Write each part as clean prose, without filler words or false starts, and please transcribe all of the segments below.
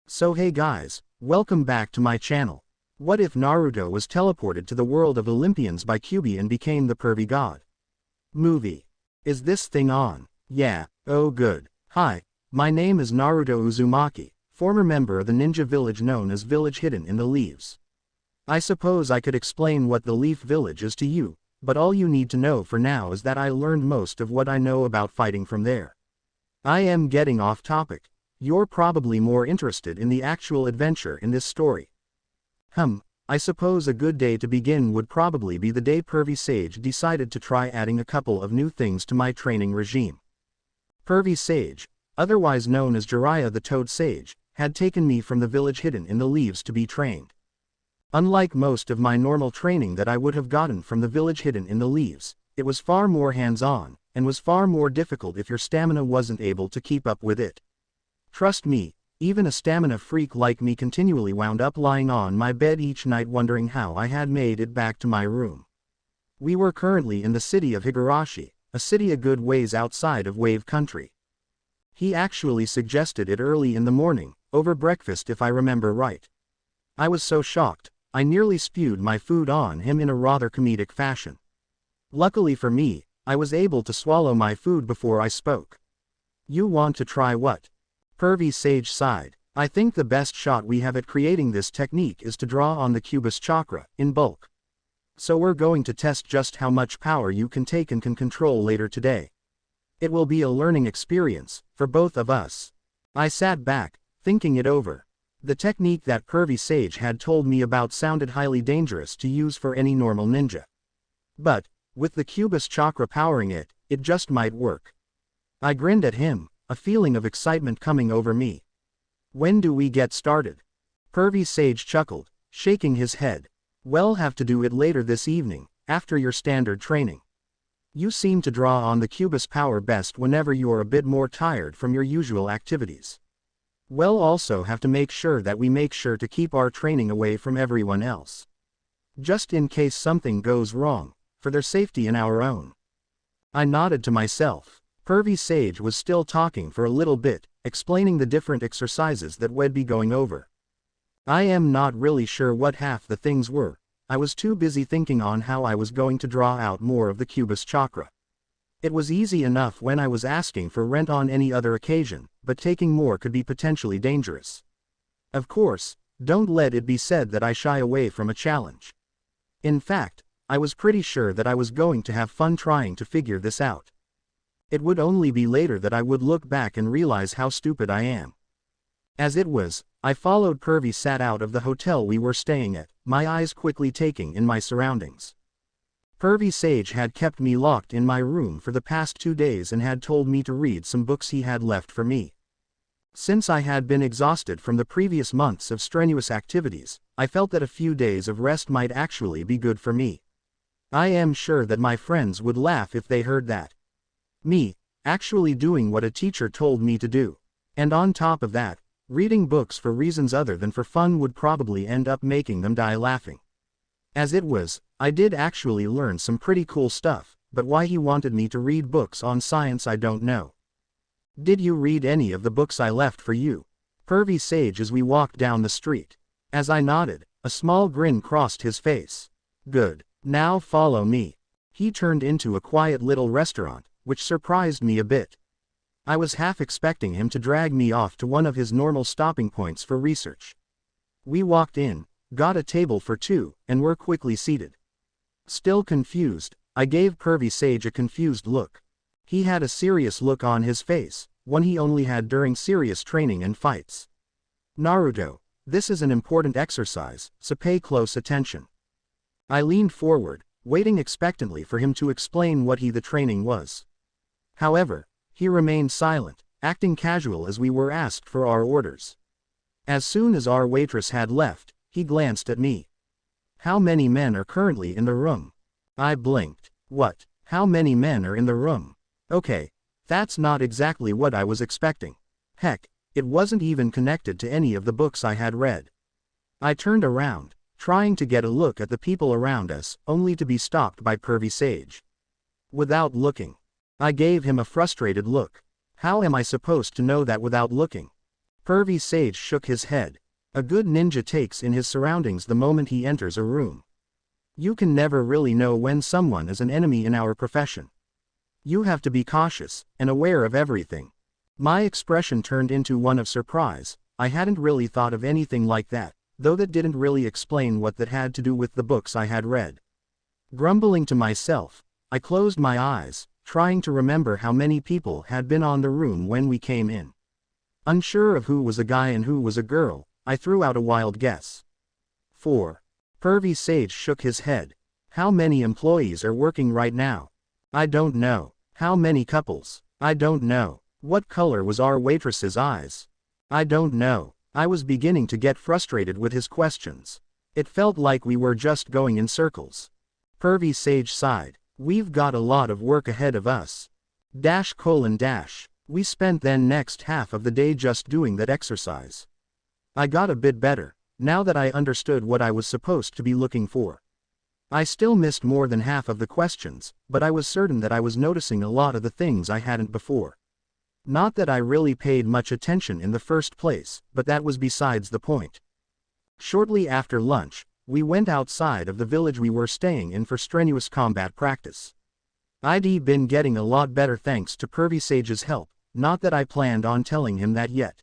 So hey guys, welcome back to my channel. What if Naruto was teleported to the world of Olympians by Kyubbi and became the Pervy God Movie? Is this thing on? Yeah, oh good. Hi, my name is Naruto Uzumaki, former member of the ninja village known as Village Hidden in the Leaves. I suppose I could explain what the Leaf Village is to you, but all you need to know for now is that I learned most of what I know about fighting from there. I am getting off topic. You're probably more interested in the actual adventure in this story. I suppose a good day to begin would probably be the day Pervy Sage decided to try adding a couple of new things to my training regime. Pervy Sage, otherwise known as Jiraiya the Toad Sage, had taken me from the village hidden in the leaves to be trained. Unlike most of my normal training that I would have gotten from the village hidden in the leaves, it was far more hands-on, and was far more difficult if your stamina wasn't able to keep up with it. Trust me, even a stamina freak like me continually wound up lying on my bed each night wondering how I had made it back to my room. We were currently in the city of Higurashi, a city a good ways outside of Wave Country. He actually suggested it early in the morning, over breakfast if I remember right. I was so shocked, I nearly spewed my food on him in a rather comedic fashion. Luckily for me, I was able to swallow my food before I spoke. You want to try what? Pervy Sage sighed. I think the best shot we have at creating this technique is to draw on the Cubus chakra, in bulk. So we're going to test just how much power you can take and can control later today. It will be a learning experience, for both of us. I sat back, thinking it over. The technique that Pervy Sage had told me about sounded highly dangerous to use for any normal ninja. But, with the Cubus chakra powering it, it just might work. I grinned at him, a feeling of excitement coming over me. When do we get started? Pervy Sage chuckled, shaking his head. We'll have to do it later this evening, after your standard training. You seem to draw on the Cubus power best whenever you're a bit more tired from your usual activities. We'll also have to make sure that we make sure to keep our training away from everyone else. Just in case something goes wrong, for their safety and our own. I nodded to myself. Pervy Sage was still talking for a little bit, explaining the different exercises that we'd be going over. I am not really sure what half the things were. I was too busy thinking on how I was going to draw out more of the Cubus chakra. It was easy enough when I was asking for rent on any other occasion, but taking more could be potentially dangerous. Of course, don't let it be said that I shy away from a challenge. In fact, I was pretty sure that I was going to have fun trying to figure this out. It would only be later that I would look back and realize how stupid I am. As it was, I followed Pervy Sage out of the hotel we were staying at, my eyes quickly taking in my surroundings. Pervy Sage had kept me locked in my room for the past 2 days and had told me to read some books he had left for me. Since I had been exhausted from the previous months of strenuous activities, I felt that a few days of rest might actually be good for me. I am sure that my friends would laugh if they heard that. Me, actually doing what a teacher told me to do. And on top of that, reading books for reasons other than for fun would probably end up making them die laughing. As it was, I did actually learn some pretty cool stuff, but why he wanted me to read books on science I don't know. Did you read any of the books I left for you? Pervy Sage as we walked down the street. As I nodded, a small grin crossed his face. Good. Now follow me. He turned into a quiet little restaurant, which surprised me a bit. I was half expecting him to drag me off to one of his normal stopping points for research. We walked in, got a table for 2, and were quickly seated. Still confused, I gave Pervy Sage a confused look. He had a serious look on his face, one he only had during serious training and fights. Naruto, this is an important exercise, so pay close attention. I leaned forward, waiting expectantly for him to explain what the training was. However, he remained silent, acting casual as we were asked for our orders. As soon as our waitress had left, he glanced at me. How many men are currently in the room? I blinked. What? How many men are in the room? Okay, that's not exactly what I was expecting. Heck, it wasn't even connected to any of the books I had read. I turned around, trying to get a look at the people around us, only to be stopped by Pervy Sage. Without looking. I gave him a frustrated look. How am I supposed to know that without looking? Pervy Sage shook his head. A good ninja takes in his surroundings the moment he enters a room. You can never really know when someone is an enemy in our profession. You have to be cautious, and aware of everything. My expression turned into one of surprise. I hadn't really thought of anything like that, though that didn't really explain what that had to do with the books I had read. Grumbling to myself, I closed my eyes, trying to remember how many people had been on the room when we came in. Unsure of who was a guy and who was a girl, I threw out a wild guess. 4. Pervy Sage shook his head. How many employees are working right now? I don't know. How many couples? I don't know. What color was our waitress's eyes? I don't know. I was beginning to get frustrated with his questions. It felt like we were just going in circles. Pervy Sage sighed. We've got a lot of work ahead of us. We spent the next half of the day just doing that exercise. I got a bit better, now that I understood what I was supposed to be looking for. I still missed more than half of the questions, but I was certain that I was noticing a lot of the things I hadn't before. Not that I really paid much attention in the first place, but that was besides the point. Shortly after lunch, we went outside of the village we were staying in for strenuous combat practice. I'd been getting a lot better thanks to Pervy Sage's help, not that I planned on telling him that yet.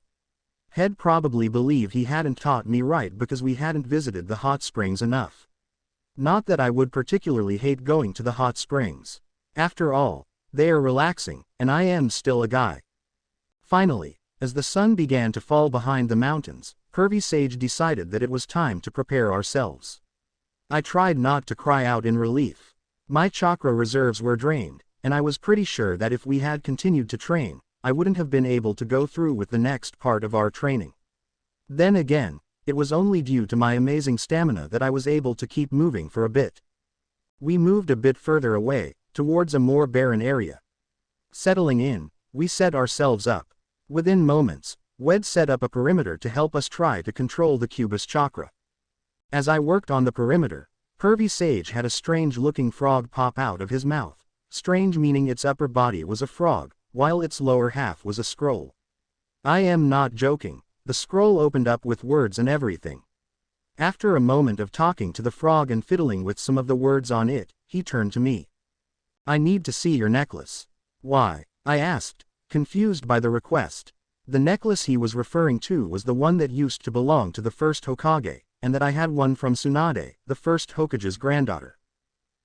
He'd probably believe he hadn't taught me right because we hadn't visited the hot springs enough. Not that I would particularly hate going to the hot springs. After all, they are relaxing, and I am still a guy. Finally, as the sun began to fall behind the mountains, Pervy Sage decided that it was time to prepare ourselves. I tried not to cry out in relief. My chakra reserves were drained, and I was pretty sure that if we had continued to train, I wouldn't have been able to go through with the next part of our training. Then again, it was only due to my amazing stamina that I was able to keep moving for a bit. We moved a bit further away, towards a more barren area. Settling in, we set ourselves up. Within moments, Wed set up a perimeter to help us try to control the Kyubbis chakra. As I worked on the perimeter, Pervy Sage had a strange-looking frog pop out of his mouth. Strange meaning its upper body was a frog, while its lower half was a scroll. I am not joking, the scroll opened up with words and everything. After a moment of talking to the frog and fiddling with some of the words on it, he turned to me. I need to see your necklace. Why? I asked, confused by the request. The necklace he was referring to was the one that used to belong to the first Hokage, and that I had one from Tsunade, the first Hokage's granddaughter.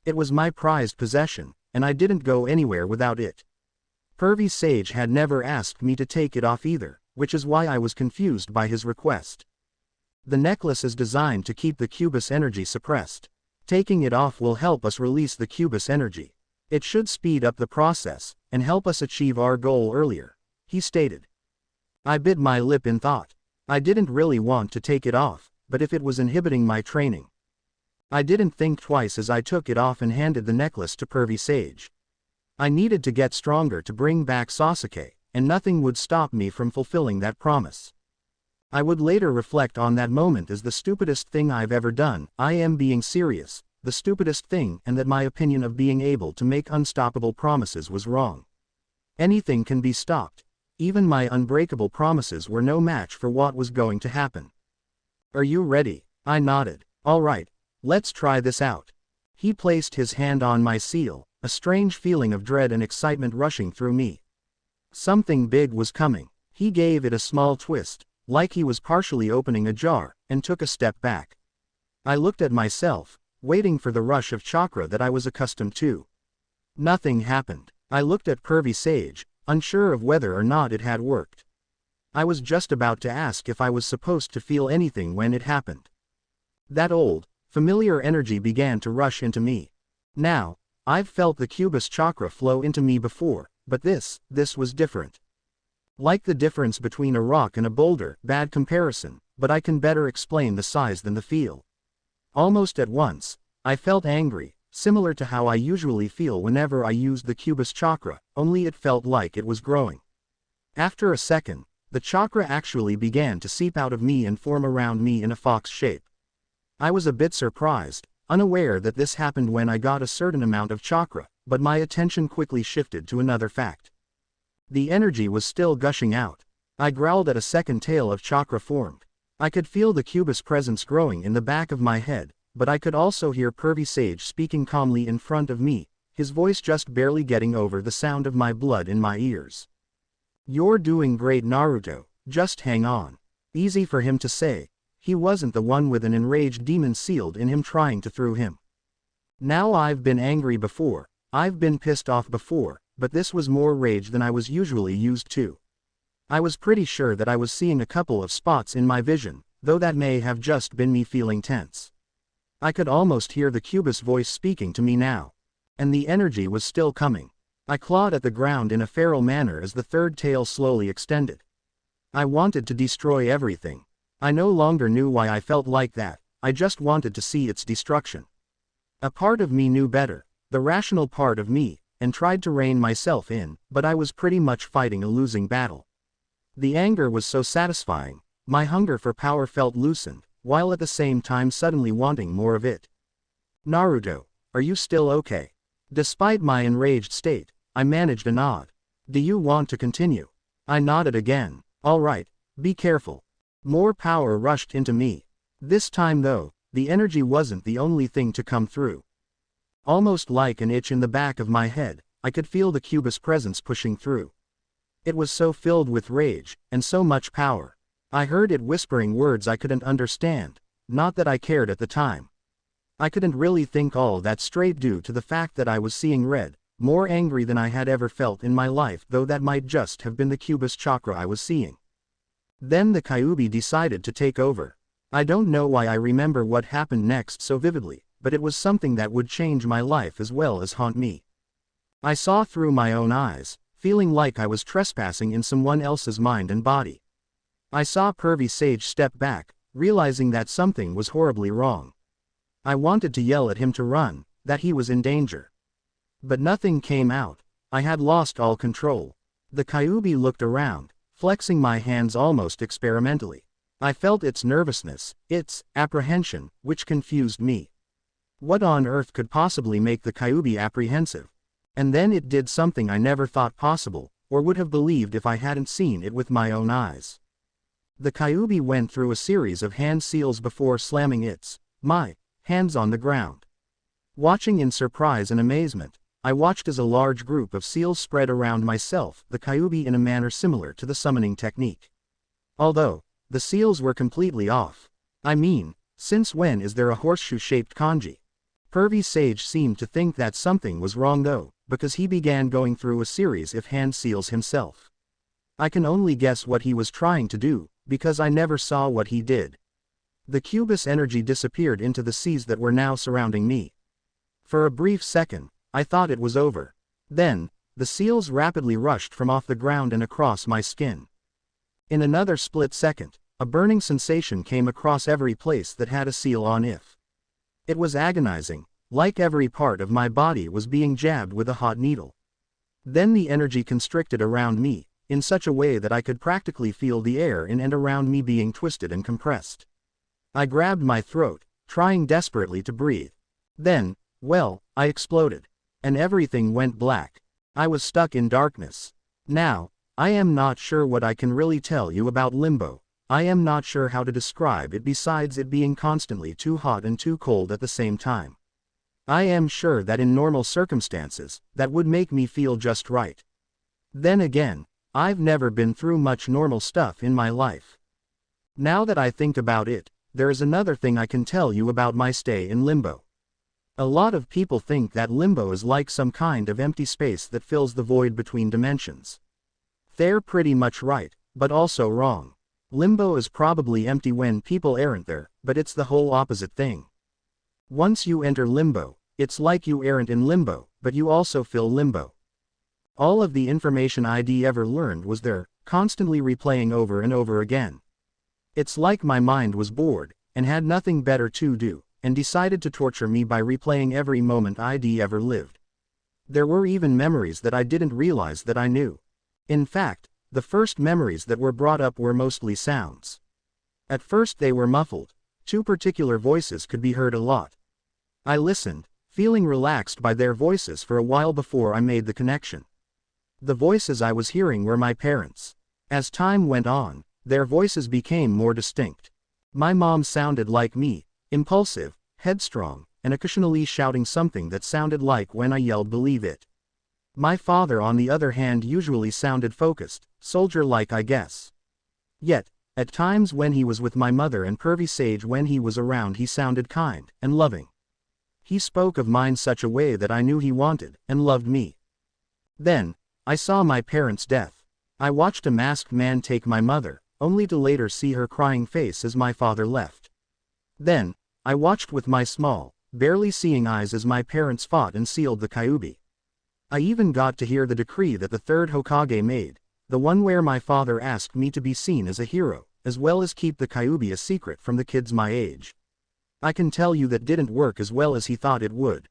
It was my prized possession, and I didn't go anywhere without it. Pervy Sage had never asked me to take it off either, which is why I was confused by his request. The necklace is designed to keep the Kyubbis energy suppressed. Taking it off will help us release the Kyubbis energy. It should speed up the process, and help us achieve our goal earlier, he stated. I bit my lip in thought. I didn't really want to take it off, but if it was inhibiting my training. I didn't think twice as I took it off and handed the necklace to Pervy Sage. I needed to get stronger to bring back Sasuke, and nothing would stop me from fulfilling that promise. I would later reflect on that moment as the stupidest thing I've ever done. I am being serious, the stupidest thing, and that my opinion of being able to make unstoppable promises was wrong. Anything can be stopped. Even my unbreakable promises were no match for what was going to happen. Are you ready? I nodded. All right, let's try this out. He placed his hand on my seal, a strange feeling of dread and excitement rushing through me. Something big was coming. He gave it a small twist, like he was partially opening a jar, and took a step back. I looked at myself, waiting for the rush of chakra that I was accustomed to. Nothing happened. I looked at Pervy Sage, unsure of whether or not it had worked. I was just about to ask if I was supposed to feel anything when it happened. That old, familiar energy began to rush into me. Now, I've felt the Kyubbis chakra flow into me before, but this was different. Like the difference between a rock and a boulder, bad comparison, but I can better explain the size than the feel. Almost at once, I felt angry, similar to how I usually feel whenever I used the Kyubbis chakra, only it felt like it was growing. After a second, the chakra actually began to seep out of me and form around me in a fox shape. I was a bit surprised, unaware that this happened when I got a certain amount of chakra, but my attention quickly shifted to another fact. The energy was still gushing out. I growled at a second tail of chakra formed. I could feel the Kyubbi's presence growing in the back of my head, but I could also hear Pervy Sage speaking calmly in front of me, his voice just barely getting over the sound of my blood in my ears. "You're doing great, Naruto, just hang on." Easy for him to say. He wasn't the one with an enraged demon sealed in him trying to through him. Now I've been angry before, I've been pissed off before, but this was more rage than I was usually used to. I was pretty sure that I was seeing a couple of spots in my vision, though that may have just been me feeling tense. I could almost hear the Kyubbi's voice speaking to me now. And the energy was still coming. I clawed at the ground in a feral manner as the third tail slowly extended. I wanted to destroy everything. I no longer knew why I felt like that, I just wanted to see its destruction. A part of me knew better, the rational part of me, and tried to rein myself in, but I was pretty much fighting a losing battle. The anger was so satisfying, my hunger for power felt loosened, while at the same time suddenly wanting more of it. "Naruto, are you still okay?" Despite my enraged state, I managed a nod. "Do you want to continue?" I nodded again. "All right, be careful." More power rushed into me. This time though, the energy wasn't the only thing to come through. Almost like an itch in the back of my head, I could feel the Kyubbi's presence pushing through. It was so filled with rage, and so much power. I heard it whispering words I couldn't understand, not that I cared at the time. I couldn't really think all that straight due to the fact that I was seeing red, more angry than I had ever felt in my life, though that might just have been the Kyubbi's chakra I was seeing. Then the Kyubbi decided to take over. I don't know why I remember what happened next so vividly, but it was something that would change my life as well as haunt me. I saw through my own eyes, feeling like I was trespassing in someone else's mind and body. I saw Pervy Sage step back, realizing that something was horribly wrong. I wanted to yell at him to run, that he was in danger. But nothing came out. I had lost all control. The Kyubbi looked around, flexing my hands almost experimentally. I felt its nervousness, its apprehension, which confused me. What on earth could possibly make the Kyubbi apprehensive? And then it did something I never thought possible, or would have believed if I hadn't seen it with my own eyes. The Kyubbi went through a series of hand seals before slamming my hands on the ground. Watching in surprise and amazement, I watched as a large group of seals spread around myself, the Kyubbi in a manner similar to the summoning technique. Although, the seals were completely off. I mean, since when is there a horseshoe-shaped kanji? Pervy Sage seemed to think that something was wrong though, because he began going through a series of hand seals himself. I can only guess what he was trying to do, because I never saw what he did. The Kyubbi's energy disappeared into the seas that were now surrounding me. For a brief second, I thought it was over. Then, the seals rapidly rushed from off the ground and across my skin. In another split second, a burning sensation came across every place that had a seal on it. It was agonizing, like every part of my body was being jabbed with a hot needle. Then the energy constricted around me, in such a way that I could practically feel the air in and around me being twisted and compressed. I grabbed my throat, trying desperately to breathe. Then, well, I exploded. And everything went black. I was stuck in darkness. Now, I am not sure what I can really tell you about Limbo. I am not sure how to describe it besides it being constantly too hot and too cold at the same time. I am sure that in normal circumstances, that would make me feel just right. Then again, I've never been through much normal stuff in my life. Now that I think about it, there is another thing I can tell you about my stay in Limbo. A lot of people think that Limbo is like some kind of empty space that fills the void between dimensions. They're pretty much right, but also wrong. Limbo is probably empty when people aren't there, but it's the whole opposite thing. Once you enter Limbo, it's like you aren't in Limbo, but you also fill Limbo. All of the information I'd ever learned was there, constantly replaying over and over again. It's like my mind was bored, and had nothing better to do, and decided to torture me by replaying every moment I'd ever lived. There were even memories that I didn't realize that I knew. In fact, the first memories that were brought up were mostly sounds. At first they were muffled. Two particular voices could be heard a lot. I listened, feeling relaxed by their voices for a while before I made the connection. The voices I was hearing were my parents. As time went on, their voices became more distinct. My mom sounded like me, impulsive, headstrong, and occasionally shouting something that sounded like when I yelled "believe it." My father on the other hand usually sounded focused, soldier-like I guess. Yet, at times when he was with my mother and Pervy Sage when he was around he sounded kind and loving. He spoke of mine such a way that I knew he wanted and loved me. Then, I saw my parents' death. I watched a masked man take my mother, only to later see her crying face as my father left. Then, I watched with my small, barely seeing eyes as my parents fought and sealed the Kyubbi. I even got to hear the decree that the third Hokage made, the one where my father asked me to be seen as a hero, as well as keep the Kyubbi a secret from the kids my age. I can tell you that didn't work as well as he thought it would.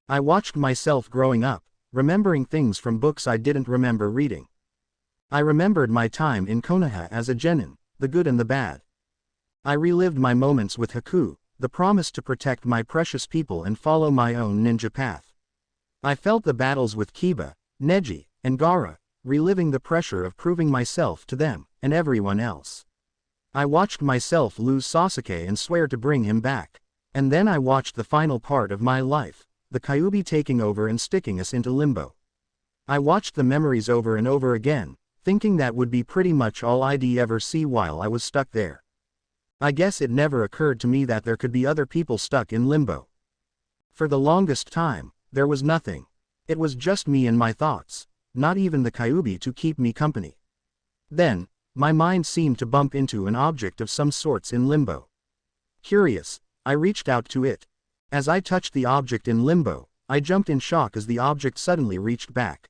I watched myself growing up, remembering things from books I didn't remember reading. I remembered my time in Konoha as a genin, the good and the bad. I relived my moments with Haku, the promise to protect my precious people and follow my own ninja path. I felt the battles with Kiba, Neji, and Gaara, reliving the pressure of proving myself to them, and everyone else. I watched myself lose Sasuke and swear to bring him back. And then I watched the final part of my life, the Kyubbi taking over and sticking us into Limbo. I watched the memories over and over again, thinking that would be pretty much all I'd ever see while I was stuck there. I guess it never occurred to me that there could be other people stuck in Limbo. For the longest time, there was nothing. It was just me and my thoughts, not even the Kyubbi to keep me company. Then, my mind seemed to bump into an object of some sorts in Limbo. Curious, I reached out to it. As I touched the object in Limbo, I jumped in shock as the object suddenly reached back.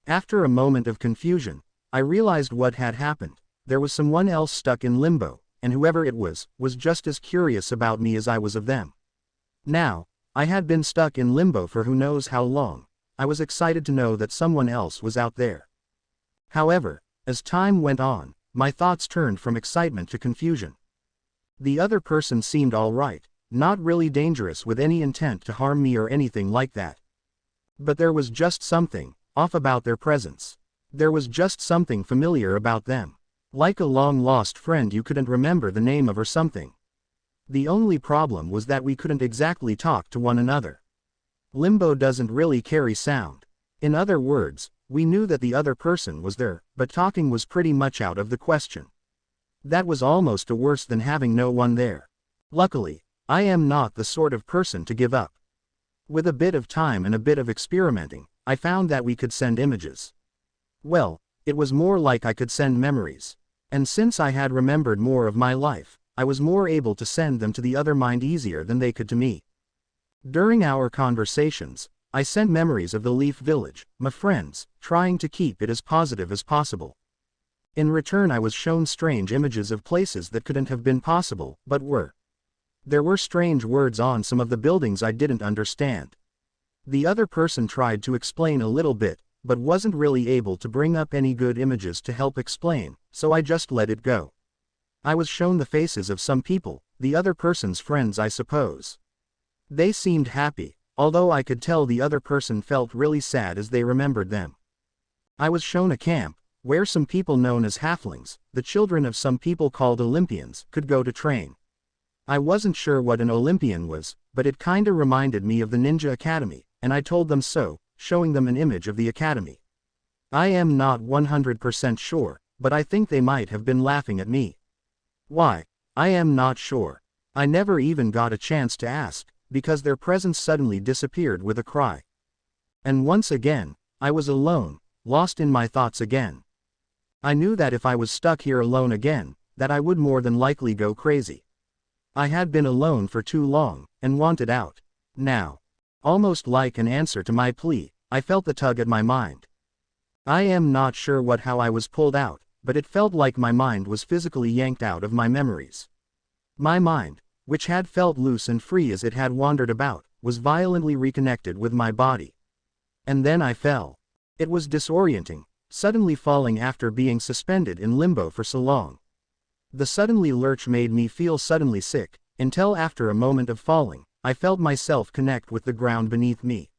After a moment of confusion, I realized what had happened. There was someone else stuck in Limbo, and whoever it was just as curious about me as I was of them. Now, I had been stuck in Limbo for who knows how long. I was excited to know that someone else was out there. However, as time went on, my thoughts turned from excitement to confusion. The other person seemed alright, not really dangerous with any intent to harm me or anything like that. But there was just something off about their presence. There was just something familiar about them. Like a long-lost friend you couldn't remember the name of or something. The only problem was that we couldn't exactly talk to one another. Limbo doesn't really carry sound. In other words, we knew that the other person was there, but talking was pretty much out of the question. That was almost worse than having no one there. Luckily, I am not the sort of person to give up. With a bit of time and a bit of experimenting, I found that we could send images. Well, it was more like I could send memories. And since I had remembered more of my life, I was more able to send them to the other mind easier than they could to me. During our conversations, I sent memories of the Leaf Village, my friends, trying to keep it as positive as possible. In return I was shown strange images of places that couldn't have been possible, but were. There were strange words on some of the buildings I didn't understand. The other person tried to explain a little bit, but wasn't really able to bring up any good images to help explain, so I just let it go. I was shown the faces of some people, the other person's friends I suppose. They seemed happy, although I could tell the other person felt really sad as they remembered them. I was shown a camp, where some people known as halflings, the children of some people called Olympians, could go to train. I wasn't sure what an Olympian was, but it kinda reminded me of the Ninja Academy, and I told them so, showing them an image of the academy. I am not 100% sure, but I think they might have been laughing at me. Why? I am not sure. I never even got a chance to ask, because their presence suddenly disappeared with a cry. And once again, I was alone, lost in my thoughts again. I knew that if I was stuck here alone again, that I would more than likely go crazy. I had been alone for too long, and wanted out. Now, almost like an answer to my plea, I felt the tug at my mind. I am not sure how I was pulled out, but it felt like my mind was physically yanked out of my memories. My mind, which had felt loose and free as it had wandered about, was violently reconnected with my body. And then I fell. It was disorienting, suddenly falling after being suspended in limbo for so long. The suddenly lurch made me feel suddenly sick, until after a moment of falling, I felt myself connect with the ground beneath me.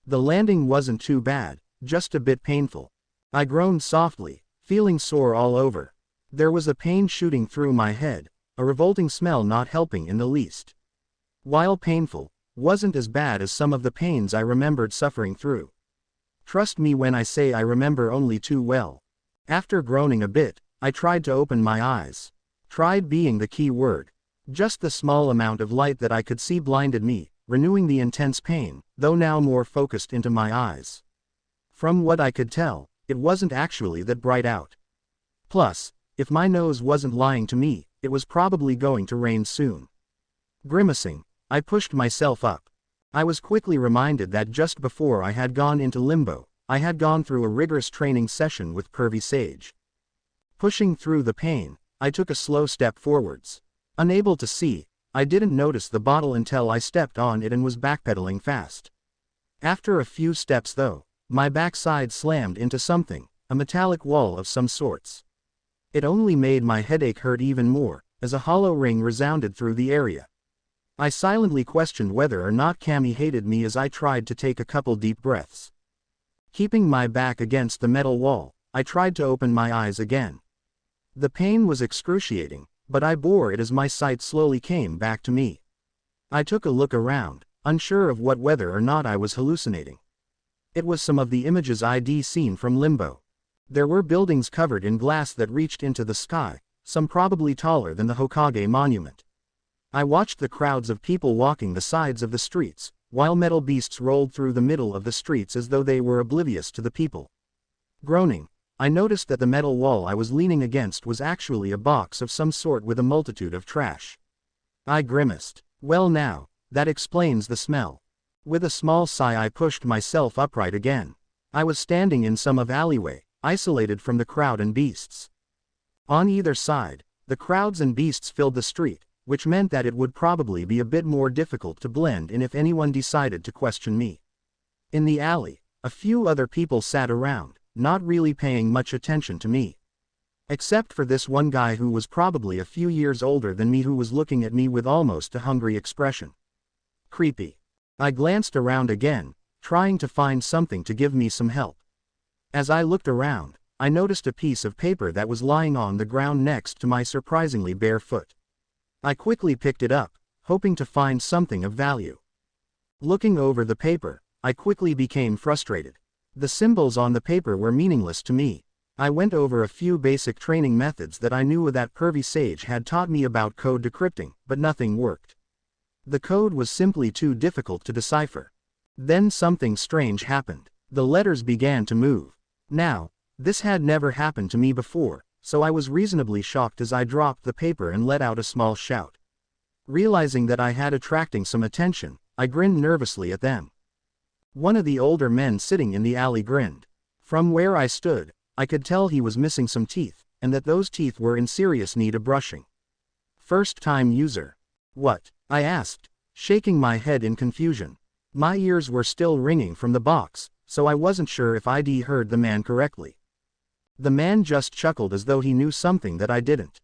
The landing wasn't too bad, just a bit painful. I groaned softly, feeling sore all over. There was a pain shooting through my head, a revolting smell not helping in the least. While painful, wasn't as bad as some of the pains I remembered suffering through. Trust me when I say I remember only too well. After groaning a bit, I tried to open my eyes. Tried being the key word. Just the small amount of light that I could see blinded me, renewing the intense pain, though now more focused into my eyes. From what I could tell, it wasn't actually that bright out. Plus, if my nose wasn't lying to me, it was probably going to rain soon. Grimacing, I pushed myself up. I was quickly reminded that just before I had gone into Limbo, I had gone through a rigorous training session with Pervy Sage. Pushing through the pain, I took a slow step forwards. Unable to see, I didn't notice the bottle until I stepped on it and was backpedaling fast. After a few steps though, my backside slammed into something, a metallic wall of some sorts. It only made my headache hurt even more, as a hollow ring resounded through the area. I silently questioned whether or not Cammy hated me as I tried to take a couple deep breaths. Keeping my back against the metal wall, I tried to open my eyes again. The pain was excruciating, but I bore it as my sight slowly came back to me. I took a look around, unsure of whether or not I was hallucinating. It was some of the images I'd seen from Limbo. There were buildings covered in glass that reached into the sky, some probably taller than the Hokage monument. I watched the crowds of people walking the sides of the streets, while metal beasts rolled through the middle of the streets as though they were oblivious to the people. Groaning, I noticed that the metal wall I was leaning against was actually a box of some sort with a multitude of trash. I grimaced. Well now, that explains the smell. With a small sigh I pushed myself upright again. I was standing in some alleyway, isolated from the crowd and beasts. On either side, the crowds and beasts filled the street, which meant that it would probably be a bit more difficult to blend in if anyone decided to question me. In the alley, a few other people sat around, not really paying much attention to me. Except for this one guy who was probably a few years older than me who was looking at me with almost a hungry expression. Creepy. I glanced around again, trying to find something to give me some help. As I looked around, I noticed a piece of paper that was lying on the ground next to my surprisingly bare foot. I quickly picked it up, hoping to find something of value. Looking over the paper, I quickly became frustrated. The symbols on the paper were meaningless to me. I went over a few basic training methods that I knew that Pervy Sage had taught me about code decrypting, but nothing worked. The code was simply too difficult to decipher. Then something strange happened. The letters began to move. Now, this had never happened to me before, so I was reasonably shocked as I dropped the paper and let out a small shout. Realizing that I had attracting some attention, I grinned nervously at them. One of the older men sitting in the alley grinned. From where I stood, I could tell he was missing some teeth, and that those teeth were in serious need of brushing. First-time user. What? I asked, shaking my head in confusion. My ears were still ringing from the box, so I wasn't sure if I'd heard the man correctly. The man just chuckled as though he knew something that I didn't.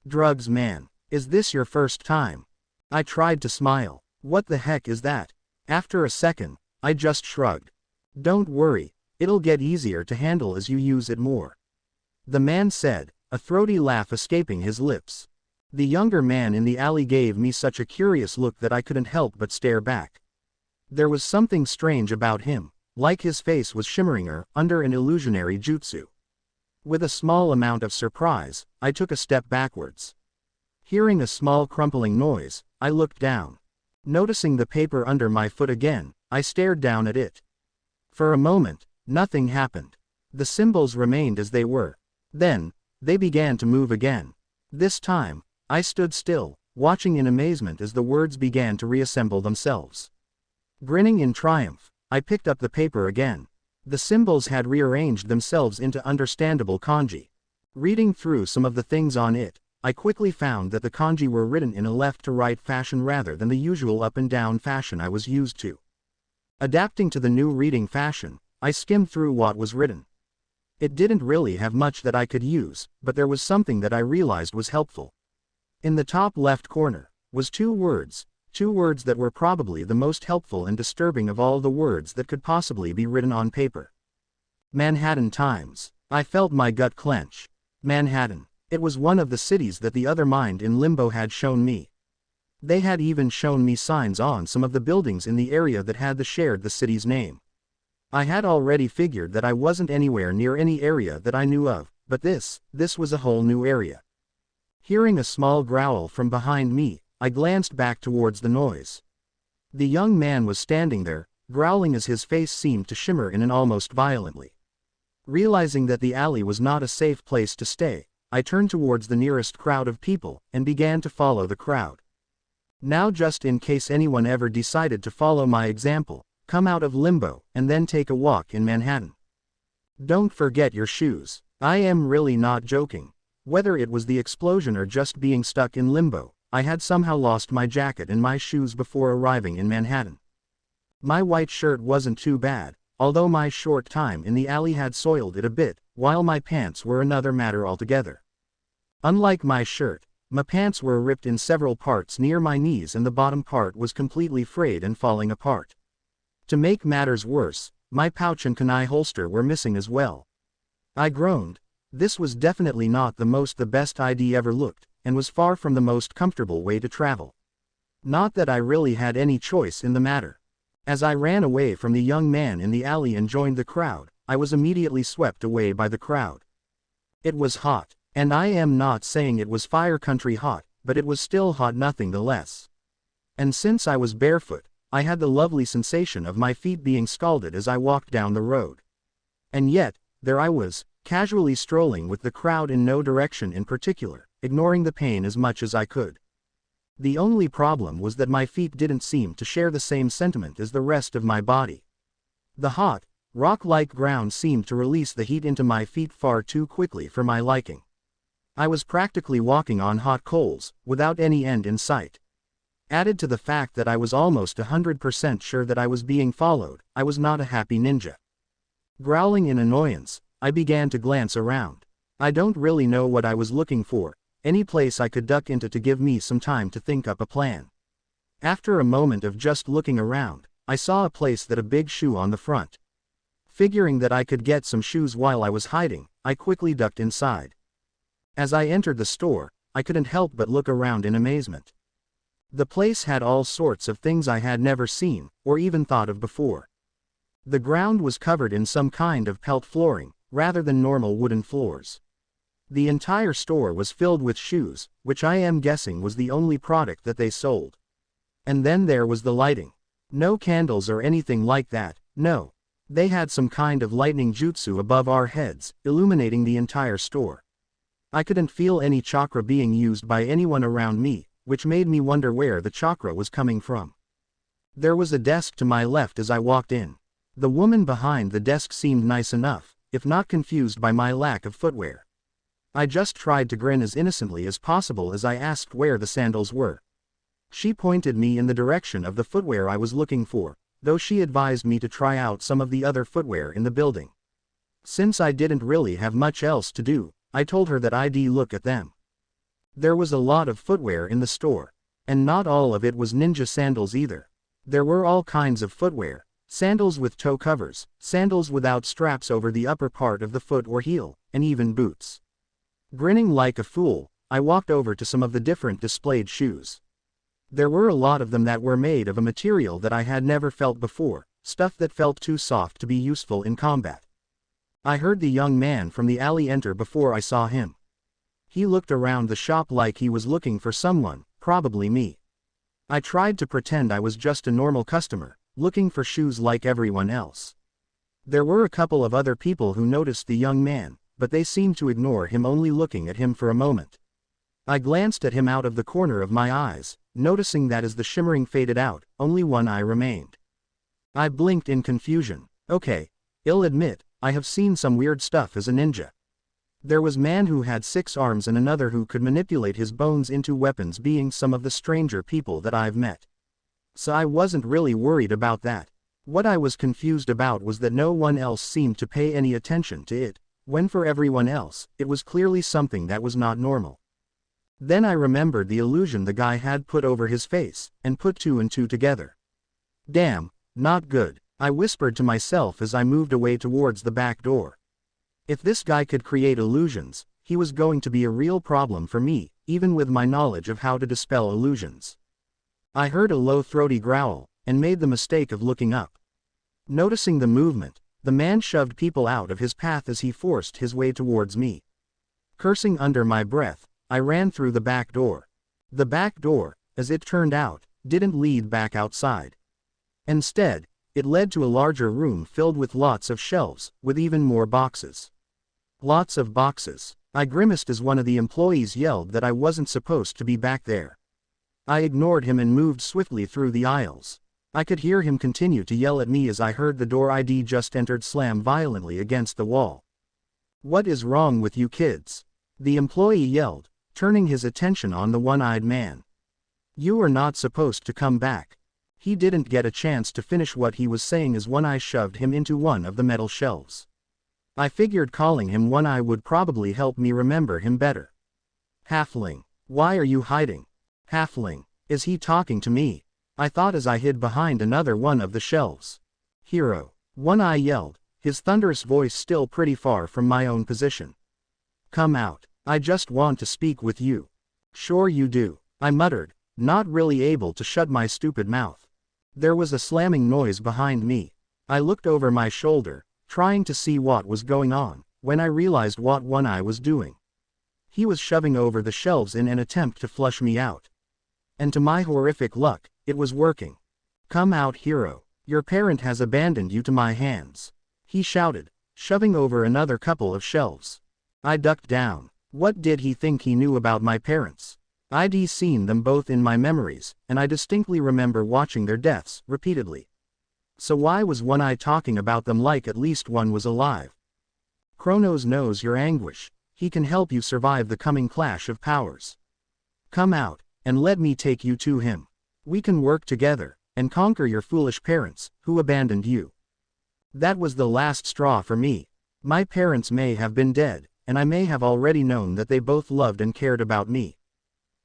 Drugs, man. Is this your first time? I tried to smile. What the heck is that? After a second, I just shrugged. Don't worry, it'll get easier to handle as you use it more. The man said, a throaty laugh escaping his lips. The younger man in the alley gave me such a curious look that I couldn't help but stare back. There was something strange about him, like his face was shimmering under an illusionary jutsu. With a small amount of surprise, I took a step backwards. Hearing a small crumpling noise, I looked down. Noticing the paper under my foot again, I stared down at it. For a moment, nothing happened. The symbols remained as they were. Then, they began to move again. This time, I stood still, watching in amazement as the words began to reassemble themselves. Grinning in triumph, I picked up the paper again. The symbols had rearranged themselves into understandable kanji. Reading through some of the things on it, I quickly found that the kanji were written in a left-to-right fashion rather than the usual up-and-down fashion I was used to. Adapting to the new reading fashion, I skimmed through what was written. It didn't really have much that I could use, but there was something that I realized was helpful. In the top left corner, was two words that were probably the most helpful and disturbing of all the words that could possibly be written on paper. Manhattan Times. I felt my gut clench. Manhattan. It was one of the cities that the other mind in Limbo had shown me. They had even shown me signs on some of the buildings in the area that had shared the city's name. I had already figured that I wasn't anywhere near any area that I knew of, but this was a whole new area. Hearing a small growl from behind me, I glanced back towards the noise. The young man was standing there, growling as his face seemed to shimmer in an almost violently. Realizing that the alley was not a safe place to stay, I turned towards the nearest crowd of people, and began to follow the crowd. Now, just in case anyone ever decided to follow my example, come out of Limbo, and then take a walk in Manhattan. Don't forget your shoes. I am really not joking. Whether it was the explosion or just being stuck in Limbo, I had somehow lost my jacket and my shoes before arriving in Manhattan. My white shirt wasn't too bad, although my short time in the alley had soiled it a bit, while my pants were another matter altogether. Unlike my shirt, my pants were ripped in several parts near my knees and the bottom part was completely frayed and falling apart. To make matters worse, my pouch and kunai holster were missing as well. I groaned. This was definitely not the best idea ever looked, and was far from the most comfortable way to travel. Not that I really had any choice in the matter. As I ran away from the young man in the alley and joined the crowd, I was immediately swept away by the crowd. It was hot, and I am not saying it was fire country hot, but it was still hot nothing the less. And since I was barefoot, I had the lovely sensation of my feet being scalded as I walked down the road. And yet, there I was, casually strolling with the crowd in no direction in particular, ignoring the pain as much as I could. The only problem was that my feet didn't seem to share the same sentiment as the rest of my body. The hot, rock-like ground seemed to release the heat into my feet far too quickly for my liking. I was practically walking on hot coals, without any end in sight. Added to the fact that I was almost 100% sure that I was being followed, I was not a happy ninja. Growling in annoyance, I began to glance around. I don't really know what I was looking for, any place I could duck into to give me some time to think up a plan. After a moment of just looking around, I saw a place that a big shoe on the front. Figuring that I could get some shoes while I was hiding, I quickly ducked inside. As I entered the store, I couldn't help but look around in amazement. The place had all sorts of things I had never seen, or even thought of before. The ground was covered in some kind of pelt flooring, rather than normal wooden floors. The entire store was filled with shoes, which I am guessing was the only product that they sold. And then there was the lighting. No candles or anything like that, no. They had some kind of lightning jutsu above our heads, illuminating the entire store. I couldn't feel any chakra being used by anyone around me, which made me wonder where the chakra was coming from. There was a desk to my left as I walked in. The woman behind the desk seemed nice enough, if not confused by my lack of footwear. I just tried to grin as innocently as possible as I asked where the sandals were. She pointed me in the direction of the footwear I was looking for, though she advised me to try out some of the other footwear in the building. Since I didn't really have much else to do, I told her that I'd look at them. There was a lot of footwear in the store, and not all of it was ninja sandals either. There were all kinds of footwear, sandals with toe covers, sandals without straps over the upper part of the foot or heel, and even boots. Grinning like a fool, I walked over to some of the different displayed shoes. There were a lot of them that were made of a material that I had never felt before, stuff that felt too soft to be useful in combat. I heard the young man from the alley enter before I saw him. He looked around the shop like he was looking for someone, probably me. I tried to pretend I was just a normal customer, looking for shoes like everyone else. There were a couple of other people who noticed the young man, but they seemed to ignore him, only looking at him for a moment. I glanced at him out of the corner of my eyes, noticing that as the shimmering faded out, only one eye remained. I blinked in confusion. Okay, I'll admit, I have seen some weird stuff as a ninja. There was a man who had 6 arms and another who could manipulate his bones into weapons, being some of the stranger people that I've met. So I wasn't really worried about that. What I was confused about was that no one else seemed to pay any attention to it, when for everyone else, it was clearly something that was not normal. Then I remembered the illusion the guy had put over his face, and put 2 and 2 together. Damn, not good, I whispered to myself as I moved away towards the back door. If this guy could create illusions, he was going to be a real problem for me, even with my knowledge of how to dispel illusions. I heard a low throaty growl, and made the mistake of looking up. Noticing the movement, the man shoved people out of his path as he forced his way towards me. Cursing under my breath, I ran through the back door. The back door, as it turned out, didn't lead back outside. Instead, it led to a larger room filled with lots of shelves, with even more boxes. Lots of boxes. I grimaced as one of the employees yelled that I wasn't supposed to be back there. I ignored him and moved swiftly through the aisles. I could hear him continue to yell at me as I heard the door I'd just entered slam violently against the wall. "What is wrong with you kids?" the employee yelled, turning his attention on the one-eyed man. "You are not supposed to come back." He didn't get a chance to finish what he was saying as One Eye shoved him into one of the metal shelves. I figured calling him One Eye would probably help me remember him better. "Halfling, why are you hiding?" "Halfling, is he talking to me?" I thought as I hid behind another one of the shelves. "Hero," One Eye yelled, his thunderous voice still pretty far from my own position. "Come out, I just want to speak with you." "Sure you do," I muttered, not really able to shut my stupid mouth. There was a slamming noise behind me. I looked over my shoulder, trying to see what was going on, when I realized what One Eye was doing. He was shoving over the shelves in an attempt to flush me out. And to my horrific luck, it was working. "Come out, hero. Your parent has abandoned you to my hands," he shouted, shoving over another couple of shelves. I ducked down. What did he think he knew about my parents? I'd seen them both in my memories, and I distinctly remember watching their deaths repeatedly. So why was One Eye talking about them like at least one was alive? Kronos knows your anguish. He can help you survive the coming clash of powers. Come out, and let me take you to him. We can work together, and conquer your foolish parents, who abandoned you. That was the last straw for me. My parents may have been dead, and I may have already known that they both loved and cared about me.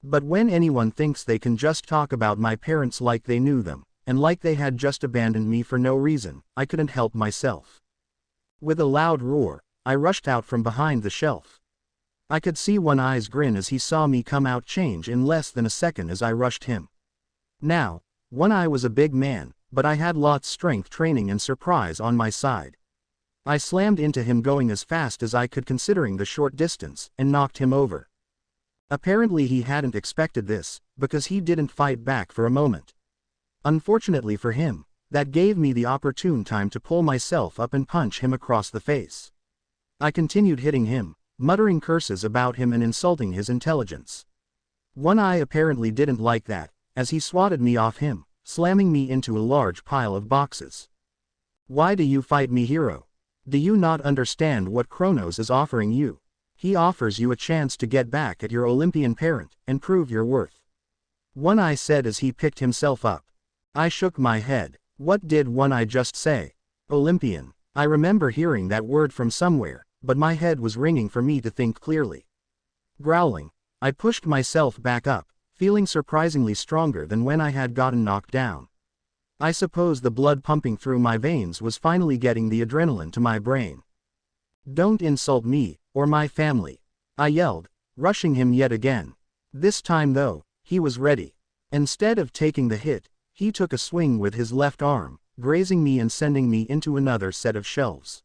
But when anyone thinks they can just talk about my parents like they knew them, and like they had just abandoned me for no reason, I couldn't help myself. With a loud roar, I rushed out from behind the shelf. I could see One Eye's grin as he saw me come out change in less than a second as I rushed him. Now, One Eye was a big man, but I had lots strength training and surprise on my side. I slammed into him going as fast as I could considering the short distance, and knocked him over. Apparently he hadn't expected this, because he didn't fight back for a moment. Unfortunately for him, that gave me the opportune time to pull myself up and punch him across the face. I continued hitting him, muttering curses about him and insulting his intelligence. One Eye apparently didn't like that, as he swatted me off him, slamming me into a large pile of boxes. "Why do you fight me, hero? Do you not understand what Kronos is offering you? He offers you a chance to get back at your Olympian parent, and prove your worth," One Eye said as he picked himself up. I shook my head. What did One Eye just say? Olympian. I remember hearing that word from somewhere, but my head was ringing for me to think clearly. Growling, I pushed myself back up, feeling surprisingly stronger than when I had gotten knocked down. I suppose the blood pumping through my veins was finally getting the adrenaline to my brain. "Don't insult me, or my family," I yelled, rushing him yet again. This time though, he was ready. Instead of taking the hit, he took a swing with his left arm, grazing me and sending me into another set of shelves.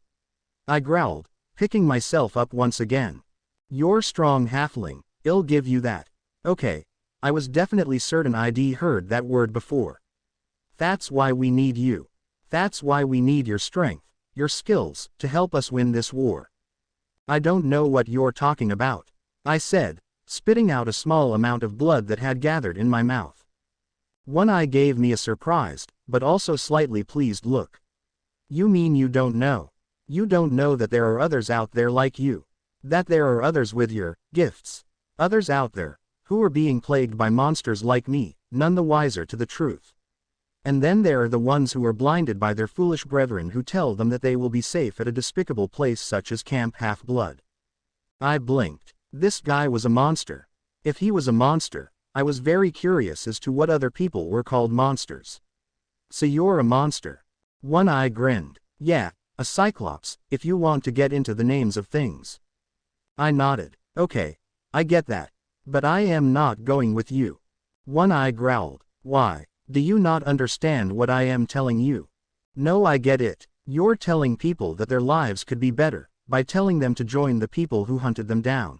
I growled, picking myself up once again. "You're strong, halfling, I'll give you that." Okay, I was definitely certain I'd heard that word before. That's why we need you. That's why we need your strength, your skills, to help us win this war. "I don't know what you're talking about," I said, spitting out a small amount of blood that had gathered in my mouth. One Eye gave me a surprised, but also slightly pleased look. "You mean you don't know? You don't know that there are others out there like you? That there are others with your gifts? Others out there, who are being plagued by monsters like me, none the wiser to the truth? And then there are the ones who are blinded by their foolish brethren who tell them that they will be safe at a despicable place such as Camp Half-Blood." I blinked. This guy was a monster. If he was a monster, I was very curious as to what other people were called monsters. "So you're a monster?" One Eye grinned. "Yeah, a cyclops, if you want to get into the names of things. I nodded. Okay, I get that. But I am not going with you. One Eye growled. Why? Do you not understand what I am telling you? No, I get it. You're telling people that their lives could be better, by telling them to join the people who hunted them down.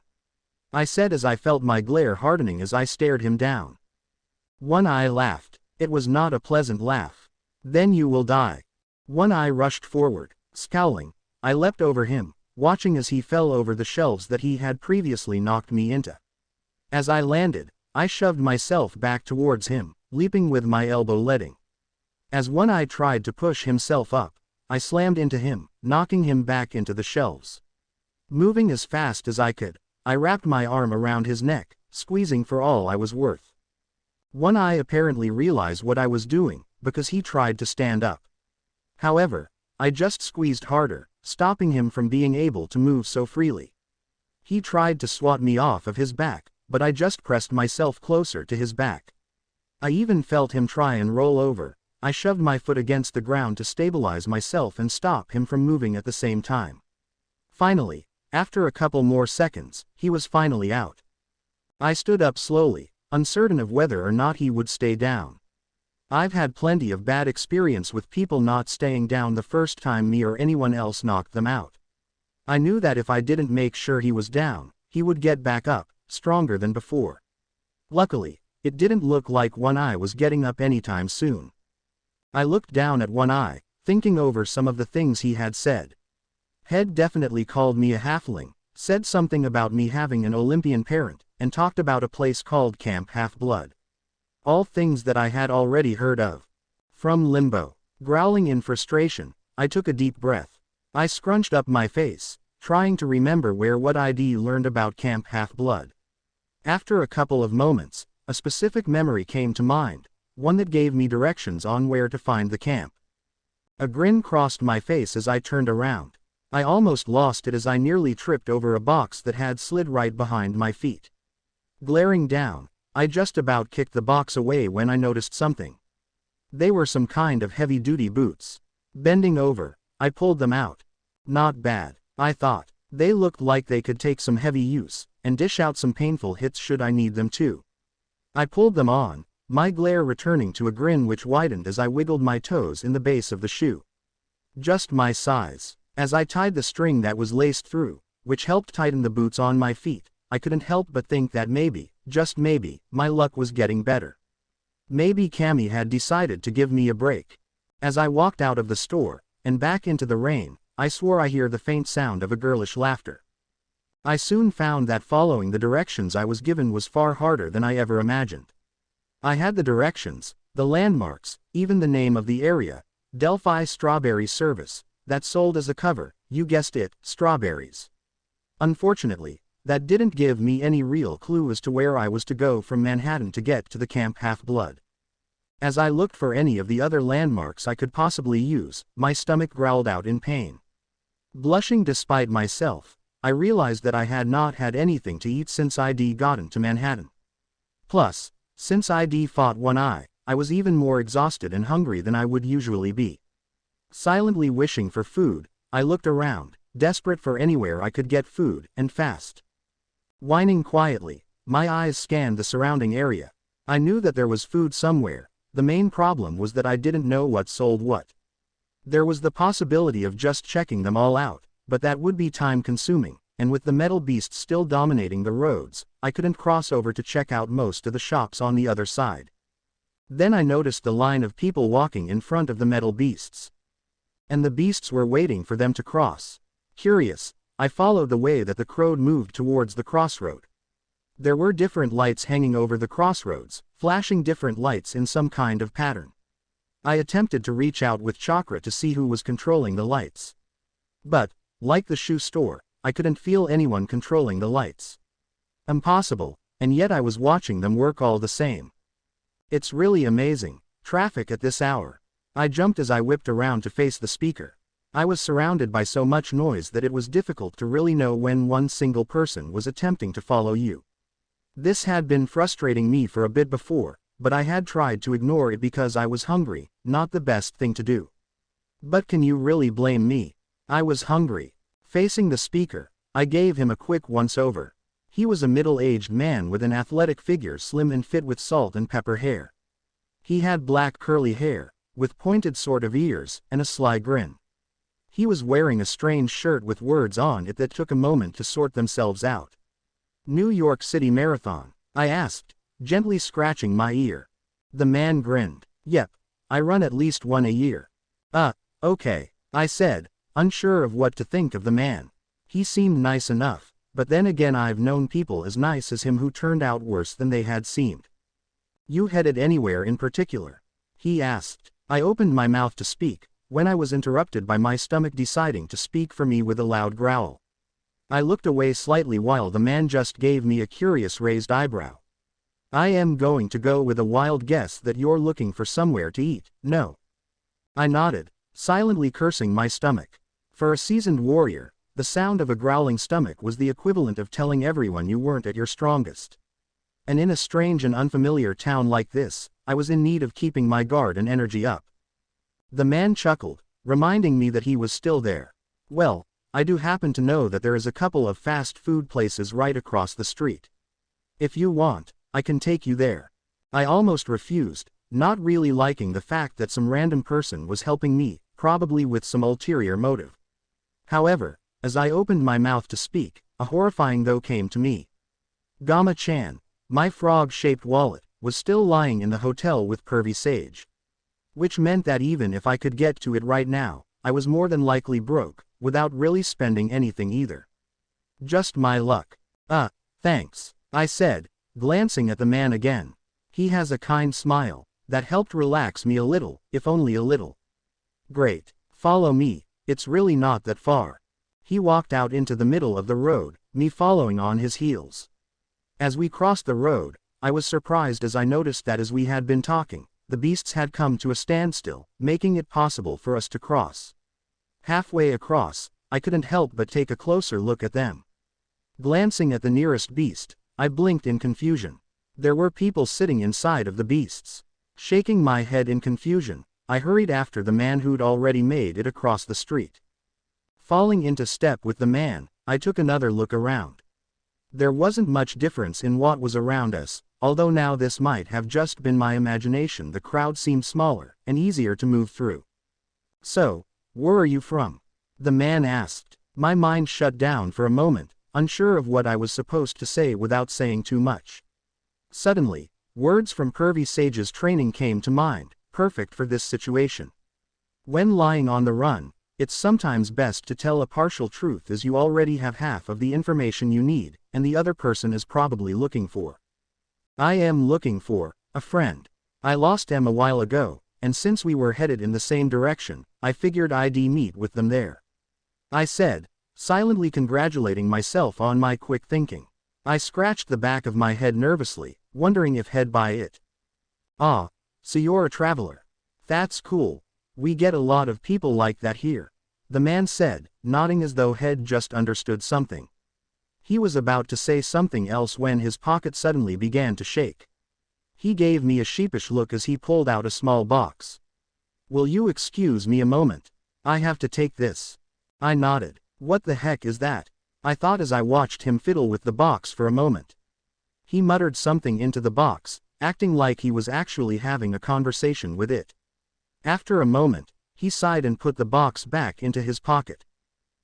I said as I felt my glare hardening as I stared him down. One Eye laughed. It was not a pleasant laugh. Then you will die. One Eye rushed forward, scowling. I leapt over him, watching as he fell over the shelves that he had previously knocked me into. As I landed, I shoved myself back towards him, leaping with my elbow leading. As One Eye tried to push himself up, I slammed into him, knocking him back into the shelves. Moving as fast as I could, I wrapped my arm around his neck, squeezing for all I was worth. One Eye apparently realized what I was doing, because he tried to stand up. However, I just squeezed harder, stopping him from being able to move so freely. He tried to swat me off of his back, but I just pressed myself closer to his back. I even felt him try and roll over. I shoved my foot against the ground to stabilize myself and stop him from moving at the same time. Finally, after a couple more seconds, he was finally out. I stood up slowly, uncertain of whether or not he would stay down. I've had plenty of bad experience with people not staying down the first time me or anyone else knocked them out. I knew that if I didn't make sure he was down, he would get back up, stronger than before. Luckily, it didn't look like One Eye was getting up anytime soon. I looked down at One Eye, thinking over some of the things he had said. Head definitely called me a halfling, said something about me having an Olympian parent, and talked about a place called Camp Half-Blood. All things that I had already heard of. From Limbo. Growling in frustration, I took a deep breath. I scrunched up my face, trying to remember what I'd learned about Camp Half-Blood. After a couple of moments, a specific memory came to mind, one that gave me directions on where to find the camp. A grin crossed my face as I turned around. I almost lost it as I nearly tripped over a box that had slid right behind my feet. Glaring down, I just about kicked the box away when I noticed something. They were some kind of heavy-duty boots. Bending over, I pulled them out. Not bad, I thought. They looked like they could take some heavy use, and dish out some painful hits should I need them to. I pulled them on, my glare returning to a grin which widened as I wiggled my toes in the base of the shoe. Just my size. As I tied the string that was laced through, which helped tighten the boots on my feet, I couldn't help but think that maybe, just maybe, my luck was getting better. Maybe Cammy had decided to give me a break. As I walked out of the store, and back into the rain, I swore I heard the faint sound of a girlish laughter. I soon found that following the directions I was given was far harder than I ever imagined. I had the directions, the landmarks, even the name of the area, Delphi Strawberry Service, that sold as a cover, you guessed it, strawberries. Unfortunately, that didn't give me any real clue as to where I was to go from Manhattan to get to the Camp Half-Blood. As I looked for any of the other landmarks I could possibly use, my stomach growled out in pain. Blushing despite myself, I realized that I had not had anything to eat since I'd gotten to Manhattan. Plus, since I'd fought One Eye, I was even more exhausted and hungry than I would usually be. Silently wishing for food, I looked around, desperate for anywhere I could get food, and fast. Whining quietly, my eyes scanned the surrounding area. I knew that there was food somewhere. The main problem was that I didn't know what sold what. There was the possibility of just checking them all out, but that would be time-consuming, and with the metal beasts still dominating the roads, I couldn't cross over to check out most of the shops on the other side. Then I noticed the line of people walking in front of the metal beasts. And the beasts were waiting for them to cross. Curious, I followed the way that the crowd moved towards the crossroad. There were different lights hanging over the crossroads, flashing different lights in some kind of pattern. I attempted to reach out with chakra to see who was controlling the lights. But, like the shoe store, I couldn't feel anyone controlling the lights. Impossible, and yet I was watching them work all the same. It's really amazing. Traffic at this hour. I jumped as I whipped around to face the speaker. I was surrounded by so much noise that it was difficult to really know when one single person was attempting to follow you. This had been frustrating me for a bit before, but I had tried to ignore it because I was hungry, not the best thing to do. But can you really blame me? I was hungry. Facing the speaker, I gave him a quick once-over. He was a middle-aged man with an athletic figure, slim and fit with salt and pepper hair. He had black curly hair, with pointed sort of ears, and a sly grin. He was wearing a strange shirt with words on it that took a moment to sort themselves out. New York City Marathon, I asked, gently scratching my ear. The man grinned. Yep, I run at least one a year. Okay, I said, unsure of what to think of the man. He seemed nice enough, but then again I've known people as nice as him who turned out worse than they had seemed. You headed anywhere in particular? He asked. I opened my mouth to speak, when I was interrupted by my stomach deciding to speak for me with a loud growl. I looked away slightly while the man just gave me a curious raised eyebrow. I am going to go with a wild guess that you're looking for somewhere to eat, no? I nodded, silently cursing my stomach. For a seasoned warrior, the sound of a growling stomach was the equivalent of telling everyone you weren't at your strongest. And in a strange and unfamiliar town like this, I was in need of keeping my guard and energy up. The man chuckled, reminding me that he was still there. Well, I do happen to know that there is a couple of fast food places right across the street. If you want, I can take you there. I almost refused, not really liking the fact that some random person was helping me, probably with some ulterior motive. However, as I opened my mouth to speak, a horrifying though came to me. Gamma-chan, my frog-shaped wallet, was still lying in the hotel with Pervy Sage. Which meant that even if I could get to it right now, I was more than likely broke, without really spending anything either. Just my luck. Thanks, I said, glancing at the man again. He has a kind smile, that helped relax me a little, if only a little. Great, follow me, it's really not that far. He walked out into the middle of the road, me following on his heels. As we crossed the road, I was surprised as I noticed that as we had been talking, the beasts had come to a standstill, making it possible for us to cross. Halfway across, I couldn't help but take a closer look at them. Glancing at the nearest beast, I blinked in confusion. There were people sitting inside of the beasts. Shaking my head in confusion, I hurried after the man who'd already made it across the street. Falling into step with the man, I took another look around. There wasn't much difference in what was around us, although now this might have just been my imagination. The crowd seemed smaller, and easier to move through. So, where are you from? The man asked. My mind shut down for a moment, unsure of what I was supposed to say without saying too much. Suddenly, words from Pervy Sage's training came to mind, perfect for this situation. When lying on the run, it's sometimes best to tell a partial truth as you already have half of the information you need, and the other person is probably looking for. I am looking for a friend. I lost them a while ago, and since we were headed in the same direction, I figured I'd meet with them there. I said, silently congratulating myself on my quick thinking. I scratched the back of my head nervously, wondering if he'd buy it. Ah, so you're a traveler. That's cool. We get a lot of people like that here, the man said, nodding as though he'd just understood something. He was about to say something else when his pocket suddenly began to shake. He gave me a sheepish look as he pulled out a small box. Will you excuse me a moment? I have to take this. I nodded. What the heck is that? I thought as I watched him fiddle with the box for a moment. He muttered something into the box, acting like he was actually having a conversation with it. After a moment, he sighed and put the box back into his pocket.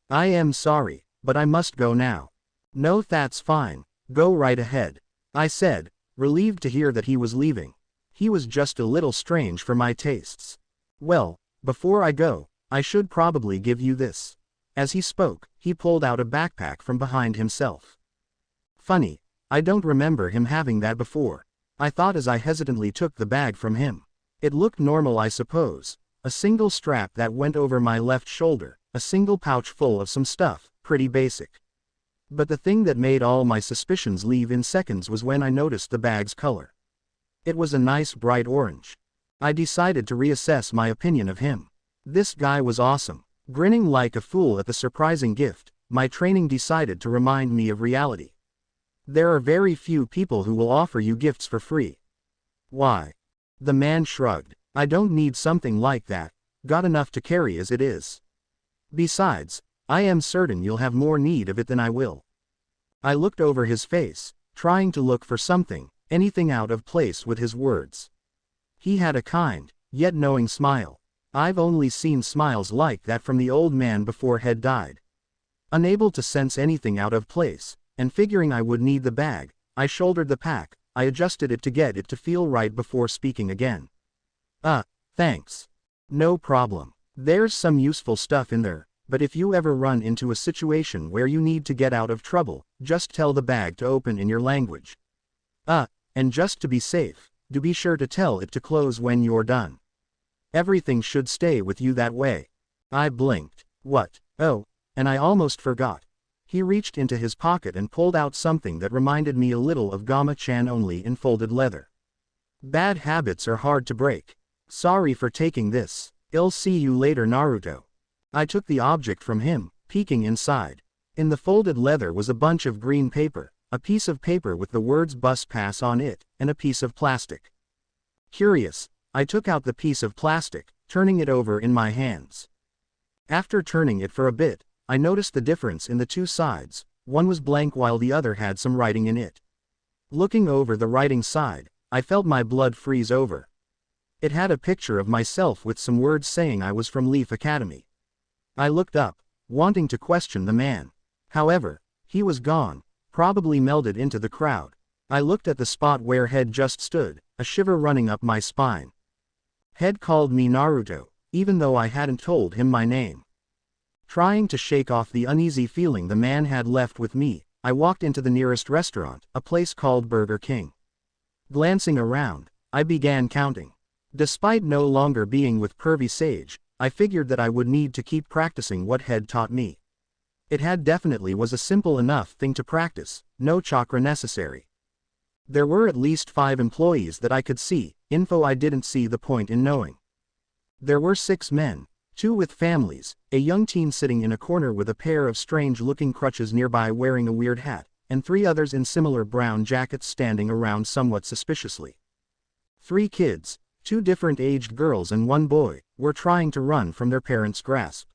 I am sorry, but I must go now. No, that's fine, go right ahead, I said, relieved to hear that he was leaving. He was just a little strange for my tastes. Well, before I go, I should probably give you this. As he spoke, he pulled out a backpack from behind himself. Funny, I don't remember him having that before, I thought as I hesitantly took the bag from him. It looked normal, I suppose. A single strap that went over my left shoulder, a single pouch full of some stuff, pretty basic. But the thing that made all my suspicions leave in seconds was when I noticed the bag's color. It was a nice bright orange. I decided to reassess my opinion of him. This guy was awesome. Grinning like a fool at the surprising gift, my training decided to remind me of reality. There are very few people who will offer you gifts for free. Why? The man shrugged. I don't need something like that, got enough to carry as it is. Besides, I am certain you'll have more need of it than I will. I looked over his face, trying to look for something, anything out of place with his words. He had a kind, yet knowing smile. I've only seen smiles like that from the old man before Head died. Unable to sense anything out of place, and figuring I would need the bag, I shouldered the pack. I adjusted it to get it to feel right before speaking again. Thanks. No problem. There's some useful stuff in there, but if you ever run into a situation where you need to get out of trouble, just tell the bag to open in your language. And just to be safe, do be sure to tell it to close when you're done. Everything should stay with you that way. I blinked. What? Oh, and I almost forgot. He reached into his pocket and pulled out something that reminded me a little of Gama-chan, only in folded leather. Bad habits are hard to break. Sorry for taking this. I'll see you later, Naruto. I took the object from him, peeking inside. In the folded leather was a bunch of green paper, a piece of paper with the words "bus pass" on it, and a piece of plastic. Curious, I took out the piece of plastic, turning it over in my hands. After turning it for a bit, I noticed the difference in the two sides. One was blank while the other had some writing in it. Looking over the writing side, I felt my blood freeze over. It had a picture of myself with some words saying I was from Leaf Academy. I looked up, wanting to question the man. However, he was gone, probably melded into the crowd. I looked at the spot where Head just stood, a shiver running up my spine. Head called me Naruto, even though I hadn't told him my name. Trying to shake off the uneasy feeling the man had left with me, I walked into the nearest restaurant, a place called Burger King. Glancing around, I began counting. Despite no longer being with Pervy Sage, I figured that I would need to keep practicing what Head taught me. It had definitely was a simple enough thing to practice, no chakra necessary. There were at least 5 employees that I could see, info I didn't see the point in knowing. There were 6 men, 2 with families, a young teen sitting in a corner with a pair of strange-looking crutches nearby wearing a weird hat, and 3 others in similar brown jackets standing around somewhat suspiciously. 3 kids, 2 different aged girls and 1 boy, were trying to run from their parents' grasp.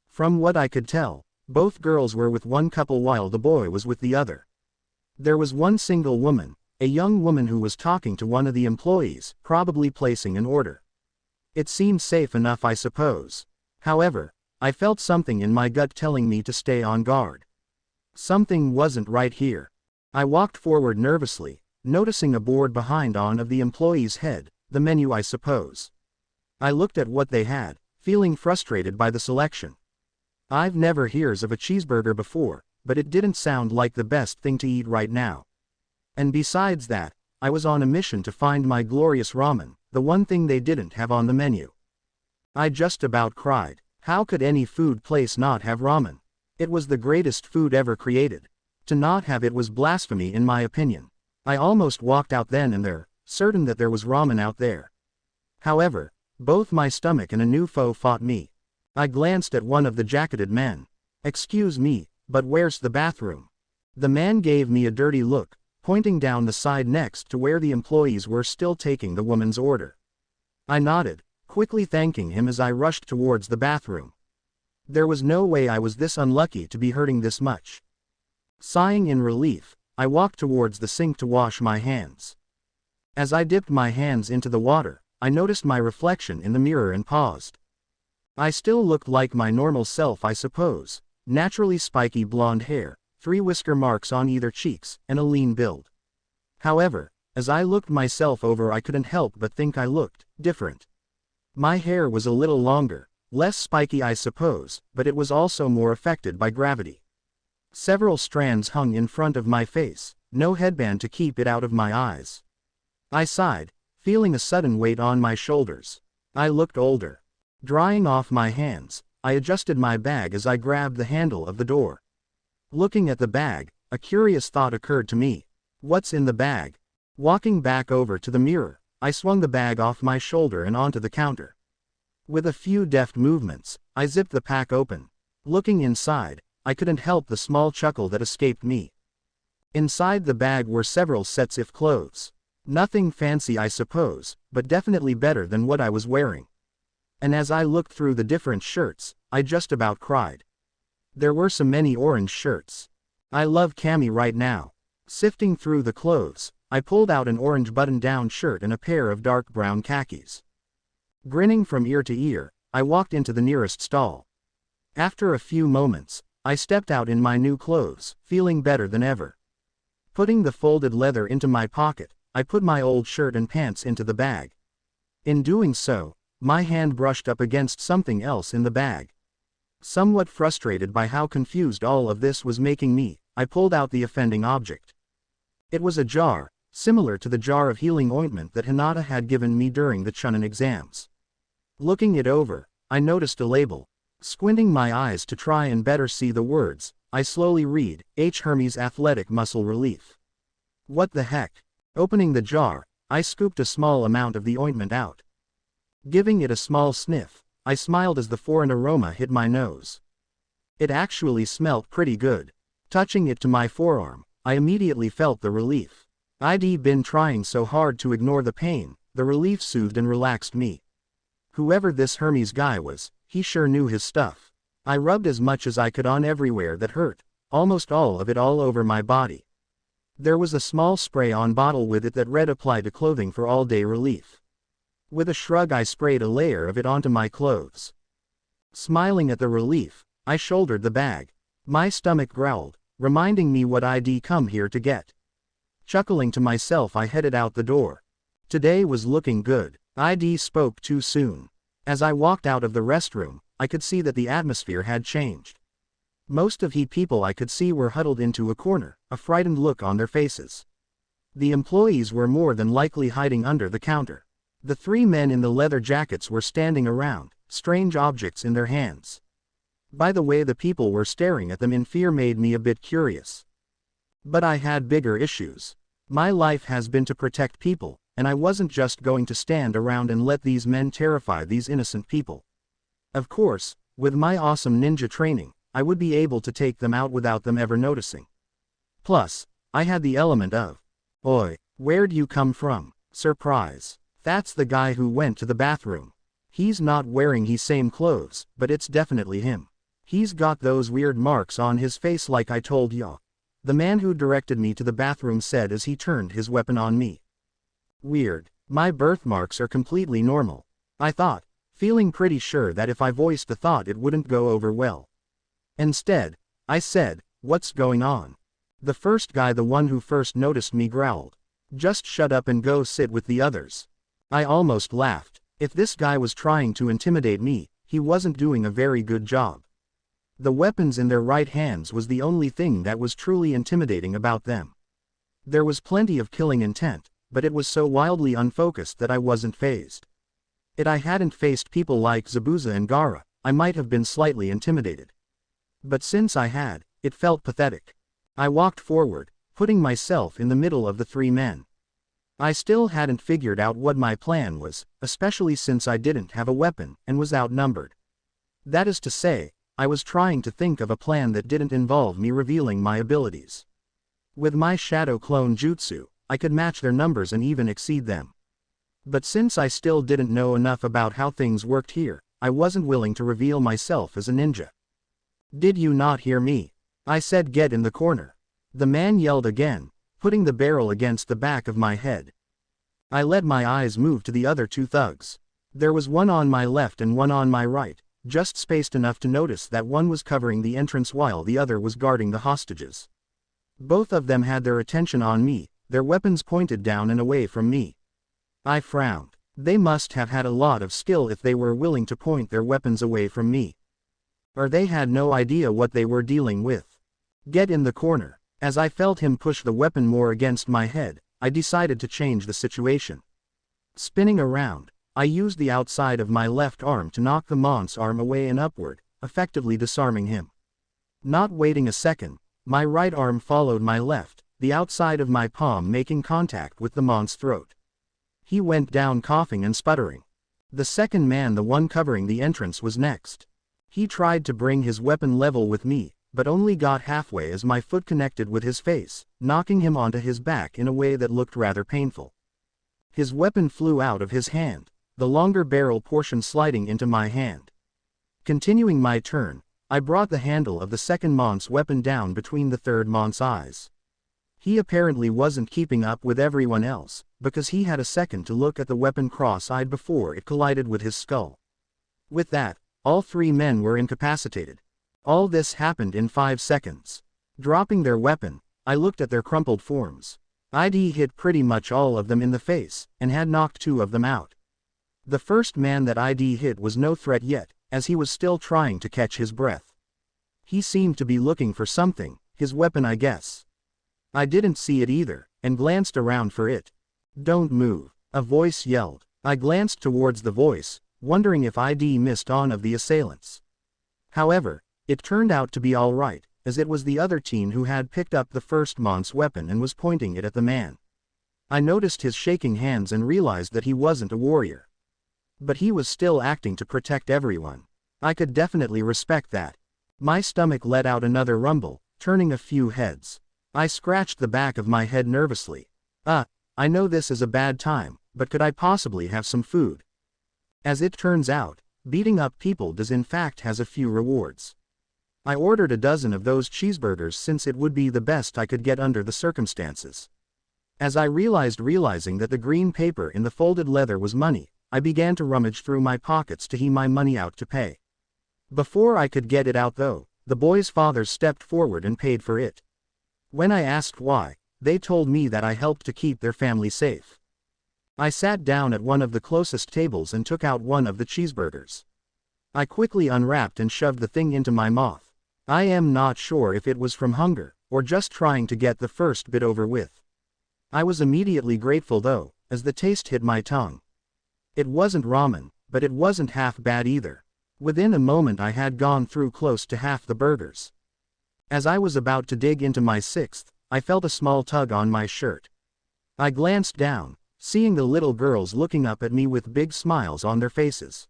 From what I could tell, both girls were with one couple while the boy was with the other. There was one single woman, a young woman who was talking to one of the employees, probably placing an order. It seemed safe enough, I suppose. However, I felt something in my gut telling me to stay on guard. Something wasn't right here. I walked forward nervously, noticing a board behind one of the employee's head, the menu I suppose. I looked at what they had, feeling frustrated by the selection. I've never heard of a cheeseburger before, but it didn't sound like the best thing to eat right now. And besides that, I was on a mission to find my glorious ramen, the one thing they didn't have on the menu. I just about cried. How could any food place not have ramen? It was the greatest food ever created. To not have it was blasphemy in my opinion. I almost walked out then and there, certain that there was ramen out there. However, both my stomach and a new foe fought me. I glanced at one of the jacketed men. "Excuse me, but where's the bathroom?" The man gave me a dirty look, pointing down the side next to where the employees were still taking the woman's order. I nodded, quickly thanking him as I rushed towards the bathroom. There was no way I was this unlucky to be hurting this much. Sighing in relief, I walked towards the sink to wash my hands. As I dipped my hands into the water, I noticed my reflection in the mirror and paused. I still looked like my normal self, I suppose, naturally spiky blonde hair, 3 whisker marks on either cheeks, and a lean build. However, as I looked myself over, I couldn't help but think I looked different. My hair was a little longer, less spiky I suppose, but it was also more affected by gravity. Several strands hung in front of my face, no headband to keep it out of my eyes. I sighed, feeling a sudden weight on my shoulders. I looked older. Drying off my hands, I adjusted my bag as I grabbed the handle of the door. Looking at the bag, a curious thought occurred to me. What's in the bag? Walking back over to the mirror, I swung the bag off my shoulder and onto the counter. With a few deft movements, I zipped the pack open. Looking inside, I couldn't help the small chuckle that escaped me. Inside the bag were several sets of clothes. Nothing fancy I suppose, but definitely better than what I was wearing. And as I looked through the different shirts, I just about cried. There were so many orange shirts. I love cami right now. Sifting through the clothes, I pulled out an orange button-down shirt and a pair of dark brown khakis. Grinning from ear to ear, I walked into the nearest stall. After a few moments, I stepped out in my new clothes, feeling better than ever. Putting the folded leather into my pocket, I put my old shirt and pants into the bag. In doing so, my hand brushed up against something else in the bag. Somewhat frustrated by how confused all of this was making me, I pulled out the offending object. It was a jar, similar to the jar of healing ointment that Hinata had given me during the Chunin exams. Looking it over, I noticed a label. Squinting my eyes to try and better see the words, I slowly read, H. Hermes Athletic Muscle Relief. What the heck? Opening the jar, I scooped a small amount of the ointment out. Giving it a small sniff, I smiled as the foreign aroma hit my nose. It actually smelt pretty good. Touching it to my forearm, I immediately felt the relief. I'd been trying so hard to ignore the pain, the relief soothed and relaxed me. Whoever this Hermes guy was, he sure knew his stuff. I rubbed as much as I could on everywhere that hurt, almost all of it all over my body. There was a small spray-on bottle with it that read apply to clothing for all-day relief. With a shrug I sprayed a layer of it onto my clothes. Smiling at the relief, I shouldered the bag. My stomach growled, reminding me what I'd come here to get. Chuckling to myself I headed out the door. Today was looking good. I'd spoke too soon. As I walked out of the restroom, I could see that the atmosphere had changed. Most of the people I could see were huddled into a corner, a frightened look on their faces. The employees were more than likely hiding under the counter. The three men in the leather jackets were standing around, strange objects in their hands. By the way the people were staring at them in fear made me a bit curious. But I had bigger issues. My life has been to protect people, and I wasn't just going to stand around and let these men terrify these innocent people. Of course, with my awesome ninja training, I would be able to take them out without them ever noticing. Plus, I had the element of, "Oi, where'd you come from?" surprise. That's the guy who went to the bathroom. He's not wearing his same clothes, but it's definitely him. He's got those weird marks on his face like I told ya. The man who directed me to the bathroom said as he turned his weapon on me. Weird. My birthmarks are completely normal. I thought, feeling pretty sure that if I voiced the thought it wouldn't go over well. Instead, I said, "What's going on?" The first guy, the one who first noticed me, growled, "Just shut up and go sit with the others." I almost laughed. If this guy was trying to intimidate me, he wasn't doing a very good job. The weapons in their right hands was the only thing that was truly intimidating about them. There was plenty of killing intent, but it was so wildly unfocused that I wasn't fazed. If I hadn't faced people like Zabuza and Gaara, I might have been slightly intimidated. But since I had, it felt pathetic. I walked forward, putting myself in the middle of the three men. I still hadn't figured out what my plan was, especially since I didn't have a weapon and was outnumbered. That is to say, I was trying to think of a plan that didn't involve me revealing my abilities. With my shadow clone jutsu, I could match their numbers and even exceed them. But since I still didn't know enough about how things worked here, I wasn't willing to reveal myself as a ninja. "Did you not hear me? I said get in the corner." The man yelled again, putting the barrel against the back of my head. I let my eyes move to the other two thugs. There was one on my left and one on my right, just spaced enough to notice that one was covering the entrance while the other was guarding the hostages. Both of them had their attention on me, their weapons pointed down and away from me. I frowned. They must have had a lot of skill if they were willing to point their weapons away from me. Or they had no idea what they were dealing with. "Get in the corner." As I felt him push the weapon more against my head, I decided to change the situation. Spinning around, I used the outside of my left arm to knock the Mont's arm away and upward, effectively disarming him. Not waiting a second, my right arm followed my left, the outside of my palm making contact with the Mont's throat. He went down coughing and sputtering. The second man, the one covering the entrance, was next. He tried to bring his weapon level with me, but only got halfway as my foot connected with his face, knocking him onto his back in a way that looked rather painful. His weapon flew out of his hand, the longer barrel portion sliding into my hand. Continuing my turn, I brought the handle of the second mont's weapon down between the third mont's eyes. He apparently wasn't keeping up with everyone else, because he had a second to look at the weapon cross-eyed before it collided with his skull. With that, all three men were incapacitated. All this happened in 5 seconds. Dropping their weapon, I looked at their crumpled forms. I'd hit pretty much all of them in the face, and had knocked 2 of them out. The first man that I'd hit was no threat yet, as he was still trying to catch his breath. He seemed to be looking for something, his weapon I guess. I didn't see it either, and glanced around for it. "Don't move," a voice yelled. I glanced towards the voice, wondering if I'd missed on of the assailants. However, it turned out to be all right, as it was the other teen who had picked up the first mont's weapon and was pointing it at the man. I noticed his shaking hands and realized that he wasn't a warrior. But he was still acting to protect everyone. I could definitely respect that. My stomach let out another rumble, turning a few heads. I scratched the back of my head nervously. I know this is a bad time, but could I possibly have some food? As it turns out, beating up people does in fact has a few rewards. I ordered a dozen of those cheeseburgers since it would be the best I could get under the circumstances. As I realizing that the green paper in the folded leather was money, I began to rummage through my pockets to heave my money out to pay. Before I could get it out though, the boy's father stepped forward and paid for it. When I asked why, they told me that I helped to keep their family safe. I sat down at one of the closest tables and took out one of the cheeseburgers. I quickly unwrapped and shoved the thing into my mouth. I am not sure if it was from hunger, or just trying to get the first bit over with. I was immediately grateful though, as the taste hit my tongue. It wasn't ramen, but it wasn't half bad either. Within a moment I had gone through close to half the burgers. As I was about to dig into my 6th, I felt a small tug on my shirt. I glanced down, seeing the little girls looking up at me with big smiles on their faces.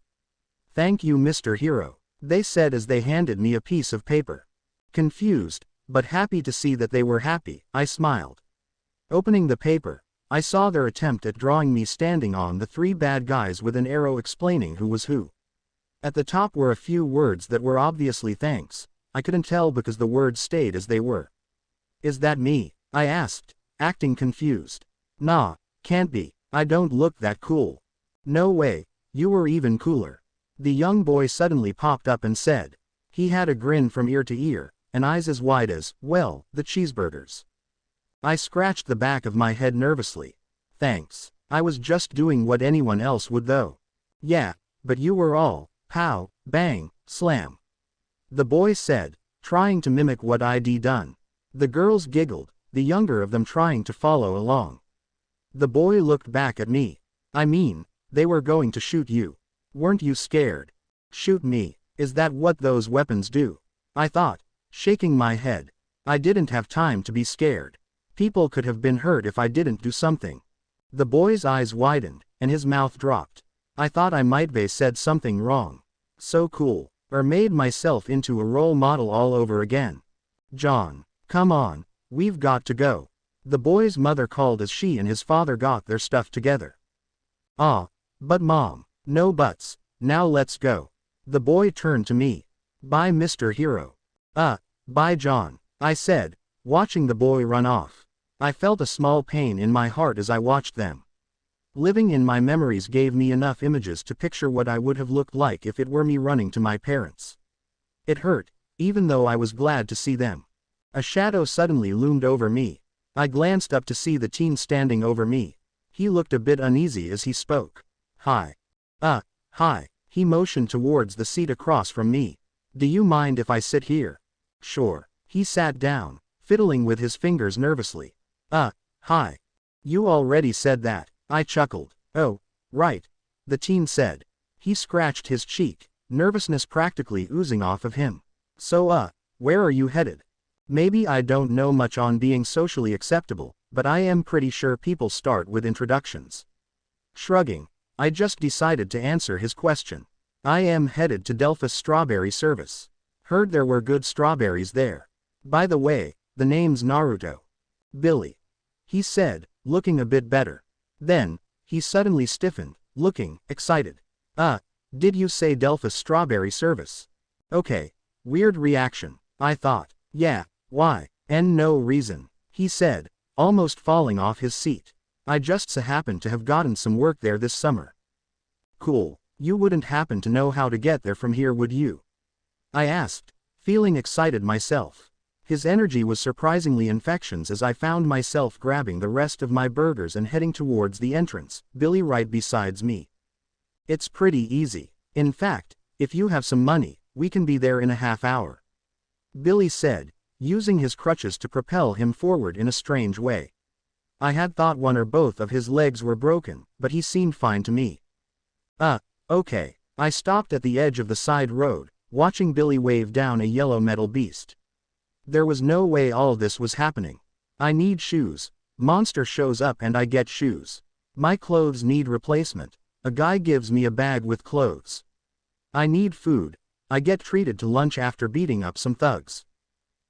"Thank you, Mr. Hero," they said as they handed me a piece of paper. Confused, but happy to see that they were happy, I smiled. Opening the paper, I saw their attempt at drawing me standing on the 3 bad guys with an arrow explaining who was who. At the top were a few words that were obviously thanks. I couldn't tell because the words stayed as they were. "Is that me?" I asked, acting confused. "Nah, can't be. I don't look that cool." "No way, you were even cooler." The young boy suddenly popped up and said. He had a grin from ear to ear, and eyes as wide as, well, the cheeseburgers. I scratched the back of my head nervously. "Thanks. I was just doing what anyone else would though." "Yeah, but you were all, pow, bang, slam," the boy said, trying to mimic what I'd done. The girls giggled, the younger of them trying to follow along. The boy looked back at me. "I mean, they were going to shoot you. Weren't you scared?" "Shoot me? Is that what those weapons do?" I thought, shaking my head. I didn't have time to be scared. People could have been hurt if I didn't do something. The boy's eyes widened, and his mouth dropped. I thought I might have said something wrong. So cool. Or made myself into a role model all over again. "John, come on, we've got to go," the boy's mother called as she and his father got their stuff together. But Mom." "No buts, now let's go." The boy turned to me. "Bye, Mr. Hero." Bye, John," I said, watching the boy run off. I felt a small pain in my heart as I watched them. Living in my memories gave me enough images to picture what I would have looked like if it were me running to my parents. It hurt, even though I was glad to see them. A shadow suddenly loomed over me. I glanced up to see the teen standing over me. He looked a bit uneasy as he spoke. "Hi." Hi." He motioned towards the seat across from me. "Do you mind if I sit here?" "Sure." He sat down, fiddling with his fingers nervously. Hi. You already said that." I chuckled. "Oh, right," the teen said. He scratched his cheek, nervousness practically oozing off of him. "So, where are you headed?" "Maybe I don't know much on being socially acceptable, but I am pretty sure people start with introductions." Shrugging, I just decided to answer his question. "I am headed to Delphus Strawberry Service. Heard there were good strawberries there. By the way, the name's Naruto." "Billy," he said, looking a bit better. Then, he suddenly stiffened, looking excited. Did you say Delphus Strawberry Service?" Okay. Weird reaction, I thought. Yeah, why? And no reason, he said, almost falling off his seat. I just so happened to have gotten some work there this summer. Cool. You wouldn't happen to know how to get there from here, would you? I asked, feeling excited myself. His energy was surprisingly infectious as I found myself grabbing the rest of my burgers and heading towards the entrance, Billy right besides me. It's pretty easy. In fact, if you have some money, we can be there in a half hour. Billy said, using his crutches to propel him forward in a strange way. I had thought one or both of his legs were broken, but he seemed fine to me. Okay. I stopped at the edge of the side road, watching Billy wave down a yellow metal beast. There was no way all this was happening. I need shoes. Monster shows up and I get shoes. My clothes need replacement. A guy gives me a bag with clothes. I need food. I get treated to lunch after beating up some thugs.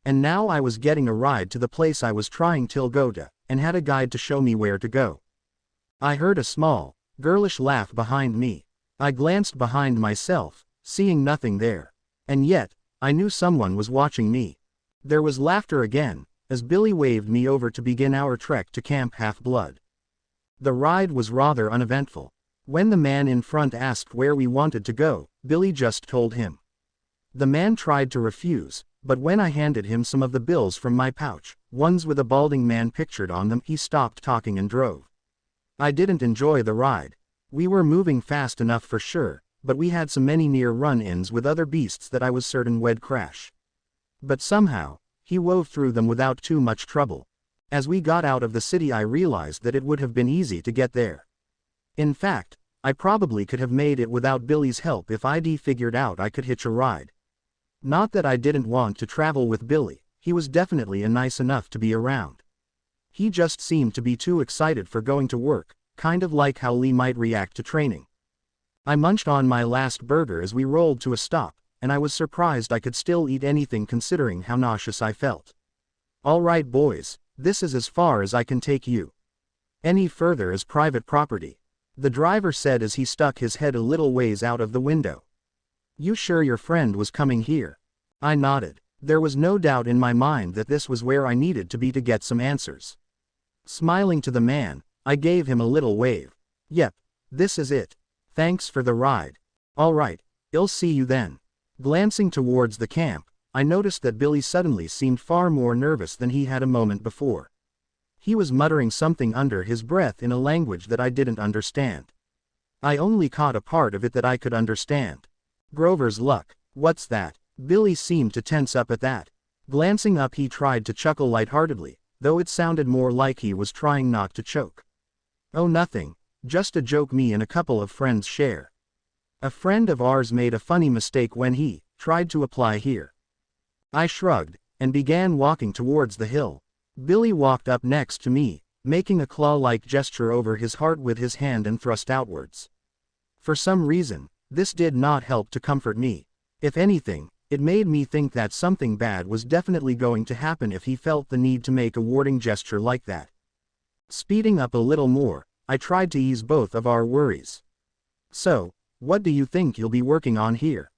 And now I was getting a ride to the place I was trying to go to, and had a guide to show me where to go. I heard a small, girlish laugh behind me. I glanced behind myself, seeing nothing there. And yet, I knew someone was watching me. There was laughter again, as Billy waved me over to begin our trek to Camp Half-Blood. The ride was rather uneventful. When the man in front asked where we wanted to go, Billy just told him. The man tried to refuse, but when I handed him some of the bills from my pouch, ones with a balding man pictured on them, he stopped talking and drove. I didn't enjoy the ride. We were moving fast enough for sure, but we had so many near run-ins with other beasts that I was certain we'd crash. But somehow, he wove through them without too much trouble. As we got out of the city I realized that it would have been easy to get there. In fact, I probably could have made it without Billy's help if I'd figured out I could hitch a ride. Not that I didn't want to travel with Billy, he was definitely nice enough to be around. He just seemed to be too excited for going to work, kind of like how Lee might react to training. I munched on my last burger as we rolled to a stop, and I was surprised I could still eat anything considering how nauseous I felt. All right boys, this is as far as I can take you. Any further is private property, the driver said as he stuck his head a little ways out of the window. You sure your friend was coming here? I nodded. There was no doubt in my mind that this was where I needed to be to get some answers. Smiling to the man, I gave him a little wave. Yep, this is it. Thanks for the ride. All right, I'll see you then. Glancing towards the camp, I noticed that Billy suddenly seemed far more nervous than he had a moment before. He was muttering something under his breath in a language that I didn't understand. I only caught a part of it that I could understand. Grover's luck. What's that? Billy seemed to tense up at that. Glancing up he tried to chuckle lightheartedly, though it sounded more like he was trying not to choke. Oh nothing, just a joke me and a couple of friends share. A friend of ours made a funny mistake when he tried to apply here. I shrugged, and began walking towards the hill. Billy walked up next to me, making a claw-like gesture over his heart with his hand and thrust outwards. For some reason, this did not help to comfort me. If anything, it made me think that something bad was definitely going to happen if he felt the need to make a warning gesture like that. Speeding up a little more, I tried to ease both of our worries. So, what do you think you'll be working on here?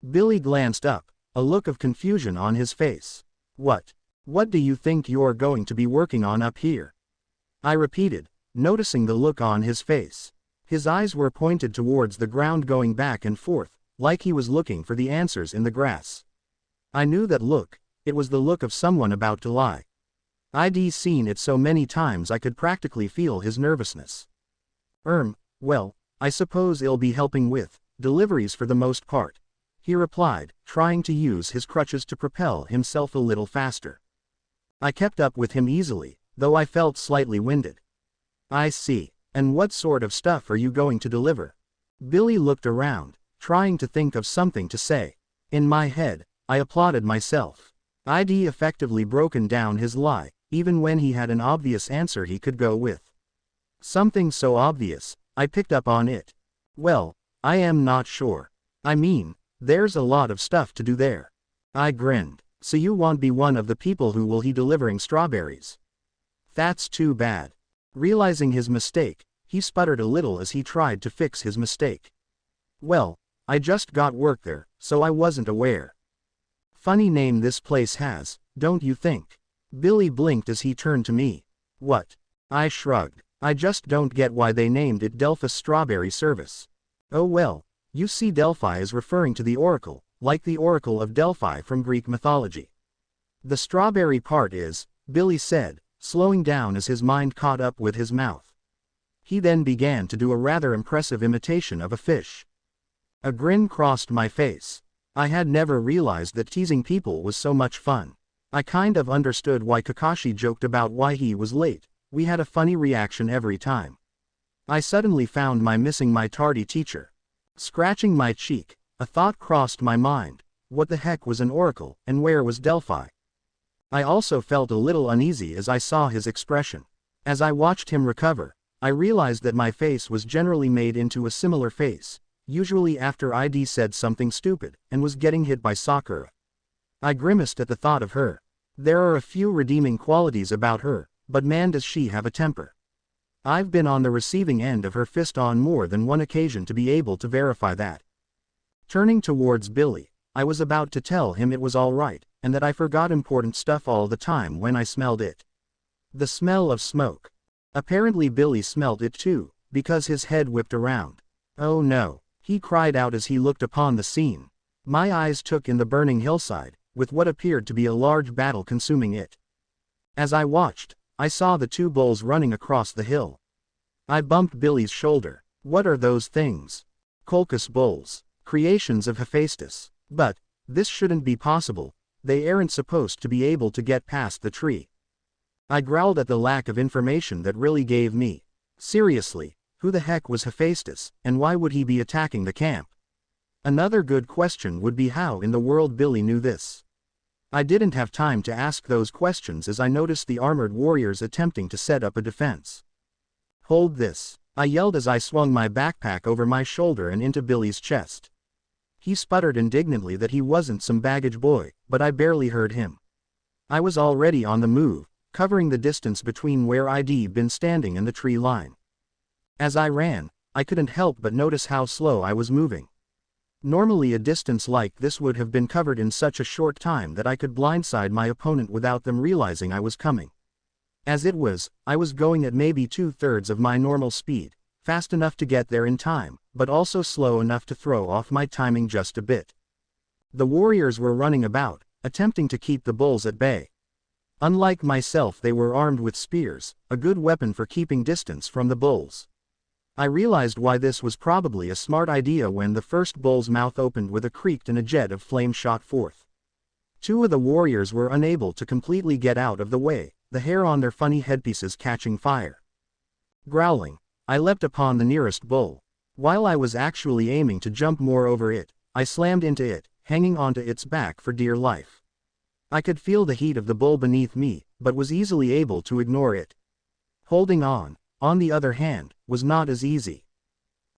Billy glanced up, a look of confusion on his face. What do you think you're going to be working on up here? I repeated, noticing the look on his face. His eyes were pointed towards the ground going back and forth, like he was looking for the answers in the grass. I knew that look, it was the look of someone about to lie. I'd seen it so many times I could practically feel his nervousness. Well, I suppose I'll be helping with deliveries for the most part, he replied, trying to use his crutches to propel himself a little faster. I kept up with him easily, though I felt slightly winded. I see. And what sort of stuff are you going to deliver? Billy looked around, trying to think of something to say. In my head, I applauded myself. I'd effectively broken down his lie, even when he had an obvious answer he could go with. Something so obvious, I picked up on it. Well, I am not sure. I mean, there's a lot of stuff to do there. I grinned. So you won't be one of the people who will be delivering strawberries? That's too bad. Realizing his mistake, he sputtered a little as he tried to fix his mistake. Well, I just got work there, so I wasn't aware. Funny name this place has, don't you think? Billy blinked as he turned to me. What? I shrugged. I just don't get why they named it Delphus Strawberry Service. Oh well, you see, Delphi is referring to the oracle, like the Oracle of Delphi from Greek mythology. The strawberry part is, Billy said, slowing down as his mind caught up with his mouth. He then began to do a rather impressive imitation of a fish. A grin crossed my face. I had never realized that teasing people was so much fun. I kind of understood why Kakashi joked about why he was late. We had a funny reaction every time. I suddenly found missing my tardy teacher. Scratching my cheek, a thought crossed my mind. What the heck was an oracle, and where was Delphi? I also felt a little uneasy as I saw his expression. As I watched him recover, I realized that my face was generally made into a similar face, usually after ID said something stupid, and was getting hit by Sakura. I grimaced at the thought of her. There are a few redeeming qualities about her, but man does she have a temper. I've been on the receiving end of her fist on more than one occasion to be able to verify that. Turning towards Billy, I was about to tell him it was alright, and that I forgot important stuff all the time when I smelled it. The smell of smoke. Apparently Billy smelled it too, because his head whipped around. Oh no, he cried out as he looked upon the scene. My eyes took in the burning hillside, with what appeared to be a large battle consuming it. As I watched, I saw the two bulls running across the hill. I bumped Billy's shoulder. What are those things? Colchis bulls. Creations of Hephaestus. But, this shouldn't be possible, they aren't supposed to be able to get past the tree. I growled at the lack of information that really gave me. Seriously, who the heck was Hephaestus, and why would he be attacking the camp? Another good question would be how in the world Billy knew this. I didn't have time to ask those questions as I noticed the armored warriors attempting to set up a defense. Hold this, I yelled as I swung my backpack over my shoulder and into Billy's chest. He sputtered indignantly that he wasn't some baggage boy, but I barely heard him. I was already on the move, covering the distance between where I'd been standing and the tree line. As I ran, I couldn't help but notice how slow I was moving. Normally a distance like this would have been covered in such a short time that I could blindside my opponent without them realizing I was coming. As it was, I was going at maybe 2/3 of my normal speed, fast enough to get there in time, but also slow enough to throw off my timing just a bit. The warriors were running about, attempting to keep the bulls at bay. Unlike myself, they were armed with spears, a good weapon for keeping distance from the bulls. I realized why this was probably a smart idea when the first bull's mouth opened with a creak and a jet of flame shot forth. Two of the warriors were unable to completely get out of the way, the hair on their funny headpieces catching fire. Growling, I leapt upon the nearest bull. While I was actually aiming to jump more over it, I slammed into it, hanging onto its back for dear life. I could feel the heat of the bull beneath me, but was easily able to ignore it. Holding on the other hand, was not as easy.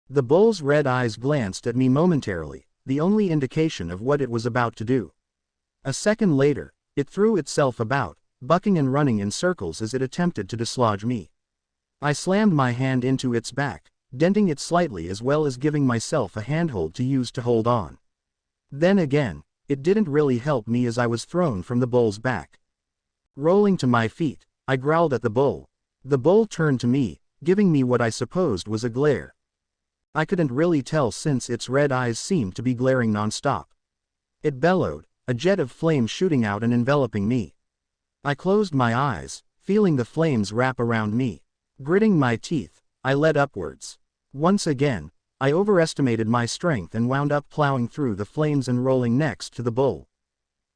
The bull's red eyes glanced at me momentarily, the only indication of what it was about to do. A second later, it threw itself about, bucking and running in circles as it attempted to dislodge me. I slammed my hand into its back, denting it slightly as well as giving myself a handhold to use to hold on. Then again, it didn't really help me as I was thrown from the bull's back. Rolling to my feet, I growled at the bull. The bull turned to me, giving me what I supposed was a glare. I couldn't really tell since its red eyes seemed to be glaring non-stop. It bellowed, a jet of flame shooting out and enveloping me. I closed my eyes, feeling the flames wrap around me. Gritting my teeth, I led upwards. Once again, I overestimated my strength and wound up plowing through the flames and rolling next to the bull.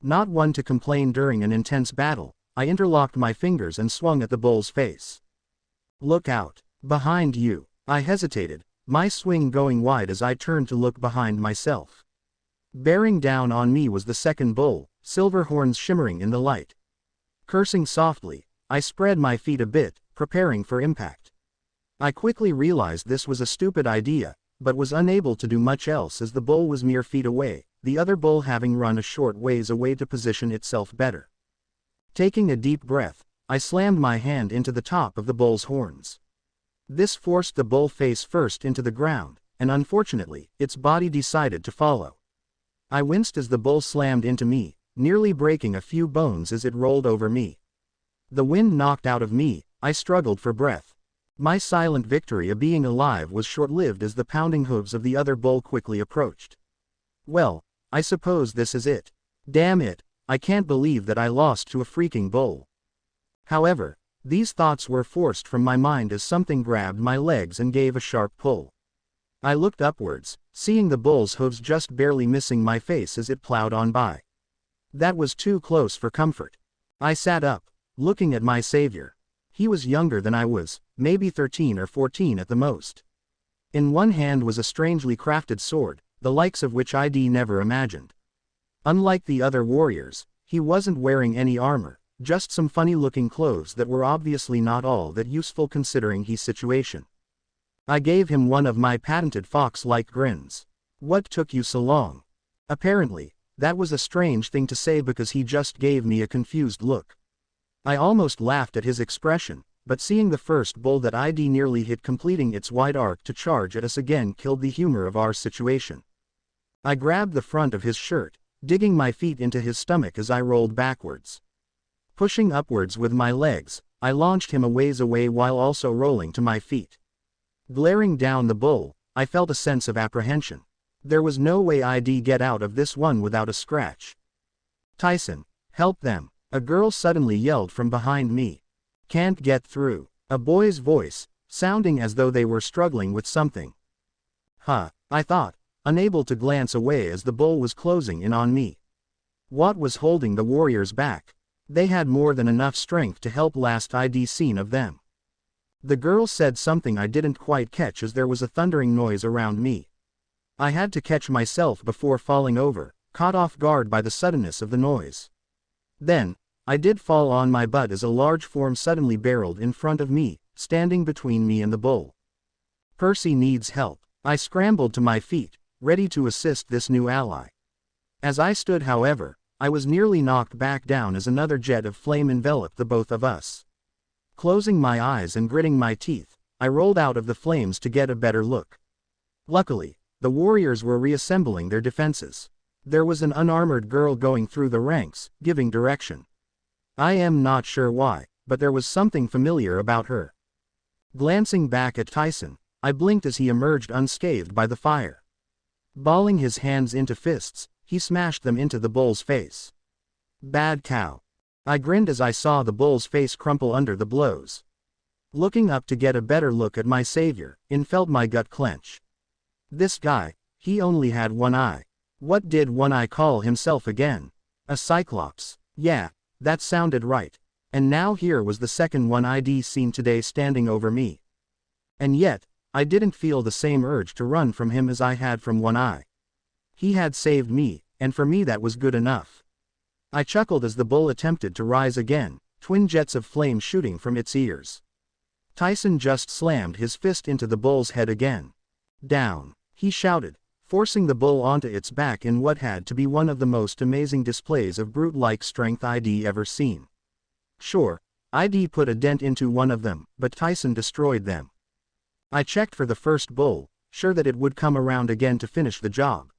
Not one to complain during an intense battle, I interlocked my fingers and swung at the bull's face. Look out, behind you. I hesitated, my swing going wide as I turned to look behind myself. Bearing down on me was the second bull, silver horns shimmering in the light. Cursing softly, I spread my feet a bit, preparing for impact. I quickly realized this was a stupid idea, but was unable to do much else as the bull was mere feet away, the other bull having run a short ways away to position itself better. Taking a deep breath, I slammed my hand into the top of the bull's horns. This forced the bull face first into the ground, and unfortunately, its body decided to follow. I winced as the bull slammed into me, nearly breaking a few bones as it rolled over me. The wind knocked out of me, I struggled for breath. My silent victory of being alive was short-lived as the pounding hooves of the other bull quickly approached. Well, I suppose this is it. Damn it, I can't believe that I lost to a freaking bull. However, these thoughts were forced from my mind as something grabbed my legs and gave a sharp pull. I looked upwards, seeing the bull's hooves just barely missing my face as it plowed on by. That was too close for comfort. I sat up, looking at my savior. He was younger than I was, maybe 13 or 14 at the most. In one hand was a strangely crafted sword, the likes of which I'd never imagined. Unlike the other warriors, he wasn't wearing any armor, just some funny-looking clothes that were obviously not all that useful considering his situation. I gave him one of my patented fox-like grins. "What took you so long?" Apparently, that was a strange thing to say because he just gave me a confused look. I almost laughed at his expression, but seeing the first bull that I'd nearly hit completing its wide arc to charge at us again killed the humor of our situation. I grabbed the front of his shirt, digging my feet into his stomach as I rolled backwards. Pushing upwards with my legs, I launched him a ways away while also rolling to my feet. Glaring down the bull, I felt a sense of apprehension. There was no way I'd get out of this one without a scratch. "Tyson, help them," a girl suddenly yelled from behind me. "Can't get through," a boy's voice, sounding as though they were struggling with something. I thought, unable to glance away as the bull was closing in on me. What was holding the warriors back? They had more than enough strength to help last I'd seen of them. The girl said something I didn't quite catch as there was a thundering noise around me. I had to catch myself before falling over, caught off guard by the suddenness of the noise. Then, I did fall on my butt as a large form suddenly barreled in front of me, standing between me and the bull. Percy needs help. I scrambled to my feet, ready to assist this new ally. As I stood, however, I was nearly knocked back down as another jet of flame enveloped the both of us. Closing my eyes and gritting my teeth, I rolled out of the flames to get a better look. Luckily, the warriors were reassembling their defenses. There was an unarmored girl going through the ranks, giving direction. I am not sure why, but there was something familiar about her. Glancing back at Tyson, I blinked as he emerged unscathed by the fire. Balling his hands into fists, he smashed them into the bull's face. "Bad cow." I grinned as I saw the bull's face crumple under the blows. Looking up to get a better look at my savior, I felt my gut clench. This guy, he only had one eye. What did One Eye call himself again? A cyclops. Yeah, that sounded right. And now here was the second one I'd seen today standing over me. And yet, I didn't feel the same urge to run from him as I had from One Eye. He had saved me, and for me that was good enough. I chuckled as the bull attempted to rise again, twin jets of flame shooting from its ears. Tyson just slammed his fist into the bull's head again. "Down," he shouted, forcing the bull onto its back in what had to be one of the most amazing displays of brute-like strength I'd ever seen. Sure, I'd put a dent into one of them, but Tyson destroyed them. I checked for the first bull, sure that it would come around again to finish the job.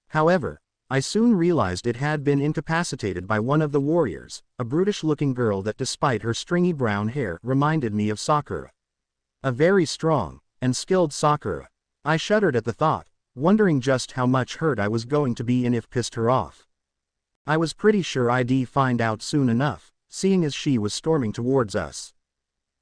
However, I soon realized it had been incapacitated by one of the warriors, a brutish-looking girl that despite her stringy brown hair reminded me of Sakura. A very strong and skilled Sakura. I shuddered at the thought, wondering just how much hurt I was going to be in if pissed her off. I was pretty sure I'd find out soon enough, seeing as she was storming towards us.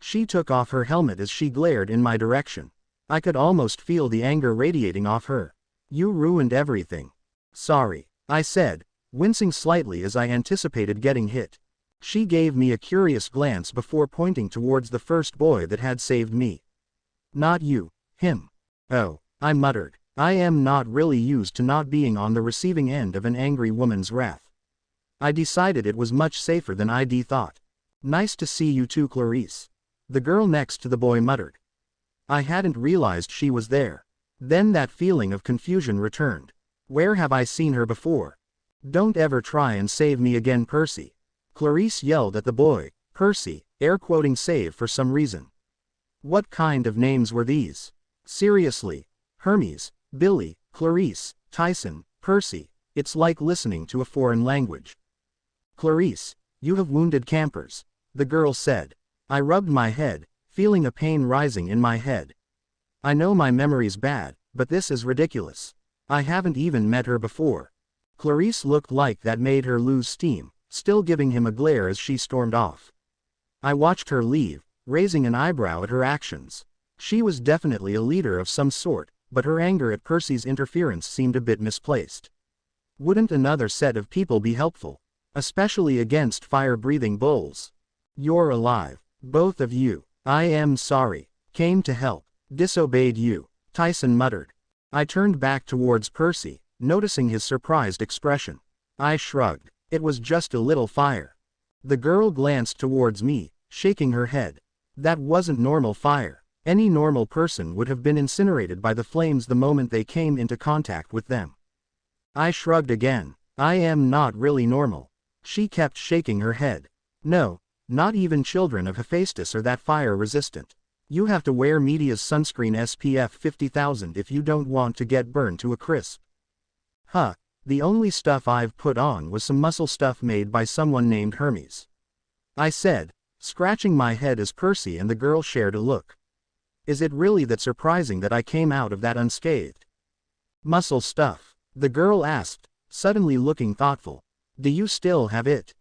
She took off her helmet as she glared in my direction. I could almost feel the anger radiating off her. "You ruined everything." "Sorry," I said, wincing slightly as I anticipated getting hit. She gave me a curious glance before pointing towards the first boy that had saved me. "Not you, him." "Oh," I muttered. I am not really used to not being on the receiving end of an angry woman's wrath. I decided it was much safer than I'd thought. "Nice to see you too, Clarice," the girl next to the boy muttered. I hadn't realized she was there. Then that feeling of confusion returned. Where have I seen her before? "Don't ever try and save me again, Percy," Clarice yelled at the boy. Percy, air quoting save for some reason. What kind of names were these? Seriously. Hermes, Billy, Clarice, Tyson, Percy, it's like listening to a foreign language. Clarice, you have wounded campers, the girl said. I rubbed my head, feeling a pain rising in my head. I know my memory's bad, but this is ridiculous. I haven't even met her before. Clarice looked like that made her lose steam, still giving him a glare as she stormed off. I watched her leave, raising an eyebrow at her actions. She was definitely a leader of some sort, but her anger at Percy's interference seemed a bit misplaced. Wouldn't another set of people be helpful? Especially against fire-breathing bulls. You're alive, both of you. I am sorry. Came to help. Disobeyed you, Tyson muttered. I turned back towards Percy, noticing his surprised expression. I shrugged. It was just a little fire. The girl glanced towards me, shaking her head. That wasn't normal fire. Any normal person would have been incinerated by the flames the moment they came into contact with them. I shrugged again. I am not really normal. She kept shaking her head. No, not even children of Hephaestus are that fire resistant. You have to wear Media's sunscreen SPF 50,000 if you don't want to get burned to a crisp. Huh, the only stuff I've put on was some muscle stuff made by someone named Hermes. I said, scratching my head as Percy and the girl shared a look. Is it really that surprising that I came out of that unscathed? Muscle stuff, the girl asked, suddenly looking thoughtful. Do you still have it?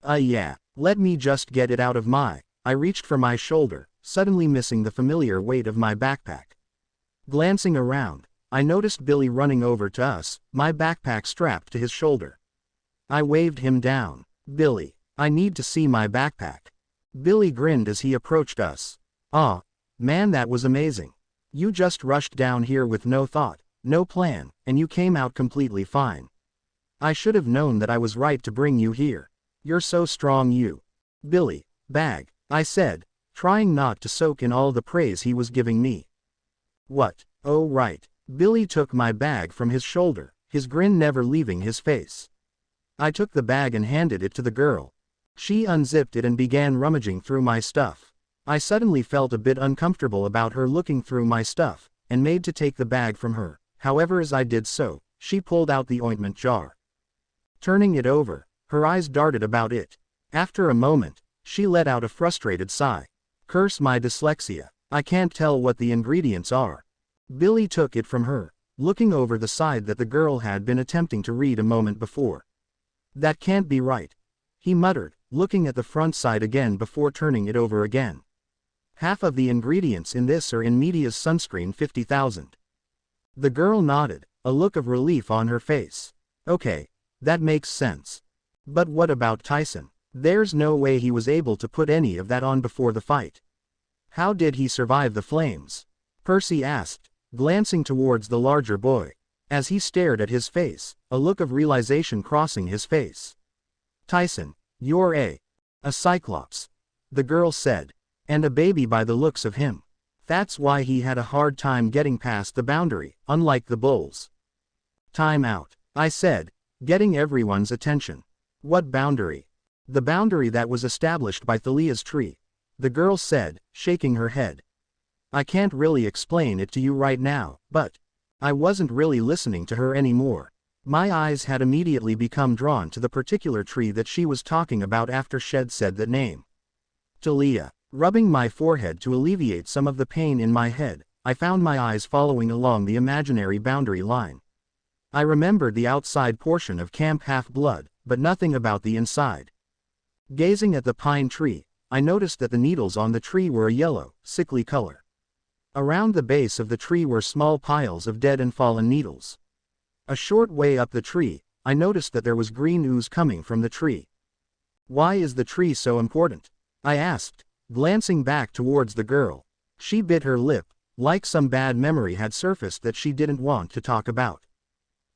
Yeah, let me just get it out of my... I reached for my shoulder, suddenly missing the familiar weight of my backpack. Glancing around, I noticed Billy running over to us, my backpack strapped to his shoulder. I waved him down. Billy, I need to see my backpack. Billy grinned as he approached us. Aw, man, that was amazing. You just rushed down here with no thought, no plan, and you came out completely fine. I should have known that I was right to bring you here. You're so strong, you. Billy, bag, I said, trying not to soak in all the praise he was giving me. What? Oh right. Billy took my bag from his shoulder, his grin never leaving his face. I took the bag and handed it to the girl. She unzipped it and began rummaging through my stuff. I suddenly felt a bit uncomfortable about her looking through my stuff, and made to take the bag from her. However, as I did so, she pulled out the ointment jar. Turning it over, her eyes darted about it. After a moment, she let out a frustrated sigh. Curse my dyslexia. I can't tell what the ingredients are. Billy took it from her, looking over the side that the girl had been attempting to read a moment before. That can't be right, he muttered, looking at the front side again before turning it over again. Half of the ingredients in this are in Media's sunscreen 50,000. The girl nodded, a look of relief on her face. Okay, that makes sense. But what about Tyson? There's no way he was able to put any of that on before the fight. How did he survive the flames? Percy asked, glancing towards the larger boy. As he stared at his face, a look of realization crossing his face. Tyson, you're a cyclops, the girl said. And a baby by the looks of him. That's why he had a hard time getting past the boundary, unlike the bulls. Time out, I said, getting everyone's attention. What boundary? The boundary that was established by Thalia's tree, the girl said, shaking her head. I can't really explain it to you right now, but... I wasn't really listening to her anymore. My eyes had immediately become drawn to the particular tree that she was talking about after Shed said that name. Thalia. Rubbing my forehead to alleviate some of the pain in my head, I found my eyes following along the imaginary boundary line. I remembered the outside portion of Camp Half-Blood, but nothing about the inside. Gazing at the pine tree, I noticed that the needles on the tree were a yellow, sickly color. Around the base of the tree were small piles of dead and fallen needles. A short way up the tree, I noticed that there was green ooze coming from the tree. Why is the tree so important? I asked, glancing back towards the girl. She bit her lip, like some bad memory had surfaced that she didn't want to talk about.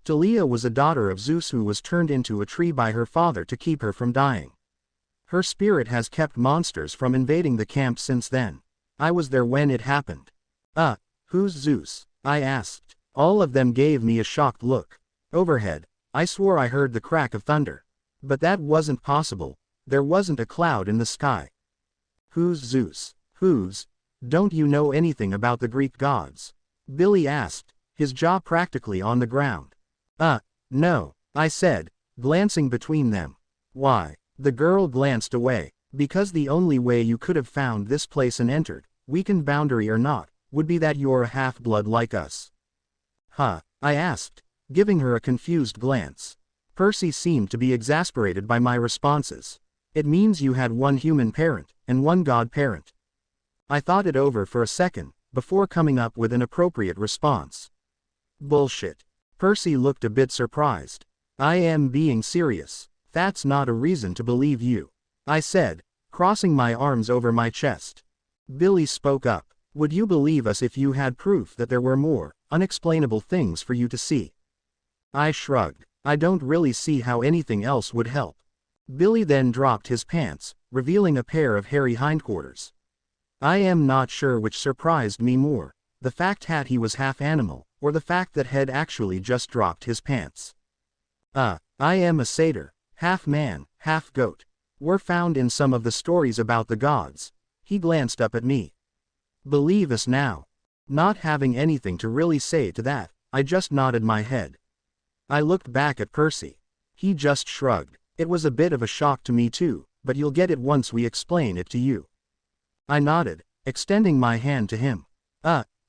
Thalia was a daughter of Zeus who was turned into a tree by her father to keep her from dying. Her spirit has kept monsters from invading the camp since then. I was there when it happened. Who's Zeus? I asked. All of them gave me a shocked look. Overhead, I swore I heard the crack of thunder. But that wasn't possible. There wasn't a cloud in the sky. Who's Zeus? Who's? Don't you know anything about the Greek gods? Billy asked, his jaw practically on the ground. No, I said, glancing between them. Why? The girl glanced away. Because the only way you could have found this place and entered, weakened boundary or not, would be that you're a half-blood like us. Huh? I asked, giving her a confused glance. Percy seemed to be exasperated by my responses. It means you had one human parent, and one god parent. I thought it over for a second, before coming up with an appropriate response. Bullshit. Percy looked a bit surprised. I am being serious. That's not a reason to believe you, I said, crossing my arms over my chest. Billy spoke up. Would you believe us if you had proof that there were more, unexplainable things for you to see? I shrugged. I don't really see how anything else would help. Billy then dropped his pants, revealing a pair of hairy hindquarters. I am not sure which surprised me more, the fact that he was half animal, or the fact that Head actually just dropped his pants. I am a satyr, half man, half goat. Were found in some of the stories about the gods. He glanced up at me. Believe us now. Not having anything to really say to that, I just nodded my head. I looked back at Percy. He just shrugged. It was a bit of a shock to me too, but you'll get it once we explain it to you. I nodded, extending my hand to him.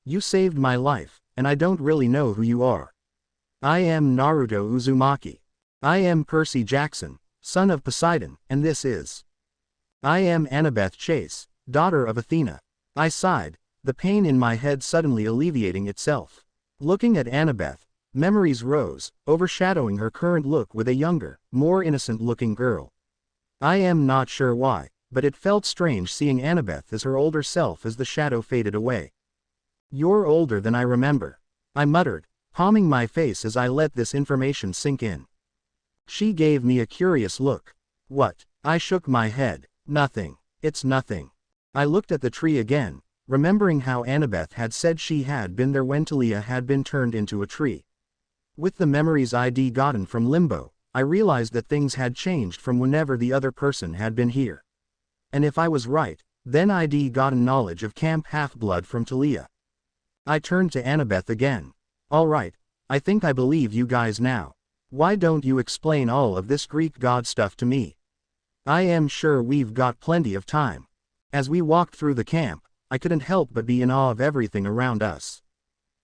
You saved my life, and I don't really know who you are. I am Naruto Uzumaki. I am Percy Jackson, son of Poseidon, and this is. I am Annabeth Chase, daughter of Athena. I sighed, the pain in my head suddenly alleviating itself. Looking at Annabeth, memories rose, overshadowing her current look with a younger, more innocent-looking girl. I am not sure why, but it felt strange seeing Annabeth as her older self as the shadow faded away. You're older than I remember, I muttered, palming my face as I let this information sink in. She gave me a curious look. What? I shook my head. Nothing. It's nothing. I looked at the tree again, remembering how Annabeth had said she had been there when Talia had been turned into a tree. With the memories I'd gotten from Limbo, I realized that things had changed from whenever the other person had been here. And if I was right, then I'd gotten knowledge of Camp Half-Blood from Talia. I turned to Annabeth again. All right, I think I believe you guys now. Why don't you explain all of this Greek god stuff to me? I am sure we've got plenty of time. As we walked through the camp, I couldn't help but be in awe of everything around us.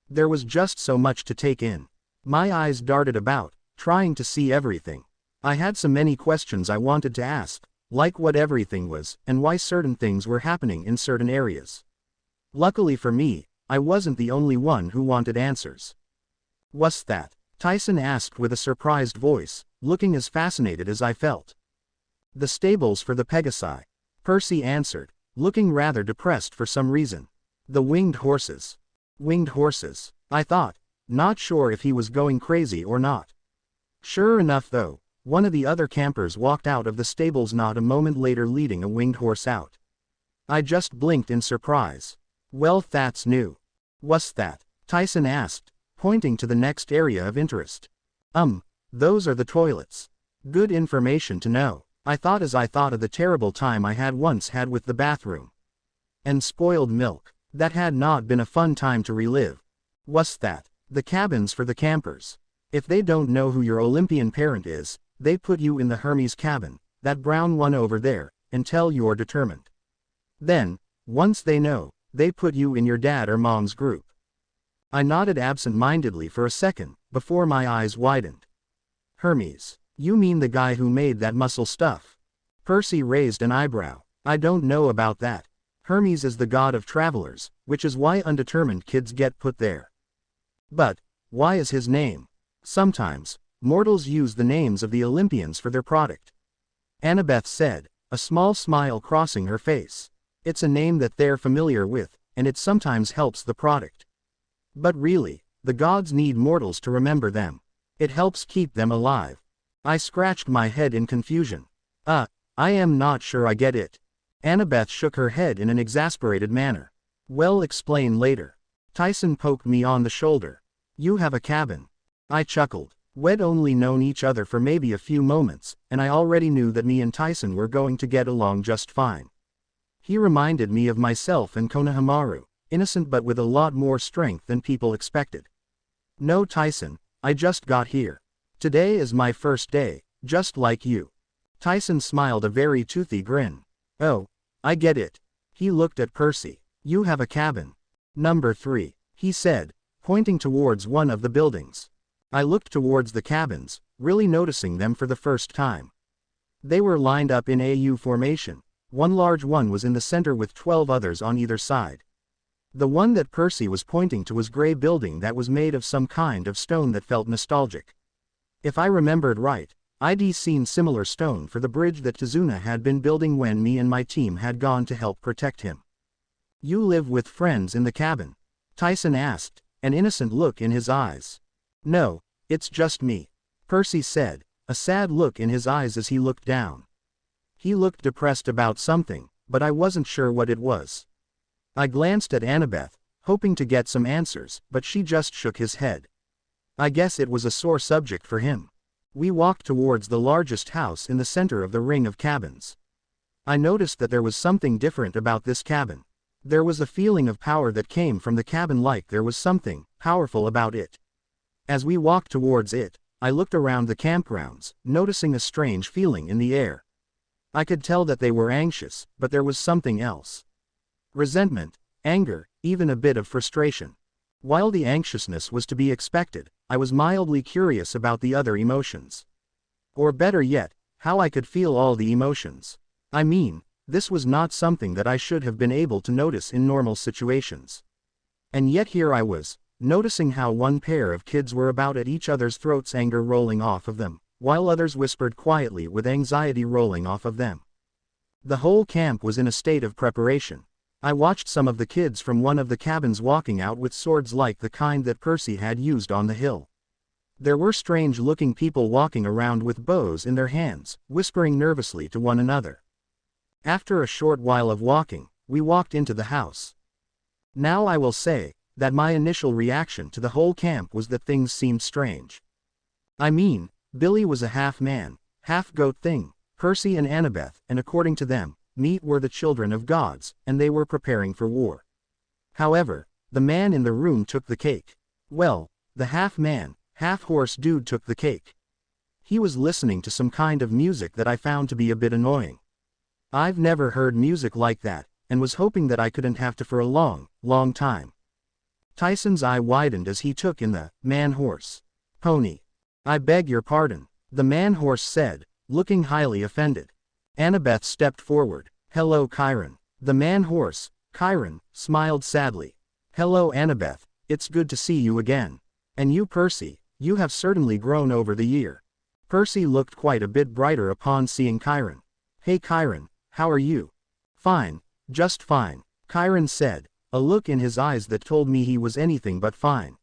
There was just so much to take in. My eyes darted about, trying to see everything. I had so many questions I wanted to ask, like what everything was, and why certain things were happening in certain areas. Luckily for me, I wasn't the only one who wanted answers. What's that? Tyson asked with a surprised voice, looking as fascinated as I felt. The stables for the Pegasi, Percy answered, looking rather depressed for some reason. The winged horses. Winged horses, I thought, not sure if he was going crazy or not. Sure enough though, one of the other campers walked out of the stables not a moment later leading a winged horse out. I just blinked in surprise. Well, that's new. What's that? Tyson asked, pointing to the next area of interest. Those are the toilets. Good information to know, I thought as I thought of the terrible time I had once had with the bathroom. And spoiled milk. That had not been a fun time to relive. What's that? The cabins for the campers. If they don't know who your Olympian parent is, they put you in the Hermes cabin, that brown one over there, until you're determined. Then, once they know, they put you in your dad or mom's group. I nodded absent-mindedly for a second, before my eyes widened. Hermes. You mean the guy who made that muscle stuff? Percy raised an eyebrow. I don't know about that. Hermes is the god of travelers, which is why undetermined kids get put there. But, why is his name? Sometimes, mortals use the names of the Olympians for their product. Annabeth said, a small smile crossing her face. It's a name that they're familiar with, and it sometimes helps the product. But really, the gods need mortals to remember them. It helps keep them alive. I scratched my head in confusion. I am not sure I get it. Annabeth shook her head in an exasperated manner. Well, explain later. Tyson poked me on the shoulder. You have a cabin. I chuckled. We'd only known each other for maybe a few moments, and I already knew that me and Tyson were going to get along just fine. He reminded me of myself and Konohamaru, innocent but with a lot more strength than people expected. No, Tyson, I just got here. Today is my first day, just like you. Tyson smiled a very toothy grin. Oh, I get it. He looked at Percy. You have a cabin. Number 3, he said, pointing towards one of the buildings. I looked towards the cabins, really noticing them for the first time. They were lined up in AU formation. One large one was in the center with 12 others on either side. The one that Percy was pointing to was a gray building that was made of some kind of stone that felt nostalgic. If I remembered right, I'd seen similar stone for the bridge that Tizuna had been building when me and my team had gone to help protect him. You live with friends in the cabin? Tyson asked, an innocent look in his eyes. No, it's just me, Percy said, a sad look in his eyes as he looked down. He looked depressed about something, but I wasn't sure what it was. I glanced at Annabeth, hoping to get some answers, but she just shook his head. I guess it was a sore subject for him. We walked towards the largest house in the center of the ring of cabins. I noticed that there was something different about this cabin. There was a feeling of power that came from the cabin, like there was something powerful about it. As we walked towards it, I looked around the campgrounds, noticing a strange feeling in the air. I could tell that they were anxious, but there was something else. Resentment, anger, even a bit of frustration. While the anxiousness was to be expected, I was mildly curious about the other emotions. Or better yet, how I could feel all the emotions. I mean, this was not something that I should have been able to notice in normal situations. And yet here I was, noticing how one pair of kids were about at each other's throats, anger rolling off of them, while others whispered quietly with anxiety rolling off of them. The whole camp was in a state of preparation. I watched some of the kids from one of the cabins walking out with swords like the kind that Percy had used on the hill. There were strange-looking people walking around with bows in their hands, whispering nervously to one another. After a short while of walking, we walked into the house. Now I will say that my initial reaction to the whole camp was that things seemed strange. I mean, Billy was a half-man, half-goat thing, Percy and Annabeth, and according to them, meat were the children of gods, and they were preparing for war. However, the man in the room took the cake. Well, the half-man, half-horse dude took the cake. He was listening to some kind of music that I found to be a bit annoying. I've never heard music like that, and was hoping that I couldn't have to for a long, long time. Tyson's eye widened as he took in the man-horse. Pony. I beg your pardon, the man-horse said, looking highly offended. Annabeth stepped forward. Hello, Chiron. The man-horse, Chiron, smiled sadly. Hello, Annabeth, it's good to see you again. And you, Percy, you have certainly grown over the year. Percy looked quite a bit brighter upon seeing Chiron. Hey Chiron, how are you? Fine, just fine, Chiron said, a look in his eyes that told me he was anything but fine.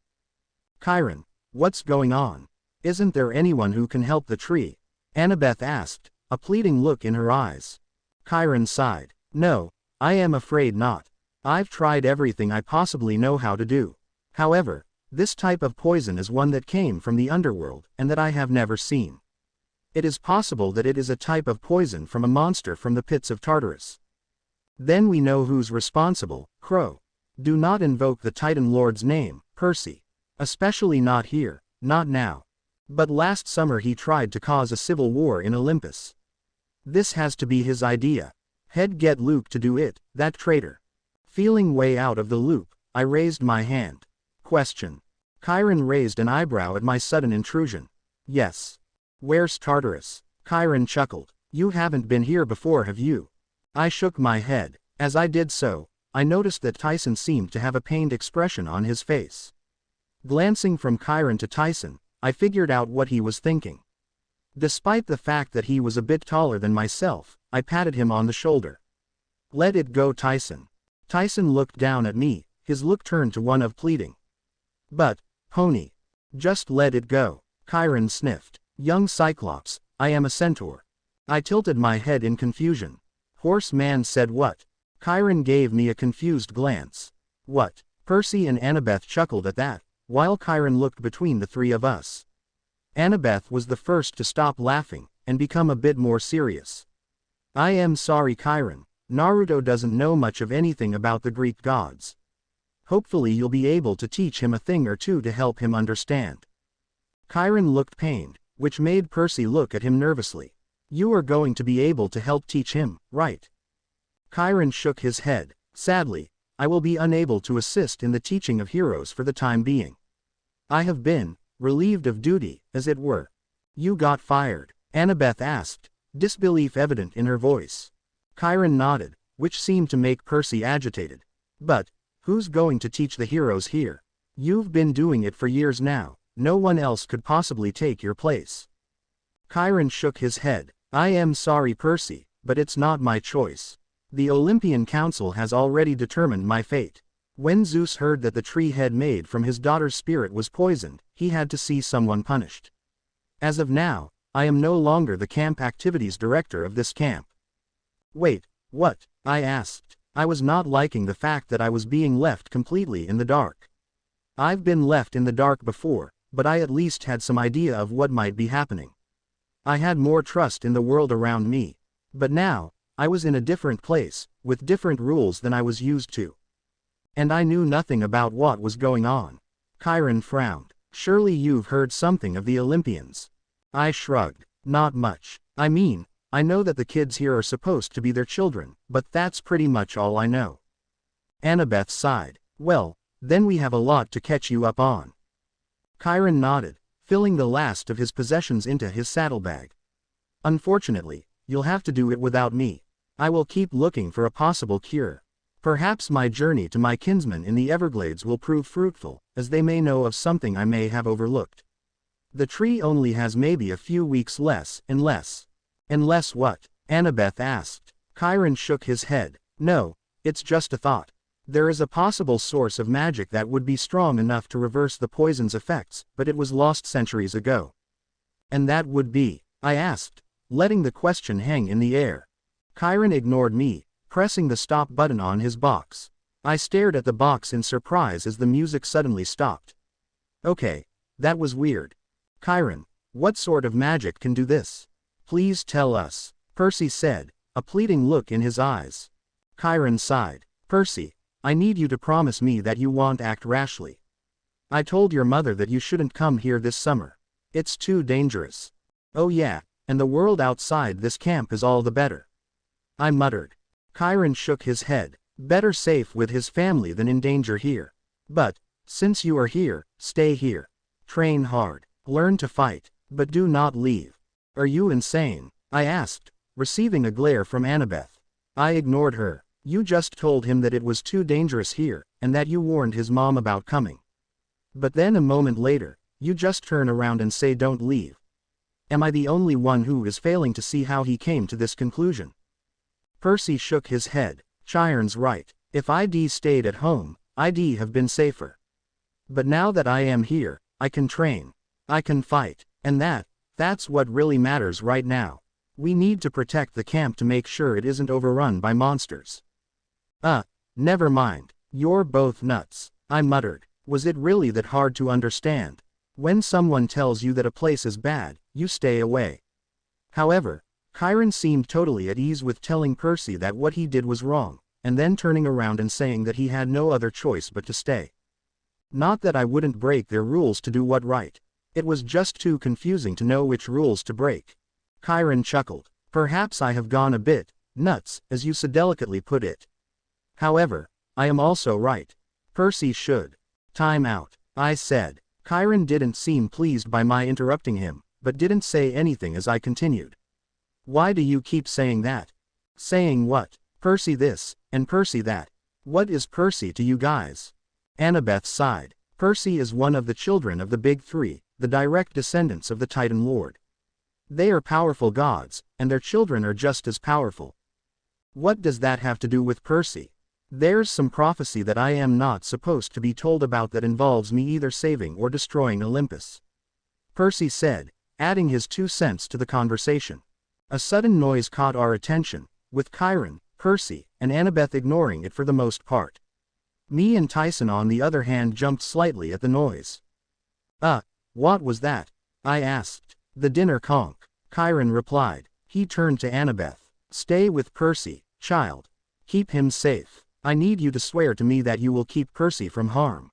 Chiron, what's going on? Isn't there anyone who can help the tree? Annabeth asked, a pleading look in her eyes. Chiron sighed. No, I am afraid not. I've tried everything I possibly know how to do. However, this type of poison is one that came from the underworld and that I have never seen. It is possible that it is a type of poison from a monster from the pits of Tartarus. Then we know who's responsible, Crow. Do not invoke the Titan Lord's name, Percy. Especially not here, not now. But last summer he tried to cause a civil war in Olympus. This has to be his idea. Get Luke to do it, that traitor. Feeling way out of the loop, I raised my hand. Question. Chiron raised an eyebrow at my sudden intrusion. Yes. Where's Tartarus? Chiron chuckled. You haven't been here before, have you? I shook my head. As I did so, I noticed that Tyson seemed to have a pained expression on his face. Glancing from Chiron to Tyson, I figured out what he was thinking. Despite the fact that he was a bit taller than myself, I patted him on the shoulder. Let it go, Tyson. Tyson looked down at me, his look turned to one of pleading. But, Pony. Just let it go. Chiron sniffed. Young Cyclops, I am a centaur. I tilted my head in confusion. Horseman said what? Chiron gave me a confused glance. What? Percy and Annabeth chuckled at that, while Chiron looked between the three of us. Annabeth was the first to stop laughing, and become a bit more serious. I am sorry, Chiron, Naruto doesn't know much of anything about the Greek gods. Hopefully you'll be able to teach him a thing or two to help him understand. Chiron looked pained, which made Percy look at him nervously. You are going to be able to help teach him, right? Chiron shook his head. Sadly, I will be unable to assist in the teaching of heroes for the time being. I have been relieved of duty, as it were. You got fired? Annabeth asked, disbelief evident in her voice. Chiron nodded, which seemed to make Percy agitated. But who's going to teach the heroes here? You've been doing it for years now. No one else could possibly take your place. Chiron shook his head. I am sorry, Percy, but it's not my choice. The Olympian Council has already determined my fate. When Zeus heard that the tree head made from his daughter's spirit was poisoned, he had to see someone punished. As of now, I am no longer the camp activities director of this camp. Wait, what? I asked. I was not liking the fact that I was being left completely in the dark. I've been left in the dark before, but I at least had some idea of what might be happening. I had more trust in the world around me. But now, I was in a different place, with different rules than I was used to. And I knew nothing about what was going on. Chiron frowned. Surely you've heard something of the Olympians. I shrugged. Not much. I mean, I know that the kids here are supposed to be their children, but that's pretty much all I know. Annabeth sighed. Well, then we have a lot to catch you up on. Chiron nodded, filling the last of his possessions into his saddlebag. Unfortunately, you'll have to do it without me. I will keep looking for a possible cure. Perhaps my journey to my kinsmen in the Everglades will prove fruitful, as they may know of something I may have overlooked. The tree only has maybe a few weeks less, unless. Unless what? Annabeth asked. Chiron shook his head. No, it's just a thought. There is a possible source of magic that would be strong enough to reverse the poison's effects, but it was lost centuries ago. And that would be? I asked, letting the question hang in the air. Chiron ignored me, pressing the stop button on his box. I stared at the box in surprise as the music suddenly stopped. Okay, that was weird. Chiron, what sort of magic can do this? Please tell us, Percy said, a pleading look in his eyes. Chiron sighed. Percy, I need you to promise me that you won't act rashly. I told your mother that you shouldn't come here this summer. It's too dangerous. Oh yeah, and the world outside this camp is all the better. I muttered. Chiron shook his head. Better safe with his family than in danger here. But, since you are here, stay here. Train hard. Learn to fight, but do not leave. Are you insane? I asked, receiving a glare from Annabeth. I ignored her. You just told him that it was too dangerous here, and that you warned his mom about coming. But then a moment later, you just turn around and say don't leave. Am I the only one who is failing to see how he came to this conclusion? Percy shook his head. Chiron's right. If I'd stayed at home, I'd have been safer. But now that I am here, I can train. I can fight. And that's what really matters right now. We need to protect the camp to make sure it isn't overrun by monsters. Never mind. You're both nuts. I muttered. Was it really that hard to understand? When someone tells you that a place is bad, you stay away. However, Chiron seemed totally at ease with telling Percy that what he did was wrong, and then turning around and saying that he had no other choice but to stay. Not that I wouldn't break their rules to do what right. It was just too confusing to know which rules to break. Chiron chuckled. Perhaps I have gone a bit nuts, as you so delicately put it. However, I am also right. Percy should. Time out, I said. Chiron didn't seem pleased by my interrupting him, but didn't say anything as I continued. Why do you keep saying that? Saying what? Percy this, and Percy that. What is Percy to you guys? Annabeth sighed. Percy is one of the children of the Big Three, the direct descendants of the Titan Lord. They are powerful gods, and their children are just as powerful. What does that have to do with Percy? There's some prophecy that I am not supposed to be told about that involves me either saving or destroying Olympus. Percy said, adding his 2 cents to the conversation. A sudden noise caught our attention, with Chiron, Percy, and Annabeth ignoring it for the most part. Me and Tyson on the other hand jumped slightly at the noise. What was that? I asked. The dinner conch, Chiron replied. He turned to Annabeth. Stay with Percy, child. Keep him safe. I need you to swear to me that you will keep Percy from harm.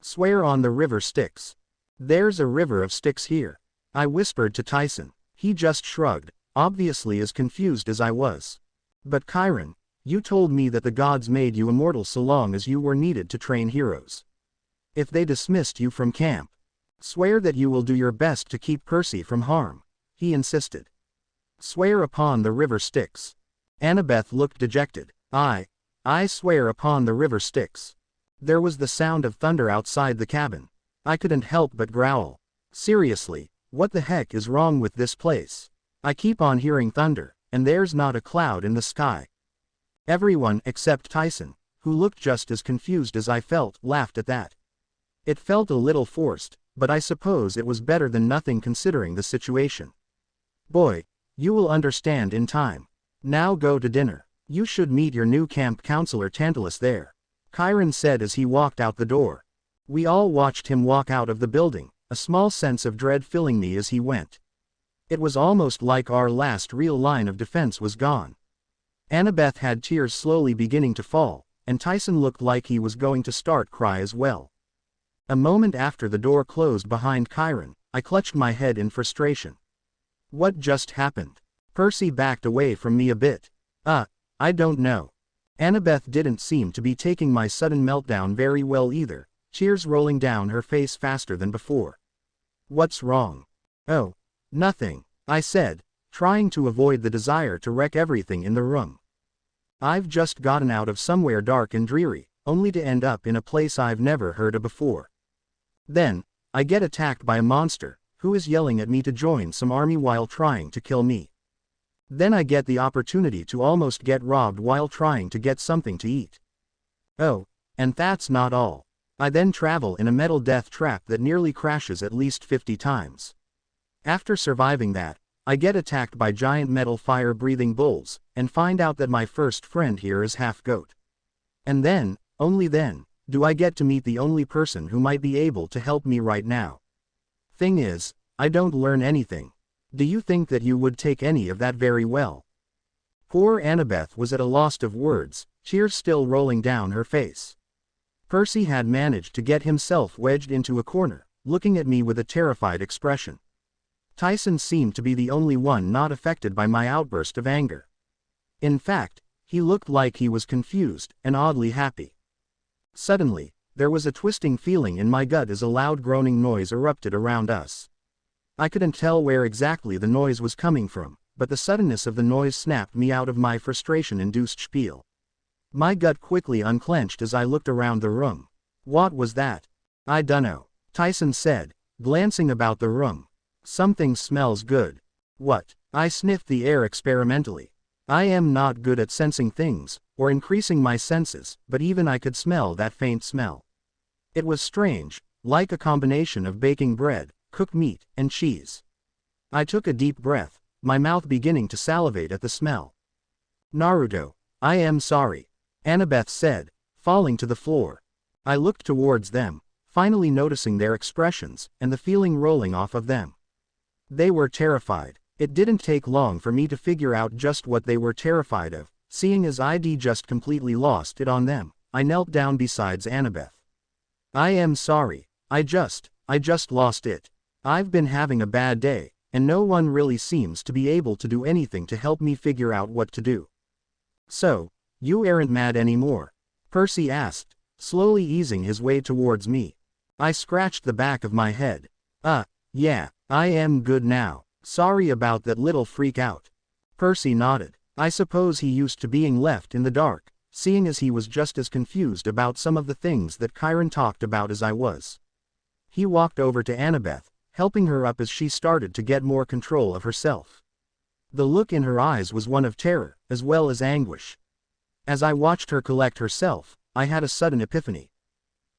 Swear on the river Styx. There's a river of Styx here. I whispered to Tyson. He just shrugged. obviously as confused as I was. But Chiron, you told me that the gods made you immortal so long as you were needed to train heroes. If they dismissed you from camp, swear that you will do your best to keep Percy from harm, he insisted. Swear upon the river Styx. Annabeth looked dejected. I swear upon the river Styx. There was the sound of thunder outside the cabin. I couldn't help but growl. Seriously, what the heck is wrong with this place? I keep on hearing thunder, and there's not a cloud in the sky. Everyone except Tyson, who looked just as confused as I felt, laughed at that. It felt a little forced, but I suppose it was better than nothing considering the situation. Boy, you will understand in time. Now go to dinner. You should meet your new camp counselor Tantalus there, Chiron said as he walked out the door. We all watched him walk out of the building, a small sense of dread filling me as he went. It was almost like our last real line of defense was gone. Annabeth had tears slowly beginning to fall, and Tyson looked like he was going to start cry as well. A moment after the door closed behind Chiron, I clutched my head in frustration. What just happened? Percy backed away from me a bit. I don't know. Annabeth didn't seem to be taking my sudden meltdown very well either, tears rolling down her face faster than before. What's wrong? Oh, nothing, I said, trying to avoid the desire to wreck everything in the room. I've just gotten out of somewhere dark and dreary, only to end up in a place I've never heard of before. Then, I get attacked by a monster, who is yelling at me to join some army while trying to kill me. Then I get the opportunity to almost get robbed while trying to get something to eat. Oh, and that's not all. I then travel in a metal death trap that nearly crashes at least 50 times. After surviving that, I get attacked by giant metal fire-breathing bulls, and find out that my first friend here is half goat. And then, only then, do I get to meet the only person who might be able to help me right now. Thing is, I don't learn anything. Do you think that you would take any of that very well? Poor Annabeth was at a loss of words, tears still rolling down her face. Percy had managed to get himself wedged into a corner, looking at me with a terrified expression. Tyson seemed to be the only one not affected by my outburst of anger. In fact, he looked like he was confused and oddly happy. Suddenly, there was a twisting feeling in my gut as a loud groaning noise erupted around us. I couldn't tell where exactly the noise was coming from, but the suddenness of the noise snapped me out of my frustration-induced spiel. My gut quickly unclenched as I looked around the room. What was that? I dunno, Tyson said, glancing about the room. Something smells good. What? I sniffed the air experimentally. I am not good at sensing things, or increasing my senses, but even I could smell that faint smell. It was strange, like a combination of baking bread, cooked meat, and cheese. I took a deep breath, my mouth beginning to salivate at the smell. Naruto, I am sorry, Annabeth said, falling to the floor. I looked towards them, finally noticing their expressions, and the feeling rolling off of them. They were terrified. It didn't take long for me to figure out just what they were terrified of, seeing as I'd just completely lost it on them. I knelt down beside Annabeth. I am sorry, I just lost it. I've been having a bad day, and no one really seems to be able to do anything to help me figure out what to do. So, you aren't mad anymore? Percy asked, slowly easing his way towards me. I scratched the back of my head. Yeah, I am good now. Sorry about that little freak out. Percy nodded. I suppose he used to being left in the dark, seeing as he was just as confused about some of the things that Chiron talked about as I was. He walked over to Annabeth, helping her up as she started to get more control of herself. The look in her eyes was one of terror, as well as anguish. As I watched her collect herself, I had a sudden epiphany.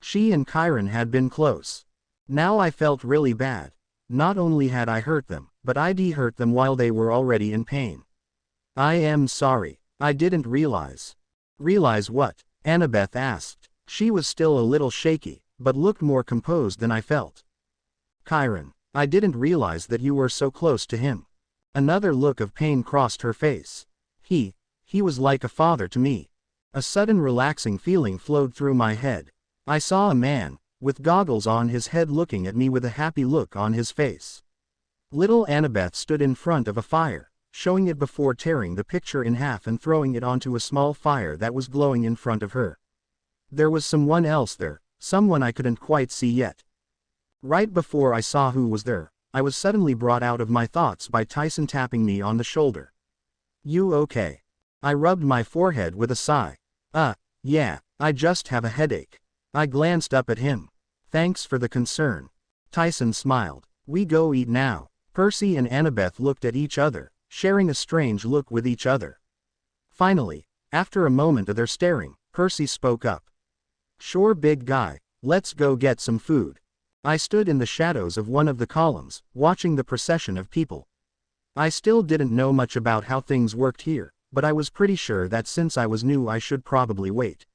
She and Chiron had been close. Now I felt really bad. Not only had I hurt them, but I'd hurt them while they were already in pain. I am sorry, I didn't realize. Realize what? Annabeth asked. She was still a little shaky, but looked more composed than I felt. Chiron, I didn't realize that you were so close to him. Another look of pain crossed her face. He was like a father to me. A sudden relaxing feeling flowed through my head. I saw a man, with goggles on his head looking at me with a happy look on his face. Little Annabeth stood in front of a fire, showing it before tearing the picture in half and throwing it onto a small fire that was glowing in front of her. There was someone else there, someone I couldn't quite see yet. Right before I saw who was there, I was suddenly brought out of my thoughts by Tyson tapping me on the shoulder. "You okay?" I rubbed my forehead with a sigh. Yeah, I just have a headache." I glanced up at him. "Thanks for the concern." Tyson smiled. "We go eat now." Percy and Annabeth looked at each other, sharing a strange look with each other. Finally, after a moment of their staring, Percy spoke up. "Sure, big guy, let's go get some food." I stood in the shadows of one of the columns, watching the procession of people. I still didn't know much about how things worked here, but I was pretty sure that since I was new I should probably wait.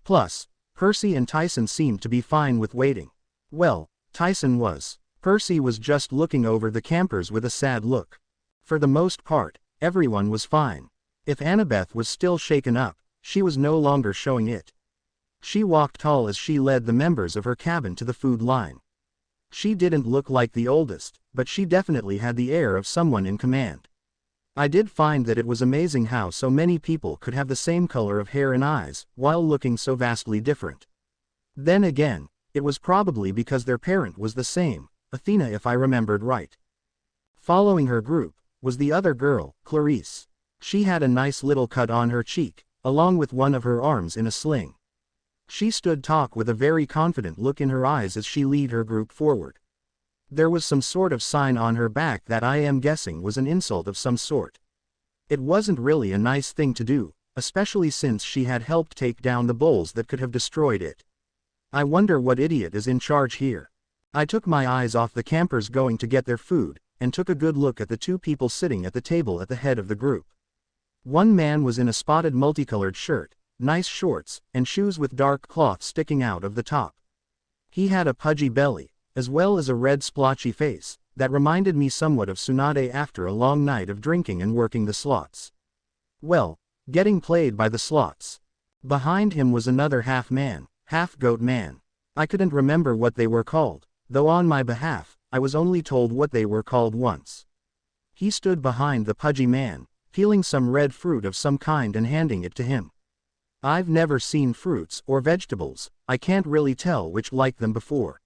Plus, Percy and Tyson seemed to be fine with waiting. Well, Tyson was. Percy was just looking over the campers with a sad look. For the most part, everyone was fine. If Annabeth was still shaken up, she was no longer showing it. She walked tall as she led the members of her cabin to the food line. She didn't look like the oldest, but she definitely had the air of someone in command. I did find that it was amazing how so many people could have the same color of hair and eyes, while looking so vastly different. Then again, it was probably because their parent was the same, Athena if I remembered right. Following her group, was the other girl, Clarice. She had a nice little cut on her cheek, along with one of her arms in a sling. She stood taut with a very confident look in her eyes as she led her group forward. There was some sort of sign on her back that I am guessing was an insult of some sort. It wasn't really a nice thing to do, especially since she had helped take down the bulls that could have destroyed it. I wonder what idiot is in charge here. I took my eyes off the campers going to get their food, and took a good look at the two people sitting at the table at the head of the group. One man was in a spotted multicolored shirt, nice shorts, and shoes with dark cloth sticking out of the top. He had a pudgy belly, as well as a red splotchy face, that reminded me somewhat of Tsunade after a long night of drinking and working the slots. Well, getting played by the slots. Behind him was another half-man, half-goat man. I couldn't remember what they were called, though on my behalf, I was only told what they were called once. He stood behind the pudgy man, peeling some red fruit of some kind and handing it to him. I've never seen fruits or vegetables, I can't really tell which like them before.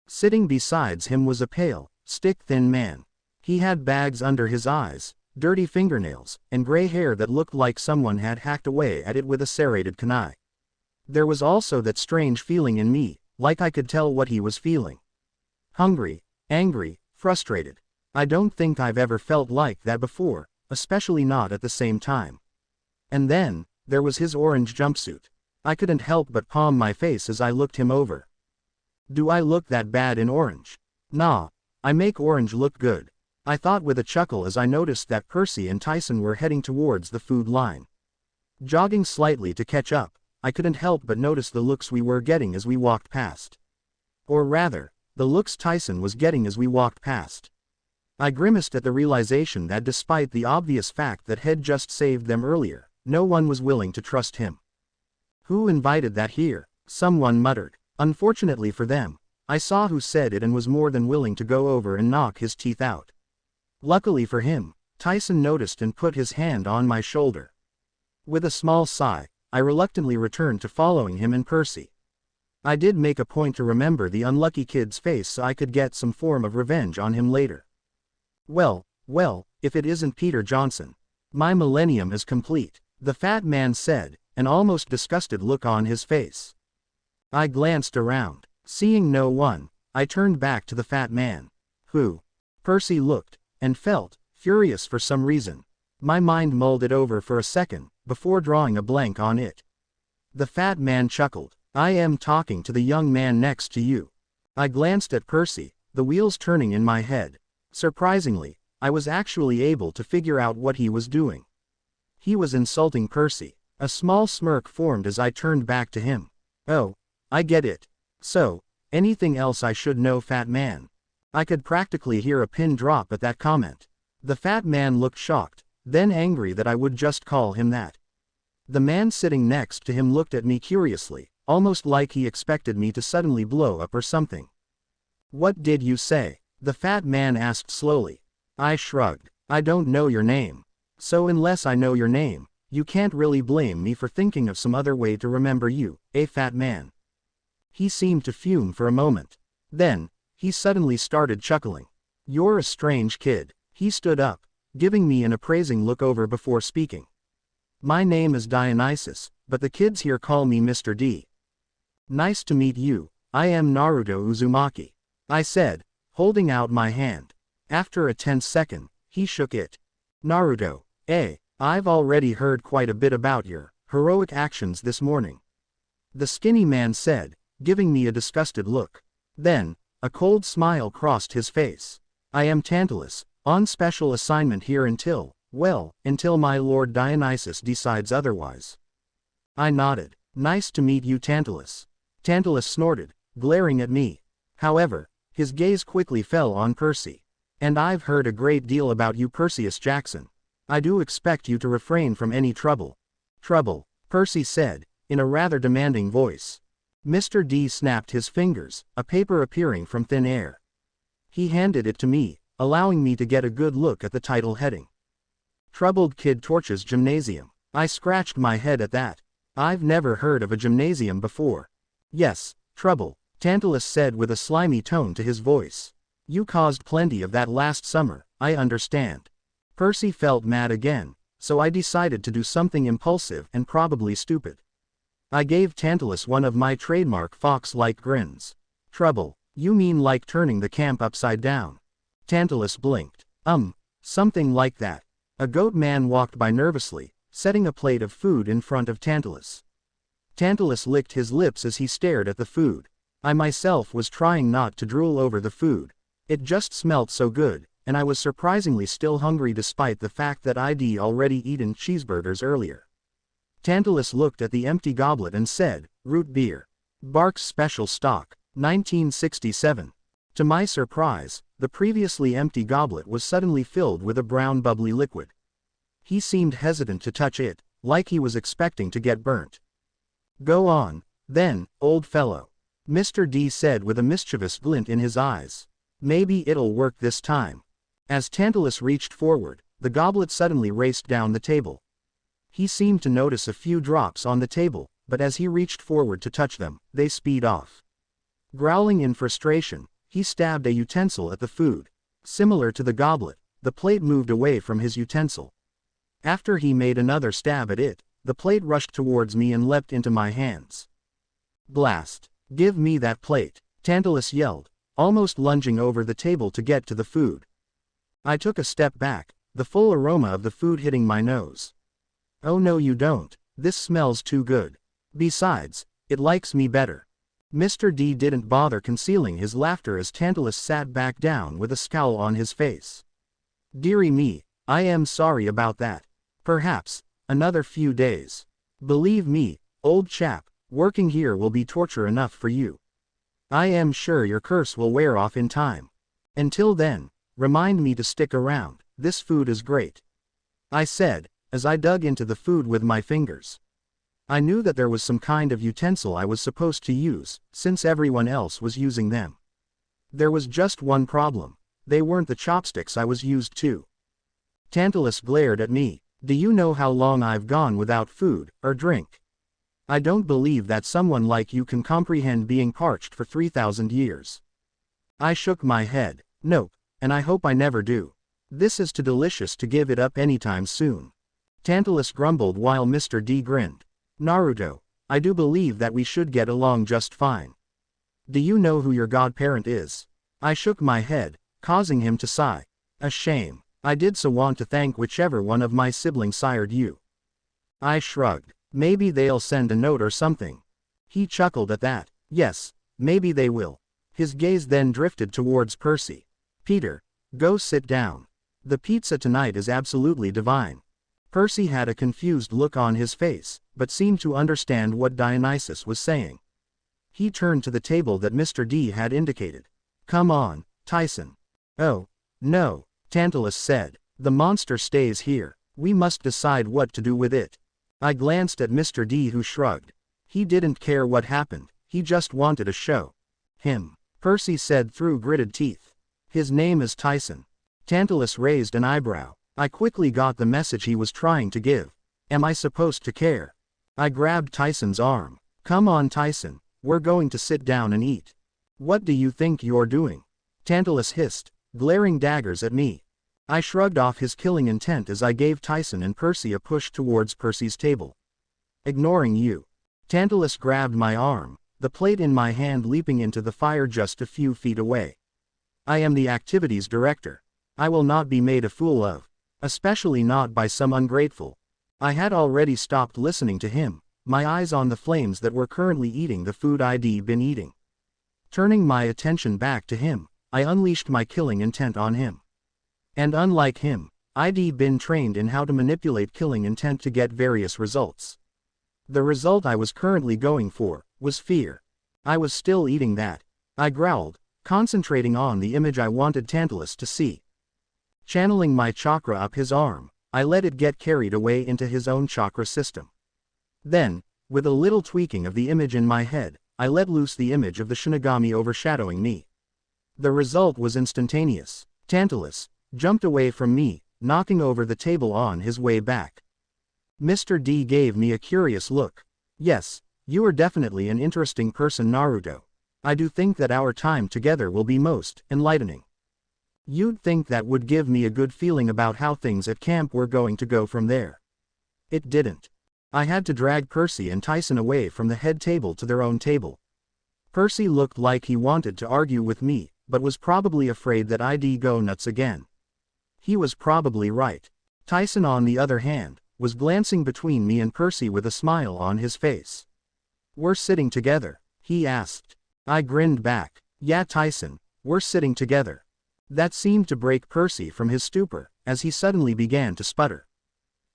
Sitting besides him was a pale, stick-thin man. He had bags under his eyes, dirty fingernails, and gray hair that looked like someone had hacked away at it with a serrated kunai. There was also that strange feeling in me, like I could tell what he was feeling. Hungry, angry, frustrated. I don't think I've ever felt like that before, especially not at the same time. And then, there was his orange jumpsuit. I couldn't help but palm my face as I looked him over. Do I look that bad in orange? Nah, I make orange look good, I thought with a chuckle as I noticed that Percy and Tyson were heading towards the food line. Jogging slightly to catch up, I couldn't help but notice the looks we were getting as we walked past. Or rather, the looks Tyson was getting as we walked past. I grimaced at the realization that despite the obvious fact that had just saved them earlier, no one was willing to trust him. Who invited that here? Someone muttered. Unfortunately for them, I saw who said it and was more than willing to go over and knock his teeth out. Luckily for him, Tyson noticed and put his hand on my shoulder. With a small sigh, I reluctantly returned to following him and Percy. I did make a point to remember the unlucky kid's face so I could get some form of revenge on him later. Well, if it isn't Peter Johnson. My millennium is complete, the fat man said, an almost disgusted look on his face. I glanced around. Seeing no one, I turned back to the fat man. Who? Percy looked, and felt, furious for some reason. My mind mulled it over for a second, before drawing a blank on it. The fat man chuckled. I am talking to the young man next to you. I glanced at Percy, the wheels turning in my head. Surprisingly, I was actually able to figure out what he was doing. He was insulting Percy. A small smirk formed as I turned back to him. Oh, I get it. So, anything else I should know, fat man? I could practically hear a pin drop at that comment. The fat man looked shocked, then angry that I would just call him that. The man sitting next to him looked at me curiously, almost like he expected me to suddenly blow up or something. What did you say? The fat man asked slowly. I shrugged. I don't know your name. So unless I know your name, you can't really blame me for thinking of some other way to remember you, fat man. He seemed to fume for a moment. Then, he suddenly started chuckling. You're a strange kid. He stood up, giving me an appraising look over before speaking. My name is Dionysus, but the kids here call me Mr. D. Nice to meet you. I am Naruto Uzumaki, I said, holding out my hand. After a tense second, he shook it. Naruto, I've already heard quite a bit about your heroic actions this morning, the skinny man said, giving me a disgusted look. Then, a cold smile crossed his face. I am Tantalus, on special assignment here until my lord Dionysus decides otherwise. I nodded. Nice to meet you, Tantalus. Tantalus snorted, glaring at me. However, his gaze quickly fell on Percy. And I've heard a great deal about you, Perseus Jackson. I do expect you to refrain from any trouble. Trouble, Percy said, in a rather demanding voice. Mr. D snapped his fingers, a paper appearing from thin air. He handed it to me, allowing me to get a good look at the title heading. Troubled Kid Torches Gymnasium. I scratched my head at that. I've never heard of a gymnasium before. Yes, trouble, Tantalus said with a slimy tone to his voice. You caused plenty of that last summer, I understand. Percy felt mad again, so I decided to do something impulsive and probably stupid. I gave Tantalus one of my trademark fox-like grins. Trouble, you mean like turning the camp upside down? Tantalus blinked. Something like that. A goat man walked by nervously, setting a plate of food in front of Tantalus. Tantalus licked his lips as he stared at the food. I myself was trying not to drool over the food. It just smelt so good, and I was surprisingly still hungry despite the fact that I'd already eaten cheeseburgers earlier. Tantalus looked at the empty goblet and said, root beer. Barks Special Stock, 1967. To my surprise, the previously empty goblet was suddenly filled with a brown bubbly liquid. He seemed hesitant to touch it, like he was expecting to get burnt. Go on, then, old fellow, Mr. D said with a mischievous glint in his eyes. Maybe it'll work this time. As Tantalus reached forward, the goblet suddenly raced down the table. He seemed to notice a few drops on the table, but as he reached forward to touch them, they speed off. Growling in frustration, he stabbed a utensil at the food. Similar to the goblet, the plate moved away from his utensil. After he made another stab at it, the plate rushed towards me and leapt into my hands. Blast! Give me that plate, Tantalus yelled, almost lunging over the table to get to the food. I took a step back, the full aroma of the food hitting my nose. Oh no you don't, this smells too good. Besides, it likes me better. Mr. D didn't bother concealing his laughter as Tantalus sat back down with a scowl on his face. Dearie me, I am sorry about that. Perhaps, another few days. Believe me, old chap, working here will be torture enough for you. I am sure your curse will wear off in time. Until then, remind me to stick around, this food is great. I said, as I dug into the food with my fingers. I knew that there was some kind of utensil I was supposed to use, since everyone else was using them. There was just one problem. They weren't the chopsticks I was used to. Tantalus glared at me. Do you know how long I've gone without food or drink? I don't believe that someone like you can comprehend being parched for 3,000 years. I shook my head. Nope, and I hope I never do. This is too delicious to give it up anytime soon. Tantalus grumbled while Mr. D grinned. Naruto, I do believe that we should get along just fine. Do you know who your godparent is? I shook my head, causing him to sigh. A shame. I did so want to thank whichever one of my siblings sired you. I shrugged. Maybe they'll send a note or something. He chuckled at that. Yes, maybe they will. His gaze then drifted towards Percy. Peter, go sit down. The pizza tonight is absolutely divine. Percy had a confused look on his face, but seemed to understand what Dionysus was saying. He turned to the table that Mr. D had indicated. Come on, Tyson. Oh, no, Tantalus said. The monster stays here. We must decide what to do with it. I glanced at Mr. D who shrugged. He didn't care what happened, he just wanted a show. Him, Percy said through gritted teeth. His name is Tyson. Tantalus raised an eyebrow. I quickly got the message he was trying to give. Am I supposed to care? I grabbed Tyson's arm. Come on, Tyson, we're going to sit down and eat. What do you think you're doing? Tantalus hissed, glaring daggers at me. I shrugged off his killing intent as I gave Tyson and Percy a push towards Percy's table. Ignoring you. Tantalus grabbed my arm, the plate in my hand leaping into the fire just a few feet away. I am the activities director. I will not be made a fool of. Especially not by some ungrateful. I had already stopped listening to him, my eyes on the flames that were currently eating the food I'd been eating. Turning my attention back to him, I unleashed my killing intent on him. And unlike him, I'd been trained in how to manipulate killing intent to get various results. The result I was currently going for was fear. I was still eating that. I growled, concentrating on the image I wanted Tantalus to see. Channeling my chakra up his arm, I let it get carried away into his own chakra system. Then, with a little tweaking of the image in my head, I let loose the image of the Shinigami overshadowing me. The result was instantaneous. Tantalus jumped away from me, knocking over the table on his way back. Mr. D gave me a curious look. Yes, you are definitely an interesting person, Naruto. I do think that our time together will be most enlightening. You'd think that would give me a good feeling about how things at camp were going to go from there. It didn't. I had to drag Percy and Tyson away from the head table to their own table. Percy looked like he wanted to argue with me, but was probably afraid that I'd go nuts again. He was probably right. Tyson, on the other hand, was glancing between me and Percy with a smile on his face. We're sitting together, he asked. I grinned back. Yeah, Tyson, we're sitting together. That seemed to break Percy from his stupor, as he suddenly began to sputter.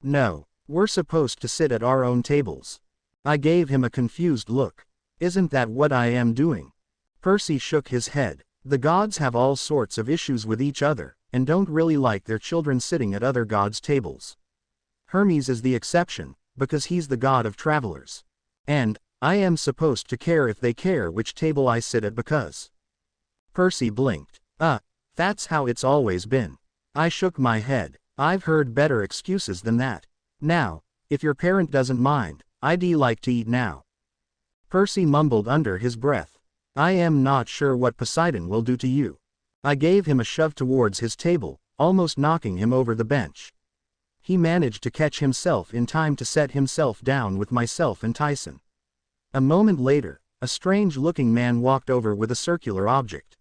No, we're supposed to sit at our own tables. I gave him a confused look. Isn't that what I am doing? Percy shook his head. The gods have all sorts of issues with each other, and don't really like their children sitting at other gods' tables. Hermes is the exception, because he's the god of travelers. And I am supposed to care if they care which table I sit at because. Percy blinked. That's how it's always been. I shook my head. I've heard better excuses than that. Now, if your parent doesn't mind, I'd like to eat now. Percy mumbled under his breath. I am not sure what Poseidon will do to you. I gave him a shove towards his table, almost knocking him over the bench. He managed to catch himself in time to set himself down with myself and Tyson. A moment later, a strange-looking man walked over with a circular object.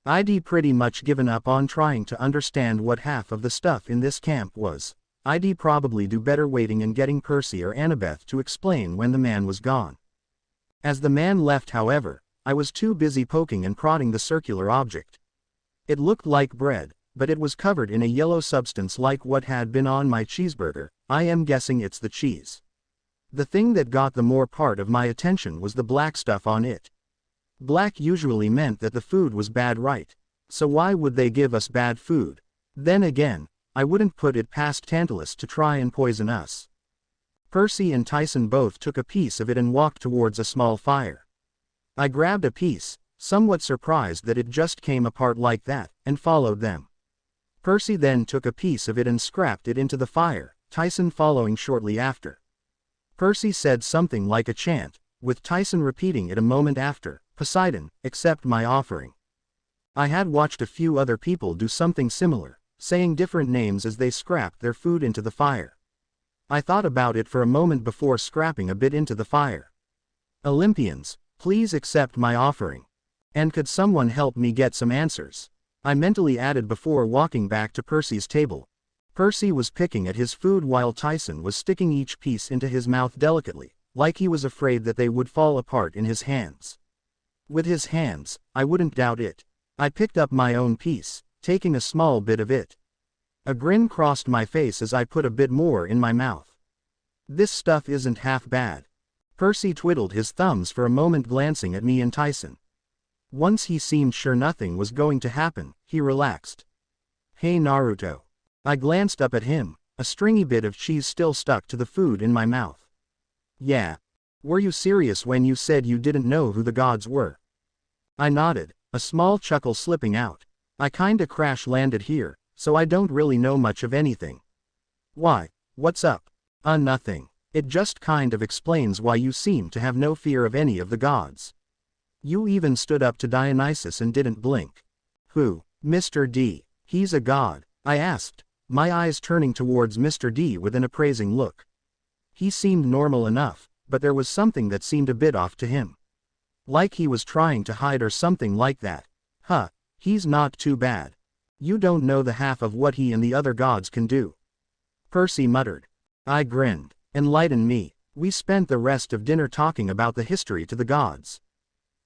I'd pretty much given up on trying to understand what half of the stuff in this camp was. I'd probably do better waiting and getting Percy or Annabeth to explain when the man was gone. As the man left, however, I was too busy poking and prodding the circular object. It looked like bread, but it was covered in a yellow substance like what had been on my cheeseburger. I am guessing it's the cheese. The thing that got the more part of my attention was the black stuff on it. Black usually meant that the food was bad, right? So why would they give us bad food? Then again, I wouldn't put it past Tantalus to try and poison us. Percy and Tyson both took a piece of it and walked towards a small fire. I grabbed a piece, somewhat surprised that it just came apart like that, and followed them. Percy then took a piece of it and scrapped it into the fire, Tyson following shortly after. Percy said something like a chant, with Tyson repeating it a moment after, Poseidon, accept my offering. I had watched a few other people do something similar, saying different names as they scrapped their food into the fire. I thought about it for a moment before scrapping a bit into the fire. Olympians, please accept my offering. And could someone help me get some answers? I mentally added before walking back to Percy's table. Percy was picking at his food while Tyson was sticking each piece into his mouth delicately, like he was afraid that they would fall apart in his hands. With his hands, I wouldn't doubt it. I picked up my own piece, taking a small bit of it. A grin crossed my face as I put a bit more in my mouth. This stuff isn't half bad. Percy twiddled his thumbs for a moment, glancing at me and Tyson. Once he seemed sure nothing was going to happen, he relaxed. Hey Naruto. I glanced up at him, a stringy bit of cheese still stuck to the food in my mouth. Yeah. Were you serious when you said you didn't know who the gods were? I nodded, a small chuckle slipping out. I kinda crash landed here, so I don't really know much of anything. Why, what's up? Nothing. It just kind of explains why you seem to have no fear of any of the gods. You even stood up to Dionysus and didn't blink. Who? Mr. D. He's a god, I asked, my eyes turning towards Mr. D with an appraising look. He seemed normal enough, but there was something that seemed a bit off to him. Like he was trying to hide or something like that. Huh, he's not too bad. You don't know the half of what he and the other gods can do. Percy muttered. I grinned. Enlighten me. We spent the rest of dinner talking about the history to the gods.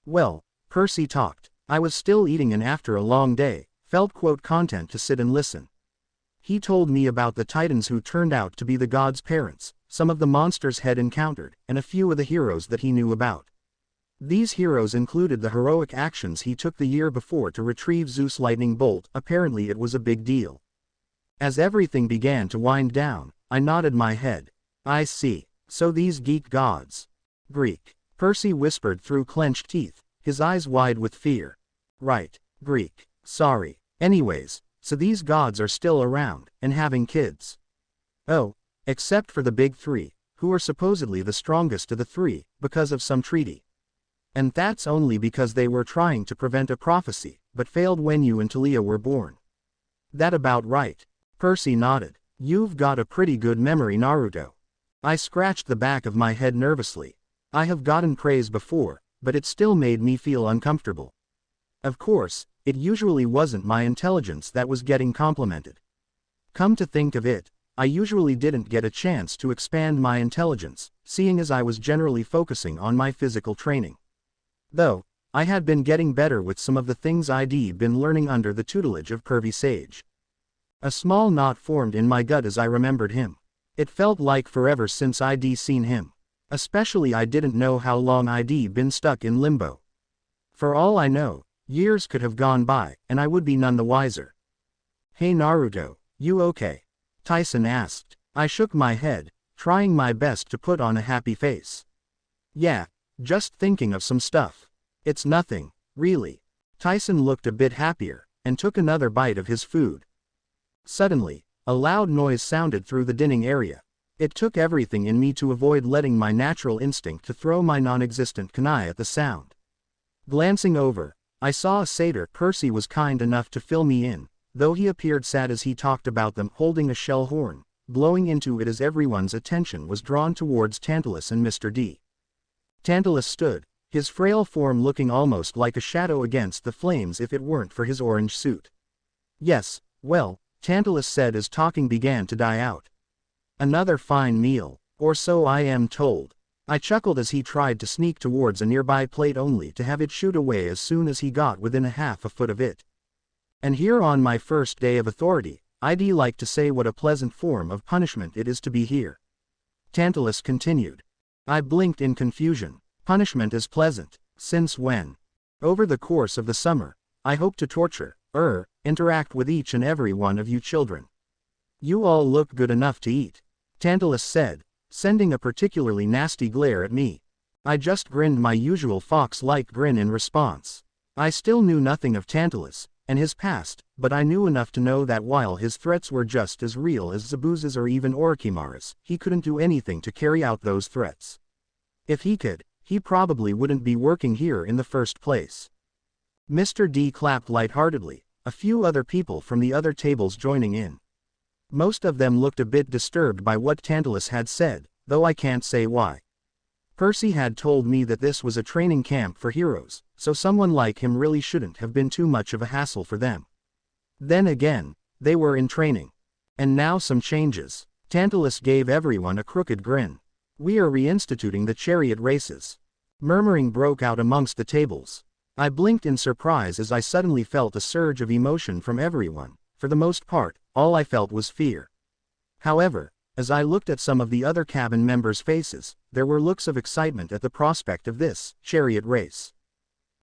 Well, Percy talked. I was still eating and after a long day, felt content to sit and listen. He told me about the titans who turned out to be the gods' parents, some of the monsters had encountered, and a few of the heroes that he knew about. These heroes included the heroic actions he took the year before to retrieve Zeus' lightning bolt. Apparently it was a big deal. As everything began to wind down, I nodded my head. I see. So these geek gods. Greek. Percy whispered through clenched teeth, his eyes wide with fear. Right. Greek. Sorry. Anyways, so these gods are still around, and having kids. Oh, except for the big three, who are supposedly the strongest of the three, because of some treaty. And that's only because they were trying to prevent a prophecy, but failed when you and Talia were born. That about right. Percy nodded. You've got a pretty good memory, Naruto. I scratched the back of my head nervously. I have gotten praise before, but it still made me feel uncomfortable. Of course, it usually wasn't my intelligence that was getting complimented. Come to think of it, I usually didn't get a chance to expand my intelligence, seeing as I was generally focusing on my physical training. Though, I had been getting better with some of the things I'd been learning under the tutelage of Pervy Sage. A small knot formed in my gut as I remembered him. It felt like forever since I'd seen him. Especially I didn't know how long I'd been stuck in limbo. For all I know, years could have gone by, and I would be none the wiser. Hey Naruto, you okay? Tyson asked. I shook my head, trying my best to put on a happy face. Yeah, just thinking of some stuff. It's nothing, really. Tyson looked a bit happier, and took another bite of his food. Suddenly, a loud noise sounded through the dining area. It took everything in me to avoid letting my natural instinct to throw my non-existent kunai at the sound. Glancing over, I saw a satyr. Percy was kind enough to fill me in, though he appeared sad as he talked about them holding a shell horn, blowing into it as everyone's attention was drawn towards Tantalus and Mr. D. Tantalus stood, his frail form looking almost like a shadow against the flames if it weren't for his orange suit. Yes, well, Tantalus said as talking began to die out. Another fine meal, or so I am told. I chuckled as he tried to sneak towards a nearby plate only to have it shoot away as soon as he got within a half a foot of it. And here on my first day of authority, I'd like to say what a pleasant form of punishment it is to be here. Tantalus continued. I blinked in confusion. Punishment is pleasant. Since when? Over the course of the summer, I hope to torture, interact with each and every one of you children. You all look good enough to eat, Tantalus said, sending a particularly nasty glare at me. I just grinned my usual fox-like grin in response. I still knew nothing of Tantalus and his past, but I knew enough to know that while his threats were just as real as Zabuza's or even Orochimaru's, he couldn't do anything to carry out those threats. If he could, he probably wouldn't be working here in the first place. Mr. D clapped lightheartedly, a few other people from the other tables joining in. Most of them looked a bit disturbed by what Tantalus had said, though I can't say why. Percy had told me that this was a training camp for heroes, so someone like him really shouldn't have been too much of a hassle for them. Then again, they were in training. And now some changes. Tantalus gave everyone a crooked grin. We are reinstituting the chariot races. Murmuring broke out amongst the tables. I blinked in surprise as I suddenly felt a surge of emotion from everyone. For the most part, all I felt was fear. However, as I looked at some of the other cabin members' faces, there were looks of excitement at the prospect of this chariot race.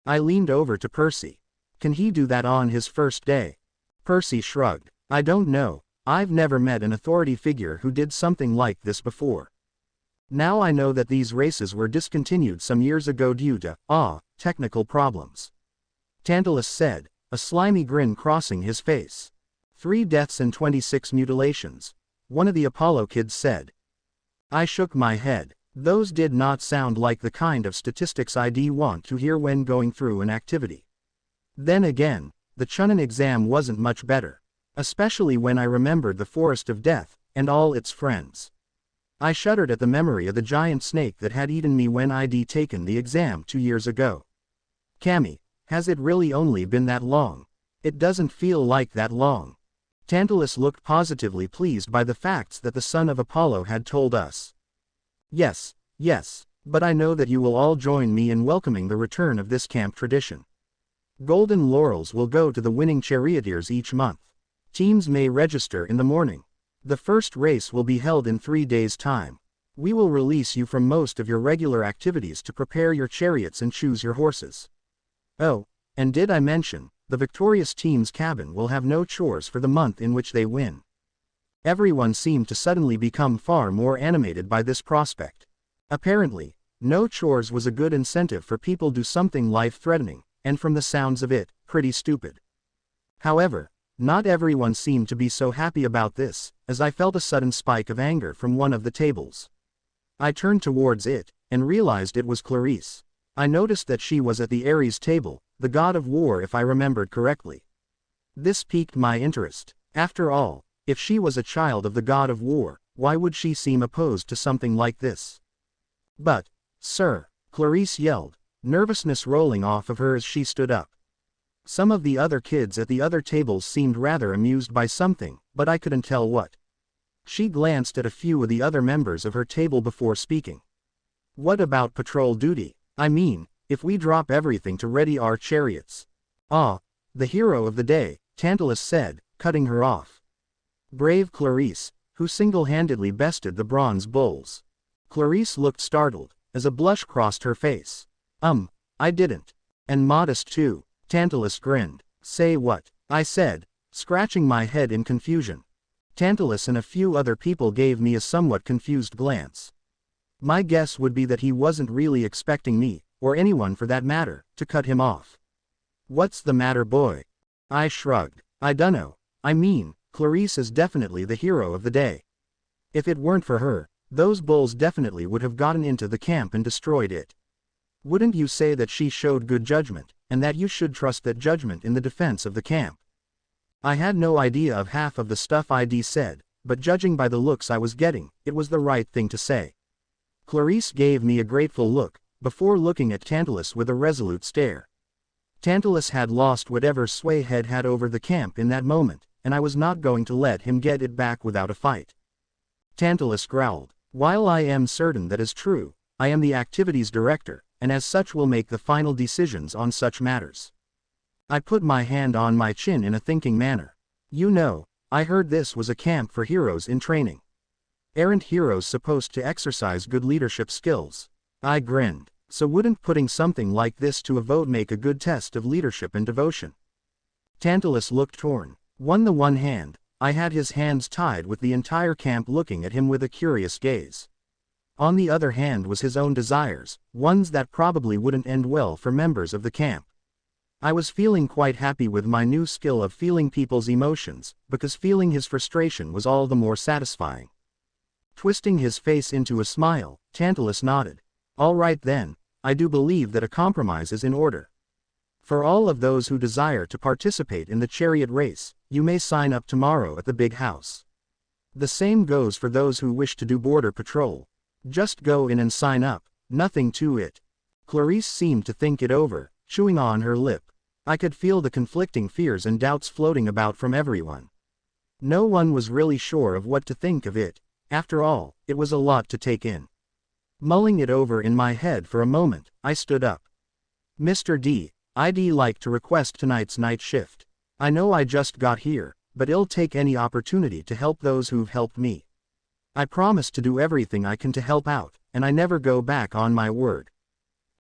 I leaned over to Percy. Can he do that on his first day? Percy shrugged. I don't know. I've never met an authority figure who did something like this before. Now I know that these races were discontinued some years ago due to, technical problems. Tantalus said, a slimy grin crossing his face. 3 deaths and 26 mutilations, one of the Apollo kids said. I shook my head. Those did not sound like the kind of statistics I'd want to hear when going through an activity. Then again, the Chunin exam wasn't much better, especially when I remembered the Forest of Death, and all its friends. I shuddered at the memory of the giant snake that had eaten me when I'd taken the exam 2 years ago. Cammy, has it really only been that long? It doesn't feel like that long. Tantalus looked positively pleased by the facts that the son of Apollo had told us. Yes, but I know that you will all join me in welcoming the return of this camp tradition. Golden laurels will go to the winning charioteers each month. Teams may register in the morning. The first race will be held in 3 days' time. We will release you from most of your regular activities to prepare your chariots and choose your horses. Oh, and did I mention, the victorious team's cabin will have no chores for the month in which they win. Everyone seemed to suddenly become far more animated by this prospect. Apparently, no chores was a good incentive for people to do something life-threatening, and from the sounds of it, pretty stupid. However, not everyone seemed to be so happy about this, as I felt a sudden spike of anger from one of the tables. I turned towards it, and realized it was Clarice. I noticed that she was at the Ares table, the god of war if I remembered correctly. This piqued my interest. After all, if she was a child of the god of war, why would she seem opposed to something like this? But, sir, Clarice yelled, nervousness rolling off of her as she stood up. Some of the other kids at the other tables seemed rather amused by something, but I couldn't tell what. She glanced at a few of the other members of her table before speaking. What about patrol duty? I mean, if we drop everything to ready our chariots. Ah, the hero of the day, Tantalus said, cutting her off. Brave Clarice, who single-handedly bested the bronze bulls. Clarice looked startled, as a blush crossed her face. I didn't. And modest too. Tantalus grinned. Say what? I said, scratching my head in confusion. Tantalus and a few other people gave me a somewhat confused glance. My guess would be that he wasn't really expecting me, or anyone for that matter, to cut him off. What's the matter, boy? I shrugged. I dunno. I mean, Clarice is definitely the hero of the day. If it weren't for her, those bulls definitely would have gotten into the camp and destroyed it. Wouldn't you say that she showed good judgment, and that you should trust that judgment in the defense of the camp? I had no idea of half of the stuff I'd said, but judging by the looks I was getting, it was the right thing to say. Clarice gave me a grateful look, before looking at Tantalus with a resolute stare. Tantalus had lost whatever sway head had over the camp in that moment, and I was not going to let him get it back without a fight. Tantalus growled. While I am certain that is true, I am the activities director, and as such will make the final decisions on such matters. I put my hand on my chin in a thinking manner. You know, I heard this was a camp for heroes in training. Aren't heroes supposed to exercise good leadership skills? I grinned. So wouldn't putting something like this to a vote make a good test of leadership and devotion? Tantalus looked torn. On the one hand, I had his hands tied with the entire camp looking at him with a curious gaze. On the other hand was his own desires, ones that probably wouldn't end well for members of the camp. I was feeling quite happy with my new skill of feeling people's emotions, because feeling his frustration was all the more satisfying. Twisting his face into a smile, Tantalus nodded. All right then, I do believe that a compromise is in order. For all of those who desire to participate in the chariot race, you may sign up tomorrow at the big house. The same goes for those who wish to do border patrol. Just go in and sign up, nothing to it. Clarice seemed to think it over, chewing on her lip. I could feel the conflicting fears and doubts floating about from everyone. No one was really sure of what to think of it. After all, it was a lot to take in. Mulling it over in my head for a moment, I stood up. Mr. D, I'd like to request tonight's night shift. I know I just got here, but I'll take any opportunity to help those who've helped me. I promise to do everything I can to help out, and I never go back on my word.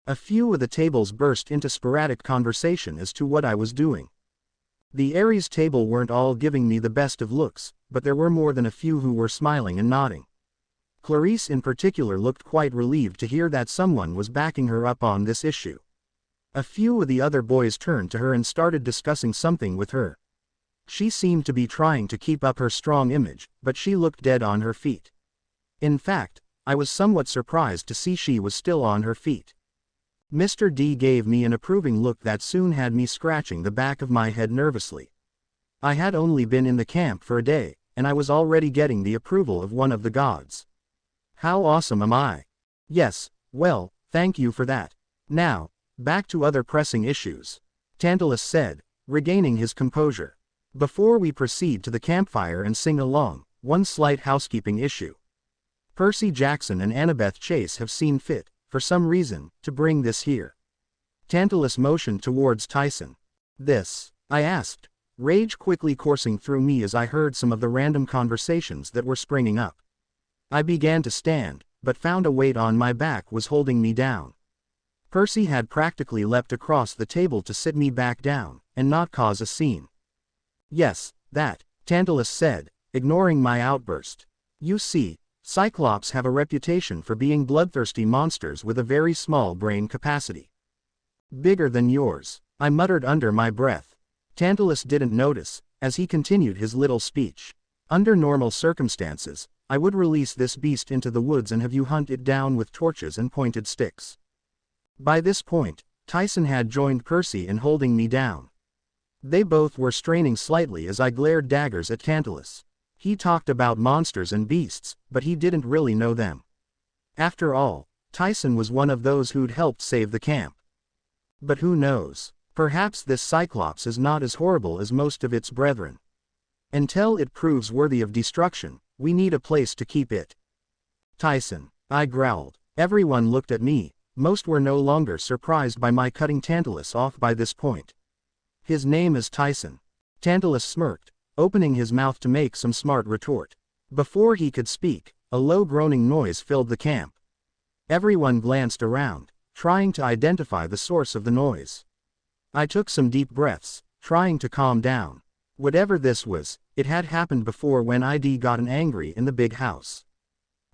A few of the tables burst into sporadic conversation as to what I was doing. The Ares table weren't all giving me the best of looks, but there were more than a few who were smiling and nodding. Clarice in particular looked quite relieved to hear that someone was backing her up on this issue. A few of the other boys turned to her and started discussing something with her. She seemed to be trying to keep up her strong image, but she looked dead on her feet. In fact, I was somewhat surprised to see she was still on her feet. Mr. D gave me an approving look that soon had me scratching the back of my head nervously. I had only been in the camp for a day, and I was already getting the approval of one of the gods. How awesome am I? Yes, well, thank you for that. Now, back to other pressing issues, Tantalus said, regaining his composure. Before we proceed to the campfire and sing along, one slight housekeeping issue. Percy Jackson and Annabeth Chase have seen fit, for some reason, to bring this here. Tantalus motioned towards Tyson. This? I asked, rage quickly coursing through me as I heard some of the random conversations that were springing up. I began to stand, but found a weight on my back was holding me down. Percy had practically leapt across the table to sit me back down, and not cause a scene. Yes, that, Tantalus said, ignoring my outburst. You see, Cyclops have a reputation for being bloodthirsty monsters with a very small brain capacity. Bigger than yours, I muttered under my breath. Tantalus didn't notice, as he continued his little speech. Under normal circumstances, I would release this beast into the woods and have you hunt it down with torches and pointed sticks. By this point, Tyson had joined Percy in holding me down. They both were straining slightly as I glared daggers at Tantalus. He talked about monsters and beasts, but he didn't really know them. After all, Tyson was one of those who'd helped save the camp. But who knows, perhaps this Cyclops is not as horrible as most of its brethren. Until it proves worthy of destruction, we need a place to keep it. Tyson, I growled. Everyone looked at me, most were no longer surprised by my cutting Tantalus off by this point. His name is Tyson. Tantalus smirked, opening his mouth to make some smart retort. Before he could speak, a low groaning noise filled the camp. Everyone glanced around, trying to identify the source of the noise. I took some deep breaths, trying to calm down. Whatever this was, it had happened before when I'd gotten angry in the big house.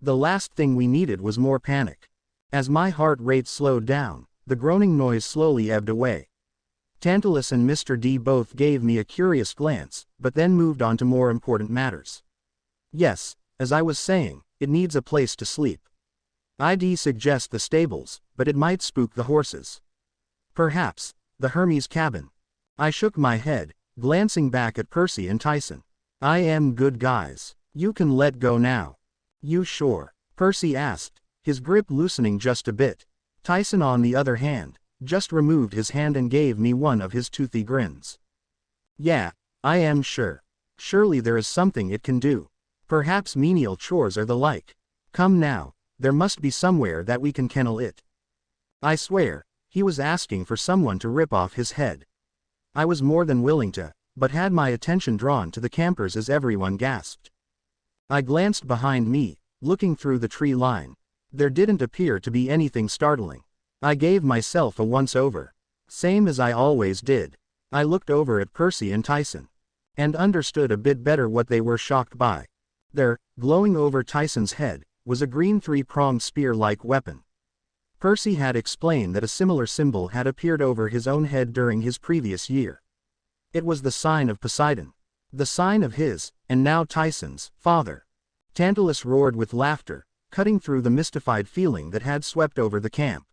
The last thing we needed was more panic. As my heart rate slowed down, the groaning noise slowly ebbed away. Tantalus and Mr. D both gave me a curious glance, but then moved on to more important matters. Yes, as I was saying, it needs a place to sleep. I'd suggest the stables, but it might spook the horses. Perhaps, the Hermes cabin. I shook my head, glancing back at Percy and Tyson. I am good guys. You can let go now. You sure? Percy asked, his grip loosening just a bit. Tyson, on the other hand, just removed his hand and gave me one of his toothy grins. Yeah, I am sure. Surely there is something it can do. Perhaps menial chores or the like. Come now, there must be somewhere that we can kennel it. I swear, he was asking for someone to rip off his head. I was more than willing to, but had my attention drawn to the campers as everyone gasped. I glanced behind me, looking through the tree line. There didn't appear to be anything startling. I gave myself a once-over. Same as I always did. I looked over at Percy and Tyson. And understood a bit better what they were shocked by. There, glowing over Tyson's head, was a green three-pronged spear-like weapon. Percy had explained that a similar symbol had appeared over his own head during his previous year. It was the sign of Poseidon. The sign of his, and now Tyson's, father. Tantalus roared with laughter, cutting through the mystified feeling that had swept over the camp.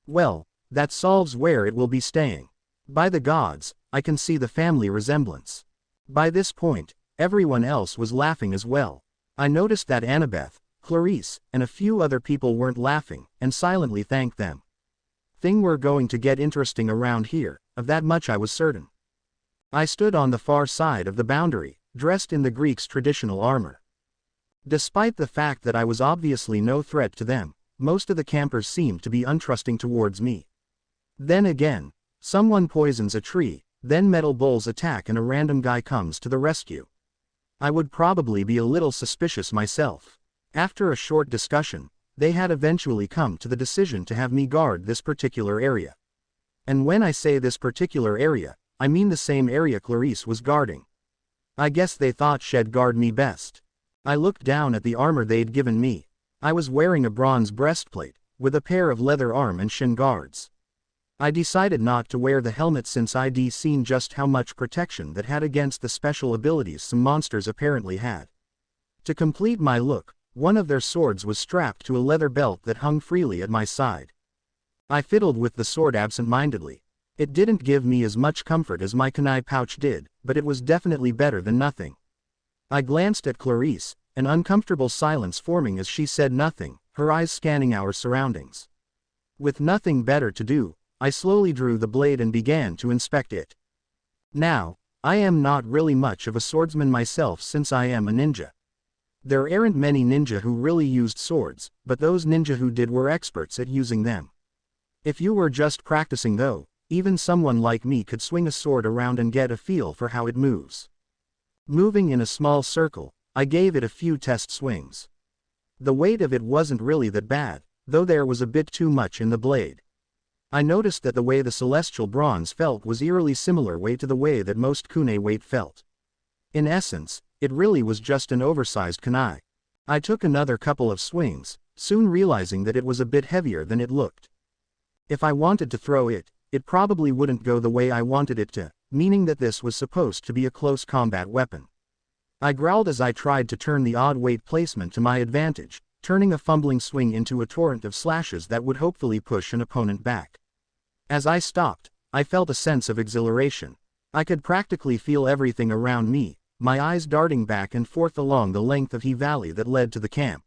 Well, that solves where it will be staying. By the gods, I can see the family resemblance. By this point, everyone else was laughing as well. I noticed that Annabeth, Clarice, and a few other people weren't laughing, and silently thanked them. Things were going to get interesting around here, of that much I was certain. I stood on the far side of the boundary, dressed in the Greeks' traditional armor. Despite the fact that I was obviously no threat to them, most of the campers seemed to be untrusting towards me. Then again, someone poisons a tree, then metal bulls attack and a random guy comes to the rescue. I would probably be a little suspicious myself. After a short discussion, they had eventually come to the decision to have me guard this particular area. And when I say this particular area, I mean the same area Clarice was guarding. I guess they thought she'd guard me best. I looked down at the armor they'd given me. I was wearing a bronze breastplate, with a pair of leather arm and shin guards. I decided not to wear the helmet since I'd seen just how much protection that had against the special abilities some monsters apparently had. To complete my look, one of their swords was strapped to a leather belt that hung freely at my side. I fiddled with the sword absent-mindedly. It didn't give me as much comfort as my kunai pouch did, but it was definitely better than nothing. I glanced at Clarice, an uncomfortable silence forming as she said nothing, her eyes scanning our surroundings. With nothing better to do, I slowly drew the blade and began to inspect it. Now, I am not really much of a swordsman myself since I am a ninja. There aren't many ninja who really used swords, but those ninja who did were experts at using them. If you were just practicing though, even someone like me could swing a sword around and get a feel for how it moves. Moving in a small circle, I gave it a few test swings. The weight of it wasn't really that bad, though there was a bit too much in the blade. I noticed that the way the celestial bronze felt was eerily similar way to the way that most kunai weight felt. In essence, it really was just an oversized kunai. I took another couple of swings, soon realizing that it was a bit heavier than it looked. If I wanted to throw it, it probably wouldn't go the way I wanted it to, meaning that this was supposed to be a close combat weapon. I growled as I tried to turn the odd weight placement to my advantage, turning a fumbling swing into a torrent of slashes that would hopefully push an opponent back. As I stopped, I felt a sense of exhilaration. I could practically feel everything around me, my eyes darting back and forth along the length of the valley that led to the camp.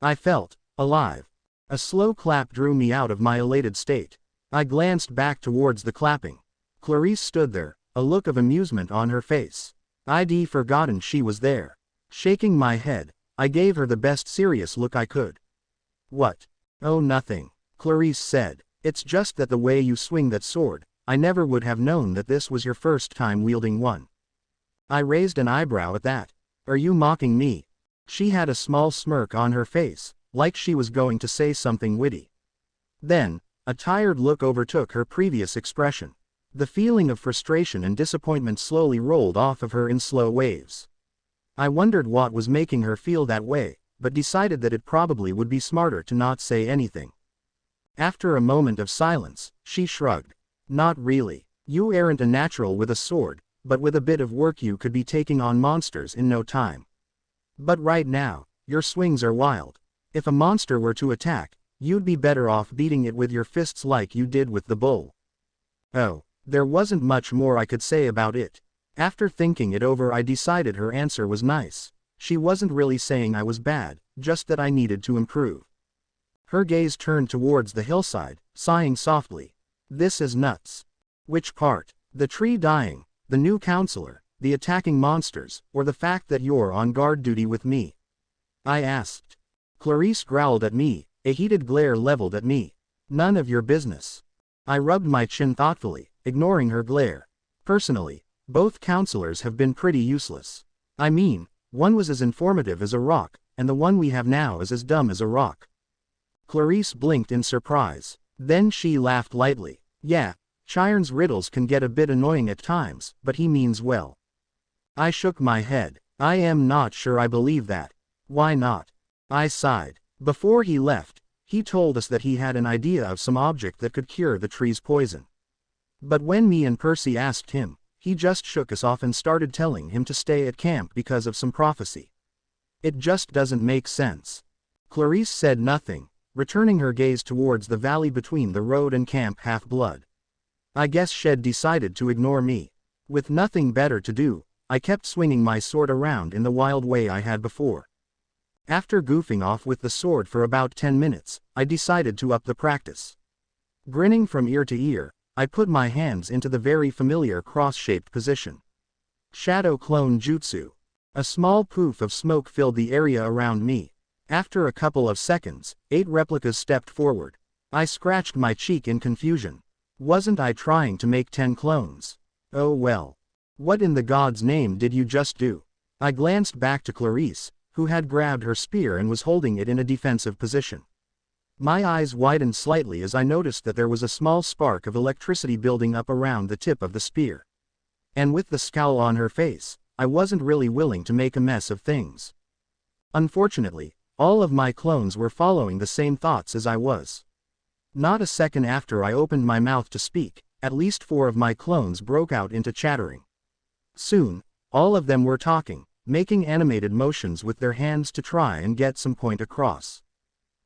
I felt alive. A slow clap drew me out of my elated state. I glanced back towards the clapping. Clarice stood there, a look of amusement on her face. I'd forgotten she was there. Shaking my head, I gave her the best serious look I could. "What?" "Oh, nothing," Clarice said. "It's just that the way you swing that sword, I never would have known that this was your first time wielding one." I raised an eyebrow at that. "Are you mocking me?" She had a small smirk on her face, like she was going to say something witty. Then, a tired look overtook her previous expression. The feeling of frustration and disappointment slowly rolled off of her in slow waves. I wondered what was making her feel that way, but decided that it probably would be smarter to not say anything. After a moment of silence, she shrugged. "Not really. You aren't a natural with a sword, but with a bit of work you could be taking on monsters in no time. But right now, your swings are wild. If a monster were to attack, you'd be better off beating it with your fists like you did with the bull." Oh. There wasn't much more I could say about it. After thinking it over, I decided her answer was nice. She wasn't really saying I was bad, just that I needed to improve. Her gaze turned towards the hillside, sighing softly. "This is nuts." "Which part? The tree dying, the new counselor, the attacking monsters, or the fact that you're on guard duty with me?" I asked. Clarice growled at me, a heated glare leveled at me. "None of your business." I rubbed my chin thoughtfully, ignoring her glare. Personally, both counselors have been pretty useless. I mean, one was as informative as a rock, and the one we have now is as dumb as a rock. Clarice blinked in surprise. Then she laughed lightly. "Yeah, Chiron's riddles can get a bit annoying at times, but he means well." I shook my head. "I am not sure I believe that." "Why not?" I sighed. "Before he left, he told us that he had an idea of some object that could cure the tree's poison. But when me and Percy asked him, he just shook us off and started telling him to stay at camp because of some prophecy. It just doesn't make sense." Clarice said nothing, returning her gaze towards the valley between the road and Camp Half-Blood. I guess she'd decided to ignore me. With nothing better to do, I kept swinging my sword around in the wild way I had before. After goofing off with the sword for about 10 minutes, I decided to up the practice. Grinning from ear to ear, I put my hands into the very familiar cross-shaped position. Shadow Clone Jutsu. A small poof of smoke filled the area around me. After a couple of seconds, 8 replicas stepped forward. I scratched my cheek in confusion. Wasn't I trying to make 10 clones? Oh well. What in the God's name did you just do? I glanced back to Clarice, who had grabbed her spear and was holding it in a defensive position. My eyes widened slightly as I noticed that there was a small spark of electricity building up around the tip of the spear. And with the scowl on her face, I wasn't really willing to make a mess of things. Unfortunately, all of my clones were following the same thoughts as I was. Not a second after I opened my mouth to speak, at least 4 of my clones broke out into chattering. Soon, all of them were talking, making animated motions with their hands to try and get some point across.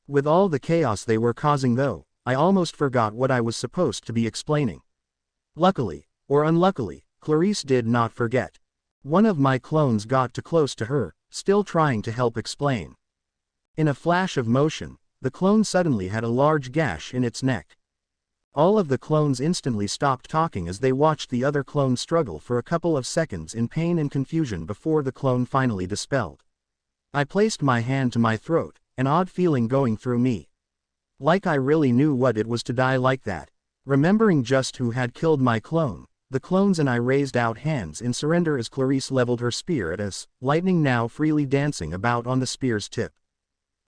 With all the chaos they were causing though, I almost forgot what I was supposed to be explaining. Luckily, or unluckily, Clarice did not forget. One of my clones got too close to her, still trying to help explain. In a flash of motion, the clone suddenly had a large gash in its neck. All of the clones instantly stopped talking as they watched the other clone struggle for a couple of seconds in pain and confusion before the clone finally dispelled. I placed my hand to my throat, an odd feeling going through me. Like I really knew what it was to die like that. Remembering just who had killed my clone, the clones and I raised out hands in surrender as Clarice leveled her spear at us, lightning now freely dancing about on the spear's tip.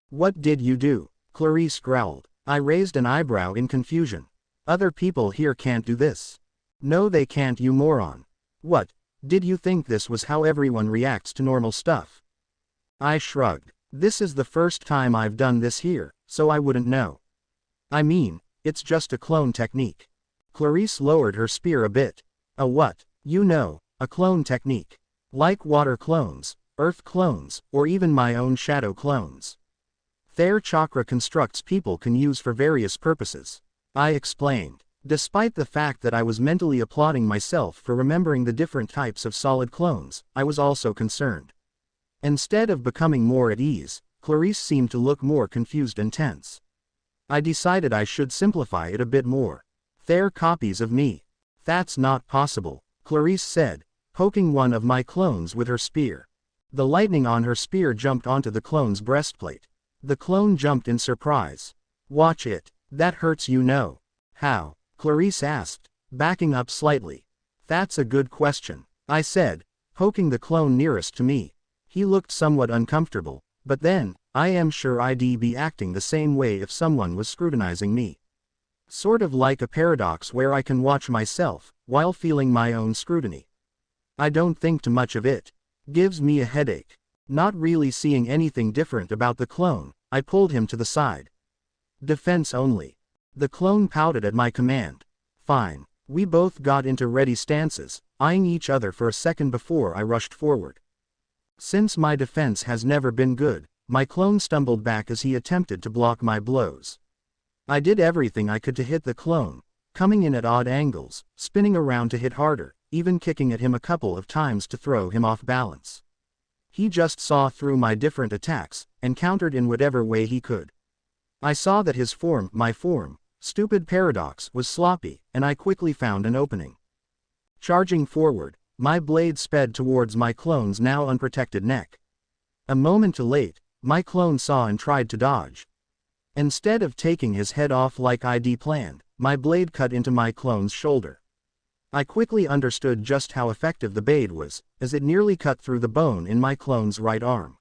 "What did you do?" Clarice growled. I raised an eyebrow in confusion. "Other people here can't do this." "No they can't, you moron. What, did you think this was how everyone reacts to normal stuff?" I shrugged. "This is the first time I've done this here, so I wouldn't know. I mean, it's just a clone technique." Clarice lowered her spear a bit. "A what?" "You know, a clone technique. Like water clones, earth clones, or even my own shadow clones. Their chakra constructs people can use for various purposes," I explained. Despite the fact that I was mentally applauding myself for remembering the different types of solid clones, I was also concerned. Instead of becoming more at ease, Clarice seemed to look more confused and tense. I decided I should simplify it a bit more. "They're copies of me." "That's not possible," Clarice said, poking one of my clones with her spear. The lightning on her spear jumped onto the clone's breastplate. The clone jumped in surprise. "Watch it. That hurts, you know." "How?" Clarice asked, backing up slightly. "That's a good question," I said, poking the clone nearest to me. He looked somewhat uncomfortable, but then, I am sure I'd be acting the same way if someone was scrutinizing me. Sort of like a paradox where I can watch myself, while feeling my own scrutiny. I don't think too much of it. Gives me a headache. Not really seeing anything different about the clone, I pulled him to the side. "Defense only." The clone pouted at my command. "Fine." We both got into ready stances, eyeing each other for a second before I rushed forward. Since my defense has never been good, my clone stumbled back as he attempted to block my blows. I did everything I could to hit the clone, coming in at odd angles, spinning around to hit harder, even kicking at him a couple of times to throw him off balance. He just saw through my different attacks, and countered in whatever way he could. I saw that his form, my form, stupid paradox, was sloppy, and I quickly found an opening. Charging forward, my blade sped towards my clone's now unprotected neck. A moment too late, my clone saw and tried to dodge. Instead of taking his head off like I'd planned, my blade cut into my clone's shoulder. I quickly understood just how effective the blade was, as it nearly cut through the bone in my clone's right arm.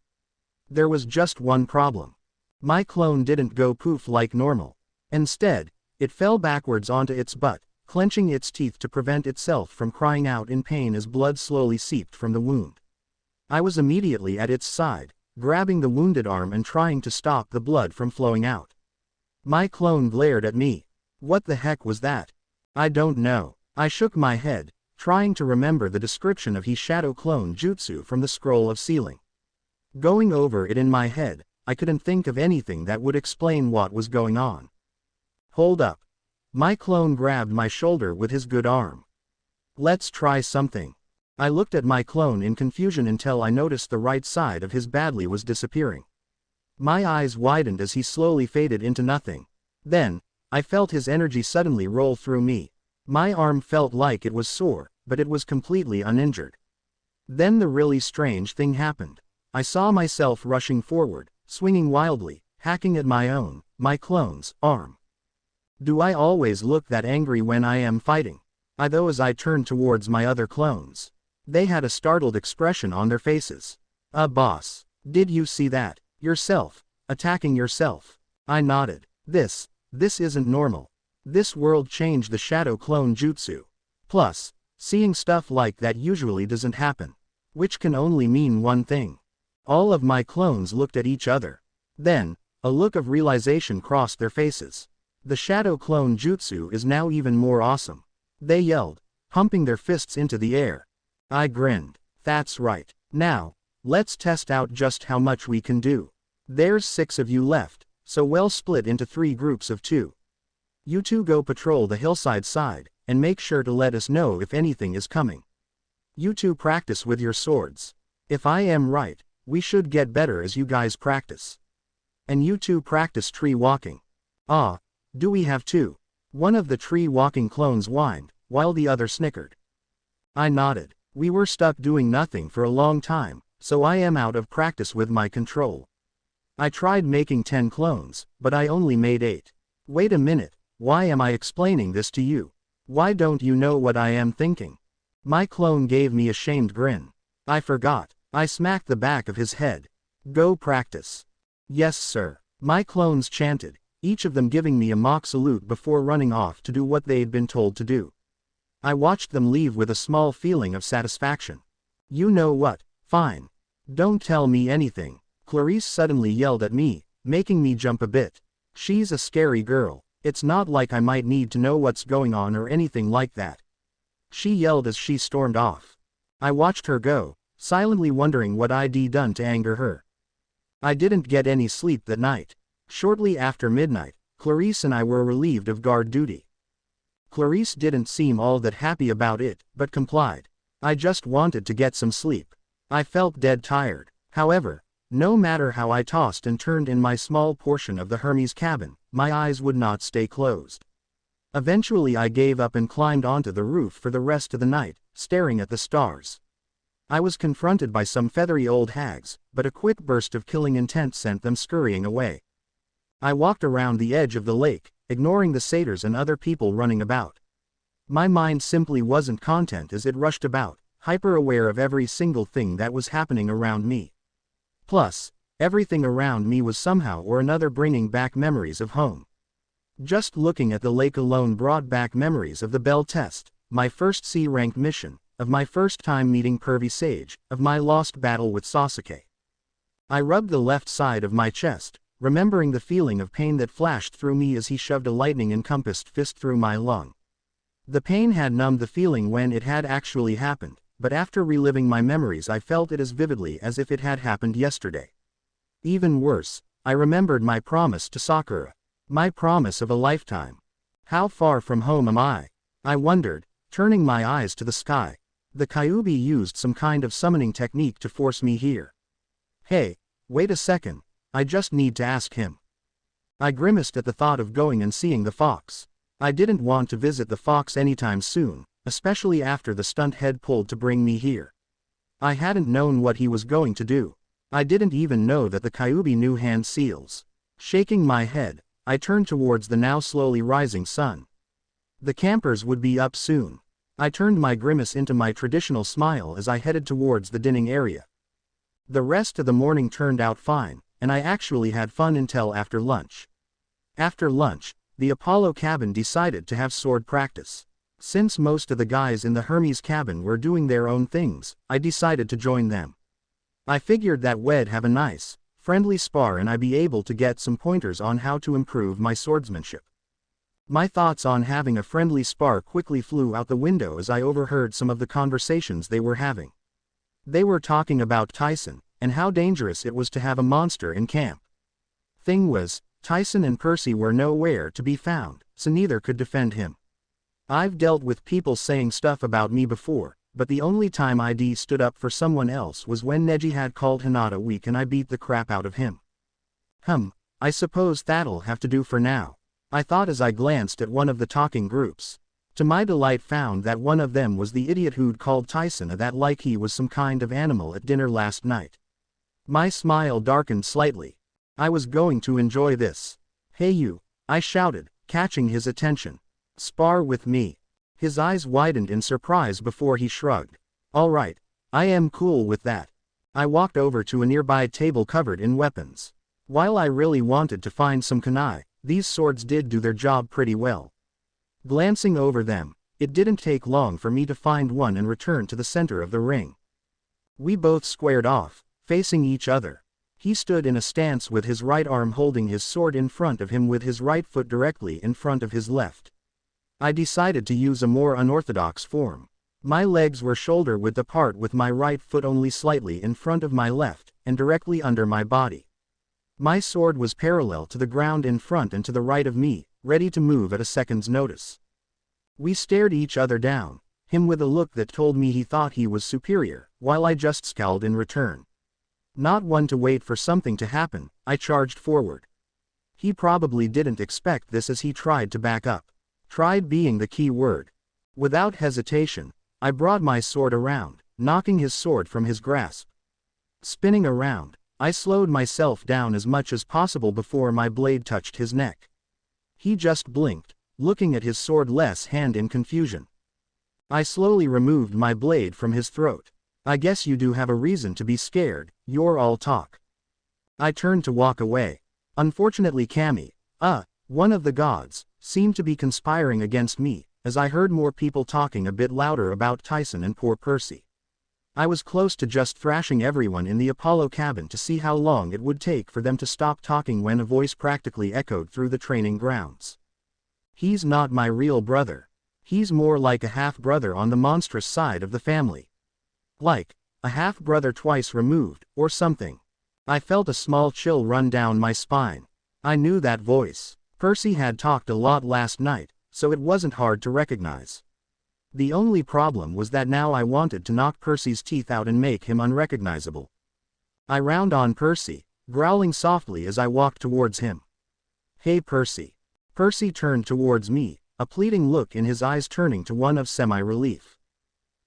There was just one problem. My clone didn't go poof like normal. Instead, it fell backwards onto its butt, clenching its teeth to prevent itself from crying out in pain as blood slowly seeped from the wound. I was immediately at its side, grabbing the wounded arm and trying to stop the blood from flowing out. My clone glared at me. "What the heck was that?" "I don't know." I shook my head, trying to remember the description of his shadow clone jutsu from the scroll of sealing. Going over it in my head, I couldn't think of anything that would explain what was going on. "Hold up." My clone grabbed my shoulder with his good arm. "Let's try something." I looked at my clone in confusion until I noticed the right side of his badly was disappearing. My eyes widened as he slowly faded into nothing. Then, I felt his energy suddenly roll through me. My arm felt like it was sore, but it was completely uninjured. Then the really strange thing happened. I saw myself rushing forward, swinging wildly, hacking at my clone's, arm. Do I always look that angry when I am fighting? Though as I turned towards my other clones. They had a startled expression on their faces. Boss, did you see that? Yourself, attacking yourself." I nodded. This isn't normal. This world changed the shadow clone jutsu. Plus, seeing stuff like that usually doesn't happen. Which can only mean one thing. All of my clones looked at each other. Then, a look of realization crossed their faces. The shadow clone jutsu is now even more awesome. They yelled, pumping their fists into the air. I grinned. That's right. Now, let's test out just how much we can do. There's 6 of you left, so we'll split into 3 groups of 2. You 2 go patrol the hillside side, and make sure to let us know if anything is coming. You 2 practice with your swords. If I am right, we should get better as you guys practice. And you 2 practice tree walking. Ah, do we have 2? One of the tree walking clones whined, while the other snickered. I nodded. We were stuck doing nothing for a long time, so I am out of practice with my control. I tried making 10 clones, but I only made 8. Wait a minute, why am I explaining this to you? Why don't you know what I am thinking? My clone gave me a shamed grin. I forgot. I smacked the back of his head. Go practice. Yes sir. My clones chanted, each of them giving me a mock salute before running off to do what they'd been told to do. I watched them leave with a small feeling of satisfaction. You know what? Fine. Don't tell me anything. Clarice suddenly yelled at me, making me jump a bit. She's a scary girl. It's not like I might need to know what's going on or anything like that. She yelled as she stormed off. I watched her go, silently wondering what I'd done to anger her. I didn't get any sleep that night. Shortly after midnight, Clarice and I were relieved of guard duty. Clarice didn't seem all that happy about it, but complied. I just wanted to get some sleep. I felt dead tired. However, no matter how I tossed and turned in my small portion of the Hermes cabin, my eyes would not stay closed. Eventually I gave up and climbed onto the roof for the rest of the night, staring at the stars. I was confronted by some feathery old hags, but a quick burst of killing intent sent them scurrying away. I walked around the edge of the lake, ignoring the satyrs and other people running about. My mind simply wasn't content as it rushed about, hyper-aware of every single thing that was happening around me. Plus, everything around me was somehow or another bringing back memories of home. Just looking at the lake alone brought back memories of the Bell test, my first C-rank mission, of my first time meeting Pervy Sage, of my lost battle with Sasuke. I rubbed the left side of my chest, remembering the feeling of pain that flashed through me as he shoved a lightning-encompassed fist through my lung. The pain had numbed the feeling when it had actually happened, but after reliving my memories I felt it as vividly as if it had happened yesterday. Even worse, I remembered my promise to Sakura. My promise of a lifetime. How far from home am I? I wondered, turning my eyes to the sky. The Kyubbi used some kind of summoning technique to force me here. Hey, wait a second, I just need to ask him. I grimaced at the thought of going and seeing the fox. I didn't want to visit the fox anytime soon, especially after the stunt head pulled to bring me here. I hadn't known what he was going to do. I didn't even know that the Kyubbi knew hand seals. Shaking my head, I turned towards the now slowly rising sun. The campers would be up soon. I turned my grimace into my traditional smile as I headed towards the dinning area. The rest of the morning turned out fine, and I actually had fun until after lunch. After lunch, the Apollo cabin decided to have sword practice. Since most of the guys in the Hermes cabin were doing their own things, I decided to join them. I figured that we'd have a nice, friendly spar and I'd be able to get some pointers on how to improve my swordsmanship. My thoughts on having a friendly spar quickly flew out the window as I overheard some of the conversations they were having. They were talking about Tyson, and how dangerous it was to have a monster in camp. Thing was, Tyson and Percy were nowhere to be found, so neither could defend him. I've dealt with people saying stuff about me before, but the only time I'd stood up for someone else was when Neji had called Hinata weak and I beat the crap out of him. I suppose that'll have to do for now, I thought as I glanced at one of the talking groups. To my delight found that one of them was the idiot who'd called Tyson a that like he was some kind of animal at dinner last night. My smile darkened slightly. I was going to enjoy this. Hey you, I shouted, catching his attention. Spar with me. His eyes widened in surprise before he shrugged. All right, I am cool with that. I walked over to a nearby table covered in weapons. While I really wanted to find some kunai, these swords did do their job pretty well. Glancing over them, it didn't take long for me to find one and return to the center of the ring. We both squared off, facing each other. He stood in a stance with his right arm holding his sword in front of him with his right foot directly in front of his left. I decided to use a more unorthodox form. My legs were shoulder-width apart with my right foot only slightly in front of my left, and directly under my body. My sword was parallel to the ground in front and to the right of me, ready to move at a second's notice. We stared each other down, him with a look that told me he thought he was superior, while I just scowled in return. Not one to wait for something to happen, I charged forward. He probably didn't expect this as he tried to back up. Tried being the key word. Without hesitation, I brought my sword around, knocking his sword from his grasp. Spinning around, I slowed myself down as much as possible before my blade touched his neck. He just blinked, looking at his sword-less hand in confusion. I slowly removed my blade from his throat. I guess you do have a reason to be scared, you're all talk. I turned to walk away. Unfortunately one of the gods, seemed to be conspiring against me, as I heard more people talking a bit louder about Tyson and poor Percy. I was close to just thrashing everyone in the Apollo cabin to see how long it would take for them to stop talking when a voice practically echoed through the training grounds. He's not my real brother. He's more like a half-brother on the monstrous side of the family. Like a half-brother twice removed, or something. I felt a small chill run down my spine. I knew that voice. Percy had talked a lot last night, so it wasn't hard to recognize. The only problem was that now I wanted to knock Percy's teeth out and make him unrecognizable. I round on Percy, growling softly as I walked towards him. Hey Percy. Percy turned towards me, a pleading look in his eyes turning to one of semi-relief.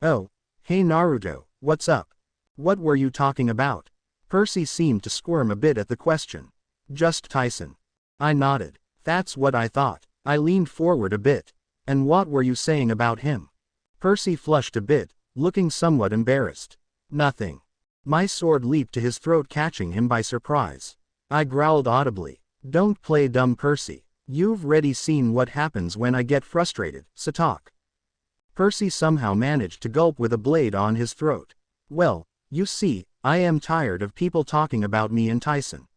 Oh, hey Naruto, what's up? What were you talking about? Percy seemed to squirm a bit at the question. Just Tyson. I nodded. That's what I thought. I leaned forward a bit. And what were you saying about him? Percy flushed a bit, looking somewhat embarrassed. Nothing. My sword leaped to his throat, catching him by surprise. I growled audibly. Don't play dumb, Percy. You've already seen what happens when I get frustrated, so talk. Percy somehow managed to gulp with a blade on his throat. Well, you see, I am tired of people talking about me and Tyson.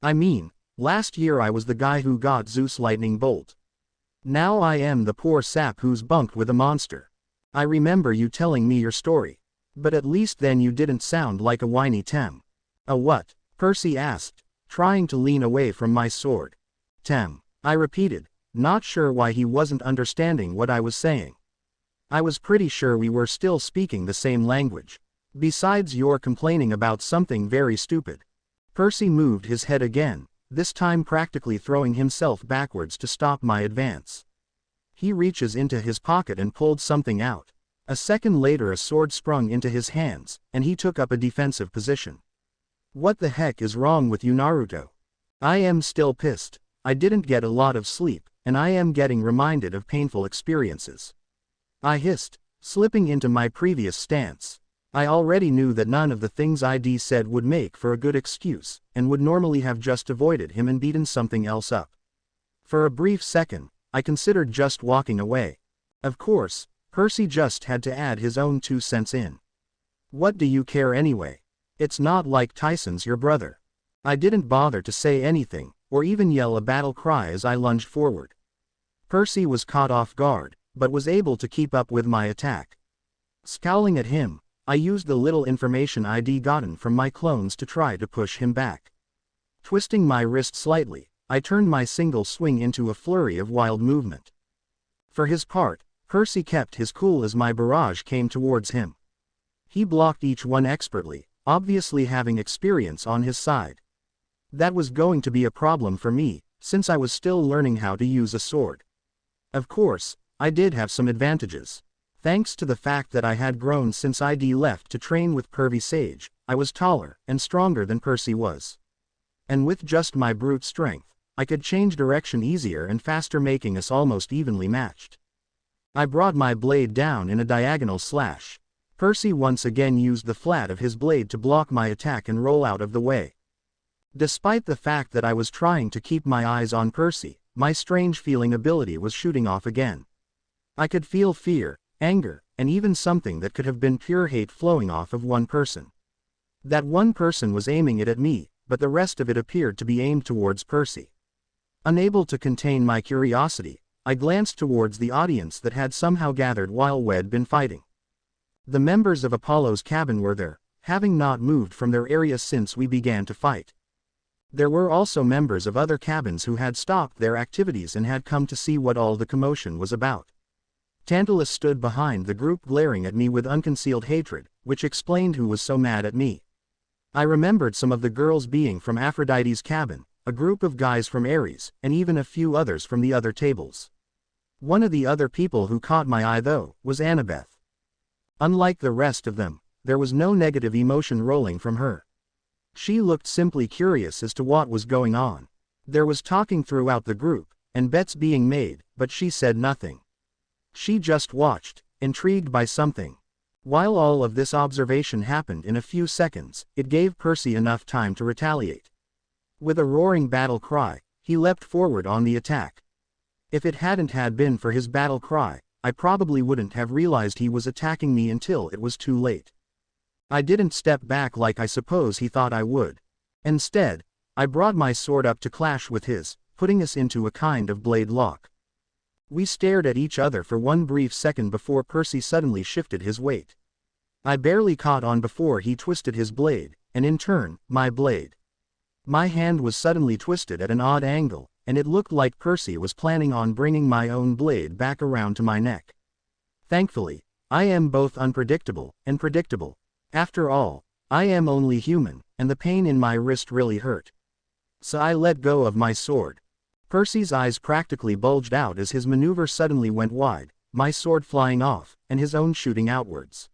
I mean, last year I was the guy who got Zeus' lightning bolt. Now I am the poor sap who's bunked with a monster. I remember you telling me your story. But at least then you didn't sound like a whiny Tem. A what? Percy asked, trying to lean away from my sword. Tem, I repeated, not sure why he wasn't understanding what I was saying. I was pretty sure we were still speaking the same language. Besides, you're complaining about something very stupid. Percy moved his head again, this time practically throwing himself backwards to stop my advance. He reaches into his pocket and pulled something out. A second later a sword sprung into his hands, and he took up a defensive position. What the heck is wrong with you, Naruto? I am still pissed. I didn't get a lot of sleep, and I am getting reminded of painful experiences. I hissed, slipping into my previous stance. I already knew that none of the things ID said would make for a good excuse, and would normally have just avoided him and beaten something else up. For a brief second, I considered just walking away. Of course, Percy just had to add his own 2 cents in. What do you care anyway? It's not like Tyson's your brother. I didn't bother to say anything, or even yell a battle cry as I lunged forward. Percy was caught off guard, but was able to keep up with my attack. Scowling at him, I used the little information I'd gotten from my clones to try to push him back. Twisting my wrist slightly, I turned my single swing into a flurry of wild movement. For his part, Percy kept his cool as my barrage came towards him. He blocked each one expertly, obviously having experience on his side. That was going to be a problem for me, since I was still learning how to use a sword. Of course, I did have some advantages. Thanks to the fact that I had grown since I'd left to train with Pervy Sage, I was taller and stronger than Percy was. And with just my brute strength, I could change direction easier and faster, making us almost evenly matched. I brought my blade down in a diagonal slash. Percy once again used the flat of his blade to block my attack and roll out of the way. Despite the fact that I was trying to keep my eyes on Percy, my strange feeling ability was shooting off again. I could feel fear, anger, and even something that could have been pure hate flowing off of one person. That one person was aiming it at me, but the rest of it appeared to be aimed towards Percy. Unable to contain my curiosity, I glanced towards the audience that had somehow gathered while we'd been fighting. The members of Apollo's cabin were there, having not moved from their area since we began to fight. There were also members of other cabins who had stopped their activities and had come to see what all the commotion was about. Tantalus stood behind the group glaring at me with unconcealed hatred, which explained who was so mad at me. I remembered some of the girls being from Aphrodite's cabin, a group of guys from Ares, and even a few others from the other tables. One of the other people who caught my eye though, was Annabeth. Unlike the rest of them, there was no negative emotion rolling from her. She looked simply curious as to what was going on. There was talking throughout the group, and bets being made, but she said nothing. She just watched, intrigued by something. While all of this observation happened in a few seconds, it gave Percy enough time to retaliate. With a roaring battle cry, he leapt forward on the attack. If it hadn't had been for his battle cry, I probably wouldn't have realized he was attacking me until it was too late. I didn't step back like I suppose he thought I would. Instead, I brought my sword up to clash with his, putting us into a kind of blade lock. We stared at each other for one brief second before Percy suddenly shifted his weight. I barely caught on before he twisted his blade, and in turn, my blade. My hand was suddenly twisted at an odd angle, and it looked like Percy was planning on bringing my own blade back around to my neck. Thankfully, I am both unpredictable and predictable. After all, I am only human, and the pain in my wrist really hurt. So I let go of my sword. Percy's eyes practically bulged out as his maneuver suddenly went wide, my sword flying off, and his own shooting outwards.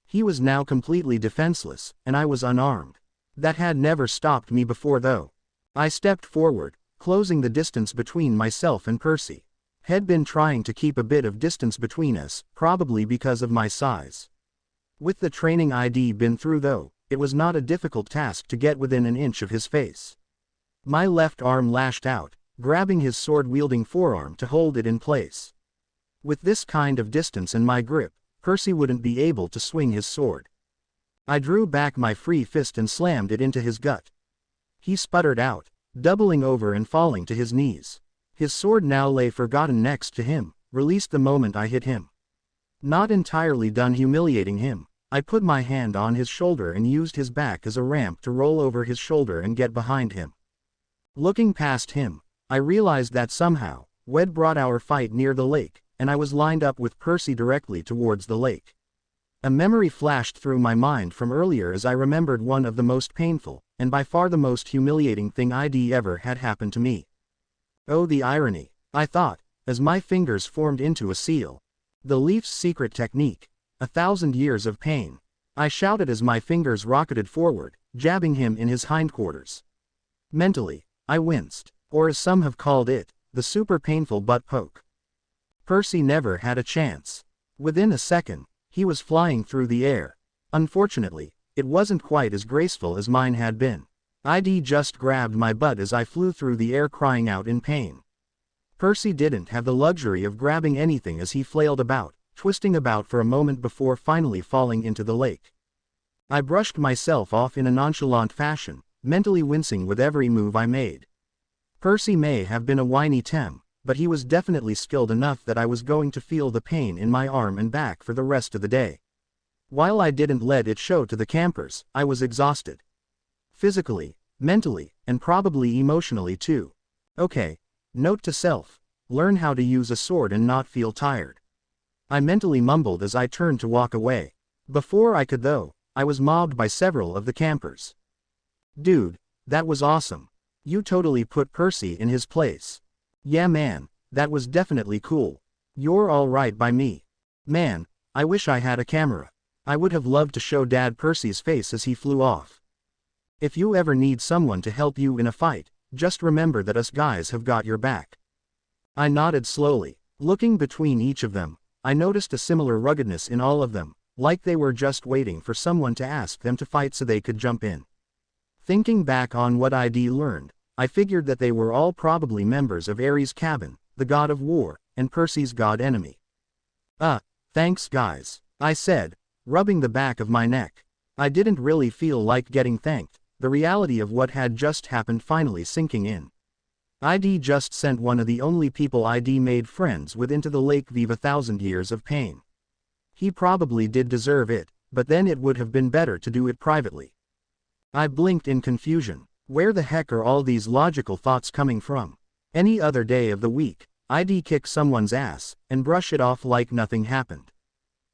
He was now completely defenseless, and I was unarmed. That had never stopped me before though. I stepped forward, closing the distance between myself and Percy. Had been trying to keep a bit of distance between us, probably because of my size. With the training I'd been through though, it was not a difficult task to get within an inch of his face. My left arm lashed out, grabbing his sword-wielding forearm to hold it in place. With this kind of distance in my grip, Percy wouldn't be able to swing his sword. I drew back my free fist and slammed it into his gut. He sputtered out, doubling over and falling to his knees. His sword now lay forgotten next to him, released the moment I hit him. Not entirely done humiliating him, I put my hand on his shoulder and used his back as a ramp to roll over his shoulder and get behind him. Looking past him, I realized that somehow, we'd brought our fight near the lake, and I was lined up with Percy directly towards the lake. A memory flashed through my mind from earlier as I remembered one of the most painful, and by far the most humiliating thing I'd ever had happen to me. Oh, the irony, I thought, as my fingers formed into a seal. The Leaf's secret technique. 1,000 years of pain. I shouted as my fingers rocketed forward, jabbing him in his hindquarters. Mentally, I winced, or as some have called it, the super painful butt poke. Percy never had a chance. Within a second, he was flying through the air. Unfortunately, it wasn't quite as graceful as mine had been. I'd just grabbed my butt as I flew through the air crying out in pain. Percy didn't have the luxury of grabbing anything as he flailed about, twisting about for a moment before finally falling into the lake. I brushed myself off in a nonchalant fashion, mentally wincing with every move I made. Percy may have been a whiny tem, but he was definitely skilled enough that I was going to feel the pain in my arm and back for the rest of the day. While I didn't let it show to the campers, I was exhausted. Physically, mentally, and probably emotionally too. Okay. Note to self, learn how to use a sword and not feel tired. I mentally mumbled as I turned to walk away. Before I could though, I was mobbed by several of the campers. Dude, that was awesome. You totally put Percy in his place. Yeah man, that was definitely cool. You're alright by me. Man, I wish I had a camera. I would have loved to show Dad Percy's face as he flew off. If you ever need someone to help you in a fight, just remember that us guys have got your back. I nodded slowly. Looking between each of them, I noticed a similar ruggedness in all of them, like they were just waiting for someone to ask them to fight so they could jump in. Thinking back on what I'd learned, I figured that they were all probably members of Ares' cabin, the god of war, and Percy's god enemy. Thanks guys, I said, rubbing the back of my neck. I didn't really feel like getting thanked, the reality of what had just happened finally sinking in. ID just sent one of the only people ID made friends with into the lake vive 1,000 years of pain. He probably did deserve it, but then it would have been better to do it privately. I blinked in confusion. Where the heck are all these logical thoughts coming from? Any other day of the week, I'd kick someone's ass, and brush it off like nothing happened.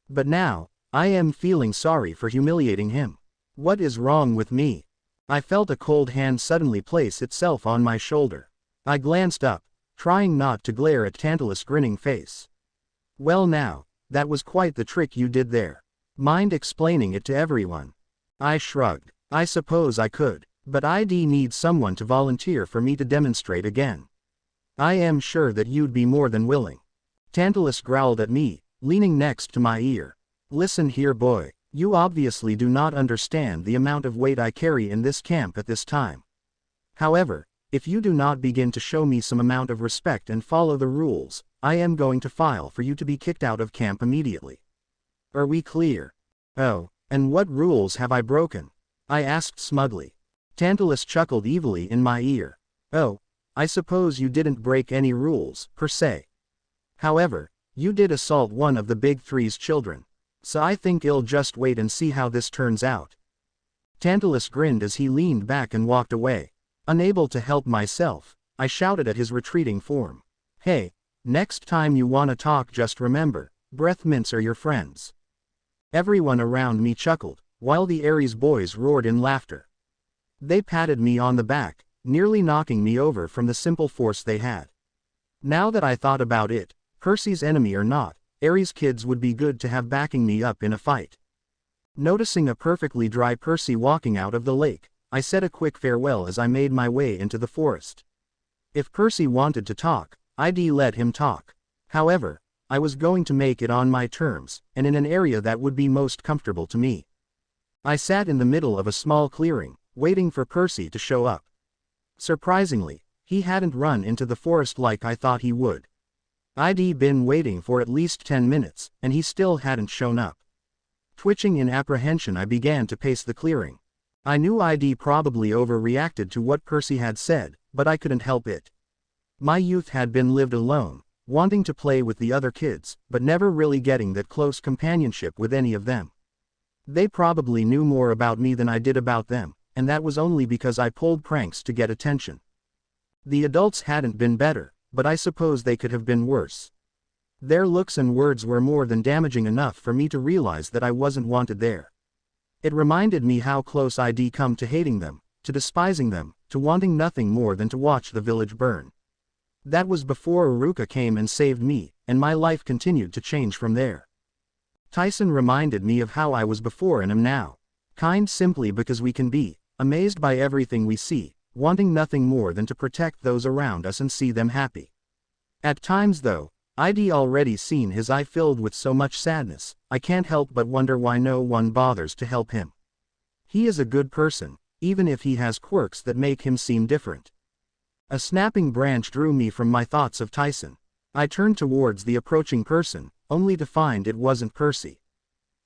But now, I am feeling sorry for humiliating him. What is wrong with me? I felt a cold hand suddenly place itself on my shoulder. I glanced up, trying not to glare at Tantalus' grinning face. Well now, that was quite the trick you did there. Mind explaining it to everyone? I shrugged. I suppose I could, but ID needs someone to volunteer for me to demonstrate again. I am sure that you'd be more than willing. Tantalus growled at me, leaning next to my ear. Listen here, boy, you obviously do not understand the amount of weight I carry in this camp at this time. However, if you do not begin to show me some amount of respect and follow the rules, I am going to file for you to be kicked out of camp immediately. Are we clear? Oh, and what rules have I broken? I asked smugly. Tantalus chuckled evilly in my ear. Oh, I suppose you didn't break any rules, per se. However, you did assault one of the Big Three's children. So I think I'll just wait and see how this turns out. Tantalus grinned as he leaned back and walked away. Unable to help myself, I shouted at his retreating form. Hey, next time you wanna talk just remember, breath mints are your friends. Everyone around me chuckled, while the Ares boys roared in laughter. They patted me on the back, nearly knocking me over from the simple force they had. Now that I thought about it, Percy's enemy or not, Ares kids would be good to have backing me up in a fight. Noticing a perfectly dry Percy walking out of the lake, I said a quick farewell as I made my way into the forest. If Percy wanted to talk, I'd let him talk. However, I was going to make it on my terms, and in an area that would be most comfortable to me. I sat in the middle of a small clearing, waiting for Percy to show up. Surprisingly, he hadn't run into the forest like I thought he would. I'd been waiting for at least 10 minutes, and he still hadn't shown up. Twitching in apprehension, I began to pace the clearing. I knew I'd probably overreacted to what Percy had said, but I couldn't help it. My youth had been lived alone, wanting to play with the other kids, but never really getting that close companionship with any of them. They probably knew more about me than I did about them, and that was only because I pulled pranks to get attention. The adults hadn't been better, but I suppose they could have been worse. Their looks and words were more than damaging enough for me to realize that I wasn't wanted there. It reminded me how close I'd come to hating them, to despising them, to wanting nothing more than to watch the village burn. That was before Aruka came and saved me, and my life continued to change from there. Tyson reminded me of how I was before and am now. Kind simply because we can be, amazed by everything we see, wanting nothing more than to protect those around us and see them happy. At times though, I'd already seen his eye filled with so much sadness, I can't help but wonder why no one bothers to help him. He is a good person, even if he has quirks that make him seem different. A snapping branch drew me from my thoughts of Tyson. I turned towards the approaching person, only to find it wasn't Percy.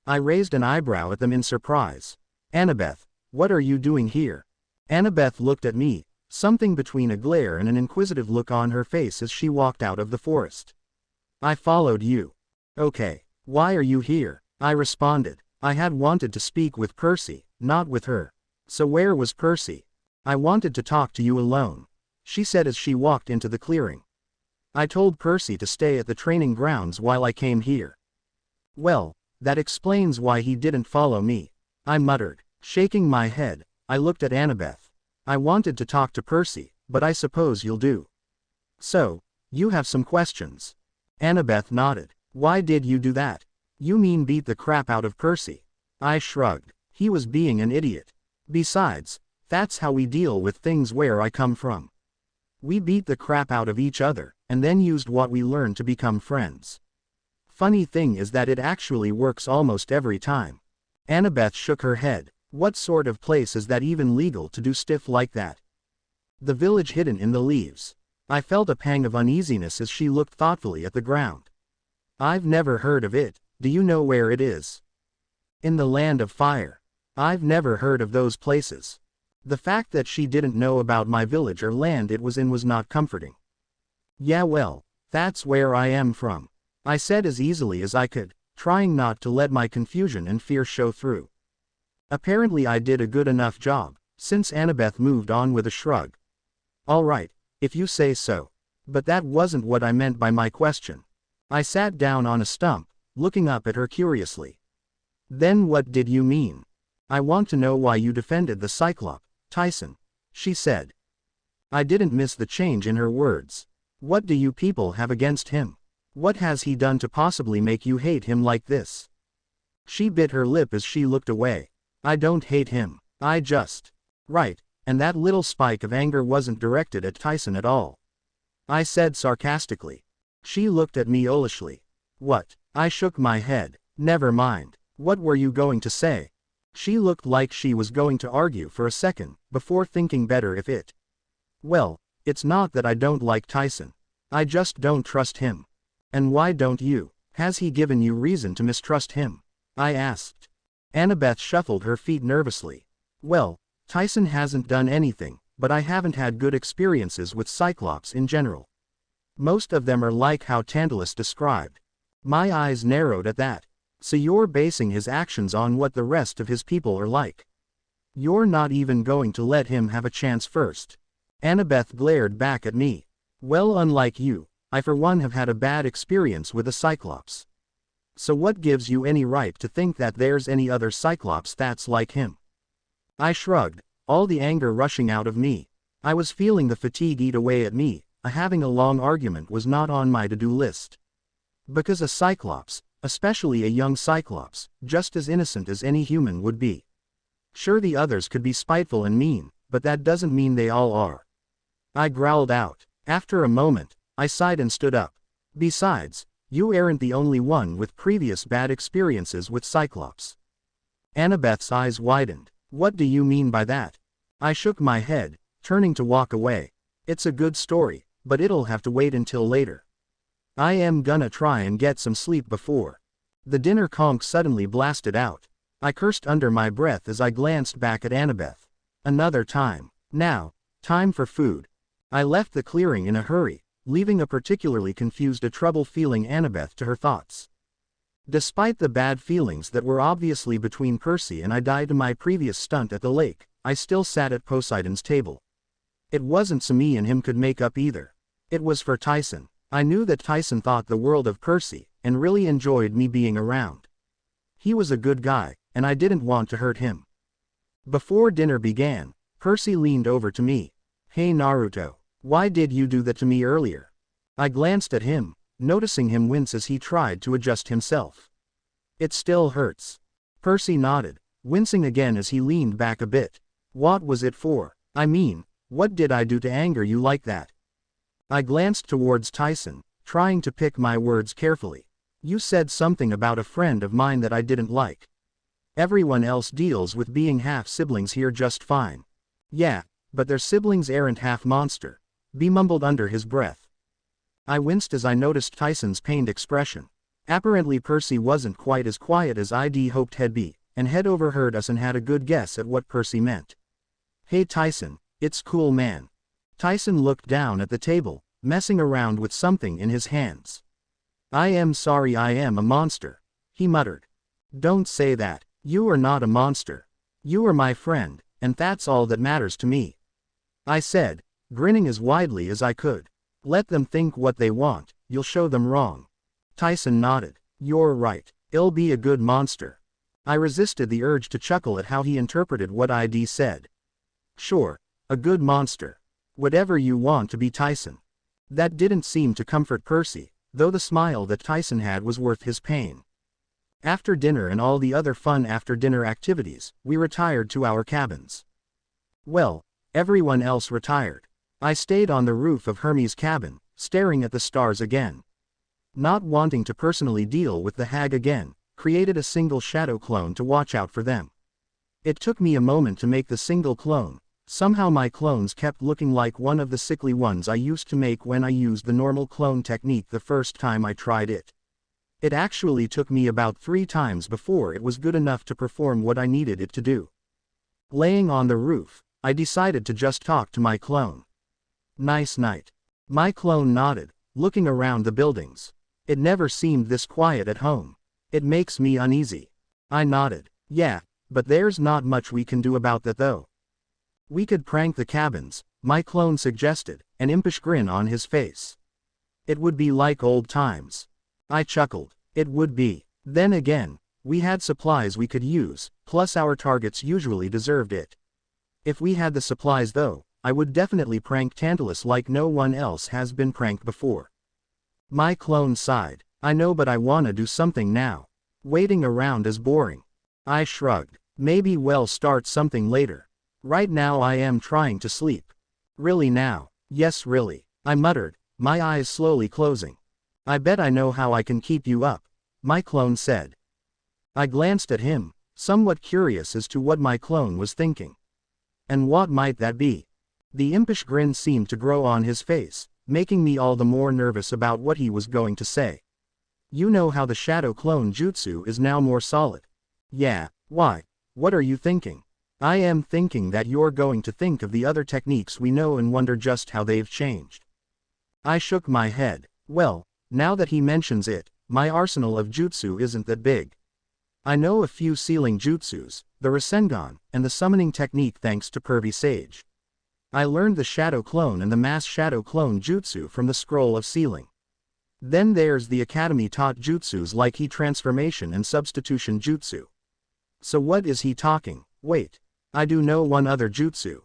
I raised an eyebrow at them in surprise. Annabeth, what are you doing here? Annabeth looked at me, something between a glare and an inquisitive look on her face as she walked out of the forest. I followed you. Okay, why are you here? I responded. I had wanted to speak with Percy, not with her. So where was Percy? I wanted to talk to you alone, she said as she walked into the clearing. I told Percy to stay at the training grounds while I came here. Well, that explains why he didn't follow me, I muttered. Shaking my head, I looked at Annabeth. I wanted to talk to Percy, but I suppose you'll do. So, you have some questions? Annabeth nodded. Why did you do that? You mean beat the crap out of Percy? I shrugged. He was being an idiot. Besides, that's how we deal with things where I come from. We beat the crap out of each other, and then used what we learned to become friends. Funny thing is that it actually works almost every time. Annabeth shook her head. What sort of place is that even legal to do stuff like that? The village hidden in the leaves. I felt a pang of uneasiness as she looked thoughtfully at the ground. I've never heard of it. Do you know where it is? In the land of fire. I've never heard of those places. The fact that she didn't know about my village or land it was in was not comforting. Yeah well, that's where I am from, I said as easily as I could, trying not to let my confusion and fear show through. Apparently I did a good enough job, since Annabeth moved on with a shrug. Alright, if you say so. But that wasn't what I meant by my question. I sat down on a stump, looking up at her curiously. Then what did you mean? I want to know why you defended the Cyclop, Tyson, she said. I didn't miss the change in her words. What do you people have against him? What has he done to possibly make you hate him like this? She bit her lip as she looked away. I don't hate him, I just... Right, and that little spike of anger wasn't directed at Tyson at all, I said sarcastically. She looked at me owlishly. What? I shook my head. Never mind. What were you going to say? She looked like she was going to argue for a second, before thinking better if it. Well, it's not that I don't like Tyson. I just don't trust him. And why don't you? Has he given you reason to mistrust him? I asked. Annabeth shuffled her feet nervously. Well, Tyson hasn't done anything, but I haven't had good experiences with Cyclops in general. Most of them are like how Tantalus described. My eyes narrowed at that. So you're basing his actions on what the rest of his people are like. You're not even going to let him have a chance first. Annabeth glared back at me. Well, unlike you, I for one have had a bad experience with a Cyclops. So what gives you any right to think that there's any other Cyclops that's like him? I shrugged, all the anger rushing out of me. I was feeling the fatigue eat away at me. Having a long argument was not on my to-do list. Because a Cyclops, especially a young Cyclops, just as innocent as any human would be. Sure, the others could be spiteful and mean, but that doesn't mean they all are. I growled out. After a moment, I sighed and stood up. Besides, you aren't the only one with previous bad experiences with Cyclops. Annabeth's eyes widened. What do you mean by that? I shook my head, turning to walk away. It's a good story, but it'll have to wait until later. I am gonna try and get some sleep before. The dinner conch suddenly blasted out. I cursed under my breath as I glanced back at Annabeth. Another time. Now, time for food. I left the clearing in a hurry, leaving a particularly confused and trouble-feeling Annabeth to her thoughts. Despite the bad feelings that were obviously between Percy and I died in my previous stunt at the lake, I still sat at Poseidon's table. It wasn't so me and him could make up either. It was for Tyson. I knew that Tyson thought the world of Percy, and really enjoyed me being around. He was a good guy, and I didn't want to hurt him. Before dinner began, Percy leaned over to me. Hey Naruto, why did you do that to me earlier? I glanced at him, noticing him wince as he tried to adjust himself. It still hurts. Percy nodded, wincing again as he leaned back a bit. What was it for? I mean, what did I do to anger you like that? I glanced towards Tyson, trying to pick my words carefully. You said something about a friend of mine that I didn't like. Everyone else deals with being half-siblings here just fine. Yeah, but their siblings aren't half-monster. He mumbled under his breath. I winced as I noticed Tyson's pained expression. Apparently Percy wasn't quite as quiet as I'd hoped he'd be, and had overheard us and had a good guess at what Percy meant. Hey Tyson, it's cool man. Tyson looked down at the table, messing around with something in his hands. I am sorry I am a monster, he muttered. Don't say that. You are not a monster. You are my friend, and that's all that matters to me. I said, grinning as widely as I could. Let them think what they want, you'll show them wrong. Tyson nodded. You're right. I'll be a good monster. I resisted the urge to chuckle at how he interpreted what I'd said. Sure, a good monster. Whatever you want to be, Tyson. That didn't seem to comfort Percy, though the smile that Tyson had was worth his pain. After dinner and all the other fun after-dinner activities, we retired to our cabins. Well, everyone else retired. I stayed on the roof of Hermes' cabin, staring at the stars again. Not wanting to personally deal with the hag again, created a single shadow clone to watch out for them. It took me a moment to make the single clone. Somehow my clones kept looking like one of the sickly ones I used to make when I used the normal clone technique the first time I tried it. It actually took me about 3 times before it was good enough to perform what I needed it to do. Laying on the roof, I decided to just talk to my clone. Nice night. My clone nodded, looking around the buildings. It never seemed this quiet at home. It makes me uneasy. I nodded. Yeah, but there's not much we can do about that though. We could prank the cabins, my clone suggested, an impish grin on his face. It would be like old times. I chuckled. It would be. Then again, we had supplies we could use, plus our targets usually deserved it. If we had the supplies though, I would definitely prank Tantalus like no one else has been pranked before. My clone sighed. I know, but I wanna do something now. Waiting around is boring. I shrugged. Maybe we'll start something later. Right now I am trying to sleep. Really now? Yes really, I muttered, my eyes slowly closing. I bet I know how I can keep you up, my clone said. I glanced at him, somewhat curious as to what my clone was thinking. And what might that be? The impish grin seemed to grow on his face, making me all the more nervous about what he was going to say. You know how the shadow clone jutsu is now more solid. Yeah, why? What are you thinking? I am thinking that you're going to think of the other techniques we know and wonder just how they've changed. I shook my head. Well, now that he mentions it, my arsenal of jutsu isn't that big. I know a few sealing jutsus, the Rasengan, and the summoning technique thanks to Pervy Sage. I learned the shadow clone and the mass shadow clone jutsu from the scroll of sealing. Then there's the academy taught jutsus like heat transformation and substitution jutsu. So what is he talking? Wait. I do know one other jutsu.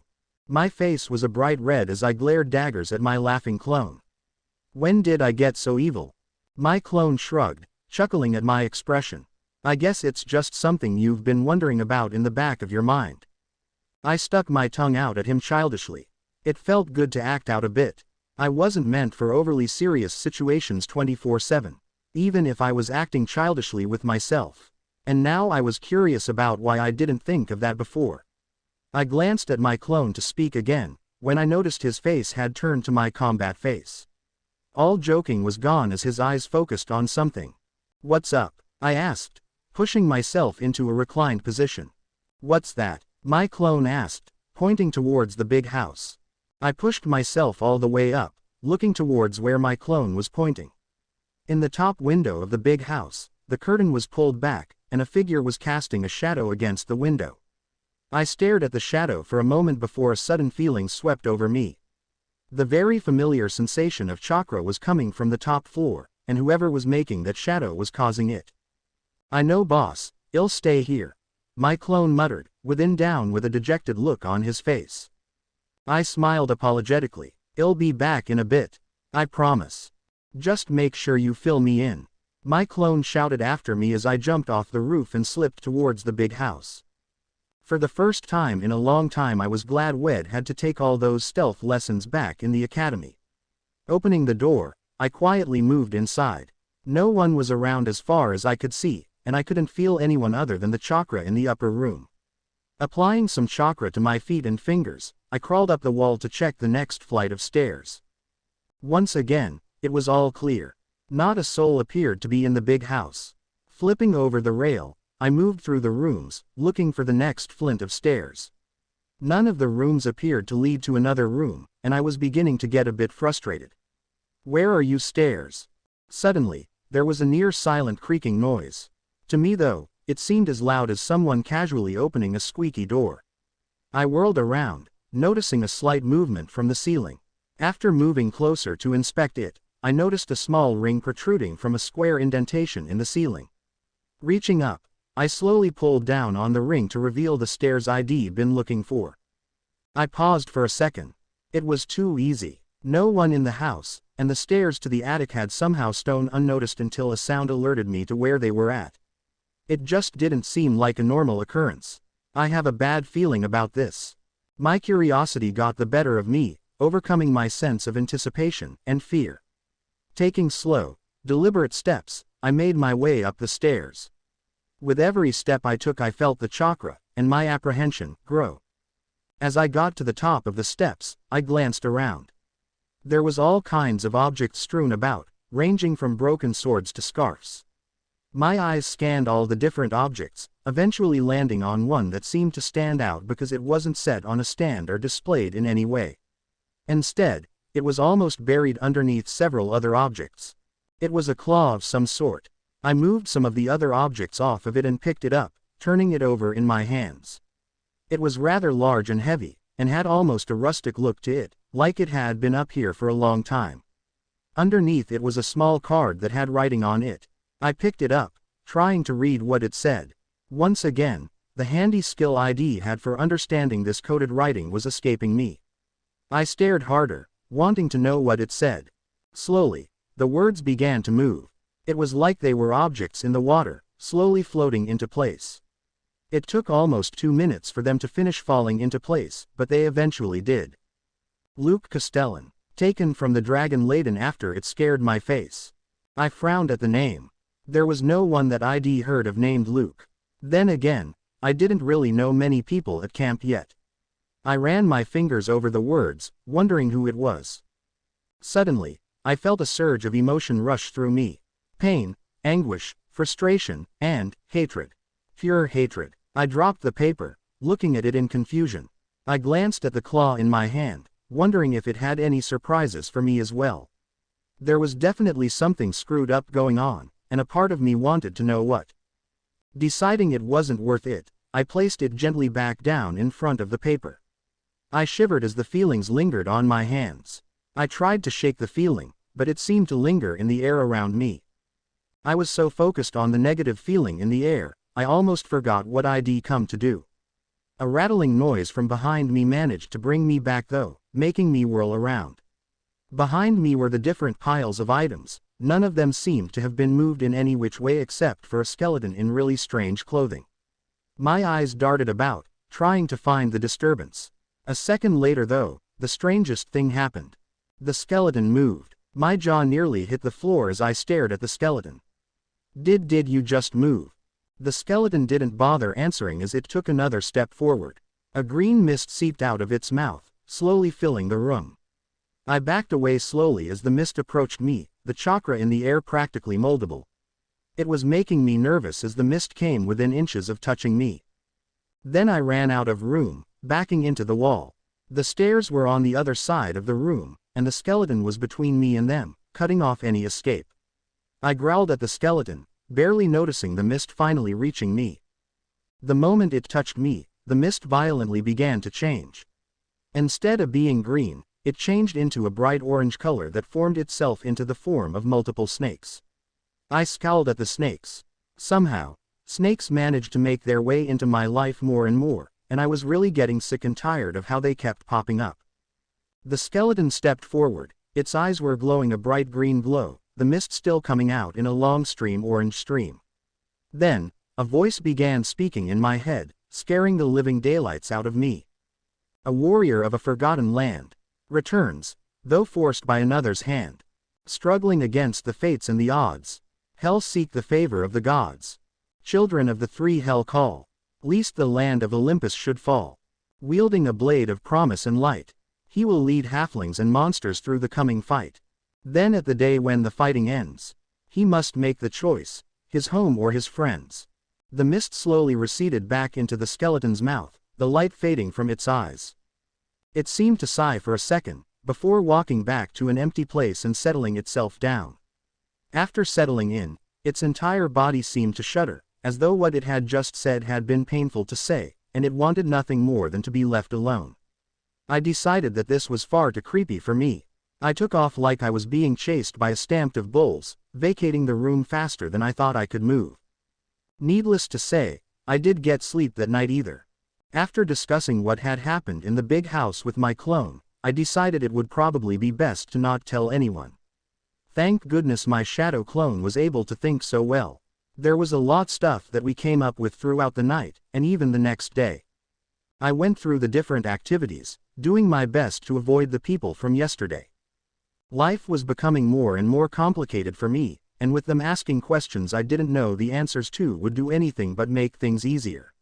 My face was a bright red as I glared daggers at my laughing clone. When did I get so evil? My clone shrugged, chuckling at my expression. I guess it's just something you've been wondering about in the back of your mind. I stuck my tongue out at him childishly. It felt good to act out a bit. I wasn't meant for overly serious situations 24/7, even if I was acting childishly with myself. And now I was curious about why I didn't think of that before. I glanced at my clone to speak again, when I noticed his face had turned to my combat face. All joking was gone as his eyes focused on something. What's up? I asked, pushing myself into a reclined position. What's that? My clone asked, pointing towards the big house. I pushed myself all the way up, looking towards where my clone was pointing. In the top window of the big house, the curtain was pulled back, and a figure was casting a shadow against the window. I stared at the shadow for a moment before a sudden feeling swept over me. The very familiar sensation of chakra was coming from the top floor, and whoever was making that shadow was causing it. I know boss, I'll stay here. My clone muttered, within down with a dejected look on his face. I smiled apologetically. I'll be back in a bit. I promise. Just make sure you fill me in. My clone shouted after me as I jumped off the roof and slipped towards the big house. For the first time in a long time I was glad Wed had to take all those stealth lessons back in the academy. Opening the door, I quietly moved inside. No one was around as far as I could see, and I couldn't feel anyone other than the chakra in the upper room. Applying some chakra to my feet and fingers, I crawled up the wall to check the next flight of stairs. Once again, it was all clear. Not a soul appeared to be in the big house. Flipping over the rail, I moved through the rooms, looking for the next flight of stairs. None of the rooms appeared to lead to another room, and I was beginning to get a bit frustrated. Where are you stairs? Suddenly, there was a near silent creaking noise. To me though, it seemed as loud as someone casually opening a squeaky door. I whirled around, noticing a slight movement from the ceiling. After moving closer to inspect it, I noticed a small ring protruding from a square indentation in the ceiling. Reaching up, I slowly pulled down on the ring to reveal the stairs I'd been looking for. I paused for a second. It was too easy. No one in the house, and the stairs to the attic had somehow stone unnoticed until a sound alerted me to where they were at. It just didn't seem like a normal occurrence. I have a bad feeling about this. My curiosity got the better of me, overcoming my sense of anticipation and fear. Taking slow, deliberate steps, I made my way up the stairs. With every step I took I felt the chakra, and my apprehension, grow. As I got to the top of the steps, I glanced around. There was all kinds of objects strewn about, ranging from broken swords to scarves. My eyes scanned all the different objects, eventually landing on one that seemed to stand out because it wasn't set on a stand or displayed in any way. Instead, it was almost buried underneath several other objects. It was a claw of some sort. I moved some of the other objects off of it and picked it up, turning it over in my hands. It was rather large and heavy, and had almost a rustic look to it, like it had been up here for a long time. Underneath it was a small card that had writing on it. I picked it up, trying to read what it said. Once again, the handy skill ID had for understanding this coded writing was escaping me. I stared harder, wanting to know what it said. Slowly, the words began to move. It was like they were objects in the water, slowly floating into place. It took almost 2 minutes for them to finish falling into place, but they eventually did. Luke Castellan. Taken from the dragon laden after it scared my face. I frowned at the name. There was no one that I'd heard of named Luke. Then again, I didn't really know many people at camp yet. I ran my fingers over the words, wondering who it was. Suddenly, I felt a surge of emotion rush through me. Pain, anguish, frustration, and hatred. Pure hatred. I dropped the paper, looking at it in confusion. I glanced at the claw in my hand, wondering if it had any surprises for me as well. There was definitely something screwed up going on, and a part of me wanted to know what. Deciding it wasn't worth it, I placed it gently back down in front of the paper. I shivered as the feelings lingered on my hands. I tried to shake the feeling, but it seemed to linger in the air around me. I was so focused on the negative feeling in the air, I almost forgot what I'd come to do. A rattling noise from behind me managed to bring me back though, making me whirl around. Behind me were the different piles of items. None of them seemed to have been moved in any which way except for a skeleton in really strange clothing. My eyes darted about, trying to find the disturbance. A second later though, the strangest thing happened. The skeleton moved. My jaw nearly hit the floor as I stared at the skeleton. Did you just move? The skeleton didn't bother answering as it took another step forward. A green mist seeped out of its mouth, slowly filling the room. I backed away slowly as the mist approached me, the chakra in the air practically moldable. It was making me nervous as the mist came within inches of touching me. Then I ran out of room, backing into the wall. The stairs were on the other side of the room, and the skeleton was between me and them, cutting off any escape. I growled at the skeleton, barely noticing the mist finally reaching me. The moment it touched me, the mist violently began to change. Instead of being green, it changed into a bright orange color that formed itself into the form of multiple snakes. I scowled at the snakes. Somehow, snakes managed to make their way into my life more and more, and I was really getting sick and tired of how they kept popping up. The skeleton stepped forward, its eyes were glowing a bright green glow, the mist still coming out in a long orange stream. Then, a voice began speaking in my head, scaring the living daylights out of me. A warrior of a forgotten land returns, though forced by another's hand. Struggling against the fates and the odds. Hell seek the favor of the gods. Children of the three hell call. Lest the land of Olympus should fall. Wielding a blade of promise and light. He will lead halflings and monsters through the coming fight. Then at the day when the fighting ends, he must make the choice, his home or his friends. The mist slowly receded back into the skeleton's mouth, the light fading from its eyes. It seemed to sigh for a second, before walking back to an empty place and settling itself down. After settling in, its entire body seemed to shudder, as though what it had just said had been painful to say, and it wanted nothing more than to be left alone. I decided that this was far too creepy for me. I took off like I was being chased by a stamp of bulls, vacating the room faster than I thought I could move. Needless to say, I did get sleep that night either. After discussing what had happened in the big house with my clone, I decided it would probably be best to not tell anyone. Thank goodness my shadow clone was able to think so well. There was a lot stuff that we came up with throughout the night, and even the next day. I went through the different activities, doing my best to avoid the people from yesterday. Life was becoming more and more complicated for me, and with them asking questions I didn't know the answers to would do anything but make things easier.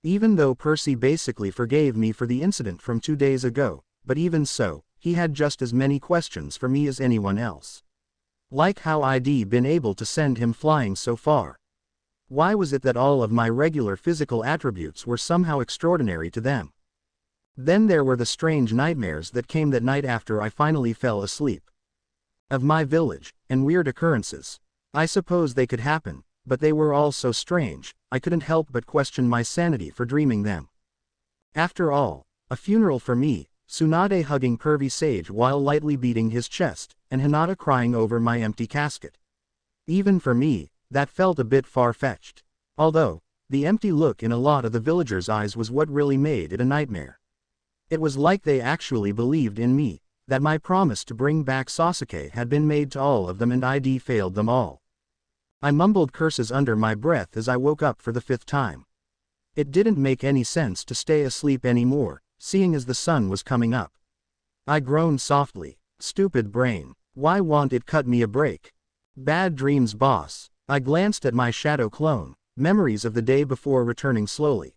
Even though Percy basically forgave me for the incident from 2 days ago, but even so, he had just as many questions for me as anyone else. Like how I'd been able to send him flying so far, Why was it that all of my regular physical attributes were somehow extraordinary to them? Then there were the strange nightmares that came that night after I finally fell asleep. Of my village, and weird occurrences. I suppose they could happen, but they were all so strange, I couldn't help but question my sanity for dreaming them. After all, a funeral for me, Tsunade hugging Pervy Sage while lightly beating his chest, and Hinata crying over my empty casket. Even for me, that felt a bit far-fetched. Although, the empty look in a lot of the villagers' eyes was what really made it a nightmare. It was like they actually believed in me, that my promise to bring back Sasuke had been made to all of them and I'd failed them all. I mumbled curses under my breath as I woke up for the 5th time. It didn't make any sense to stay asleep anymore, seeing as the sun was coming up. I groaned softly. Stupid brain. Why won't it cut me a break? Bad dreams, boss. I glanced at my shadow clone, memories of the day before returning slowly.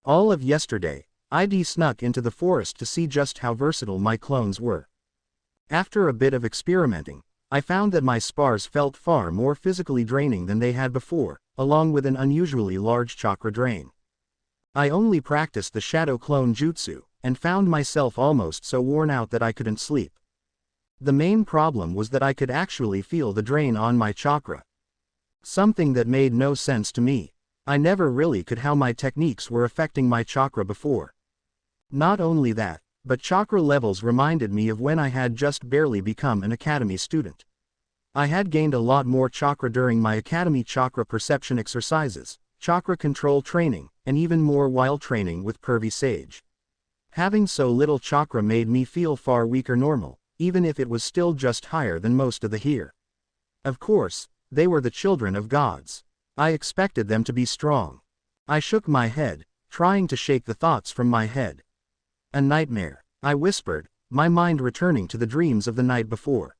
All of yesterday, I'd snuck into the forest to see just how versatile my clones were. After a bit of experimenting, I found that my spars felt far more physically draining than they had before, along with an unusually large chakra drain. I only practiced the shadow clone jutsu, and found myself almost so worn out that I couldn't sleep. The main problem was that I could actually feel the drain on my chakra. Something that made no sense to me. I never really could how my techniques were affecting my chakra before. Not only that, but chakra levels reminded me of when I had just barely become an academy student. I had gained a lot more chakra during my academy chakra perception exercises, chakra control training, and even more while training with Pervy Sage. Having so little chakra made me feel far weaker normal, even if it was still just higher than most of the here. Of course, they were the children of gods. I expected them to be strong. I shook my head, trying to shake the thoughts from my head. A nightmare, I whispered, my mind returning to the dreams of the night before.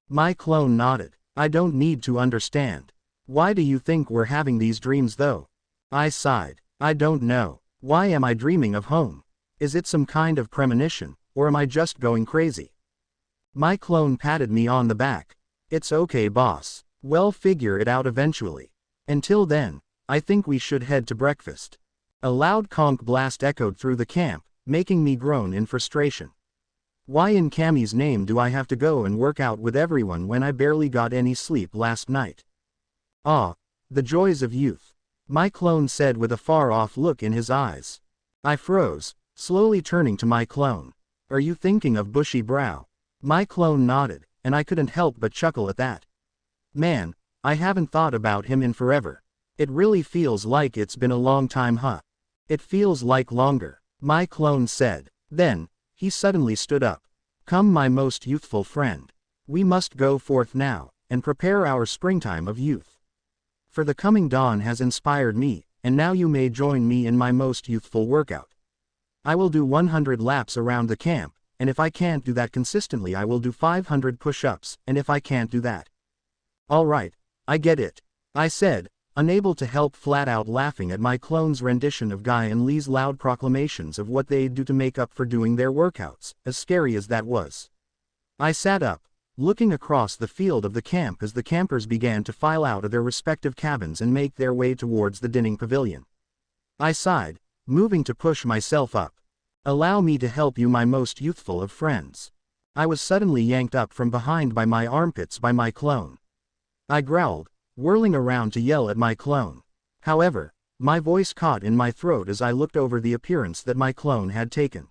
My clone nodded. I don't need to understand. Why do you think we're having these dreams though? I sighed. I don't know. Why am I dreaming of home? Is it some kind of premonition, or am I just going crazy? My clone patted me on the back. It's okay, boss. We'll figure it out eventually. Until then, I think we should head to breakfast. A loud conch blast echoed through the camp, making me groan in frustration. Why in Kami's name do I have to go and work out with everyone when I barely got any sleep last night? Ah, the joys of youth. My clone said with a far-off look in his eyes. I froze, slowly turning to my clone. Are you thinking of Bushy Brow? My clone nodded, and I couldn't help but chuckle at that. Man, I haven't thought about him in forever. It really feels like it's been a long time, huh? It feels like longer, my clone said. Then, he suddenly stood up. Come, my most youthful friend. We must go forth now, and prepare our springtime of youth. For the coming dawn has inspired me, and now you may join me in my most youthful workout. I will do 100 laps around the camp, and if I can't do that consistently I will do 500 push-ups, and if I can't do that. Alright, I get it, I said, unable to help flat out laughing at my clone's rendition of Guy and Lee's loud proclamations of what they'd do to make up for doing their workouts, as scary as that was. I sat up, looking across the field of the camp as the campers began to file out of their respective cabins and make their way towards the dinning pavilion. I sighed, moving to push myself up. Allow me to help you, my most youthful of friends. I was suddenly yanked up from behind by my armpits by my clone. I growled, whirling around to yell at my clone. However, my voice caught in my throat as I looked over the appearance that my clone had taken.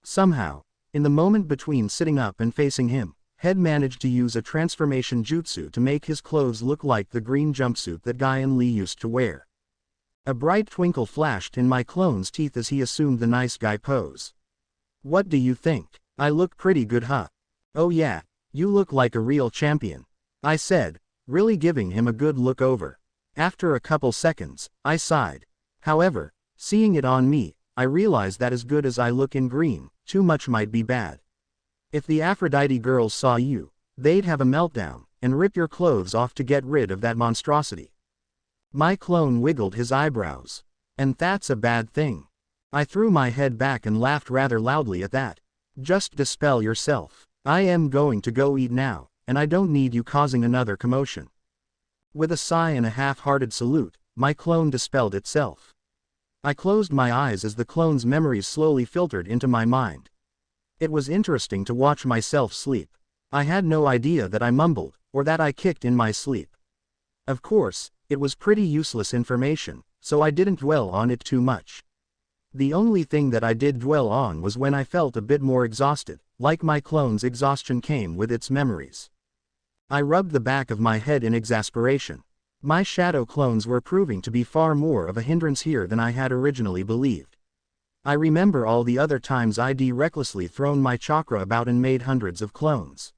Somehow, in the moment between sitting up and facing him, Head managed to use a transformation jutsu to make his clothes look like the green jumpsuit that Guy and Lee used to wear. A bright twinkle flashed in my clone's teeth as he assumed the nice guy pose. What do you think? I look pretty good, huh? Oh yeah, you look like a real champion, I said, really giving him a good look over. After a couple seconds, I sighed. However, seeing it on me, I realized that as good as I look in green, too much might be bad. If the Aphrodite girls saw you, they'd have a meltdown, and rip your clothes off to get rid of that monstrosity. My clone wiggled his eyebrows. And that's a bad thing. I threw my head back and laughed rather loudly at that. Just dispel yourself. I am going to go eat now, and I don't need you causing another commotion. With a sigh and a half-hearted salute, my clone dispelled itself. I closed my eyes as the clone's memories slowly filtered into my mind. It was interesting to watch myself sleep. I had no idea that I mumbled, or that I kicked in my sleep. Of course, it was pretty useless information, so I didn't dwell on it too much. The only thing that I did dwell on was when I felt a bit more exhausted, like my clone's exhaustion came with its memories. I rubbed the back of my head in exasperation. My shadow clones were proving to be far more of a hindrance here than I had originally believed. I remember all the other times I'd recklessly thrown my chakra about and made hundreds of clones.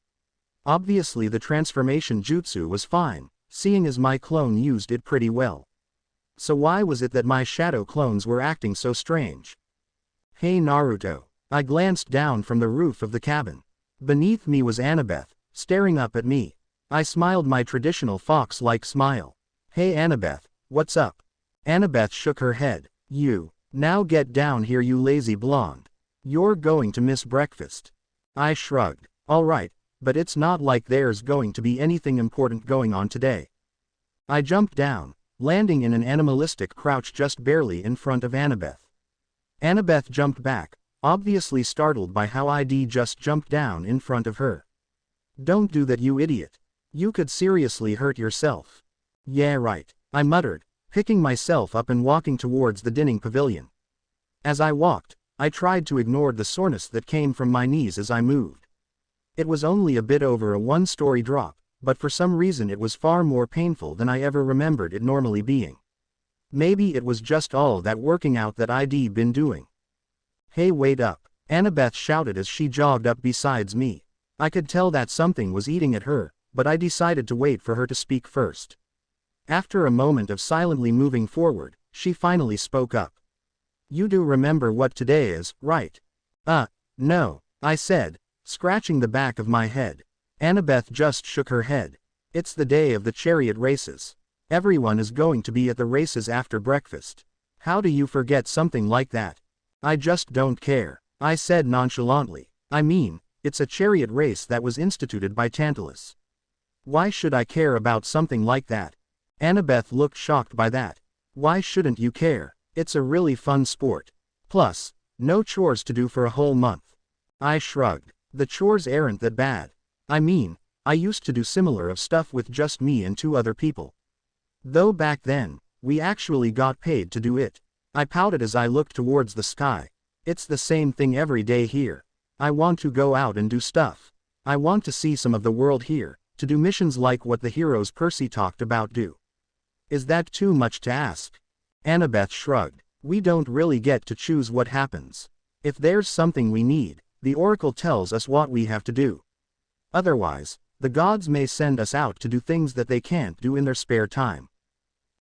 Obviously the transformation jutsu was fine, seeing as my clone used it pretty well. So why was it that my shadow clones were acting so strange? Hey Naruto. I glanced down from the roof of the cabin. Beneath me was Annabeth, staring up at me. I smiled my traditional fox-like smile. Hey Annabeth, what's up? Annabeth shook her head. Now get down here you lazy blonde. You're going to miss breakfast. I shrugged. Alright, but it's not like there's going to be anything important going on today. I jumped down, landing in an animalistic crouch just barely in front of Annabeth. Annabeth jumped back, obviously startled by how I'd just jumped down in front of her. Don't do that you idiot. You could seriously hurt yourself. Yeah right, I muttered, picking myself up and walking towards the dining pavilion. As I walked, I tried to ignore the soreness that came from my knees as I moved. It was only a bit over a one-story drop, but for some reason it was far more painful than I ever remembered it normally being. Maybe it was just all that working out that I'd been doing. Hey wait up, Annabeth shouted as she jogged up beside me. I could tell that something was eating at her, but I decided to wait for her to speak first. After a moment of silently moving forward, she finally spoke up. You do remember what today is, right? No, I said, scratching the back of my head. Annabeth just shook her head. It's the day of the chariot races. Everyone is going to be at the races after breakfast. How do you forget something like that? I just don't care, I said nonchalantly. I mean, it's a chariot race that was instituted by Tantalus. Why should I care about something like that? Annabeth looked shocked by that. Why shouldn't you care? It's a really fun sport. Plus, no chores to do for a whole month. I shrugged. The chores aren't that bad. I mean, I used to do similar of stuff with just me and 2 other people. Though back then, we actually got paid to do it. I pouted as I looked towards the sky. It's the same thing every day here. I want to go out and do stuff. I want to see some of the world here, to do missions like what the heroes Percy talked about do. Is that too much to ask? Annabeth shrugged. We don't really get to choose what happens. If there's something we need, the oracle tells us what we have to do. Otherwise, the gods may send us out to do things that they can't do in their spare time.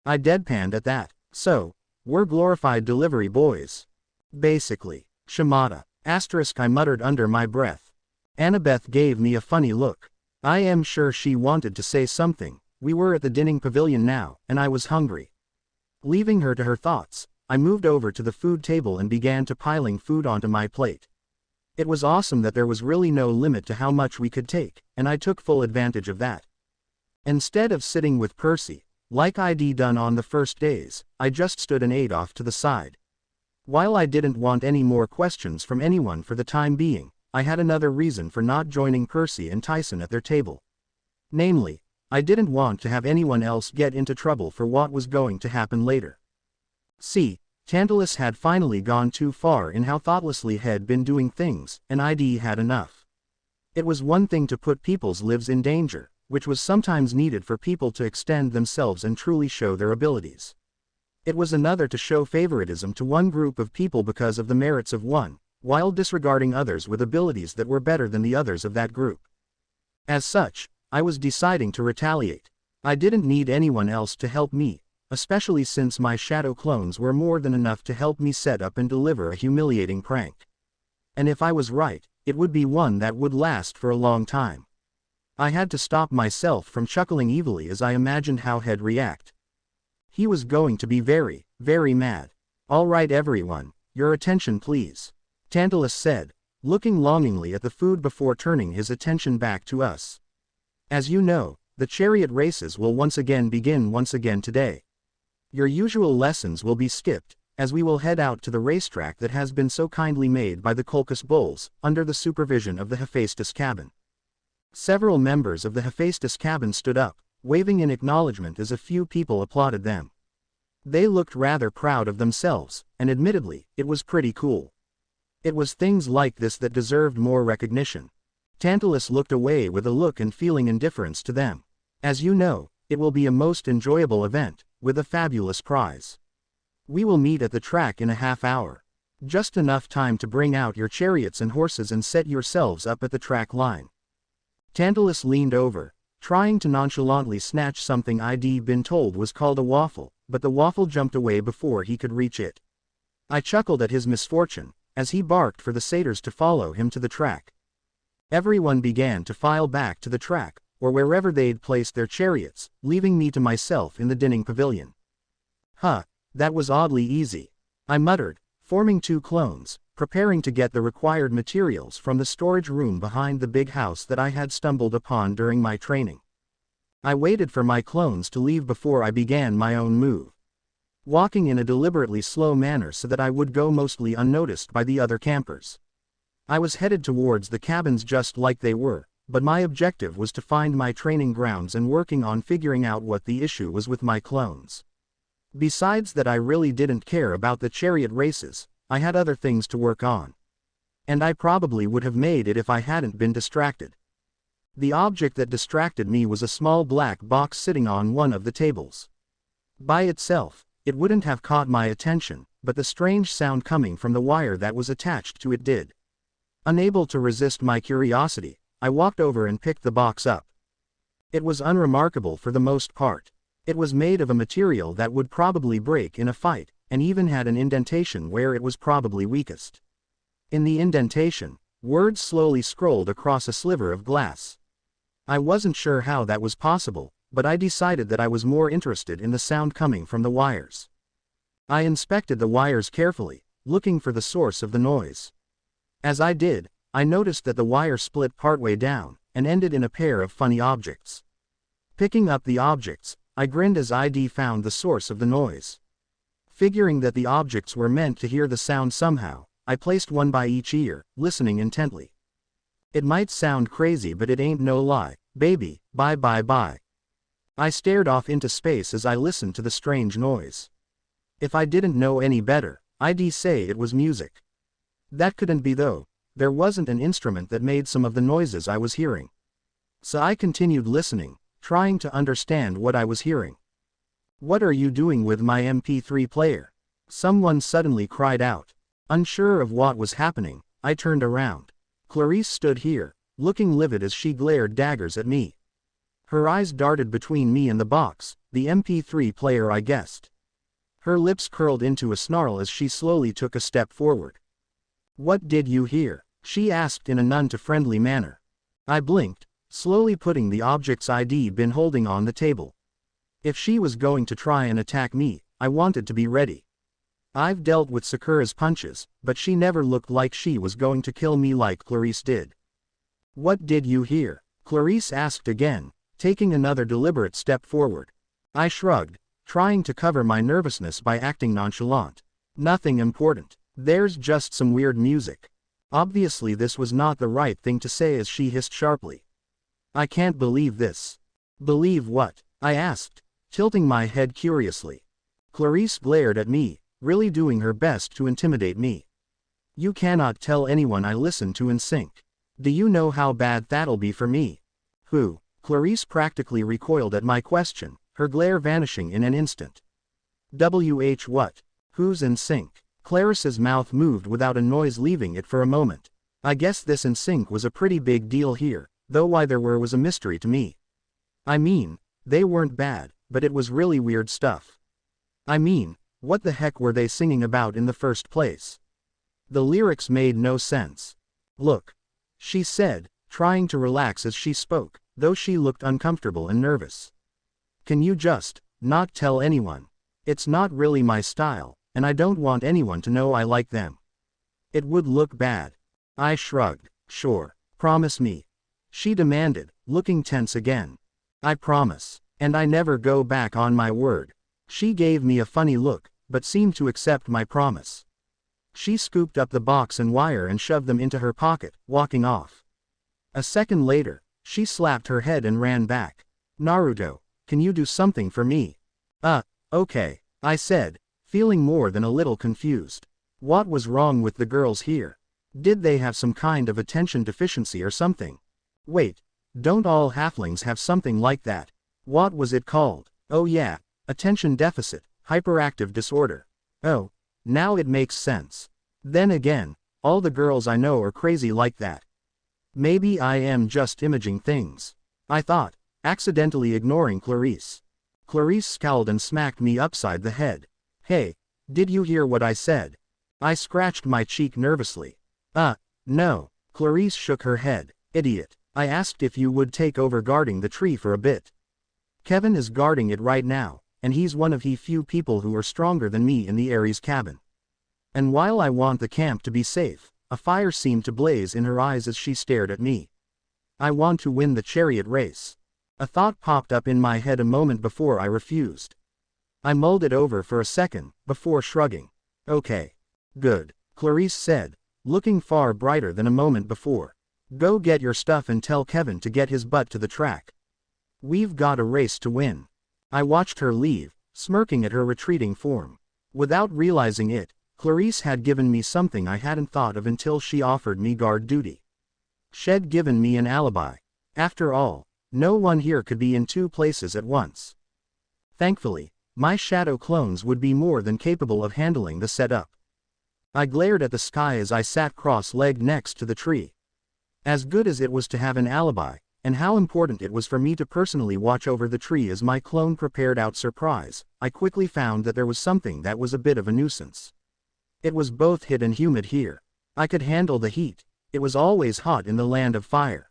I deadpanned at that. So, we're glorified delivery boys. Basically. Shimada. I muttered under my breath. Annabeth gave me a funny look. I am sure she wanted to say something. We were at the dining pavilion now, and I was hungry. Leaving her to her thoughts, I moved over to the food table and began to piling food onto my plate. It was awesome that there was really no limit to how much we could take, and I took full advantage of that. Instead of sitting with Percy, like I'd done on the first days, I just stood and ate off to the side. While I didn't want any more questions from anyone for the time being, I had another reason for not joining Percy and Tyson at their table. Namely, I didn't want to have anyone else get into trouble for what was going to happen later. See, Tantalus had finally gone too far in how thoughtlessly he'd been doing things, and I'd had enough. It was one thing to put people's lives in danger, which was sometimes needed for people to extend themselves and truly show their abilities. It was another to show favoritism to one group of people because of the merits of one, while disregarding others with abilities that were better than the others of that group. As such, I was deciding to retaliate. I didn't need anyone else to help me, especially since my shadow clones were more than enough to help me set up and deliver a humiliating prank. And if I was right, it would be one that would last for a long time. I had to stop myself from chuckling evilly as I imagined how he'd react. He was going to be very, very mad. All right everyone, your attention please, Tantalus said, looking longingly at the food before turning his attention back to us. As you know, the chariot races will once again begin today. Your usual lessons will be skipped, as we will head out to the racetrack that has been so kindly made by the Colchis Bulls, under the supervision of the Hephaestus cabin. Several members of the Hephaestus cabin stood up, waving in acknowledgement as a few people applauded them. They looked rather proud of themselves, and admittedly, it was pretty cool. It was things like this that deserved more recognition. Tantalus looked away with a look and feeling indifference to them. As you know, it will be a most enjoyable event, with a fabulous prize. We will meet at the track in a half hour. Just enough time to bring out your chariots and horses and set yourselves up at the track line. Tantalus leaned over, trying to nonchalantly snatch something I'd been told was called a waffle, but the waffle jumped away before he could reach it. I chuckled at his misfortune, as he barked for the satyrs to follow him to the track. Everyone began to file back to the track, or wherever they'd placed their chariots, leaving me to myself in the dinning pavilion. Huh, that was oddly easy, I muttered, forming two clones, preparing to get the required materials from the storage room behind the big house that I had stumbled upon during my training. I waited for my clones to leave before I began my own move, walking in a deliberately slow manner so that I would go mostly unnoticed by the other campers. I was headed towards the cabins just like they were, but my objective was to find my training grounds and working on figuring out what the issue was with my clones. Besides that, I really didn't care about the chariot races. I had other things to work on. And I probably would have made it if I hadn't been distracted. The object that distracted me was a small black box sitting on one of the tables. By itself, it wouldn't have caught my attention, but the strange sound coming from the wire that was attached to it did. Unable to resist my curiosity, I walked over and picked the box up. It was unremarkable for the most part. It was made of a material that would probably break in a fight, and even had an indentation where it was probably weakest. In the indentation, words slowly scrolled across a sliver of glass. I wasn't sure how that was possible, but I decided that I was more interested in the sound coming from the wires. I inspected the wires carefully, looking for the source of the noise. As I did, I noticed that the wire split partway down, and ended in a pair of funny objects. Picking up the objects, I grinned as I'd found the source of the noise. Figuring that the objects were meant to hear the sound somehow, I placed one by each ear, listening intently. It might sound crazy, but it ain't no lie, baby, bye bye bye. I stared off into space as I listened to the strange noise. If I didn't know any better, I'd say it was music. That couldn't be though. There wasn't an instrument that made some of the noises I was hearing. So I continued listening, trying to understand what I was hearing. What are you doing with my MP3 player? Someone suddenly cried out. Unsure of what was happening, I turned around. Clarice stood here, looking livid as she glared daggers at me. Her eyes darted between me and the box, the MP3 player, I guessed. Her lips curled into a snarl as she slowly took a step forward. What did you hear? She asked in a none-too-friendly manner. I blinked, slowly putting the objects I'd been holding on the table. If she was going to try and attack me, I wanted to be ready. I've dealt with Sakura's punches, but she never looked like she was going to kill me like Clarice did. What did you hear? Clarice asked again, taking another deliberate step forward. I shrugged, trying to cover my nervousness by acting nonchalant. Nothing important. There's just some weird music. Obviously this was not the right thing to say as she hissed sharply. I can't believe this. Believe what? I asked, tilting my head curiously. Clarice glared at me, really doing her best to intimidate me. You cannot tell anyone I listen to in sync. Do you know how bad that'll be for me? Who? Clarice practically recoiled at my question, her glare vanishing in an instant. What? Who's in sync? Clarice's mouth moved without a noise leaving it for a moment. I guess this in sync was a pretty big deal here, though why there were was a mystery to me. I mean, they weren't bad, but it was really weird stuff. I mean, what the heck were they singing about in the first place? The lyrics made no sense. Look, she said, trying to relax as she spoke, though she looked uncomfortable and nervous. Can you just not tell anyone? It's not really my style, and I don't want anyone to know I like them. It would look bad. I shrugged. Sure. Promise me. She demanded, looking tense again. I promise. And I never go back on my word. She gave me a funny look, but seemed to accept my promise. She scooped up the box and wire and shoved them into her pocket, walking off. A second later, she slapped her head and ran back. Naruto, can you do something for me? Okay, I said, feeling more than a little confused. What was wrong with the girls here? Did they have some kind of attention deficiency or something? Wait, don't all halflings have something like that? What was it called? Oh yeah, attention deficit, hyperactive disorder. Oh, now it makes sense. Then again, all the girls I know are crazy like that. Maybe I am just imaging things, I thought, accidentally ignoring Clarice. Clarice scowled and smacked me upside the head. Hey, did you hear what I said? I scratched my cheek nervously. No. Clarice shook her head. Idiot. I asked if you would take over guarding the tree for a bit. Kevin is guarding it right now, and he's one of the few people who are stronger than me in the Ares cabin. And while I want the camp to be safe, a fire seemed to blaze in her eyes as she stared at me. I want to win the chariot race. A thought popped up in my head a moment before I refused. I mulled it over for a second, before shrugging. Okay. Good, Clarice said, looking far brighter than a moment before. Go get your stuff and tell Kevin to get his butt to the track. We've got a race to win. I watched her leave, smirking at her retreating form. Without realizing it, Clarice had given me something I hadn't thought of until she offered me guard duty. She'd given me an alibi. After all, no one here could be in two places at once. Thankfully, my shadow clones would be more than capable of handling the setup. I glared at the sky as I sat cross-legged next to the tree. As good as it was to have an alibi, and how important it was for me to personally watch over the tree as my clone prepared out surprise, I quickly found that there was something that was a bit of a nuisance. It was both hot and humid here. I could handle the heat. It was always hot in the land of fire.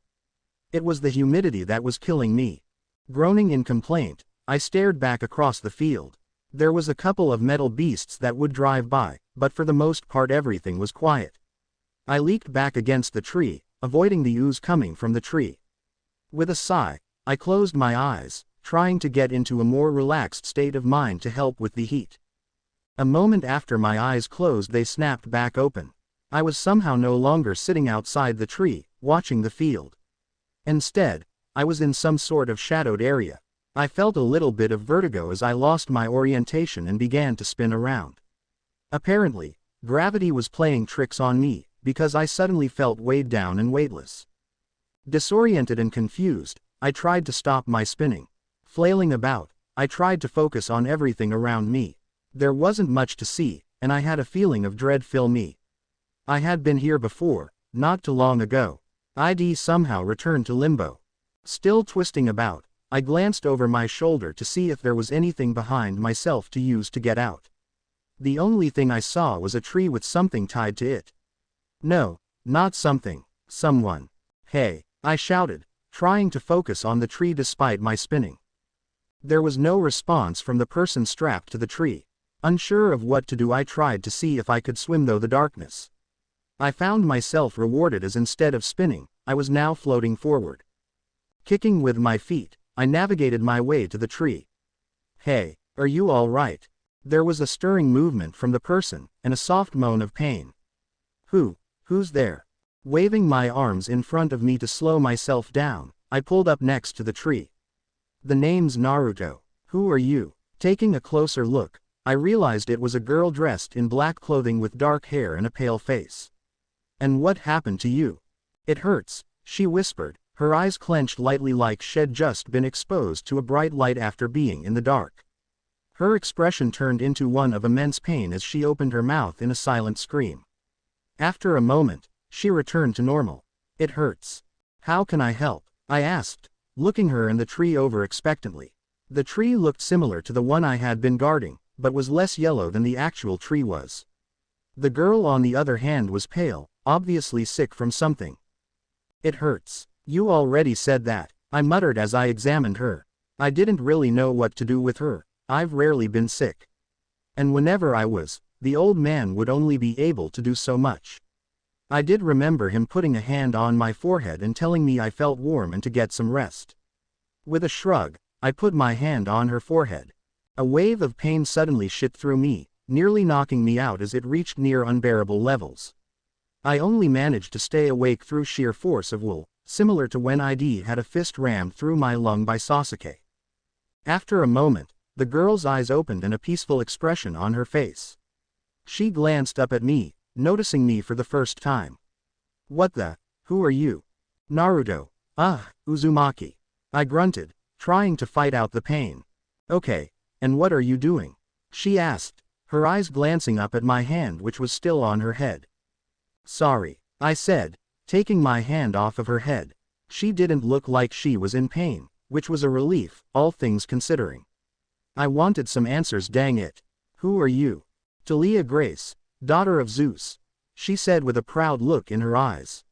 It was the humidity that was killing me. Groaning in complaint, I stared back across the field. There was a couple of metal beasts that would drive by, but for the most part everything was quiet. I leaped back against the tree, avoiding the ooze coming from the tree. With a sigh, I closed my eyes, trying to get into a more relaxed state of mind to help with the heat. A moment after my eyes closed they snapped back open. I was somehow no longer sitting outside the tree, watching the field. Instead, I was in some sort of shadowed area. I felt a little bit of vertigo as I lost my orientation and began to spin around. Apparently, gravity was playing tricks on me, because I suddenly felt weighed down and weightless. Disoriented and confused, I tried to stop my spinning. Flailing about, I tried to focus on everything around me. There wasn't much to see, and I had a feeling of dread fill me. I had been here before, not too long ago. I'd somehow returned to Limbo. Still twisting about, I glanced over my shoulder to see if there was anything behind myself to use to get out. The only thing I saw was a tree with something tied to it. No, not something, someone. Hey, I shouted, trying to focus on the tree despite my spinning. There was no response from the person strapped to the tree. Unsure of what to do, I tried to see if I could swim through the darkness. I found myself rewarded as instead of spinning, I was now floating forward. Kicking with my feet, I navigated my way to the tree. Hey, are you all right? There was a stirring movement from the person, and a soft moan of pain. Who's there? Waving my arms in front of me to slow myself down, I pulled up next to the tree. The name's Naruto. Who are you? Taking a closer look, I realized it was a girl dressed in black clothing with dark hair and a pale face. And what happened to you? It hurts, she whispered, her eyes clenched lightly like she'd just been exposed to a bright light after being in the dark. Her expression turned into one of immense pain as she opened her mouth in a silent scream. After a moment, she returned to normal. It hurts. How can I help? I asked, looking her and the tree over expectantly. The tree looked similar to the one I had been guarding, but was less yellow than the actual tree was. The girl on the other hand was pale, obviously sick from something. It hurts. You already said that, I muttered as I examined her. I didn't really know what to do with her. I've rarely been sick. And whenever I was, the old man would only be able to do so much. I did remember him putting a hand on my forehead and telling me I felt warm and to get some rest. With a shrug, I put my hand on her forehead. A wave of pain suddenly shot through me, nearly knocking me out as it reached near unbearable levels. I only managed to stay awake through sheer force of will, similar to when I'd had a fist rammed through my lung by Sasuke. After a moment, the girl's eyes opened and a peaceful expression on her face. She glanced up at me, noticing me for the first time. What the? Who are you? Naruto. Uzumaki. I grunted, trying to fight out the pain. Okay, and what are you doing? She asked, her eyes glancing up at my hand which was still on her head. Sorry, I said, taking my hand off of her head. She didn't look like she was in pain, which was a relief, all things considering. I wanted some answers, dang it. Who are you? Talia Grace, daughter of Zeus, she said with a proud look in her eyes.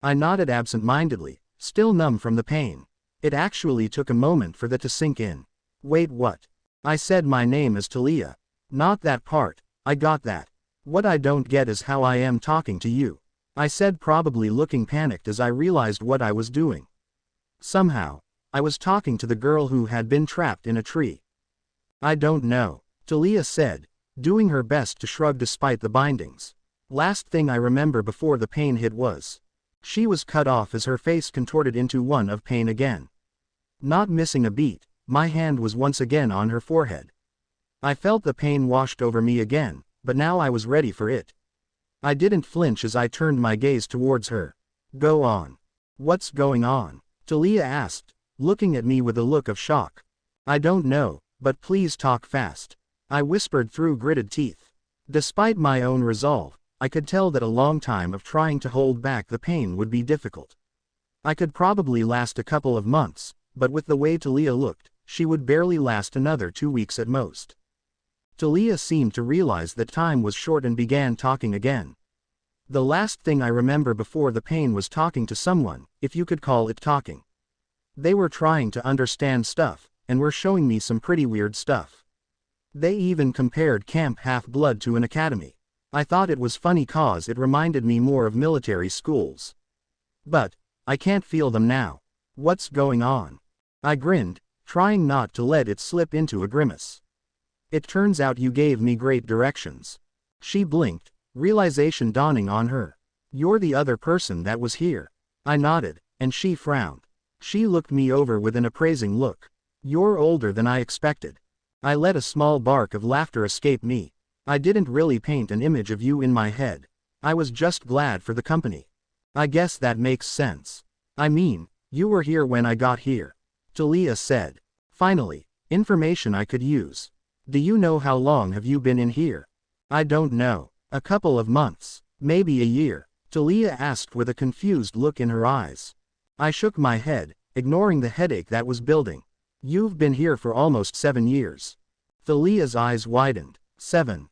I nodded absent-mindedly, still numb from the pain. It actually took a moment for that to sink in. Wait, what? I said my name is Talia. Not that part, I got that. What I don't get is how I am talking to you. I said, probably looking panicked as I realized what I was doing. Somehow, I was talking to the girl who had been trapped in a tree. I don't know, Talia said, doing her best to shrug despite the bindings. Last thing I remember before the pain hit was. She was cut off as her face contorted into one of pain again. Not missing a beat, my hand was once again on her forehead. I felt the pain washed over me again, but now I was ready for it. I didn't flinch as I turned my gaze towards her. Go on. What's going on? Talia asked, looking at me with a look of shock. I don't know, but please talk fast. I whispered through gritted teeth. Despite my own resolve, I could tell that a long time of trying to hold back the pain would be difficult. I could probably last a couple of months, but with the way Talia looked, she would barely last another 2 weeks at most. Talia seemed to realize that time was short and began talking again. The last thing I remember before the pain was talking to someone, if you could call it talking. They were trying to understand stuff, and were showing me some pretty weird stuff. They even compared Camp Half-Blood to an academy. I thought it was funny cause it reminded me more of military schools. But, I can't feel them now. What's going on? I grinned, trying not to let it slip into a grimace. It turns out you gave me great directions. She blinked, realization dawning on her. You're the other person that was here. I nodded, and she frowned. She looked me over with an appraising look. You're older than I expected. I let a small bark of laughter escape me. I didn't really paint an image of you in my head. I was just glad for the company. I guess that makes sense. I mean, you were here when I got here. Talia said. Finally, information I could use. Do you know how long have you been in here? I don't know. A couple of months. Maybe a year. Talia asked with a confused look in her eyes. I shook my head, ignoring the headache that was building. You've been here for almost 7 years. Talia's eyes widened. 7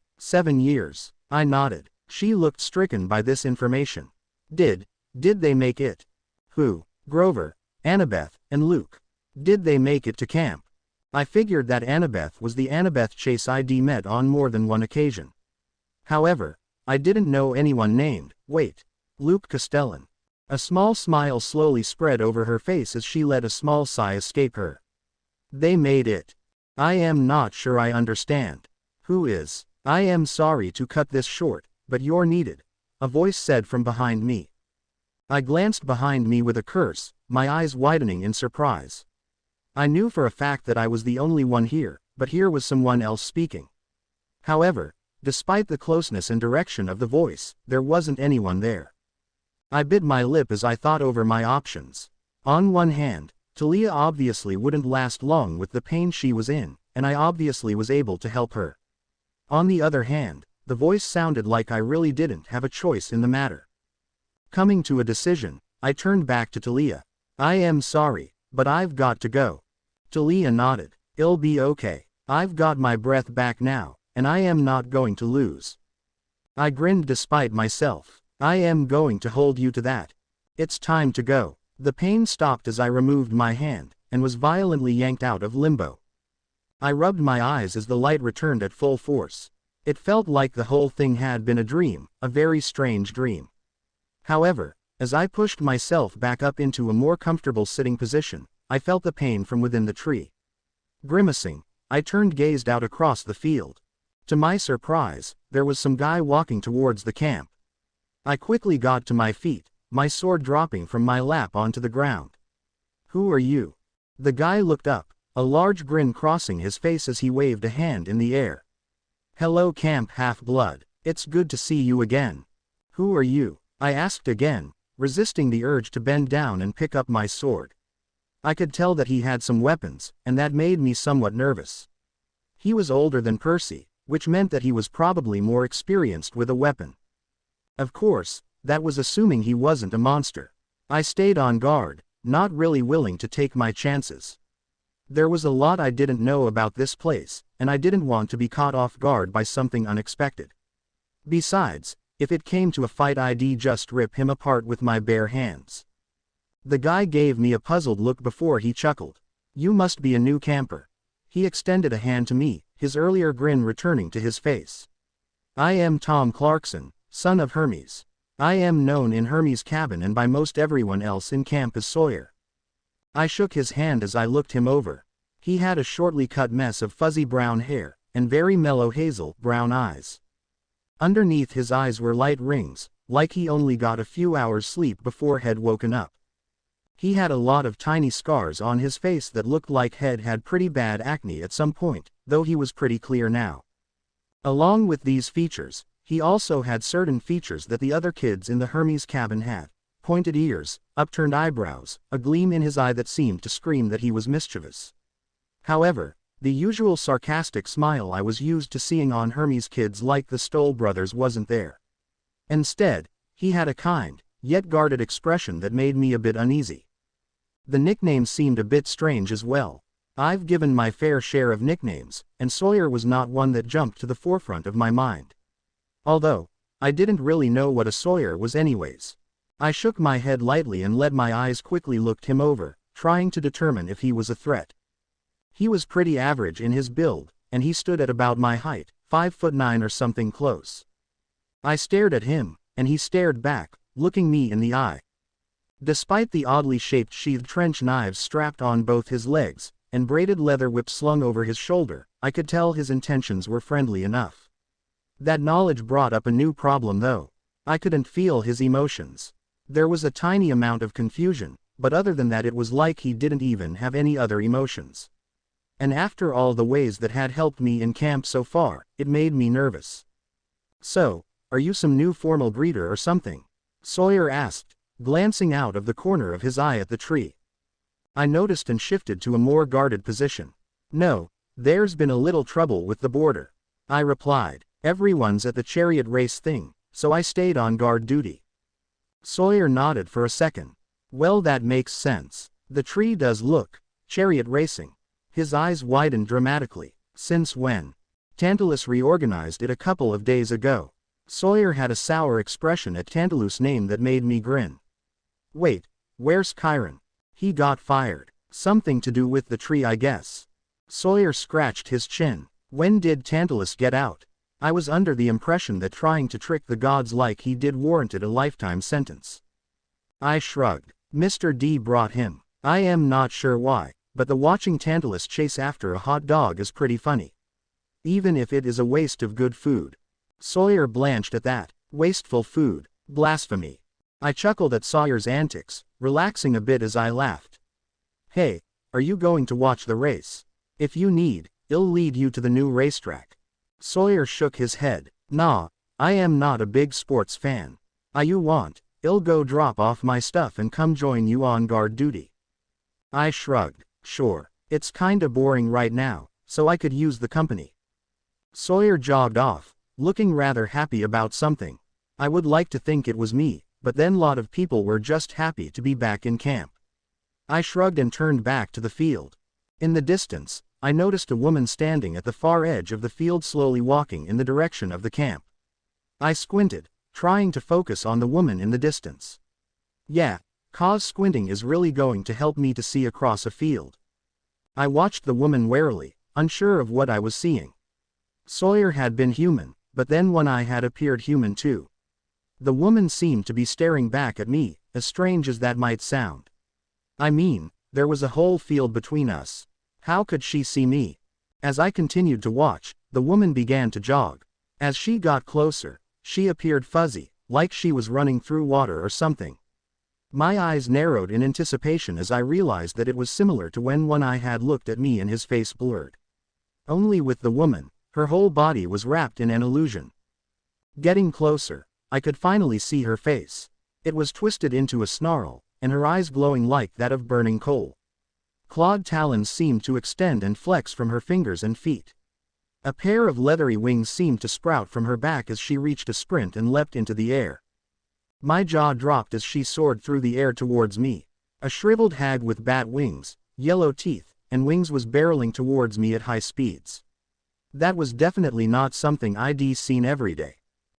years. I nodded. She looked stricken by this information. Did they make it? Who? Grover, Annabeth, and Luke. Did they make it to camp? I figured that Annabeth was the Annabeth Chase I'd met on more than one occasion. However, I didn't know anyone named, Luke Castellan. A small smile slowly spread over her face as she let a small sigh escape her. They made it. I am not sure I understand. Who is? I am sorry to cut this short, but you're needed, a voice said from behind me. I glanced behind me with a curse, my eyes widening in surprise. I knew for a fact that I was the only one here, but here was someone else speaking. However, despite the closeness and direction of the voice, there wasn't anyone there. I bit my lip as I thought over my options. On one hand, Talia obviously wouldn't last long with the pain she was in, and I obviously was able to help her. On the other hand, the voice sounded like I really didn't have a choice in the matter. Coming to a decision, I turned back to Talia. I am sorry, but I've got to go. Talia nodded. It'll be okay. I've got my breath back now, and I am not going to lose. I grinned despite myself. I am going to hold you to that. It's time to go. The pain stopped as I removed my hand, and was violently yanked out of limbo. I rubbed my eyes as the light returned at full force. It felt like the whole thing had been a dream, a very strange dream. However, as I pushed myself back up into a more comfortable sitting position, I felt the pain from within the tree. Grimacing, I turned gazed out across the field. To my surprise, there was some guy walking towards the camp. I quickly got to my feet, my sword dropping from my lap onto the ground. "Who are you?" The guy looked up, a large grin crossing his face as he waved a hand in the air. "Hello Camp Half-Blood, it's good to see you again." "Who are you?" I asked again, resisting the urge to bend down and pick up my sword. I could tell that he had some weapons, and that made me somewhat nervous. He was older than Percy, which meant that he was probably more experienced with a weapon. Of course, that was assuming he wasn't a monster. I stayed on guard, not really willing to take my chances. There was a lot I didn't know about this place, and I didn't want to be caught off guard by something unexpected. Besides, if it came to a fight I'd just rip him apart with my bare hands. The guy gave me a puzzled look before he chuckled. "You must be a new camper." He extended a hand to me, his earlier grin returning to his face. "I am Tom Clarkson, son of Hermes. I am known in Hermes' cabin and by most everyone else in camp as Sawyer." I shook his hand as I looked him over. He had a shortly cut mess of fuzzy brown hair, and very mellow hazel brown eyes. Underneath his eyes were light rings, like he only got a few hours sleep before he'd woken up. He had a lot of tiny scars on his face that looked like he'd had pretty bad acne at some point, though he was pretty clear now. Along with these features, he also had certain features that the other kids in the Hermes cabin had: pointed ears, upturned eyebrows, a gleam in his eye that seemed to scream that he was mischievous. However, the usual sarcastic smile I was used to seeing on Hermes kids like the Stoll brothers wasn't there. Instead, he had a kind, yet guarded expression that made me a bit uneasy. The nickname seemed a bit strange as well. I've given my fair share of nicknames, and Sawyer was not one that jumped to the forefront of my mind. Although, I didn't really know what a Sawyer was anyways. I shook my head lightly and let my eyes quickly look him over, trying to determine if he was a threat. He was pretty average in his build, and he stood at about my height, 5'9" or something close. I stared at him, and he stared back, looking me in the eye. Despite the oddly shaped sheathed trench knives strapped on both his legs, and braided leather whip slung over his shoulder, I could tell his intentions were friendly enough. That knowledge brought up a new problem though. I couldn't feel his emotions. There was a tiny amount of confusion, but other than that it was like he didn't even have any other emotions. And after all the ways that had helped me in camp so far, it made me nervous. "So, are you some new formal breeder or something?" Sawyer asked, glancing out of the corner of his eye at the tree. I noticed and shifted to a more guarded position. "No, there's been a little trouble with the border," I replied. "Everyone's at the Chariot race thing, so I stayed on guard duty." Sawyer nodded for a second. "Well, that makes sense. The tree does look Chariot racing." His eyes widened dramatically. "Since when?" "Tantalus reorganized it a couple of days ago." Sawyer had a sour expression at Tantalus' name that made me grin. "Wait, where's Chiron?" "He got fired. Something to do with the tree, I guess." Sawyer scratched his chin. "When did Tantalus get out?" I was under the impression that trying to trick the gods like he did warranted a lifetime sentence. I shrugged. "Mr. D brought him. I am not sure why, but the watching Tantalus chase after a hot dog is pretty funny. Even if it is a waste of good food." Sawyer blanched at that. Wasteful food. Blasphemy. I chuckled at Sawyer's antics, relaxing a bit as I laughed. "Hey, are you going to watch the race? If you need, I'll lead you to the new racetrack." Sawyer shook his head. "Nah, I am not a big sports fan. You want, I'll go drop off my stuff and come join you on guard duty." I shrugged. "Sure, it's kinda boring right now, so I could use the company." Sawyer jogged off, looking rather happy about something. I would like to think it was me, but then a lot of people were just happy to be back in camp. I shrugged and turned back to the field. In the distance, I noticed a woman standing at the far edge of the field slowly walking in the direction of the camp. I squinted, trying to focus on the woman in the distance. Yeah, 'cause squinting is really going to help me to see across a field. I watched the woman warily, unsure of what I was seeing. Sawyer had been human, but then one eye had appeared human too. The woman seemed to be staring back at me, as strange as that might sound. I mean, There was a whole field between us. How could she see me? As I continued to watch, the woman began to jog. As she got closer, she appeared fuzzy, like she was running through water or something. My eyes narrowed in anticipation as I realized that it was similar to when one eye had looked at me and his face blurred. Only with the woman, her whole body was wrapped in an illusion. Getting closer, I could finally see her face. It was twisted into a snarl, and her eyes glowing like that of burning coal. Clawed talons seemed to extend and flex from her fingers and feet. A pair of leathery wings seemed to sprout from her back as she reached a sprint and leapt into the air. My jaw dropped as she soared through the air towards me. A shriveled hag with bat wings, yellow teeth, and wings was barreling towards me at high speeds. That was definitely not something I'd seen every day.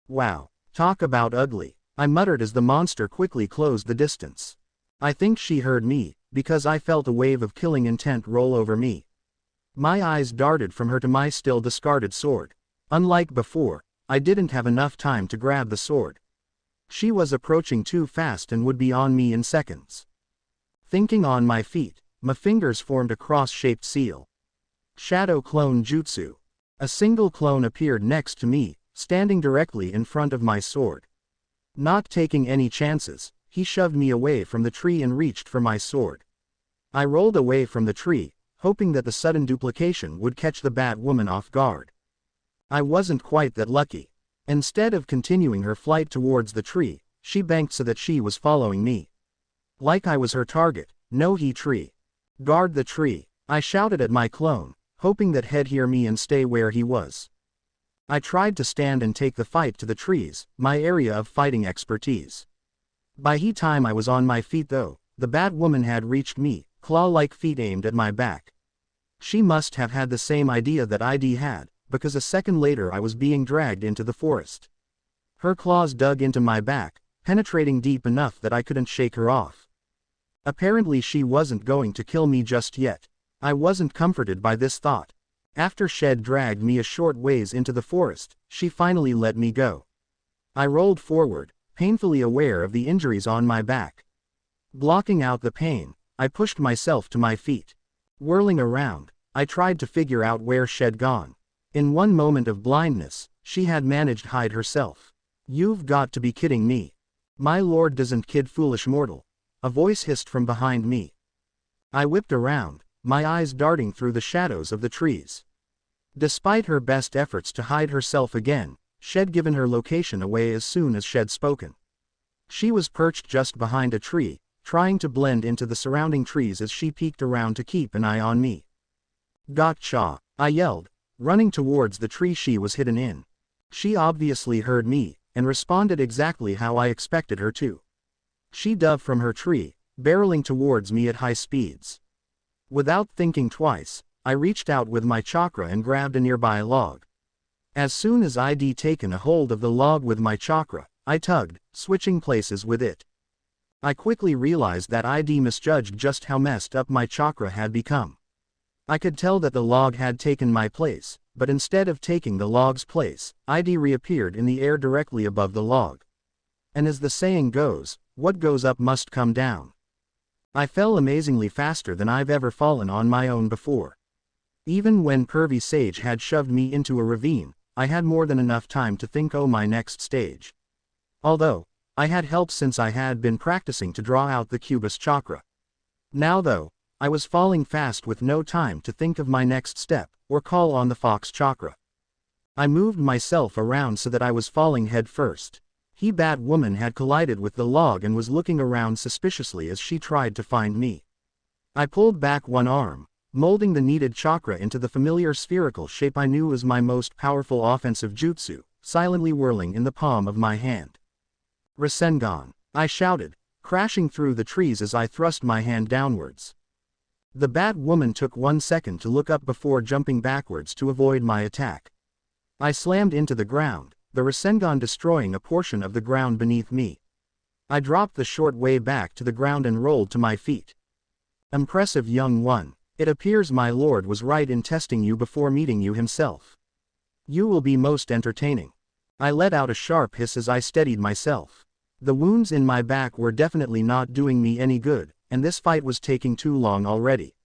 Wow, talk about ugly, I muttered as the monster quickly closed the distance. I think she heard me, because I felt a wave of killing intent roll over me. My eyes darted from her to my still discarded sword. Unlike before, I didn't have enough time to grab the sword. She was approaching too fast and would be on me in seconds. Thinking on my feet, my fingers formed a cross-shaped seal. Shadow Clone Jutsu. A single clone appeared next to me, standing directly in front of my sword. Not taking any chances, he shoved me away from the tree and reached for my sword. I rolled away from the tree, hoping that the sudden duplication would catch the bat woman off guard. I wasn't quite that lucky. Instead of continuing her flight towards the tree, she banked so that she was following me. Like I was her target. No, he tree. Guard the tree, I shouted at my clone, hoping that he'd hear me and stay where he was. I tried to stand and take the fight to the trees, my area of fighting expertise. By the time I was on my feet though, the bat woman had reached me, claw-like feet aimed at my back. She must have had the same idea that I'd had, because a second later I was being dragged into the forest. Her claws dug into my back, penetrating deep enough that I couldn't shake her off. Apparently she wasn't going to kill me just yet. I wasn't comforted by this thought. After she'd dragged me a short ways into the forest, she finally let me go. I rolled forward, painfully aware of the injuries on my back. Blocking out the pain, I pushed myself to my feet. Whirling around, I tried to figure out where she'd gone. In one moment of blindness, she had managed to hide herself. You've got to be kidding me. My lord doesn't kid foolish mortal. A voice hissed from behind me. I whipped around, my eyes darting through the shadows of the trees. Despite her best efforts to hide herself again, she'd given her location away as soon as she'd spoken. She was perched just behind a tree, trying to blend into the surrounding trees as she peeked around to keep an eye on me. Gotcha, I yelled, running towards the tree she was hidden in. She obviously heard me, and responded exactly how I expected her to. She dove from her tree, barreling towards me at high speeds. Without thinking twice, I reached out with my chakra and grabbed a nearby log. As soon as I'd taken a hold of the log with my chakra, I tugged, switching places with it. I quickly realized that I'd misjudged just how messed up my chakra had become. I could tell that the log had taken my place, but instead of taking the log's place, I'd reappeared in the air directly above the log. And as the saying goes, what goes up must come down. I fell amazingly faster than I've ever fallen on my own before. Even when Pervy Sage had shoved me into a ravine, I had more than enough time to think my next stage. Although, I had help since I had been practicing to draw out the Kyubbi's chakra. Now though, I was falling fast with no time to think of my next step, or call on the fox chakra. I moved myself around so that I was falling head first. The bat woman had collided with the log and was looking around suspiciously as she tried to find me. I pulled back one arm, molding the needed chakra into the familiar spherical shape I knew was my most powerful offensive jutsu, silently whirling in the palm of my hand. Rasengan, I shouted, crashing through the trees as I thrust my hand downwards. The bat woman took 1 second to look up before jumping backwards to avoid my attack. I slammed into the ground, the Rasengan destroying a portion of the ground beneath me. I dropped the short way back to the ground and rolled to my feet. Impressive young one, it appears my lord was right in testing you before meeting you himself. You will be most entertaining. I let out a sharp hiss as I steadied myself. The wounds in my back were definitely not doing me any good, and this fight was taking too long already.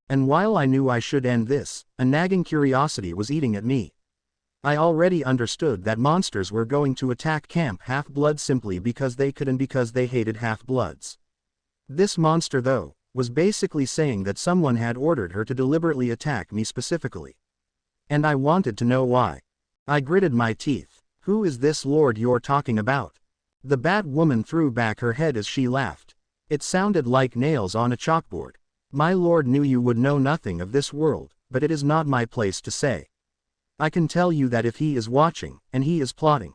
And while I knew I should end this, a nagging curiosity was eating at me. I already understood that monsters were going to attack Camp Half-Blood simply because they could and because they hated half-bloods. This monster, though, was basically saying that someone had ordered her to deliberately attack me specifically. And I wanted to know why. I gritted my teeth. Who is this lord you're talking about? The Bat Woman threw back her head as she laughed. It sounded like nails on a chalkboard. My lord knew you would know nothing of this world, but it is not my place to say. I can tell you that if he is watching, and he is plotting.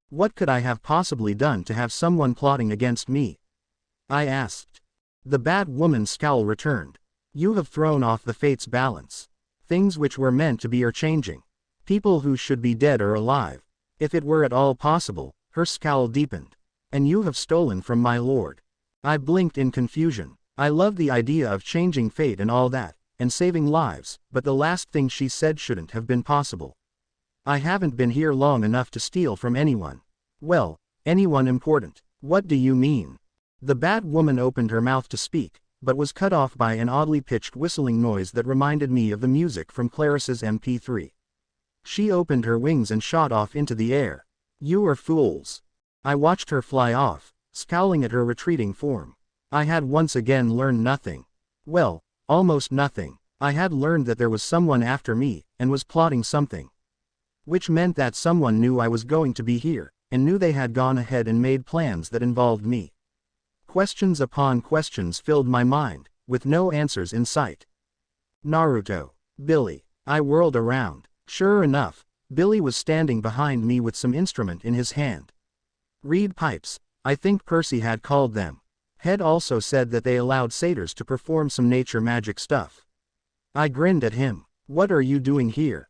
What could I have possibly done to have someone plotting against me? I asked. The Bat Woman's scowl returned. You have thrown off the fate's balance. Things which were meant to be are changing. People who should be dead are alive. If it were at all possible, her scowl deepened. And you have stolen from my lord. I blinked in confusion. I love the idea of changing fate and all that, and saving lives, but the last thing she said shouldn't have been possible. I haven't been here long enough to steal from anyone. Well, anyone important. What do you mean? The Bat Woman opened her mouth to speak, but was cut off by an oddly pitched whistling noise that reminded me of the music from Clarice's MP3. She opened her wings and shot off into the air. You are fools. I watched her fly off, scowling at her retreating form. I had once again learned nothing. Well, almost nothing. I had learned that there was someone after me, and was plotting something. Which meant that someone knew I was going to be here, and knew they had gone ahead and made plans that involved me. Questions upon questions filled my mind, with no answers in sight. Naruto. Billy. I whirled around. Sure enough, Billy was standing behind me with some instrument in his hand. Reed pipes, I think Percy had called them. Head also said that they allowed satyrs to perform some nature magic stuff. I grinned at him. What are you doing here?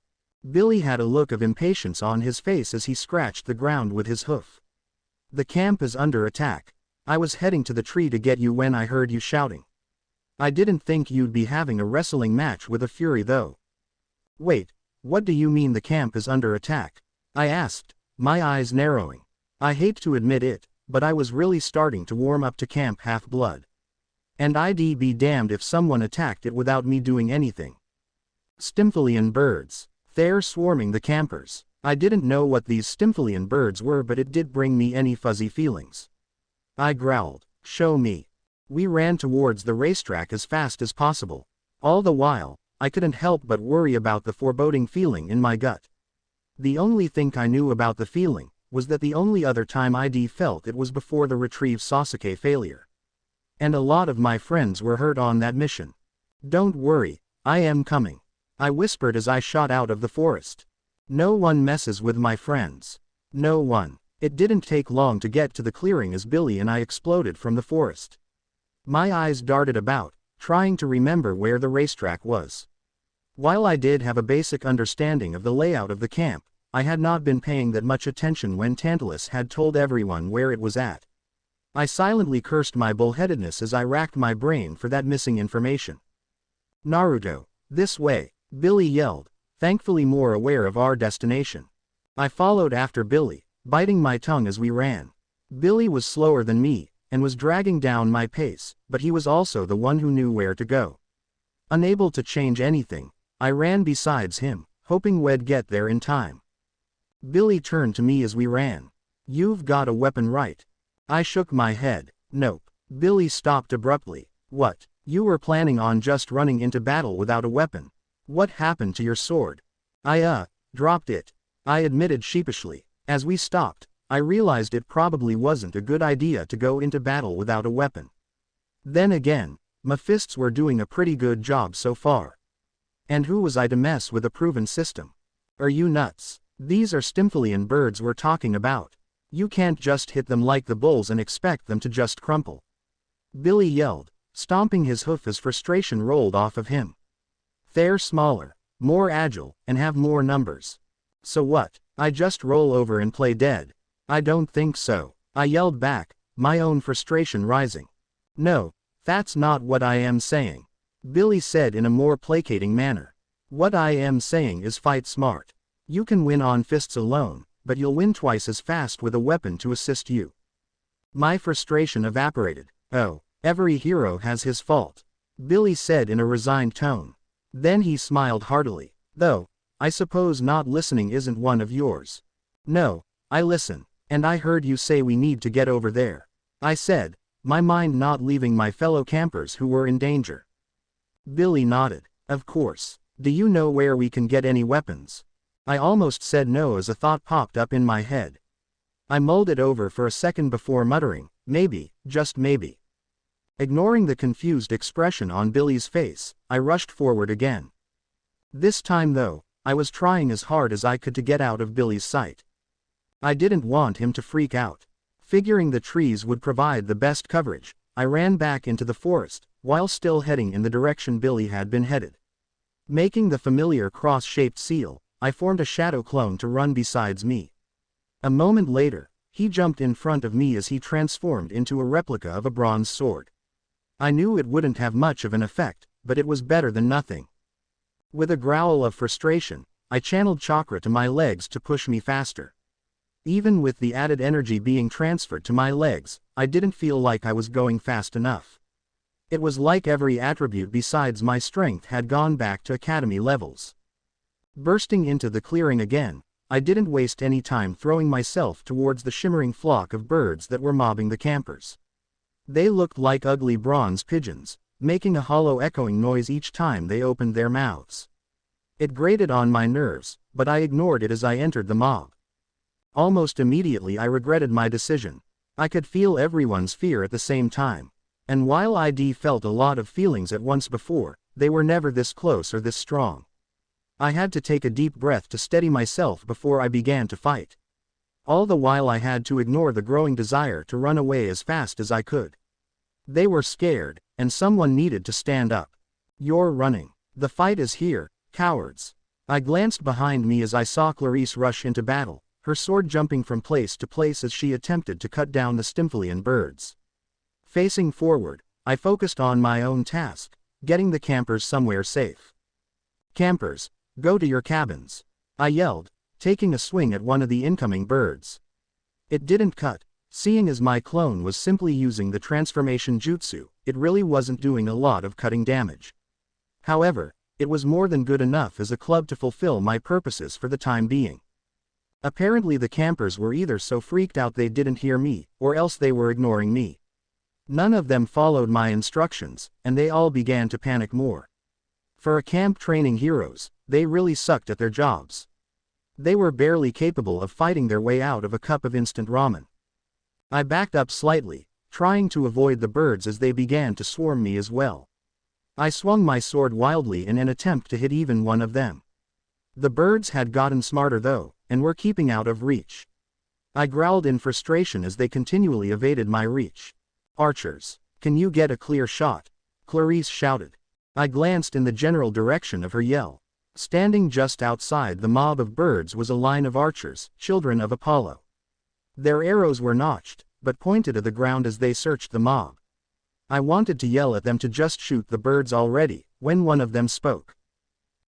Billy had a look of impatience on his face as he scratched the ground with his hoof. The camp is under attack. I was heading to the tree to get you when I heard you shouting. I didn't think you'd be having a wrestling match with a fury though. Wait, what do you mean the camp is under attack? I asked, my eyes narrowing. I hate to admit it, but I was really starting to warm up to Camp Half-Blood. And I'd be damned if someone attacked it without me doing anything. Stymphalian birds. They're swarming the campers. I didn't know what these Stymphalian birds were, but it did bring me any fuzzy feelings. I growled, show me. We ran towards the racetrack as fast as possible. All the while, I couldn't help but worry about the foreboding feeling in my gut. The only thing I knew about the feeling was that the only other time I'd felt it was before the Retrieve Sasuke failure. And a lot of my friends were hurt on that mission. Don't worry, I am coming. I whispered as I shot out of the forest. No one messes with my friends. No one. It didn't take long to get to the clearing as Billy and I exploded from the forest. My eyes darted about, trying to remember where the racetrack was. While I did have a basic understanding of the layout of the camp, I had not been paying that much attention when Tantalus had told everyone where it was at. I silently cursed my bullheadedness as I racked my brain for that missing information. Naruto, this way, Billy yelled, thankfully more aware of our destination. I followed after Billy, biting my tongue as we ran. Billy was slower than me, and was dragging down my pace, but he was also the one who knew where to go. Unable to change anything, I ran besides him, hoping we'd get there in time. Billy turned to me as we ran. You've got a weapon, right? I shook my head. Nope. Billy stopped abruptly. What? You were planning on just running into battle without a weapon? What happened to your sword? I dropped it. I admitted sheepishly. As we stopped, I realized it probably wasn't a good idea to go into battle without a weapon. Then again, my fists were doing a pretty good job so far. And who was I to mess with a proven system? Are you nuts? These are Stymphalian birds we're talking about. You can't just hit them like the bulls and expect them to just crumple. Billy yelled, stomping his hoof as frustration rolled off of him. They're smaller, more agile, and have more numbers. So what? I just roll over and play dead? I don't think so. I yelled back, my own frustration rising. No, that's not what I am saying. Billy said in a more placating manner. What I am saying is fight smart. You can win on fists alone, but you'll win twice as fast with a weapon to assist you. My frustration evaporated. Oh, Every hero has his fault, Billy said in a resigned tone. Then he smiled heartily. Though, I suppose not listening isn't one of yours. No, I listen, and I heard you say we need to get over there, I said, my mind not leaving my fellow campers who were in danger. Billy nodded. Of course. Do you know where we can get any weapons? I almost said no as a thought popped up in my head. I mulled it over for a second before muttering, maybe, just maybe. Ignoring the confused expression on Billy's face, I rushed forward again. This time though, I was trying as hard as I could to get out of Billy's sight. I didn't want him to freak out. Figuring the trees would provide the best coverage, I ran back into the forest, while still heading in the direction Billy had been headed. Making the familiar cross-shaped seal, I formed a shadow clone to run besides me. A moment later, he jumped in front of me as he transformed into a replica of a bronze sword. I knew it wouldn't have much of an effect, but it was better than nothing. With a growl of frustration, I channeled chakra to my legs to push me faster. Even with the added energy being transferred to my legs, I didn't feel like I was going fast enough. It was like every attribute besides my strength had gone back to academy levels. Bursting into the clearing again, I didn't waste any time throwing myself towards the shimmering flock of birds that were mobbing the campers. They looked like ugly bronze pigeons, making a hollow echoing noise each time they opened their mouths. It grated on my nerves, but I ignored it as I entered the mob. Almost immediately I regretted my decision. I could feel everyone's fear at the same time. And while I'd felt a lot of feelings at once before, they were never this close or this strong. I had to take a deep breath to steady myself before I began to fight. All the while I had to ignore the growing desire to run away as fast as I could. They were scared, and someone needed to stand up. You're running. The fight is here, cowards. I glanced behind me as I saw Clarice rush into battle, her sword jumping from place to place as she attempted to cut down the Stymphalian birds. Facing forward, I focused on my own task, getting the campers somewhere safe. Campers, go to your cabins, I yelled, taking a swing at one of the incoming birds. It didn't cut. Seeing as my clone was simply using the transformation jutsu, it really wasn't doing a lot of cutting damage. However, it was more than good enough as a club to fulfill my purposes for the time being. Apparently the campers were either so freaked out they didn't hear me, or else they were ignoring me. None of them followed my instructions, and they all began to panic more. For a camp training heroes, they really sucked at their jobs. They were barely capable of fighting their way out of a cup of instant ramen. I backed up slightly, trying to avoid the birds as they began to swarm me as well. I swung my sword wildly in an attempt to hit even one of them. The birds had gotten smarter though, and were keeping out of reach. I growled in frustration as they continually evaded my reach. Archers, can you get a clear shot? Clarice shouted. I glanced in the general direction of her yell. Standing just outside the mob of birds was a line of archers, children of Apollo. Their arrows were notched, but pointed at the ground as they searched the mob. I wanted to yell at them to just shoot the birds already, when one of them spoke.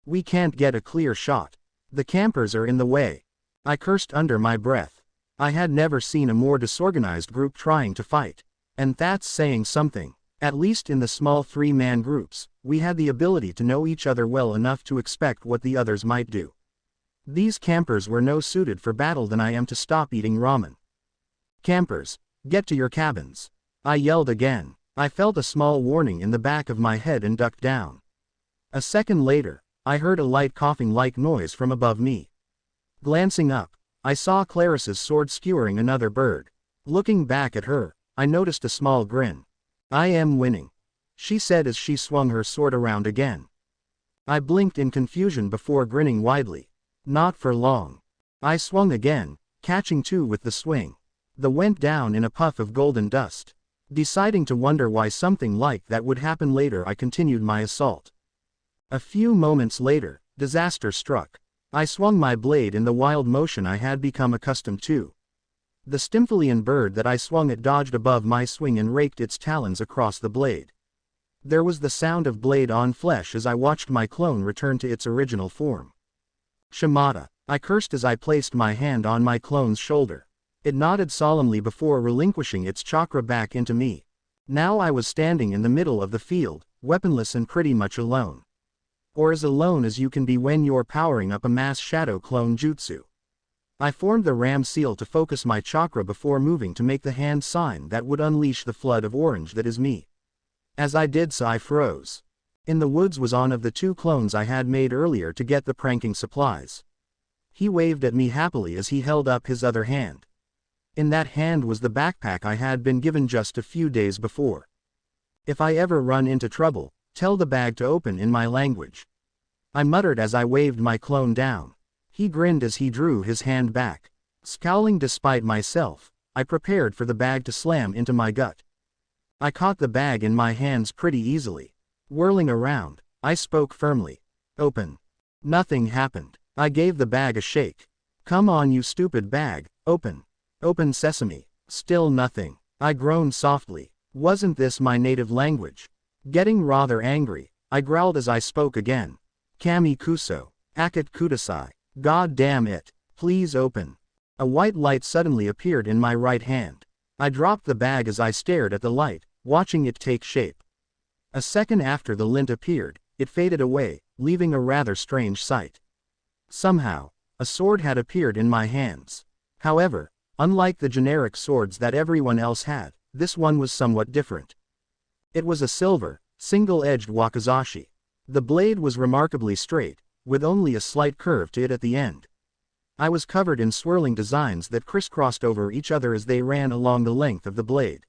We can't get a clear shot. The campers are in the way. I cursed under my breath. I had never seen a more disorganized group trying to fight. And that's saying something. At least in the small three-man groups, we had the ability to know each other well enough to expect what the others might do. These campers were no suited for battle than I am to stop eating ramen. Campers, get to your cabins. I yelled again. I felt a small warning in the back of my head and ducked down. A second later, I heard a light coughing-like noise from above me. Glancing up, I saw Clarice's sword skewering another bird. Looking back at her, I noticed a small grin. I am winning, she said as she swung her sword around again. I blinked in confusion before grinning widely. Not for long. I swung again, catching two with the swing. The went down in a puff of golden dust. Deciding to wonder why something like that would happen later, I continued my assault. A few moments later, disaster struck. I swung my blade in the wild motion I had become accustomed to. The Stymphalian bird that I swung at dodged above my swing and raked its talons across the blade. There was the sound of blade on flesh as I watched my clone return to its original form. Shimada, I cursed as I placed my hand on my clone's shoulder. It nodded solemnly before relinquishing its chakra back into me. Now I was standing in the middle of the field, weaponless and pretty much alone. Or as alone as you can be when you're powering up a mass shadow clone jutsu. I formed the ram seal to focus my chakra before moving to make the hand sign that would unleash the flood of orange that is me. As I did so I froze. In the woods was one of the 2 clones I had made earlier to get the pranking supplies. He waved at me happily as he held up his other hand. In that hand was the backpack I had been given just a few days before. If I ever run into trouble, tell the bag to open in my language. I muttered as I waved my clone down. He grinned as he drew his hand back. Scowling despite myself, I prepared for the bag to slam into my gut. I caught the bag in my hands pretty easily. Whirling around, I spoke firmly. Open. Nothing happened. I gave the bag a shake. Come on you stupid bag, open. Open sesame. Still nothing. I groaned softly. Wasn't this my native language? Getting rather angry, I growled as I spoke again. Kami kuso. Akit kudasai. God damn it. Please open. A white light suddenly appeared in my right hand. I dropped the bag as I stared at the light, watching it take shape. A second after the lint appeared, it faded away, leaving a rather strange sight. Somehow, a sword had appeared in my hands. However, unlike the generic swords that everyone else had, this one was somewhat different. It was a silver, single-edged wakizashi. The blade was remarkably straight, with only a slight curve to it at the end. I was covered in swirling designs that crisscrossed over each other as they ran along the length of the blade.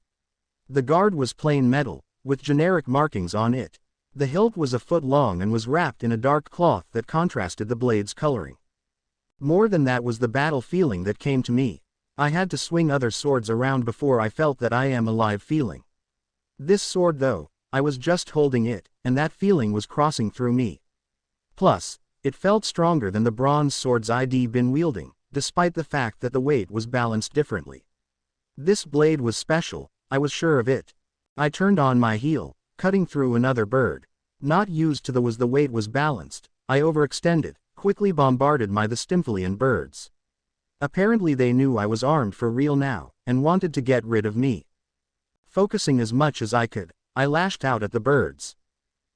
The guard was plain metal, with generic markings on it. The hilt was a foot long and was wrapped in a dark cloth that contrasted the blade's coloring. More than that was the battle feeling that came to me. I had to swing other swords around before I felt that I am alive feeling. This sword though, I was just holding it, and that feeling was crossing through me. Plus, it felt stronger than the bronze swords I'd been wielding, despite the fact that the weight was balanced differently. This blade was special, I was sure of it. I turned on my heel, cutting through another bird. Not used to the weight was balanced, I overextended, quickly bombarded by the Stymphalian birds. Apparently they knew I was armed for real now, and wanted to get rid of me. Focusing as much as I could, I lashed out at the birds.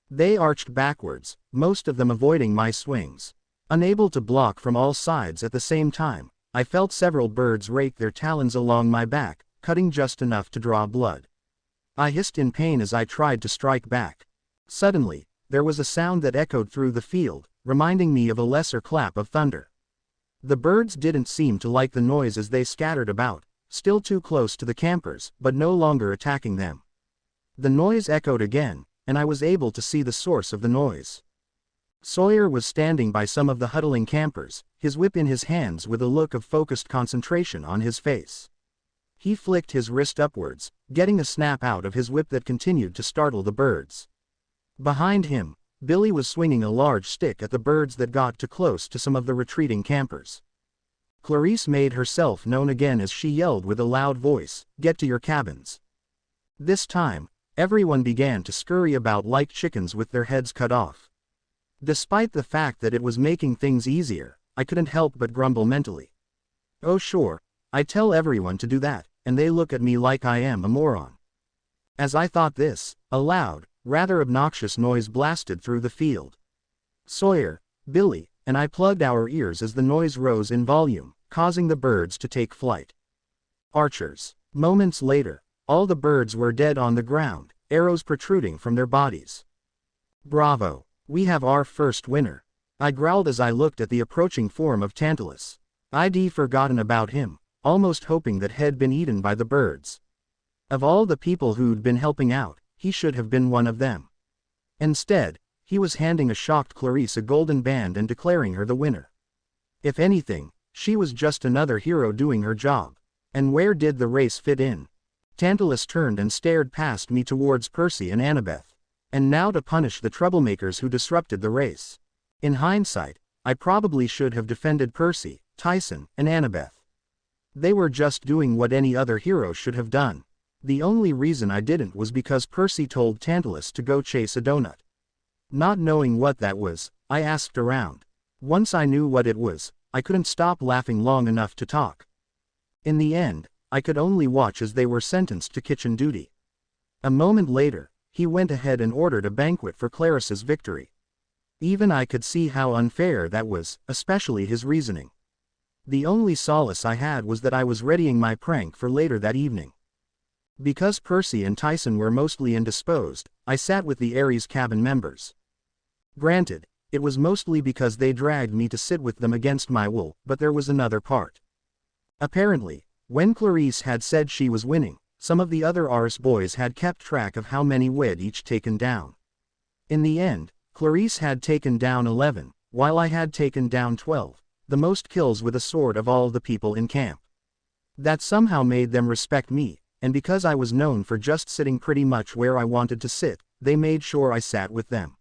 They arched backwards, most of them avoiding my swings. Unable to block from all sides at the same time, I felt several birds rake their talons along my back, cutting just enough to draw blood. I hissed in pain as I tried to strike back. Suddenly, there was a sound that echoed through the field, reminding me of a lesser clap of thunder. The birds didn't seem to like the noise as they scattered about, still too close to the campers, but no longer attacking them. The noise echoed again, and I was able to see the source of the noise. Sawyer was standing by some of the huddling campers, his whip in his hands with a look of focused concentration on his face. He flicked his wrist upwards, getting a snap out of his whip that continued to startle the birds. Behind him, Billy was swinging a large stick at the birds that got too close to some of the retreating campers. Clarice made herself known again as she yelled with a loud voice, "Get to your cabins." This time, everyone began to scurry about like chickens with their heads cut off. Despite the fact that it was making things easier, I couldn't help but grumble mentally. Oh sure, I tell everyone to do that, and they look at me like I am a moron. As I thought this, a loud, rather obnoxious noise blasted through the field. Sawyer, Billy, and I plugged our ears as the noise rose in volume, causing the birds to take flight. Archers. Moments later, all the birds were dead on the ground, arrows protruding from their bodies. Bravo! We have our first winner. I growled as I looked at the approaching form of Tantalus. I'd forgotten about him, almost hoping that he'd been eaten by the birds. Of all the people who'd been helping out, he should have been one of them. Instead, he was handing a shocked Clarice a golden band and declaring her the winner. If anything, she was just another hero doing her job. And where did the race fit in? Tantalus turned and stared past me towards Percy and Annabeth. And now to punish the troublemakers who disrupted the race. In hindsight, I probably should have defended Percy, Tyson, and Annabeth. They were just doing what any other hero should have done. The only reason I didn't was because Percy told Tantalus to go chase a donut. Not knowing what that was, I asked around. Once I knew what it was, I couldn't stop laughing long enough to talk. In the end, I could only watch as they were sentenced to kitchen duty. A moment later, he went ahead and ordered a banquet for Clarice's victory. Even I could see how unfair that was, especially his reasoning. The only solace I had was that I was readying my prank for later that evening. Because Percy and Tyson were mostly indisposed, I sat with the Ares cabin members. Granted, it was mostly because they dragged me to sit with them against my will, but there was another part. Apparently, when Clarice had said she was winning, some of the other Ars boys had kept track of how many we'd each taken down. In the end, Clarice had taken down 11, while I had taken down 12, the most kills with a sword of all the people in camp. That somehow made them respect me, and because I was known for just sitting pretty much where I wanted to sit, they made sure I sat with them.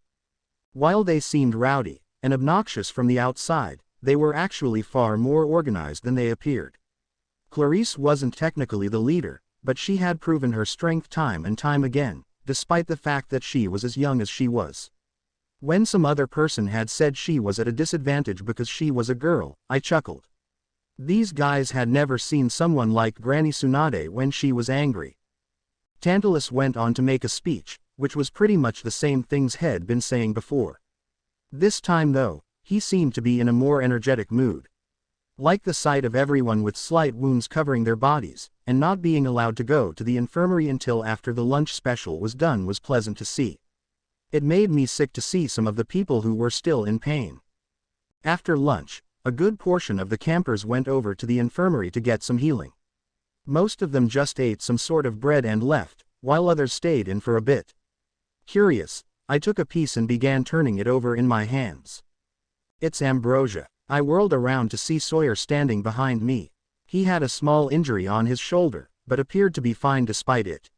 While they seemed rowdy and obnoxious from the outside, they were actually far more organized than they appeared. Clarice wasn't technically the leader, but she had proven her strength time and time again, despite the fact that she was as young as she was. When some other person had said she was at a disadvantage because she was a girl, I chuckled. These guys had never seen someone like Granny Tsunade when she was angry. Tantalus went on to make a speech, which was pretty much the same things had been saying before. This time though, he seemed to be in a more energetic mood. Like the sight of everyone with slight wounds covering their bodies, and not being allowed to go to the infirmary until after the lunch special was done was pleasant to see. It made me sick to see some of the people who were still in pain. After lunch, a good portion of the campers went over to the infirmary to get some healing. Most of them just ate some sort of bread and left, while others stayed in for a bit. Curious, I took a piece and began turning it over in my hands. It's ambrosia. I whirled around to see Sawyer standing behind me. He had a small injury on his shoulder, but appeared to be fine despite it.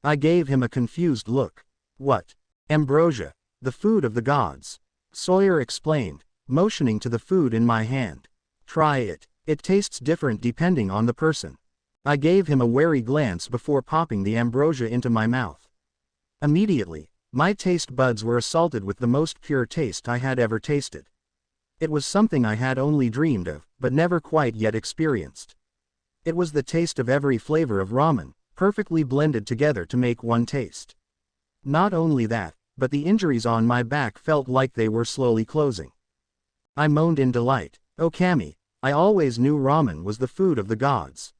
I gave him a confused look. What? Ambrosia, the food of the gods. Sawyer explained, motioning to the food in my hand. Try it. It tastes different depending on the person. I gave him a wary glance before popping the ambrosia into my mouth. Immediately, my taste buds were assaulted with the most pure taste I had ever tasted. It was something I had only dreamed of, but never quite yet experienced. It was the taste of every flavor of ramen, perfectly blended together to make one taste. Not only that, but the injuries on my back felt like they were slowly closing. I moaned in delight. "Oh Cammy, I always knew ramen was the food of the gods."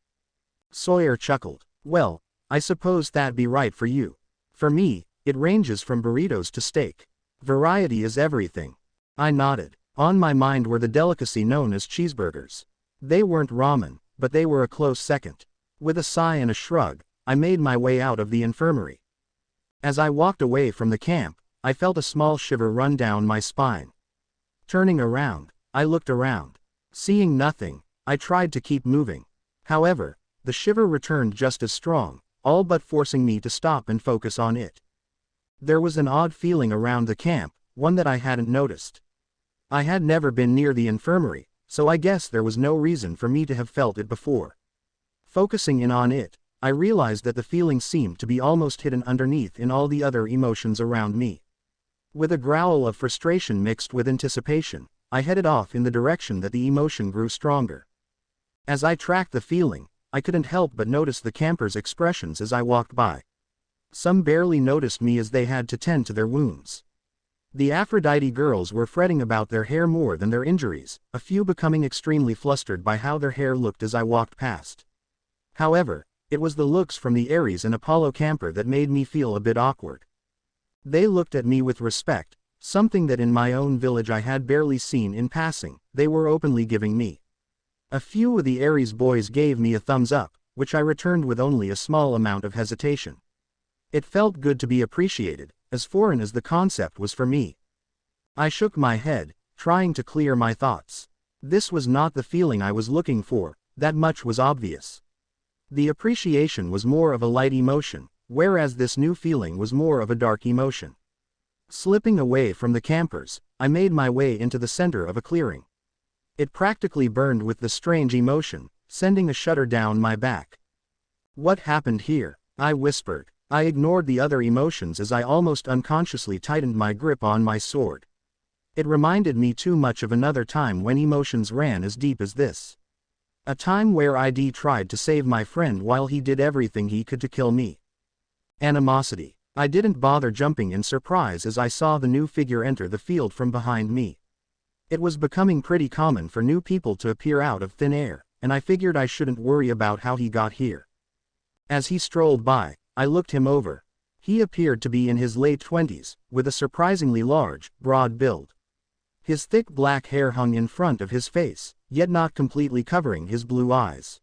Sawyer chuckled. "Well, I suppose that'd be right for you. For me, it ranges from burritos to steak. Variety is everything." I nodded. On my mind were the delicacy known as cheeseburgers. They weren't ramen, but they were a close second. With a sigh and a shrug, I made my way out of the infirmary. As I walked away from the camp, I felt a small shiver run down my spine. Turning around, I looked around. Seeing nothing, I tried to keep moving. However, the shiver returned just as strong, all but forcing me to stop and focus on it. There was an odd feeling around the camp, one that I hadn't noticed. I had never been near the infirmary, so I guess there was no reason for me to have felt it before. Focusing in on it, I realized that the feeling seemed to be almost hidden underneath in all the other emotions around me. With a growl of frustration mixed with anticipation, I headed off in the direction that the emotion grew stronger. As I tracked the feeling, I couldn't help but notice the campers' expressions as I walked by. Some barely noticed me as they had to tend to their wounds. The Aphrodite girls were fretting about their hair more than their injuries, a few becoming extremely flustered by how their hair looked as I walked past. However, it was the looks from the Ares and Apollo camper that made me feel a bit awkward. They looked at me with respect, something that in my own village I had barely seen in passing. They were openly giving me. A few of the Ares boys gave me a thumbs up, which I returned with only a small amount of hesitation. It felt good to be appreciated, as foreign as the concept was for me. I shook my head, trying to clear my thoughts. This was not the feeling I was looking for, that much was obvious. The appreciation was more of a light emotion, whereas this new feeling was more of a dark emotion. Slipping away from the campers, I made my way into the center of a clearing. It practically burned with the strange emotion, sending a shudder down my back. "What happened here?" I whispered. I ignored the other emotions as I almost unconsciously tightened my grip on my sword. It reminded me too much of another time when emotions ran as deep as this. A time where I'd tried to save my friend while he did everything he could to kill me. Animosity. I didn't bother jumping in surprise as I saw the new figure enter the field from behind me. It was becoming pretty common for new people to appear out of thin air, and I figured I shouldn't worry about how he got here. As he strolled by, I looked him over. He appeared to be in his late 20s, with a surprisingly large, broad build. His thick black hair hung in front of his face, yet not completely covering his blue eyes.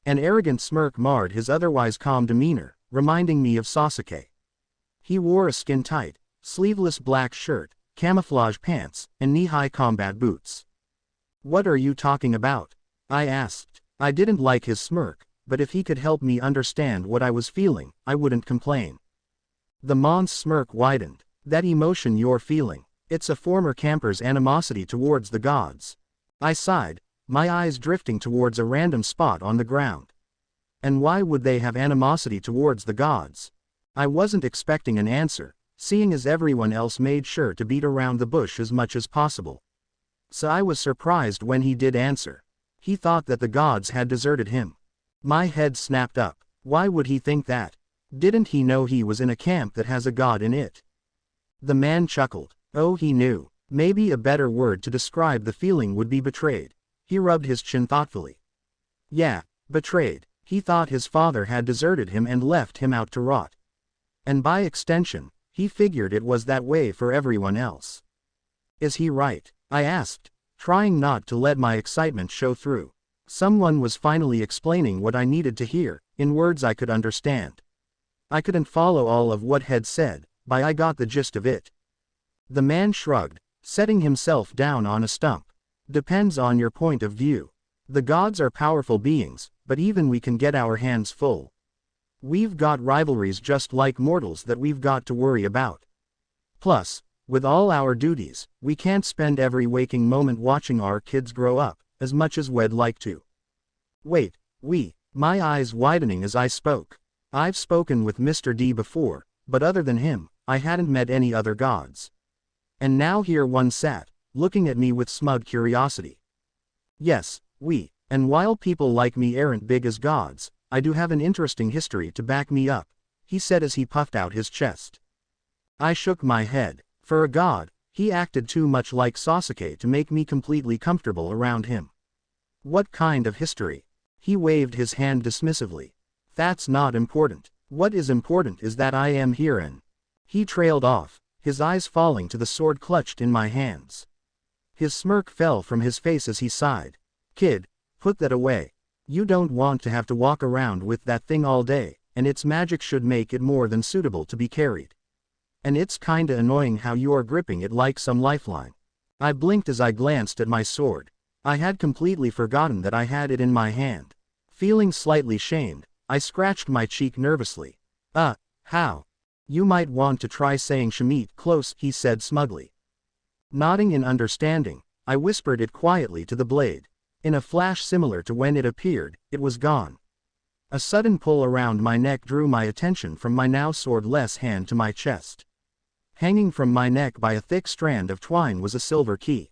An arrogant smirk marred his otherwise calm demeanor, reminding me of Sasuke. He wore a skin-tight, sleeveless black shirt, camouflage pants, and knee-high combat boots. "What are you talking about?" I asked. I didn't like his smirk, but if he could help me understand what I was feeling, I wouldn't complain. The Mon's smirk widened. "That emotion you're feeling, it's a former camper's animosity towards the gods." I sighed, my eyes drifting towards a random spot on the ground. And why would they have animosity towards the gods? I wasn't expecting an answer, seeing as everyone else made sure to beat around the bush as much as possible. So I was surprised when he did answer. He thought that the gods had deserted him. My head snapped up. Why would he think that? Didn't he know he was in a camp that has a god in it? The man chuckled. Oh, he knew. Maybe a better word to describe the feeling would be betrayed. He rubbed his chin thoughtfully. Yeah, betrayed. He thought his father had deserted him and left him out to rot. And by extension, he figured it was that way for everyone else. Is he right? I asked, trying not to let my excitement show through. Someone was finally explaining what I needed to hear, in words I could understand. I couldn't follow all of what had said, but I got the gist of it. The man shrugged, setting himself down on a stump. Depends on your point of view. The gods are powerful beings, but even we can get our hands full. We've got rivalries just like mortals that we've got to worry about. Plus, with all our duties, we can't spend every waking moment watching our kids grow up, as much as we'd like to. Wait, my eyes widening as I spoke. I've spoken with Mr. D before, but other than him, I hadn't met any other gods. And now here one sat, looking at me with smug curiosity. Yes, and while people like me aren't big as gods, I do have an interesting history to back me up, he said as he puffed out his chest. I shook my head. For a god, he acted too much like Sasuke to make me completely comfortable around him. What kind of history? He waved his hand dismissively. That's not important. What is important is that I am here and... He trailed off, his eyes falling to the sword clutched in my hands. His smirk fell from his face as he sighed. Kid, put that away. You don't want to have to walk around with that thing all day, and its magic should make it more than suitable to be carried. And it's kinda annoying how you are gripping it like some lifeline. I blinked as I glanced at my sword. I had completely forgotten that I had it in my hand. Feeling slightly shamed, I scratched my cheek nervously. How? You might want to try saying Shamit close, he said smugly. Nodding in understanding, I whispered it quietly to the blade. In a flash similar to when it appeared, it was gone. A sudden pull around my neck drew my attention from my now swordless hand to my chest. Hanging from my neck by a thick strand of twine was a silver key.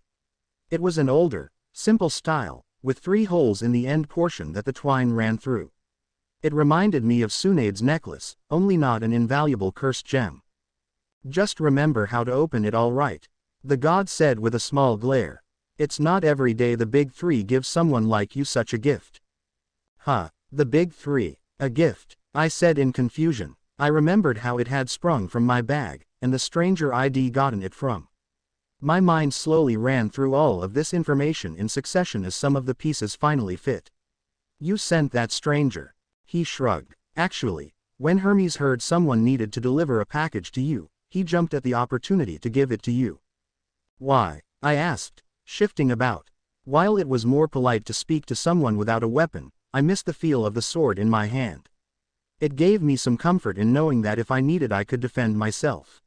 It was an older, simple style, with 3 holes in the end portion that the twine ran through. It reminded me of Tsunade's necklace, only not an invaluable cursed gem. Just remember how to open it all right, the god said with a small glare. It's not every day the big 3 gives someone like you such a gift. Huh, the big 3, a gift, I said in confusion. I remembered how it had sprung from my bag, and the stranger I'd gotten it from. My mind slowly ran through all of this information in succession as some of the pieces finally fit. You sent that stranger. He shrugged. Actually, when Hermes heard someone needed to deliver a package to you, he jumped at the opportunity to give it to you. Why? I asked, shifting about. While it was more polite to speak to someone without a weapon, I missed the feel of the sword in my hand. It gave me some comfort in knowing that if I needed I could defend myself.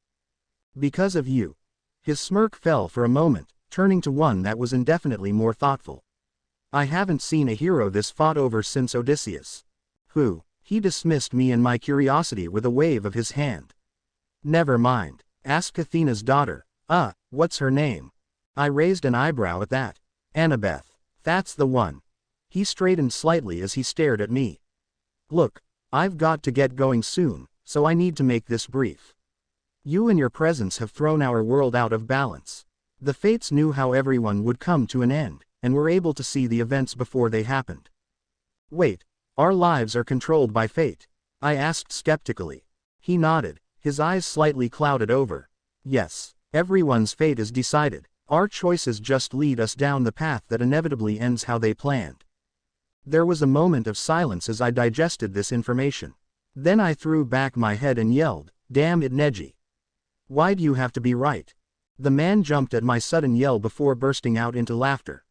Because of you. His smirk fell for a moment, turning to one that was indefinitely more thoughtful. I haven't seen a hero this fought over since Odysseus. Who? He dismissed me and my curiosity with a wave of his hand. Never mind. Ask Athena's daughter. What's her name? I raised an eyebrow at that. Annabeth. That's the one. He straightened slightly as he stared at me. Look, I've got to get going soon, so I need to make this brief. You and your presence have thrown our world out of balance. The fates knew how everyone would come to an end, and were able to see the events before they happened. Wait, our lives are controlled by fate? I asked skeptically. He nodded, his eyes slightly clouded over. Yes, everyone's fate is decided. Our choices just lead us down the path that inevitably ends how they planned. There was a moment of silence as I digested this information. Then I threw back my head and yelled, "Damn it, Neji. Why do you have to be right?" The man jumped at my sudden yell before bursting out into laughter.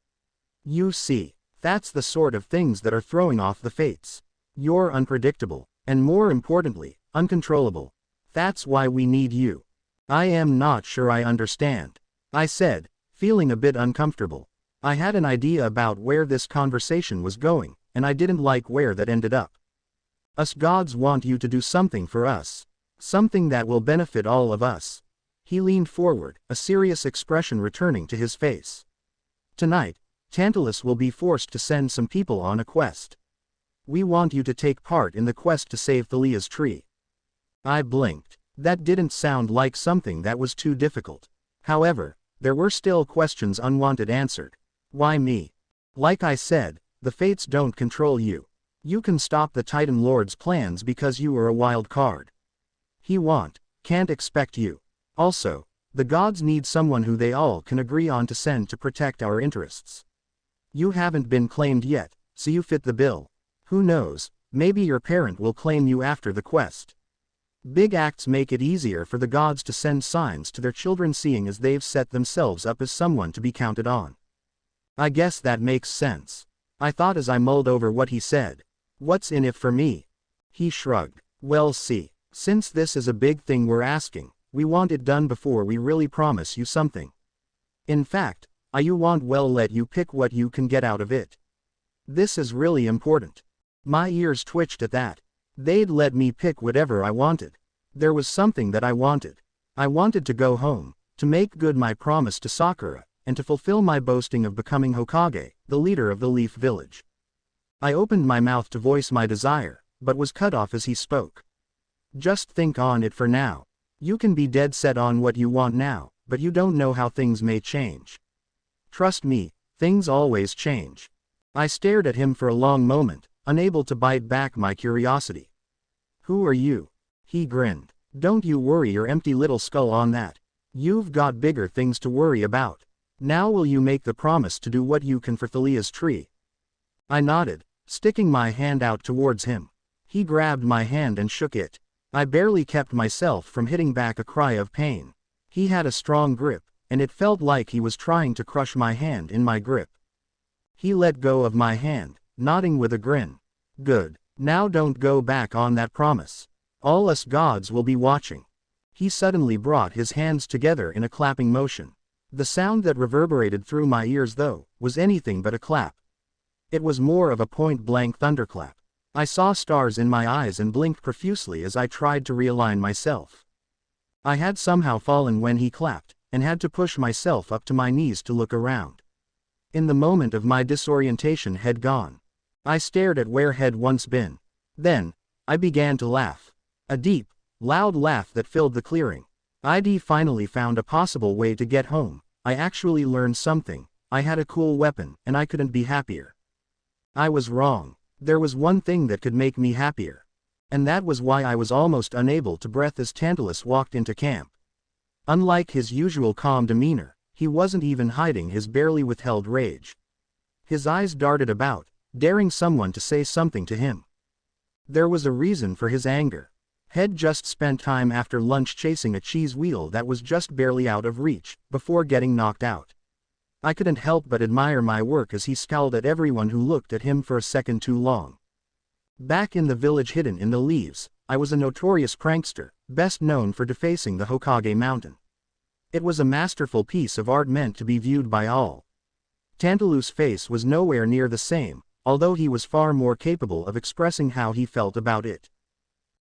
You see, that's the sort of things that are throwing off the fates. You're unpredictable, and more importantly, uncontrollable. That's why we need you. I am not sure I understand, I said, feeling a bit uncomfortable. I had an idea about where this conversation was going, and I didn't like where that ended up. Us gods want you to do something for us. Something that will benefit all of us. He leaned forward, a serious expression returning to his face. Tonight, Tantalus will be forced to send some people on a quest. We want you to take part in the quest to save Thalia's tree. I blinked. That didn't sound like something that was too difficult. However, there were still questions unwanted answered. Why me? Like I said, the fates don't control you. You can stop the Titan Lord's plans because you are a wild card. He can't expect you. Also, the gods need someone who they all can agree on to send to protect our interests. You haven't been claimed yet, so you fit the bill. Who knows, maybe your parent will claim you after the quest. Big acts make it easier for the gods to send signs to their children, seeing as they've set themselves up as someone to be counted on. I guess that makes sense, I thought as I mulled over what he said. What's in it for me? He shrugged. Well, see, since this is a big thing we're asking, we want it done before we really promise you something. In fact, you want well let you pick what you can get out of it. This is really important. My ears twitched at that. They'd let me pick whatever I wanted. There was something that I wanted. I wanted to go home, to make good my promise to Sakura, and to fulfill my boasting of becoming Hokage, the leader of the Leaf Village. I opened my mouth to voice my desire, but was cut off as he spoke. Just think on it for now. You can be dead set on what you want now, but you don't know how things may change. Trust me, things always change. I stared at him for a long moment, unable to bite back my curiosity. Who are you? He grinned. Don't you worry your empty little skull on that. You've got bigger things to worry about. Now will you make the promise to do what you can for Thalia's tree? I nodded, sticking my hand out towards him. He grabbed my hand and shook it. I barely kept myself from hitting back a cry of pain. He had a strong grip, and it felt like he was trying to crush my hand in my grip. He let go of my hand, nodding with a grin. Good. Now don't go back on that promise. All us gods will be watching. He suddenly brought his hands together in a clapping motion. The sound that reverberated through my ears, though, was anything but a clap. It was more of a point-blank thunderclap. I saw stars in my eyes and blinked profusely as I tried to realign myself. I had somehow fallen when he clapped, and had to push myself up to my knees to look around. In the moment of my disorientation had gone. I stared at where had once been. Then, I began to laugh. A deep, loud laugh that filled the clearing. I'd finally found a possible way to get home. I actually learned something. I had a cool weapon, and I couldn't be happier. I was wrong. There was one thing that could make me happier. And that was why I was almost unable to breathe as Tantalus walked into camp. Unlike his usual calm demeanor, he wasn't even hiding his barely withheld rage. His eyes darted about, daring someone to say something to him. There was a reason for his anger. Had just spent time after lunch chasing a cheese wheel that was just barely out of reach, before getting knocked out. I couldn't help but admire my work as he scowled at everyone who looked at him for a second too long. Back in the village hidden in the leaves, I was a notorious prankster, best known for defacing the Hokage mountain. It was a masterful piece of art meant to be viewed by all. Tantalus' face was nowhere near the same, although he was far more capable of expressing how he felt about it.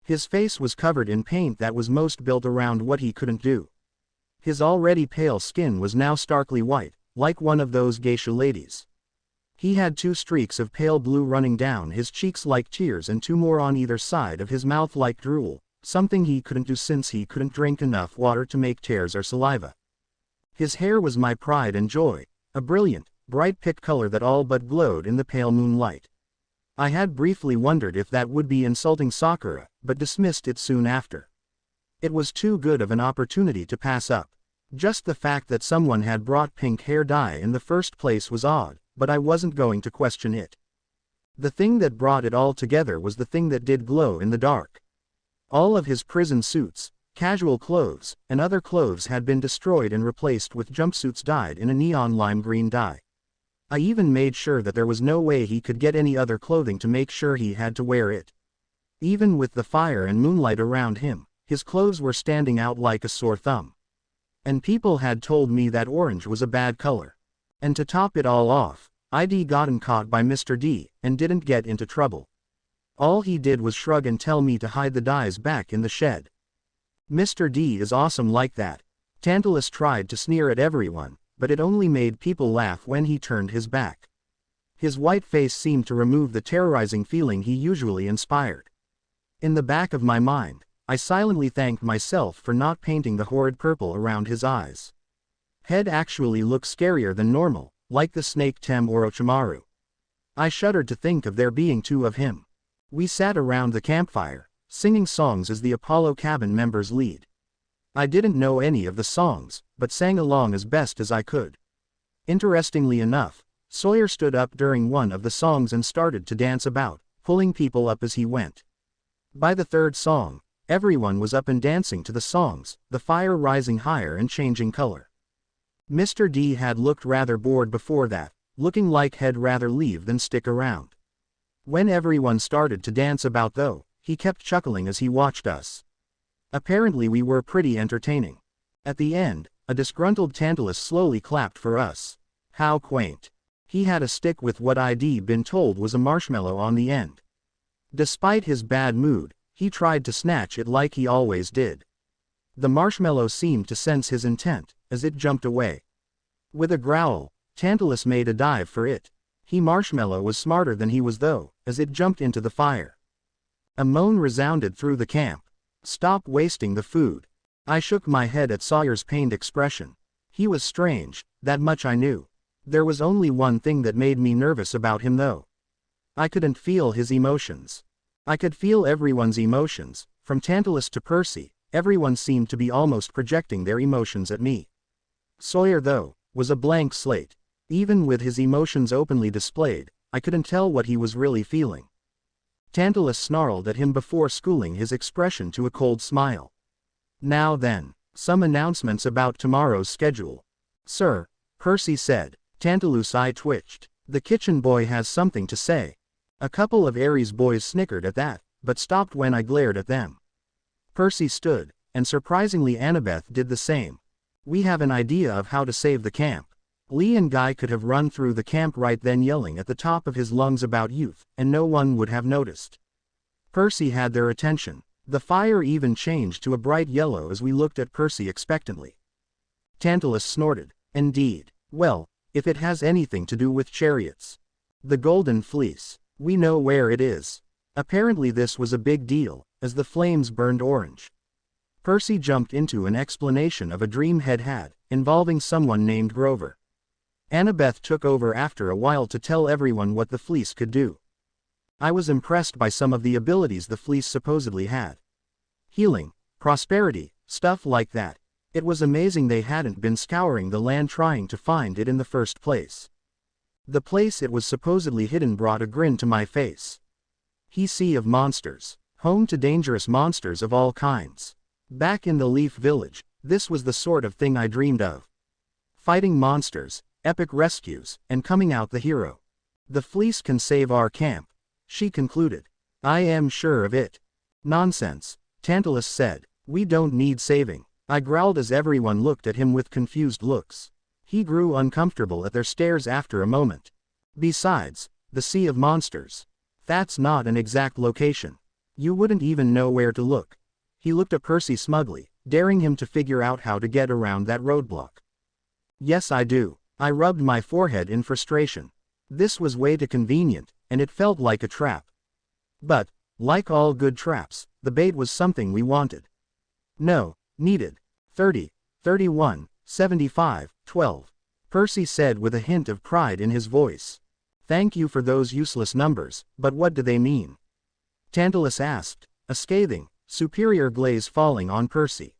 His face was covered in paint that was most built around what he couldn't do. His already pale skin was now starkly white, like one of those geisha ladies. He had 2 streaks of pale blue running down his cheeks like tears and 2 more on either side of his mouth like drool, something he couldn't do since he couldn't drink enough water to make tears or saliva. His hair was my pride and joy, a brilliant, bright pink color that all but glowed in the pale moonlight. I had briefly wondered if that would be insulting Sakura, but dismissed it soon after. It was too good of an opportunity to pass up. Just the fact that someone had brought pink hair dye in the first place was odd, but I wasn't going to question it. The thing that brought it all together was the thing that did glow in the dark. All of his prison suits, casual clothes, and other clothes had been destroyed and replaced with jumpsuits dyed in a neon lime green dye. I even made sure that there was no way he could get any other clothing to make sure he had to wear it. Even with the fire and moonlight around him, his clothes were standing out like a sore thumb. And people had told me that orange was a bad color. And to top it all off, I'd gotten caught by Mr. D, and didn't get into trouble. All he did was shrug and tell me to hide the dyes back in the shed. Mr. D is awesome like that. Tantalus tried to sneer at everyone, but it only made people laugh when he turned his back. His white face seemed to remove the terrorizing feeling he usually inspired. In the back of my mind, I silently thanked myself for not painting the horrid purple around his eyes. Head actually looked scarier than normal, like the snake Tem Orochimaru. I shuddered to think of there being two of him. We sat around the campfire, singing songs as the Apollo cabin members lead. I didn't know any of the songs, but sang along as best as I could. Interestingly enough, Sawyer stood up during one of the songs and started to dance about, pulling people up as he went. By the third song, everyone was up and dancing to the songs, the fire rising higher and changing color. Mr. D had looked rather bored before that, looking like he'd rather leave than stick around. When everyone started to dance about though, he kept chuckling as he watched us. Apparently we were pretty entertaining. At the end, a disgruntled Tantalus slowly clapped for us. How quaint. He had a stick with what I'd been told was a marshmallow on the end. Despite his bad mood, he tried to snatch it like he always did. The marshmallow seemed to sense his intent, as it jumped away. With a growl, Tantalus made a dive for it. Marshmallow was smarter than he was though, as it jumped into the fire. A moan resounded through the camp. Stop wasting the food. I shook my head at Sawyer's pained expression. He was strange, that much I knew. There was only one thing that made me nervous about him though. I couldn't feel his emotions. I could feel everyone's emotions, from Tantalus to Percy. Everyone seemed to be almost projecting their emotions at me. Sawyer though, was a blank slate. Even with his emotions openly displayed, I couldn't tell what he was really feeling. Tantalus snarled at him before schooling his expression to a cold smile. Now then, some announcements about tomorrow's schedule. Sir, Percy said. Tantalus' eye twitched. The kitchen boy has something to say. A couple of Ares boys snickered at that, but stopped when I glared at them. Percy stood, and surprisingly Annabeth did the same. We have an idea of how to save the camp. Lee and Guy could have run through the camp right then yelling at the top of his lungs about youth, and no one would have noticed. Percy had their attention. The fire even changed to a bright yellow as we looked at Percy expectantly. Tantalus snorted. Indeed. Well, if it has anything to do with chariots. The Golden Fleece. We know where it is. Apparently this was a big deal, as the flames burned orange. Percy jumped into an explanation of a dream he'd had, involving someone named Grover. Annabeth took over after a while to tell everyone what the fleece could do. I was impressed by some of the abilities the fleece supposedly had. Healing, prosperity, stuff like that. It was amazing they hadn't been scouring the land trying to find it in the first place. The place it was supposedly hidden brought a grin to my face. Sea of monsters. Home to dangerous monsters of all kinds. Back in the Leaf Village, this was the sort of thing I dreamed of. Fighting monsters, epic rescues, and coming out the hero. The fleece can save our camp, she concluded. I am sure of it. Nonsense, Tantalus said. We don't need saving. I growled as everyone looked at him with confused looks. He grew uncomfortable at their stares after a moment. Besides, the Sea of Monsters. That's not an exact location. You wouldn't even know where to look. He looked at Percy smugly, daring him to figure out how to get around that roadblock. Yes I do. I rubbed my forehead in frustration. This was way too convenient, and it felt like a trap. But, like all good traps, the bait was something we wanted. No, needed. 30, 31, 75, 12. Percy said with a hint of pride in his voice. Thank you for those useless numbers, but what do they mean? Tantalus asked, a scathing, superior glaze falling on Percy.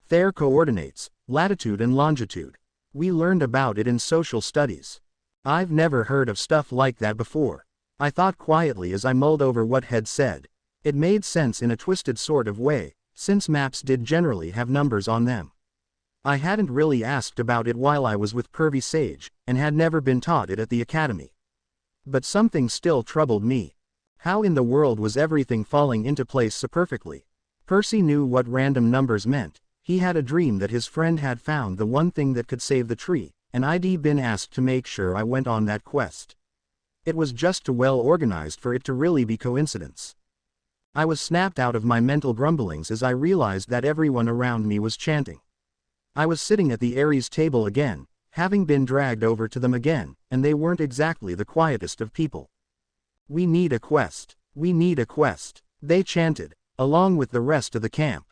Their coordinates, latitude and longitude. We learned about it in social studies. I've never heard of stuff like that before. I thought quietly as I mulled over what had said. It made sense in a twisted sort of way, since maps did generally have numbers on them. I hadn't really asked about it while I was with Pervy Sage, and had never been taught it at the academy. But something still troubled me. How in the world was everything falling into place so perfectly? Percy knew what random numbers meant. He had a dream that his friend had found the one thing that could save the tree, and I'd been asked to make sure I went on that quest. It was just too well organized for it to really be coincidence. I was snapped out of my mental grumblings as I realized that everyone around me was chanting. I was sitting at the Ares table again, having been dragged over to them again, and they weren't exactly the quietest of people. We need a quest. We need a quest, they chanted, along with the rest of the camp.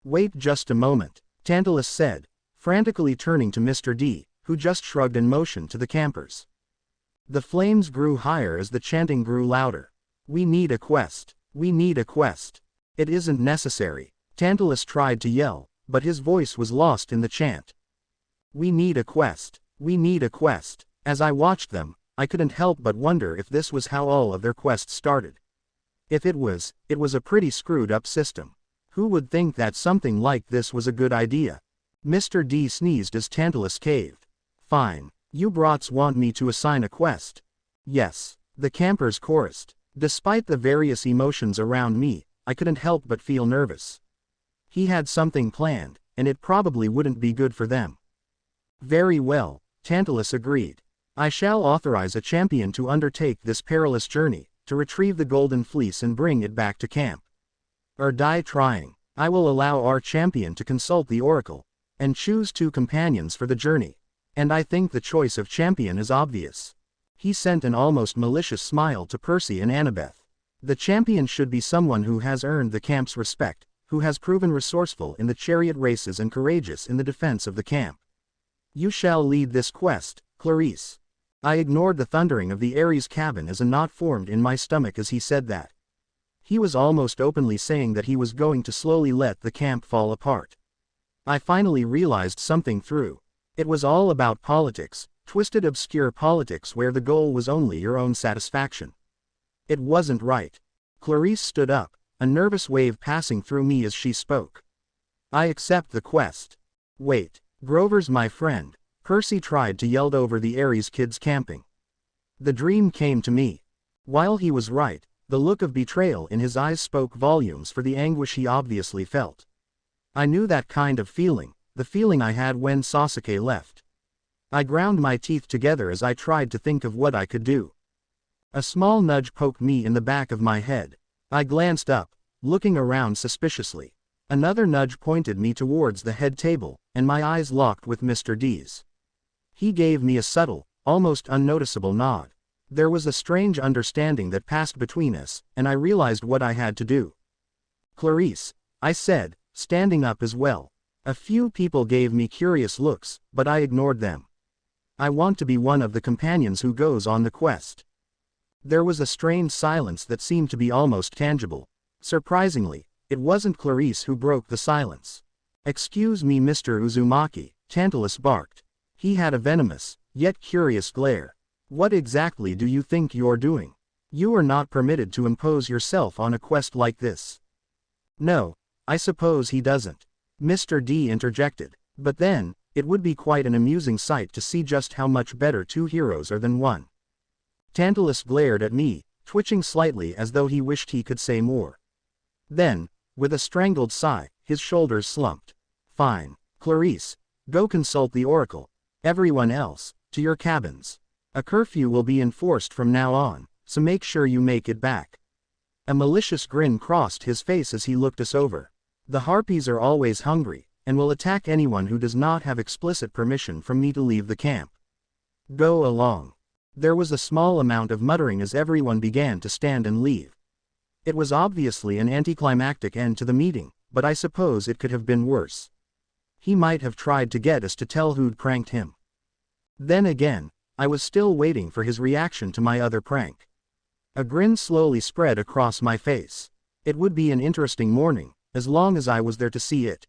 Wait just a moment, Tantalus said, frantically turning to Mr. D, who just shrugged and motioned to the campers. The flames grew higher as the chanting grew louder. We need a quest. We need a quest. It isn't necessary, Tantalus tried to yell, but his voice was lost in the chant. We need a quest. We need a quest. As I watched them, I couldn't help but wonder if this was how all of their quests started. If it was a pretty screwed up system. Who would think that something like this was a good idea? Mr. D sneezed as Tantalus caved. Fine. You brats want me to assign a quest? Yes, the campers chorused. Despite the various emotions around me, I couldn't help but feel nervous. He had something planned, and it probably wouldn't be good for them. Very well, Tantalus agreed. I shall authorize a champion to undertake this perilous journey, to retrieve the golden fleece and bring it back to camp. Or die trying. I will allow our champion to consult the oracle, and choose 2 companions for the journey. And I think the choice of champion is obvious. He sent an almost malicious smile to Percy and Annabeth. The champion should be someone who has earned the camp's respect, who has proven resourceful in the chariot races and courageous in the defense of the camp. You shall lead this quest, Clarice. I ignored the thundering of the Ares cabin as a knot formed in my stomach as he said that. He was almost openly saying that he was going to slowly let the camp fall apart. I finally realized something through. It was all about politics, twisted obscure politics where the goal was only your own satisfaction. It wasn't right. Clarice stood up, a nervous wave passing through me as she spoke. I accept the quest. Wait, Grover's my friend, Percy tried to yell over the Ares kids camping. The dream came to me. While he was right, the look of betrayal in his eyes spoke volumes for the anguish he obviously felt. I knew that kind of feeling, the feeling I had when Sasuke left. I ground my teeth together as I tried to think of what I could do. A small nudge poked me in the back of my head. I glanced up, looking around suspiciously. Another nudge pointed me towards the head table, and my eyes locked with Mr. D's. He gave me a subtle, almost unnoticeable nod. There was a strange understanding that passed between us, and I realized what I had to do. Clarice, I said, standing up as well. A few people gave me curious looks, but I ignored them. I want to be one of the companions who goes on the quest. There was a strange silence that seemed to be almost tangible. Surprisingly, it wasn't Clarice who broke the silence. Excuse me, Mr. Uzumaki, Tantalus barked. He had a venomous, yet curious glare. What exactly do you think you're doing? You are not permitted to impose yourself on a quest like this. No, I suppose he doesn't. Mr. D interjected. But then, it would be quite an amusing sight to see just how much better 2 heroes are than one. Tantalus glared at me, twitching slightly as though he wished he could say more. Then, with a strangled sigh, his shoulders slumped. Fine, Clarice, go consult the oracle. Everyone else, to your cabins. A curfew will be enforced from now on, so make sure you make it back. A malicious grin crossed his face as he looked us over. The harpies are always hungry, and will attack anyone who does not have explicit permission from me to leave the camp. Go along. There was a small amount of muttering as everyone began to stand and leave. It was obviously an anticlimactic end to the meeting, but I suppose it could have been worse. He might have tried to get us to tell who'd pranked him. Then again, I was still waiting for his reaction to my other prank. A grin slowly spread across my face. It would be an interesting morning, as long as I was there to see it.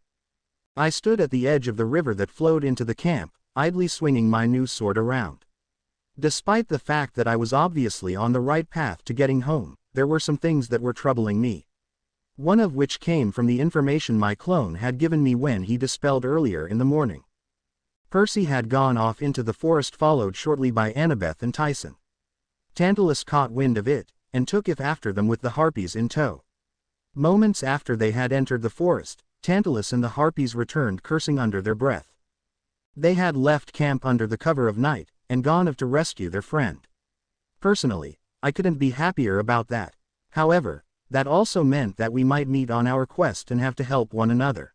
I stood at the edge of the river that flowed into the camp, idly swinging my new sword around. Despite the fact that I was obviously on the right path to getting home, there were some things that were troubling me. One of which came from the information my clone had given me when he dispelled earlier in the morning. Percy had gone off into the forest, followed shortly by Annabeth and Tyson. Tantalus caught wind of it, and took it after them with the harpies in tow. Moments after they had entered the forest, Tantalus and the harpies returned cursing under their breath. They had left camp under the cover of night, and gone off to rescue their friend. Personally, I couldn't be happier about that. However, that also meant that we might meet on our quest and have to help one another.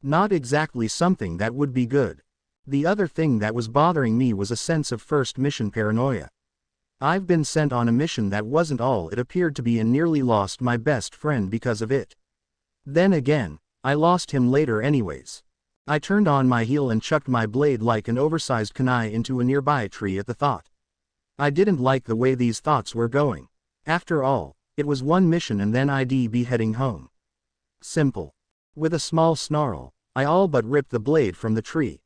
Not exactly something that would be good. The other thing that was bothering me was a sense of first mission paranoia. I've been sent on a mission that wasn't all it appeared to be and nearly lost my best friend because of it. Then again, I lost him later anyways. I turned on my heel and chucked my blade like an oversized kunai into a nearby tree at the thought. I didn't like the way these thoughts were going. After all, it was one mission and then I'd be heading home. Simple. With a small snarl, I all but ripped the blade from the tree.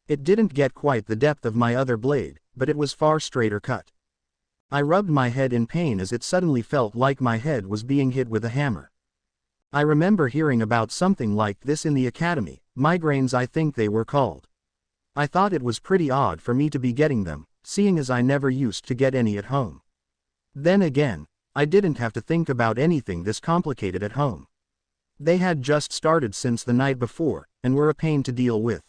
It didn't get quite the depth of my other blade, but it was far straighter cut. I rubbed my head in pain as it suddenly felt like my head was being hit with a hammer. I remember hearing about something like this in the academy, migraines I think they were called. I thought it was pretty odd for me to be getting them, seeing as I never used to get any at home. Then again, I didn't have to think about anything this complicated at home. They had just started since the night before, and were a pain to deal with.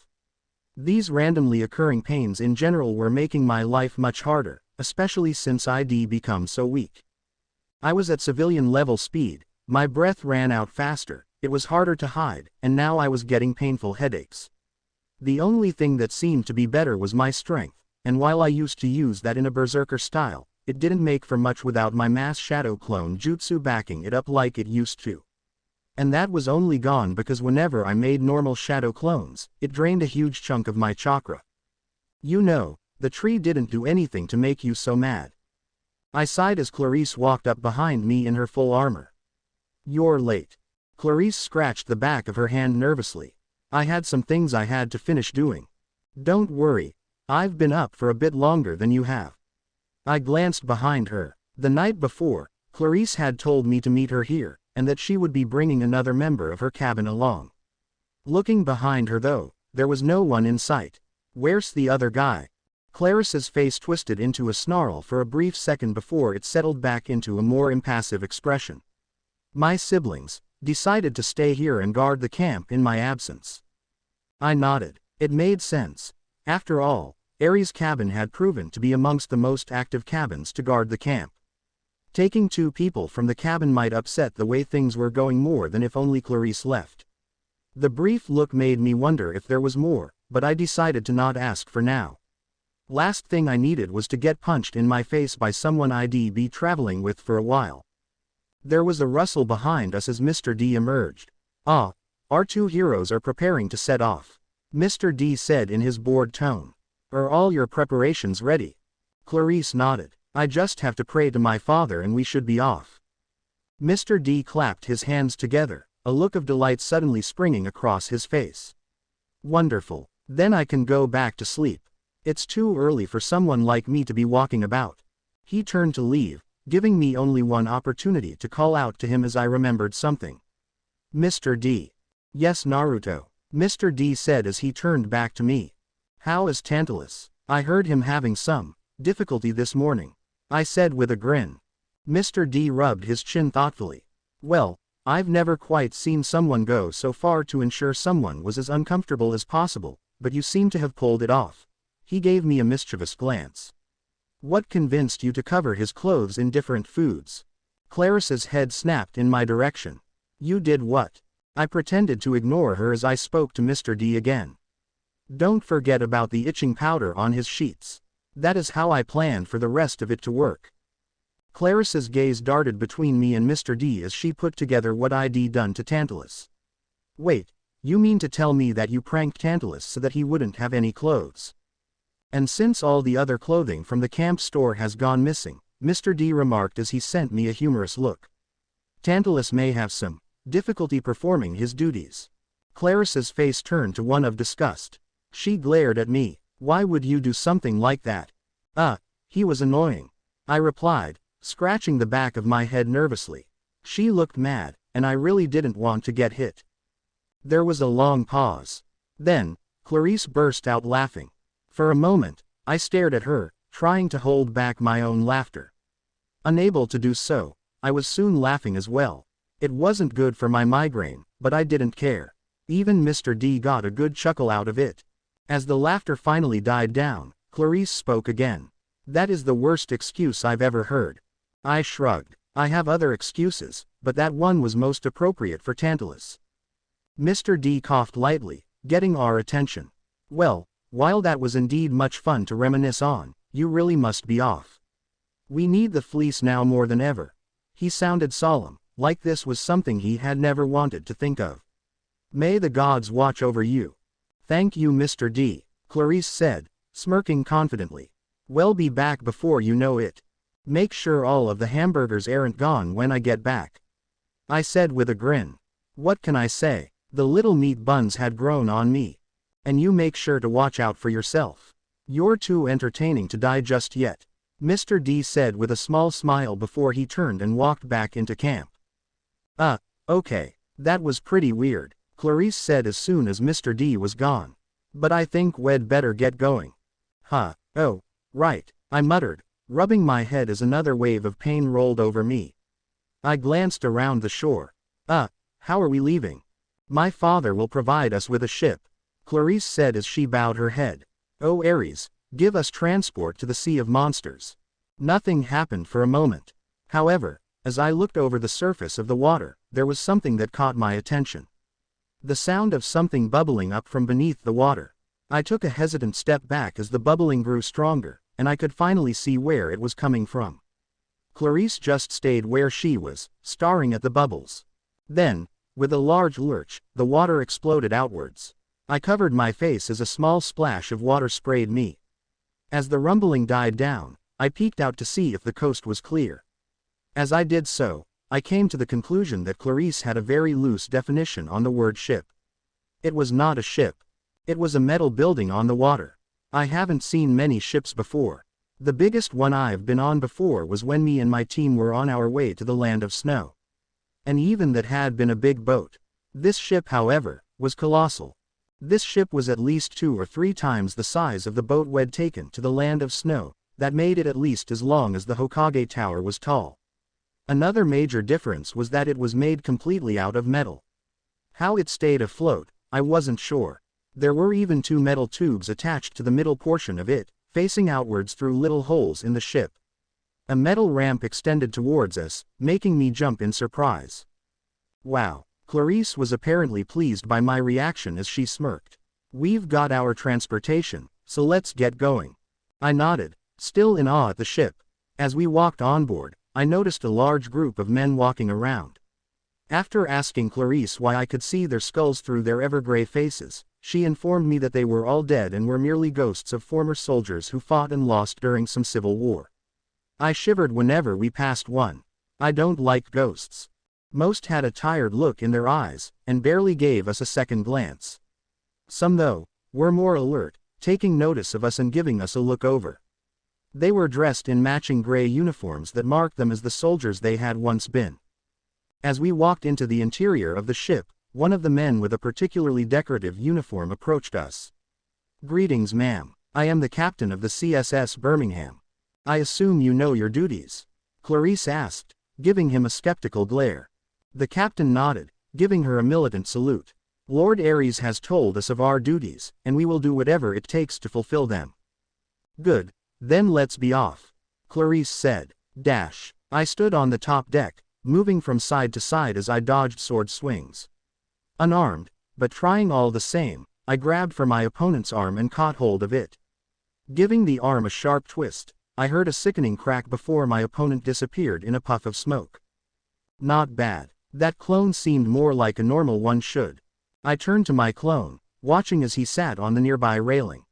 These randomly occurring pains in general were making my life much harder, especially since I'd become so weak. I was at civilian level speed, my breath ran out faster, it was harder to hide, and now I was getting painful headaches. The only thing that seemed to be better was my strength, and while I used to use that in a berserker style, it didn't make for much without my mass shadow clone jutsu backing it up like it used to. And that was only gone because whenever I made normal shadow clones, it drained a huge chunk of my chakra. You know, the tree didn't do anything to make you so mad. I sighed as Clarice walked up behind me in her full armor. You're late. Clarice scratched the back of her hand nervously. I had some things I had to finish doing. Don't worry, I've been up for a bit longer than you have. I glanced behind her. The night before, Clarice had told me to meet her here, and that she would be bringing another member of her cabin along. Looking behind her though, there was no one in sight. Where's the other guy? Clarice's face twisted into a snarl for a brief second before it settled back into a more impassive expression. My siblings decided to stay here and guard the camp in my absence. I nodded. It made sense. After all, Ares' cabin had proven to be amongst the most active cabins to guard the camp. Taking 2 people from the cabin might upset the way things were going more than if only Clarice left. The brief look made me wonder if there was more, but I decided to not ask for now. Last thing I needed was to get punched in my face by someone I'd be traveling with for a while. There was a rustle behind us as Mr. D emerged. Ah, our 2 heroes are preparing to set off. Mr. D said in his bored tone. Are all your preparations ready? Clarice nodded. I just have to pray to my father and we should be off. Mr. D clapped his hands together, a look of delight suddenly springing across his face. Wonderful. Then I can go back to sleep. It's too early for someone like me to be walking about. He turned to leave, giving me only one opportunity to call out to him as I remembered something. Mr. D. Yes, Naruto. Mr. D said as he turned back to me. How is Tantalus? I heard him having some difficulty this morning. I said with a grin. Mr. D rubbed his chin thoughtfully. Well, I've never quite seen someone go so far to ensure someone was as uncomfortable as possible, but you seem to have pulled it off. He gave me a mischievous glance. What convinced you to cover his clothes in different foods? Clarice's head snapped in my direction. You did what? I pretended to ignore her as I spoke to Mr. D again. Don't forget about the itching powder on his sheets. That is how I planned for the rest of it to work. Clarice's gaze darted between me and Mr. D as she put together what I'd done to Tantalus. Wait, you mean to tell me that you pranked Tantalus so that he wouldn't have any clothes? And since all the other clothing from the camp store has gone missing, Mr. D remarked as he sent me a humorous look. Tantalus may have some difficulty performing his duties. Clarice's face turned to one of disgust. She glared at me. Why would you do something like that? He was annoying, I replied, scratching the back of my head nervously. She looked mad, and I really didn't want to get hit. There was a long pause. Then, Clarice burst out laughing. For a moment, I stared at her, trying to hold back my own laughter. Unable to do so, I was soon laughing as well. It wasn't good for my migraine, but I didn't care. Even Mr. D got a good chuckle out of it. As the laughter finally died down, Clarice spoke again. That is the worst excuse I've ever heard. I shrugged. I have other excuses, but that one was most appropriate for Tantalus. Mr. D coughed lightly, getting our attention. Well, while that was indeed much fun to reminisce on, you really must be off. We need the fleece now more than ever. He sounded solemn, like this was something he had never wanted to think of. May the gods watch over you. Thank you, Mr. D, Clarice said, smirking confidently. We'll be back before you know it. Make sure all of the hamburgers aren't gone when I get back. I said with a grin. What can I say? The little meat buns had grown on me. And you make sure to watch out for yourself. You're too entertaining to die just yet, Mr. D said with a small smile before he turned and walked back into camp. Okay, that was pretty weird, Clarice said as soon as Mr. D was gone. But I think we'd better get going. Oh, right, I muttered, rubbing my head as another wave of pain rolled over me. I glanced around the shore. How are we leaving? My father will provide us with a ship, Clarice said as she bowed her head. Oh Ares, give us transport to the Sea of Monsters. Nothing happened for a moment. However, as I looked over the surface of the water, there was something that caught my attention. The sound of something bubbling up from beneath the water. I took a hesitant step back as the bubbling grew stronger, and I could finally see where it was coming from. Clarice just stayed where she was, staring at the bubbles. Then, with a large lurch, the water exploded outwards. I covered my face as a small splash of water sprayed me. As the rumbling died down, I peeked out to see if the coast was clear. As I did so, I came to the conclusion that Clarice had a very loose definition on the word ship. It was not a ship. It was a metal building on the water. I haven't seen many ships before. The biggest one I've been on before was when me and my team were on our way to the land of snow. And even that had been a big boat. This ship, however, was colossal. This ship was at least 2 or 3 times the size of the boat we'd taken to the land of snow, that made it at least as long as the Hokage Tower was tall. Another major difference was that it was made completely out of metal. How it stayed afloat, I wasn't sure. There were even 2 metal tubes attached to the middle portion of it, facing outwards through little holes in the ship. A metal ramp extended towards us, making me jump in surprise. Wow, Clarice was apparently pleased by my reaction as she smirked. We've got our transportation, so let's get going. I nodded, still in awe at the ship. As we walked on board, I noticed a large group of men walking around. After asking Clarice why I could see their skulls through their ever-gray faces, she informed me that they were all dead and were merely ghosts of former soldiers who fought and lost during some civil war. I shivered whenever we passed one. I don't like ghosts. Most had a tired look in their eyes, and barely gave us a second glance. Some, though, were more alert, taking notice of us and giving us a look over. They were dressed in matching gray uniforms that marked them as the soldiers they had once been. As we walked into the interior of the ship, one of the men with a particularly decorative uniform approached us. Greetings, ma'am. I am the captain of the CSS Birmingham. I assume you know your duties? Clarice asked, giving him a skeptical glare. The captain nodded, giving her a militant salute. Lord Ares has told us of our duties, and we will do whatever it takes to fulfill them. Good, then let's be off, Clarice said. I stood on the top deck, moving from side to side as I dodged sword swings. Unarmed, but trying all the same, I grabbed for my opponent's arm and caught hold of it. Giving the arm a sharp twist, I heard a sickening crack before my opponent disappeared in a puff of smoke. Not bad. That clone seemed more like a normal one should. I turned to my clone, watching as he sat on the nearby railing.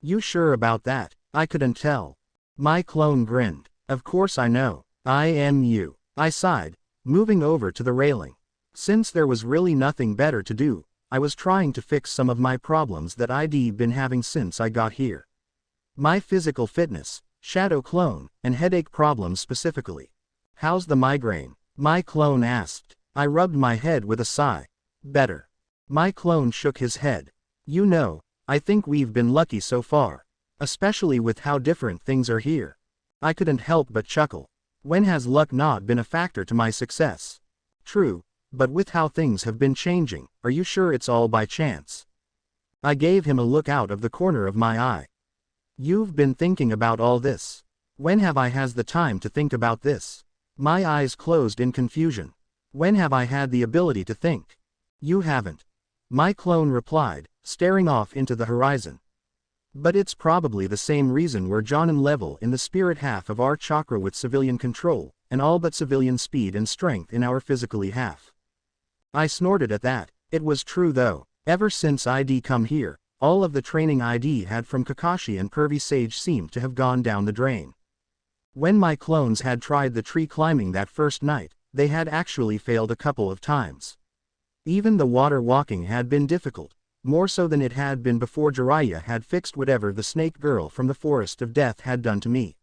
You sure about that? I couldn't tell. My clone grinned. Of course I know. I am you. I sighed, moving over to the railing. Since there was really nothing better to do, I was trying to fix some of my problems that I'd been having since I got here. My physical fitness, shadow clone, and headache problems specifically. How's the migraine? My clone asked. I rubbed my head with a sigh. Better. My clone shook his head. You know, I think we've been lucky so far. Especially with how different things are here. I couldn't help but chuckle. When has luck not been a factor to my success? True, but with how things have been changing, are you sure it's all by chance? I gave him a look out of the corner of my eye. You've been thinking about all this. When have I has the time to think about this? My eyes closed in confusion. When have I had the ability to think? You haven't. My clone replied, staring off into the horizon. But it's probably the same reason we're Jonin level in the spirit half of our chakra with civilian control, and all but civilian speed and strength in our physically half. I snorted at that. It was true though. Ever since I'd come here, all of the training I'd had from Kakashi and Pervy Sage seemed to have gone down the drain. When my clones had tried the tree climbing that first night, they had actually failed a couple of times. Even the water walking had been difficult, more so than it had been before Jiraiya had fixed whatever the snake girl from the Forest of Death had done to me.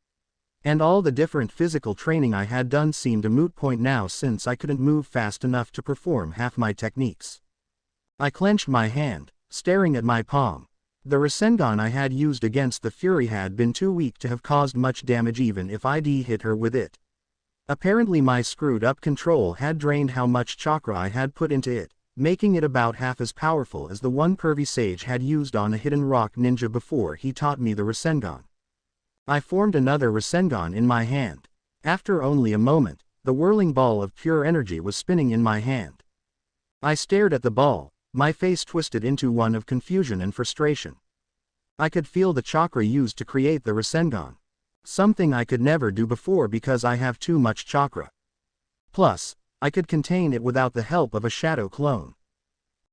And all the different physical training I had done seemed a moot point now since I couldn't move fast enough to perform half my techniques. I clenched my hand, staring at my palm. The Rasengan I had used against the Fury had been too weak to have caused much damage even if I'd hit her with it. Apparently my screwed-up control had drained how much chakra I had put into it, making it about half as powerful as the one Pervy Sage had used on a hidden rock ninja before he taught me the Rasengan. I formed another Rasengan in my hand. After only a moment, the whirling ball of pure energy was spinning in my hand. I stared at the ball, my face twisted into one of confusion and frustration. I could feel the chakra used to create the Rasengan. Something I could never do before because I have too much chakra. Plus, I could contain it without the help of a shadow clone.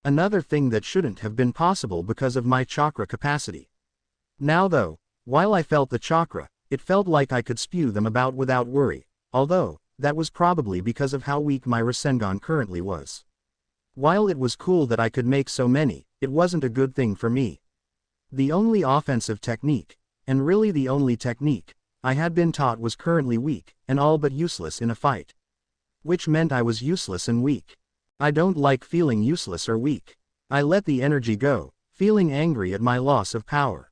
Another thing that shouldn't have been possible because of my chakra capacity. Now though, while I felt the chakra, it felt like I could spew them about without worry, although, that was probably because of how weak my Rasengan currently was. While it was cool that I could make so many, it wasn't a good thing for me. The only offensive technique, and really the only technique, I had been taught was currently weak, and all but useless in a fight. Which meant I was useless and weak. I don't like feeling useless or weak. I let the energy go, feeling angry at my loss of power.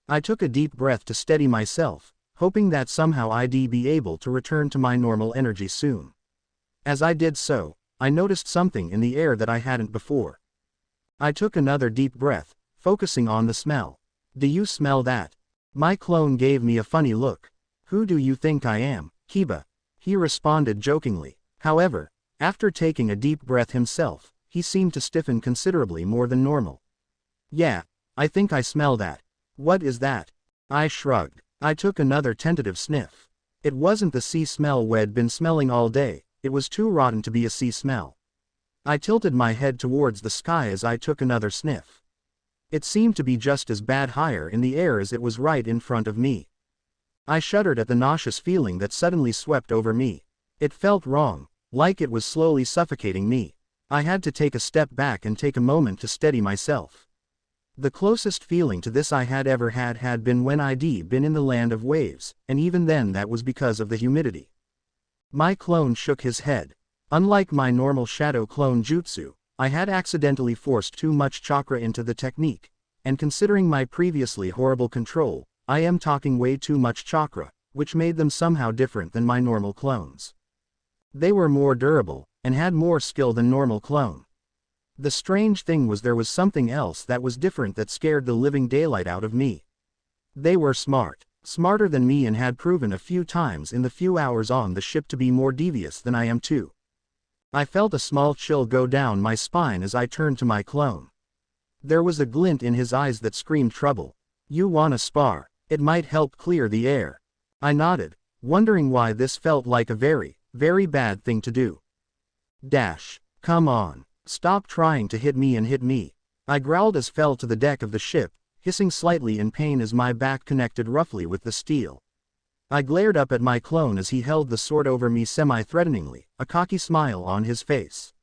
I took a deep breath to steady myself, hoping that somehow I'd be able to return to my normal energy soon. As I did so, I noticed something in the air that I hadn't before. I took another deep breath, focusing on the smell. Do you smell that? My clone gave me a funny look. Who do you think I am, Kiba? He responded jokingly. However, after taking a deep breath himself, he seemed to stiffen considerably more than normal. Yeah, I think I smell that. What is that? I shrugged. I took another tentative sniff. It wasn't the sea smell we'd been smelling all day, it was too rotten to be a sea smell. I tilted my head towards the sky as I took another sniff. It seemed to be just as bad higher in the air as it was right in front of me. I shuddered at the nauseous feeling that suddenly swept over me. It felt wrong, like it was slowly suffocating me. I had to take a step back and take a moment to steady myself. The closest feeling to this I had ever had been when I'd been in the land of waves, and even then that was because of the humidity. My clone shook his head. Unlike my normal shadow clone jutsu, I had accidentally forced too much chakra into the technique, and considering my previously horrible control, I am talking way too much chakra, which made them somehow different than my normal clones. They were more durable, and had more skill than normal clone. The strange thing was there was something else that was different that scared the living daylight out of me. They were smart, smarter than me, and had proven a few times in the few hours on the ship to be more devious than I am too. I felt a small chill go down my spine as I turned to my clone. There was a glint in his eyes that screamed trouble. You wanna spar? It might help clear the air. I nodded, wondering why this felt like a very, very bad thing to do. Come on. Stop trying to hit me and hit me. I growled as fell to the deck of the ship, hissing slightly in pain as my back connected roughly with the steel. I glared up at my clone as he held the sword over me semi-threateningly, a cocky smile on his face.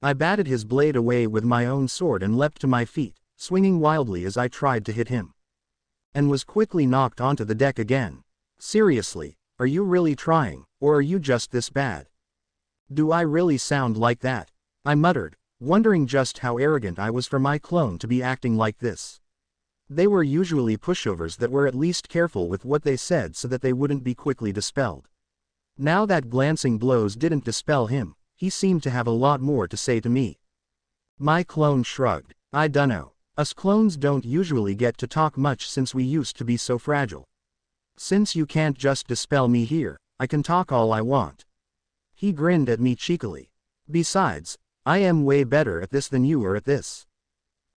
I batted his blade away with my own sword and leapt to my feet, swinging wildly as I tried to hit him. And was quickly knocked onto the deck again. Seriously, are you really trying, or are you just this bad? Do I really sound like that? I muttered, wondering just how arrogant I was for my clone to be acting like this. They were usually pushovers that were at least careful with what they said so that they wouldn't be quickly dispelled. Now that glancing blows didn't dispel him, he seemed to have a lot more to say to me. My clone shrugged. I dunno. Us clones don't usually get to talk much since we used to be so fragile. Since you can't just dispel me here, I can talk all I want. He grinned at me cheekily. Besides, I am way better at this than you are at this.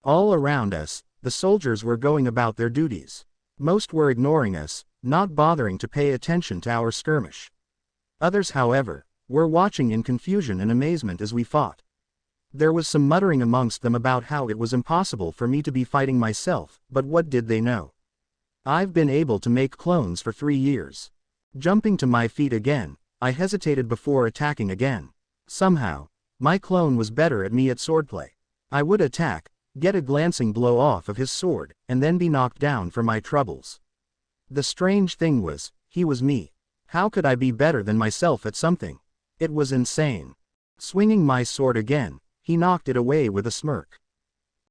All around us, the soldiers were going about their duties. Most were ignoring us, not bothering to pay attention to our skirmish. Others, however, were watching in confusion and amazement as we fought. There was some muttering amongst them about how it was impossible for me to be fighting myself, but what did they know? I've been able to make clones for 3 years. Jumping to my feet again, I hesitated before attacking again. Somehow, my clone was better at me at swordplay. I would attack, get a glancing blow off of his sword, and then be knocked down for my troubles. The strange thing was, he was me. How could I be better than myself at something? It was insane. Swinging my sword again, he knocked it away with a smirk.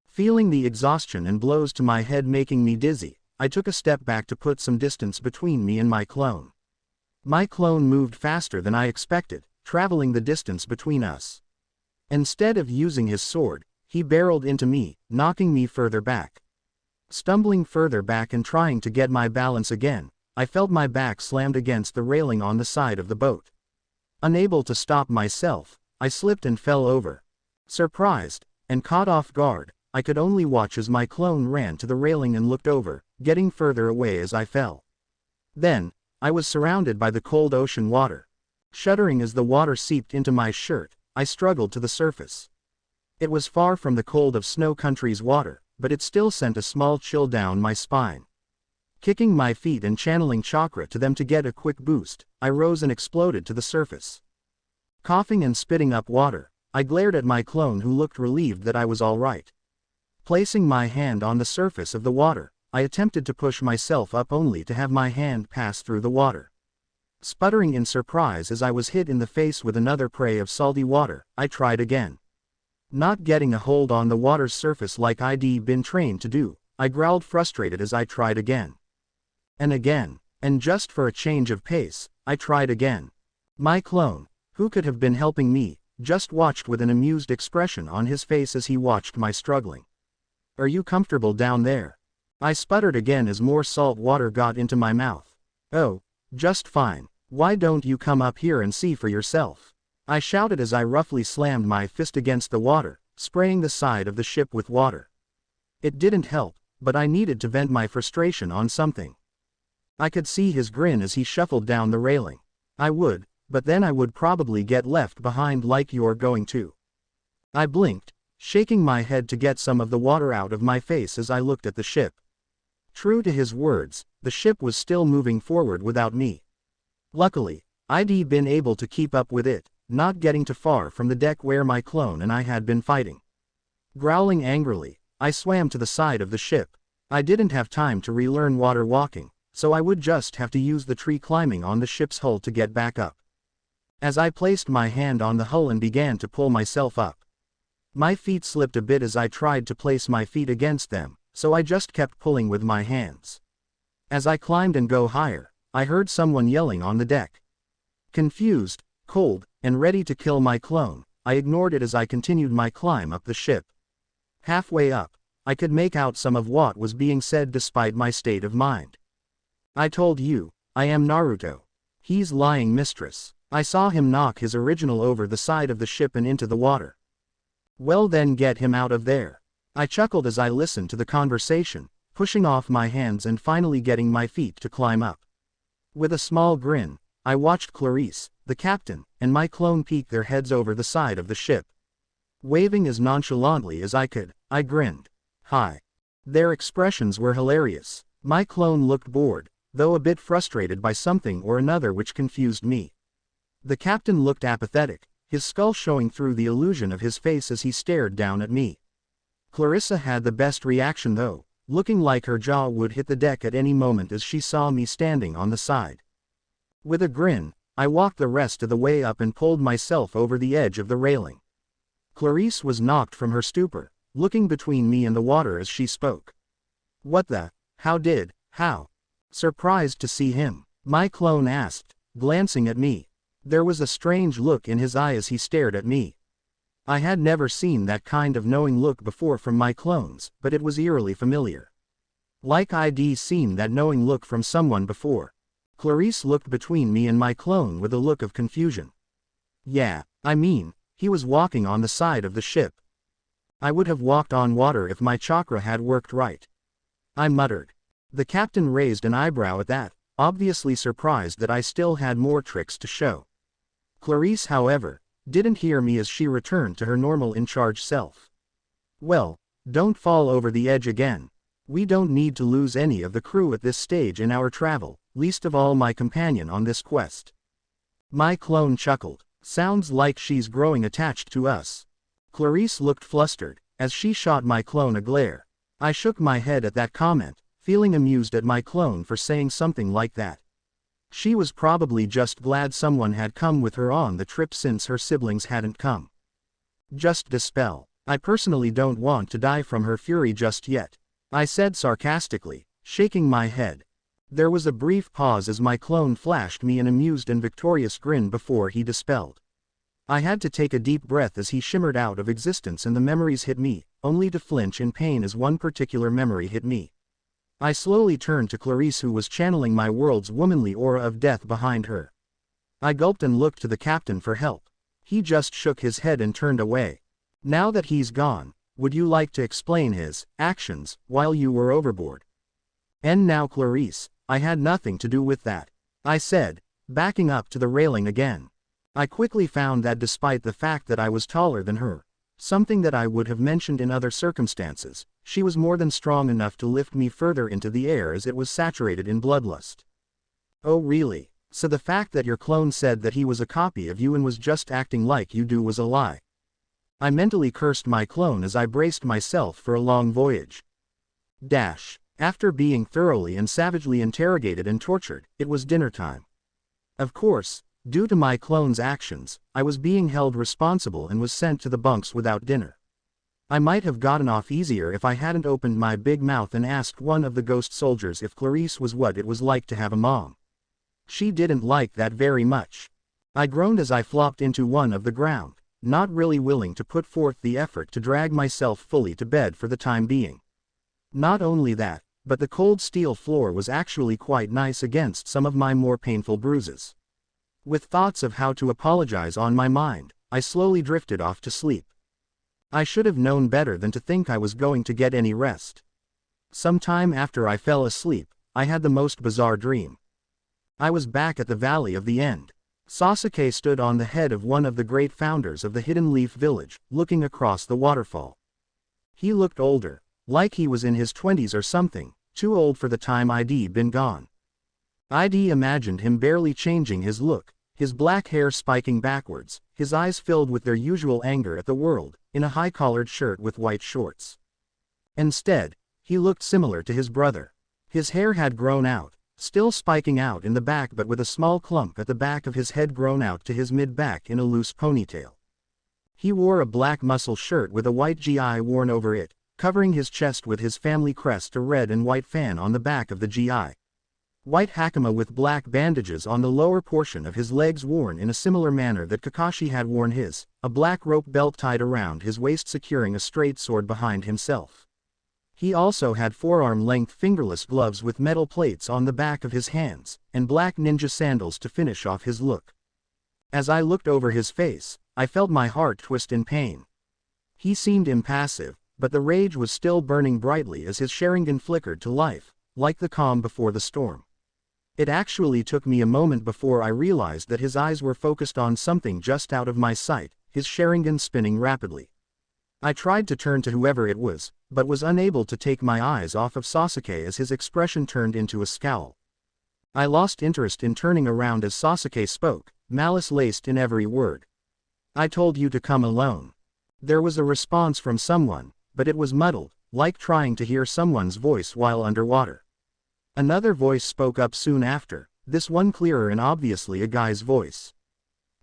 Feeling the exhaustion and blows to my head making me dizzy, I took a step back to put some distance between me and my clone. My clone moved faster than I expected, traveling the distance between us. Instead of using his sword, he barreled into me, knocking me further back. Stumbling further back and trying to get my balance again, I felt my back slammed against the railing on the side of the boat. Unable to stop myself, I slipped and fell over. Surprised, and caught off guard, I could only watch as my clone ran to the railing and looked over, getting further away as I fell. Then, I was surrounded by the cold ocean water. Shuddering as the water seeped into my shirt, I struggled to the surface. It was far from the cold of Snow Country's water, but it still sent a small chill down my spine. Kicking my feet and channeling chakra to them to get a quick boost, I rose and exploded to the surface. Coughing and spitting up water, I glared at my clone who looked relieved that I was all right. Placing my hand on the surface of the water, I attempted to push myself up only to have my hand pass through the water. Sputtering in surprise as I was hit in the face with another prey of salty water, I tried again. Not getting a hold on the water's surface like I'd been trained to do, I growled frustrated as I tried again. And again, and just for a change of pace, I tried again. My clone, who could have been helping me, just watched with an amused expression on his face as he watched my struggling. Are you comfortable down there? I sputtered again as more salt water got into my mouth. Oh, just fine. Why don't you come up here and see for yourself? I shouted as I roughly slammed my fist against the water, spraying the side of the ship with water. It didn't help, but I needed to vent my frustration on something. I could see his grin as he shuffled down the railing. I would, but then I would probably get left behind like you're going to. I blinked, shaking my head to get some of the water out of my face as I looked at the ship. True to his words, the ship was still moving forward without me. Luckily, I'd been able to keep up with it, not getting too far from the deck where my clone and I had been fighting. Growling angrily, I swam to the side of the ship. I didn't have time to relearn water walking, so I would just have to use the tree climbing on the ship's hull to get back up. As I placed my hand on the hull and began to pull myself up, my feet slipped a bit as I tried to place my feet against them, so I just kept pulling with my hands. As I climbed and go higher, I heard someone yelling on the deck. Confused, cold, and ready to kill my clone, I ignored it as I continued my climb up the ship. Halfway up, I could make out some of what was being said despite my state of mind. I told you, I am Naruto. He's lying, mistress. I saw him knock his original over the side of the ship and into the water. Well then get him out of there. I chuckled as I listened to the conversation, pushing off my hands and finally getting my feet to climb up. With a small grin, I watched Clarice, the captain, and my clone peek their heads over the side of the ship. Waving as nonchalantly as I could, I grinned. Hi. Their expressions were hilarious. My clone looked bored, though a bit frustrated by something or another which confused me. The captain looked apathetic, his skull showing through the illusion of his face as he stared down at me. Clarissa had the best reaction though, looking like her jaw would hit the deck at any moment as she saw me standing on the side. With a grin, I walked the rest of the way up and pulled myself over the edge of the railing. Clarice was knocked from her stupor, looking between me and the water as she spoke. What the? How? Surprised to see him, my clone asked, glancing at me. There was a strange look in his eye as he stared at me. I had never seen that kind of knowing look before from my clones, but it was eerily familiar. Like I'd seen that knowing look from someone before. Clarice looked between me and my clone with a look of confusion. Yeah, I mean, he was walking on the side of the ship. I would have walked on water if my chakra had worked right. I muttered. The captain raised an eyebrow at that, obviously surprised that I still had more tricks to show. Clarice, however, didn't hear me as she returned to her normal in-charge self. Well, don't fall over the edge again. We don't need to lose any of the crew at this stage in our travel, least of all my companion on this quest. My clone chuckled. Sounds like she's growing attached to us. Clarice looked flustered, as she shot my clone a glare. I shook my head at that comment, feeling amused at my clone for saying something like that. She was probably just glad someone had come with her on the trip since her siblings hadn't come. Just dispel. I personally don't want to die from her fury just yet, I said sarcastically, shaking my head. There was a brief pause as my clone flashed me an amused and victorious grin before he dispelled. I had to take a deep breath as he shimmered out of existence and the memories hit me, only to flinch in pain as one particular memory hit me. I slowly turned to Clarice, who was channeling my world's womanly aura of death behind her. I gulped and looked to the captain for help. He just shook his head and turned away. Now that he's gone, would you like to explain his actions while you were overboard? And now Clarice, I had nothing to do with that, I said, backing up to the railing again. I quickly found that despite the fact that I was taller than her, something that I would have mentioned in other circumstances, she was more than strong enough to lift me further into the air as it was saturated in bloodlust. Oh really? So the fact that your clone said that he was a copy of you and was just acting like you do was a lie. I mentally cursed my clone as I braced myself for a long voyage. After being thoroughly and savagely interrogated and tortured, it was dinner time. Of course, due to my clone's actions, I was being held responsible and was sent to the bunks without dinner. I might have gotten off easier if I hadn't opened my big mouth and asked one of the ghost soldiers if Clarice was what it was like to have a mom. She didn't like that very much. I groaned as I flopped into one of the ground, not really willing to put forth the effort to drag myself fully to bed for the time being. Not only that, but the cold steel floor was actually quite nice against some of my more painful bruises. With thoughts of how to apologize on my mind, I slowly drifted off to sleep. I should have known better than to think I was going to get any rest. Sometime after I fell asleep, I had the most bizarre dream. I was back at the Valley of the End. Sasuke stood on the head of one of the great founders of the Hidden Leaf Village, looking across the waterfall. He looked older, like he was in his 20s or something, too old for the time I'd been gone. I'd imagined him barely changing his look, his black hair spiking backwards, his eyes filled with their usual anger at the world, in a high-collared shirt with white shorts. Instead, he looked similar to his brother. His hair had grown out, still spiking out in the back but with a small clump at the back of his head grown out to his mid-back in a loose ponytail. He wore a black muscle shirt with a white GI worn over it, covering his chest with his family crest, a red and white fan on the back of the GI. White hakama with black bandages on the lower portion of his legs worn in a similar manner that Kakashi had worn his, a black rope belt tied around his waist securing a straight sword behind himself. He also had forearm-length fingerless gloves with metal plates on the back of his hands, and black ninja sandals to finish off his look. As I looked over his face, I felt my heart twist in pain. He seemed impassive, but the rage was still burning brightly as his Sharingan flickered to life, like the calm before the storm. It actually took me a moment before I realized that his eyes were focused on something just out of my sight, his Sharingan spinning rapidly. I tried to turn to whoever it was, but was unable to take my eyes off of Sasuke as his expression turned into a scowl. I lost interest in turning around as Sasuke spoke, malice laced in every word. "I told you to come alone." There was a response from someone, but it was muddled, like trying to hear someone's voice while underwater. Another voice spoke up soon after, this one clearer and obviously a guy's voice.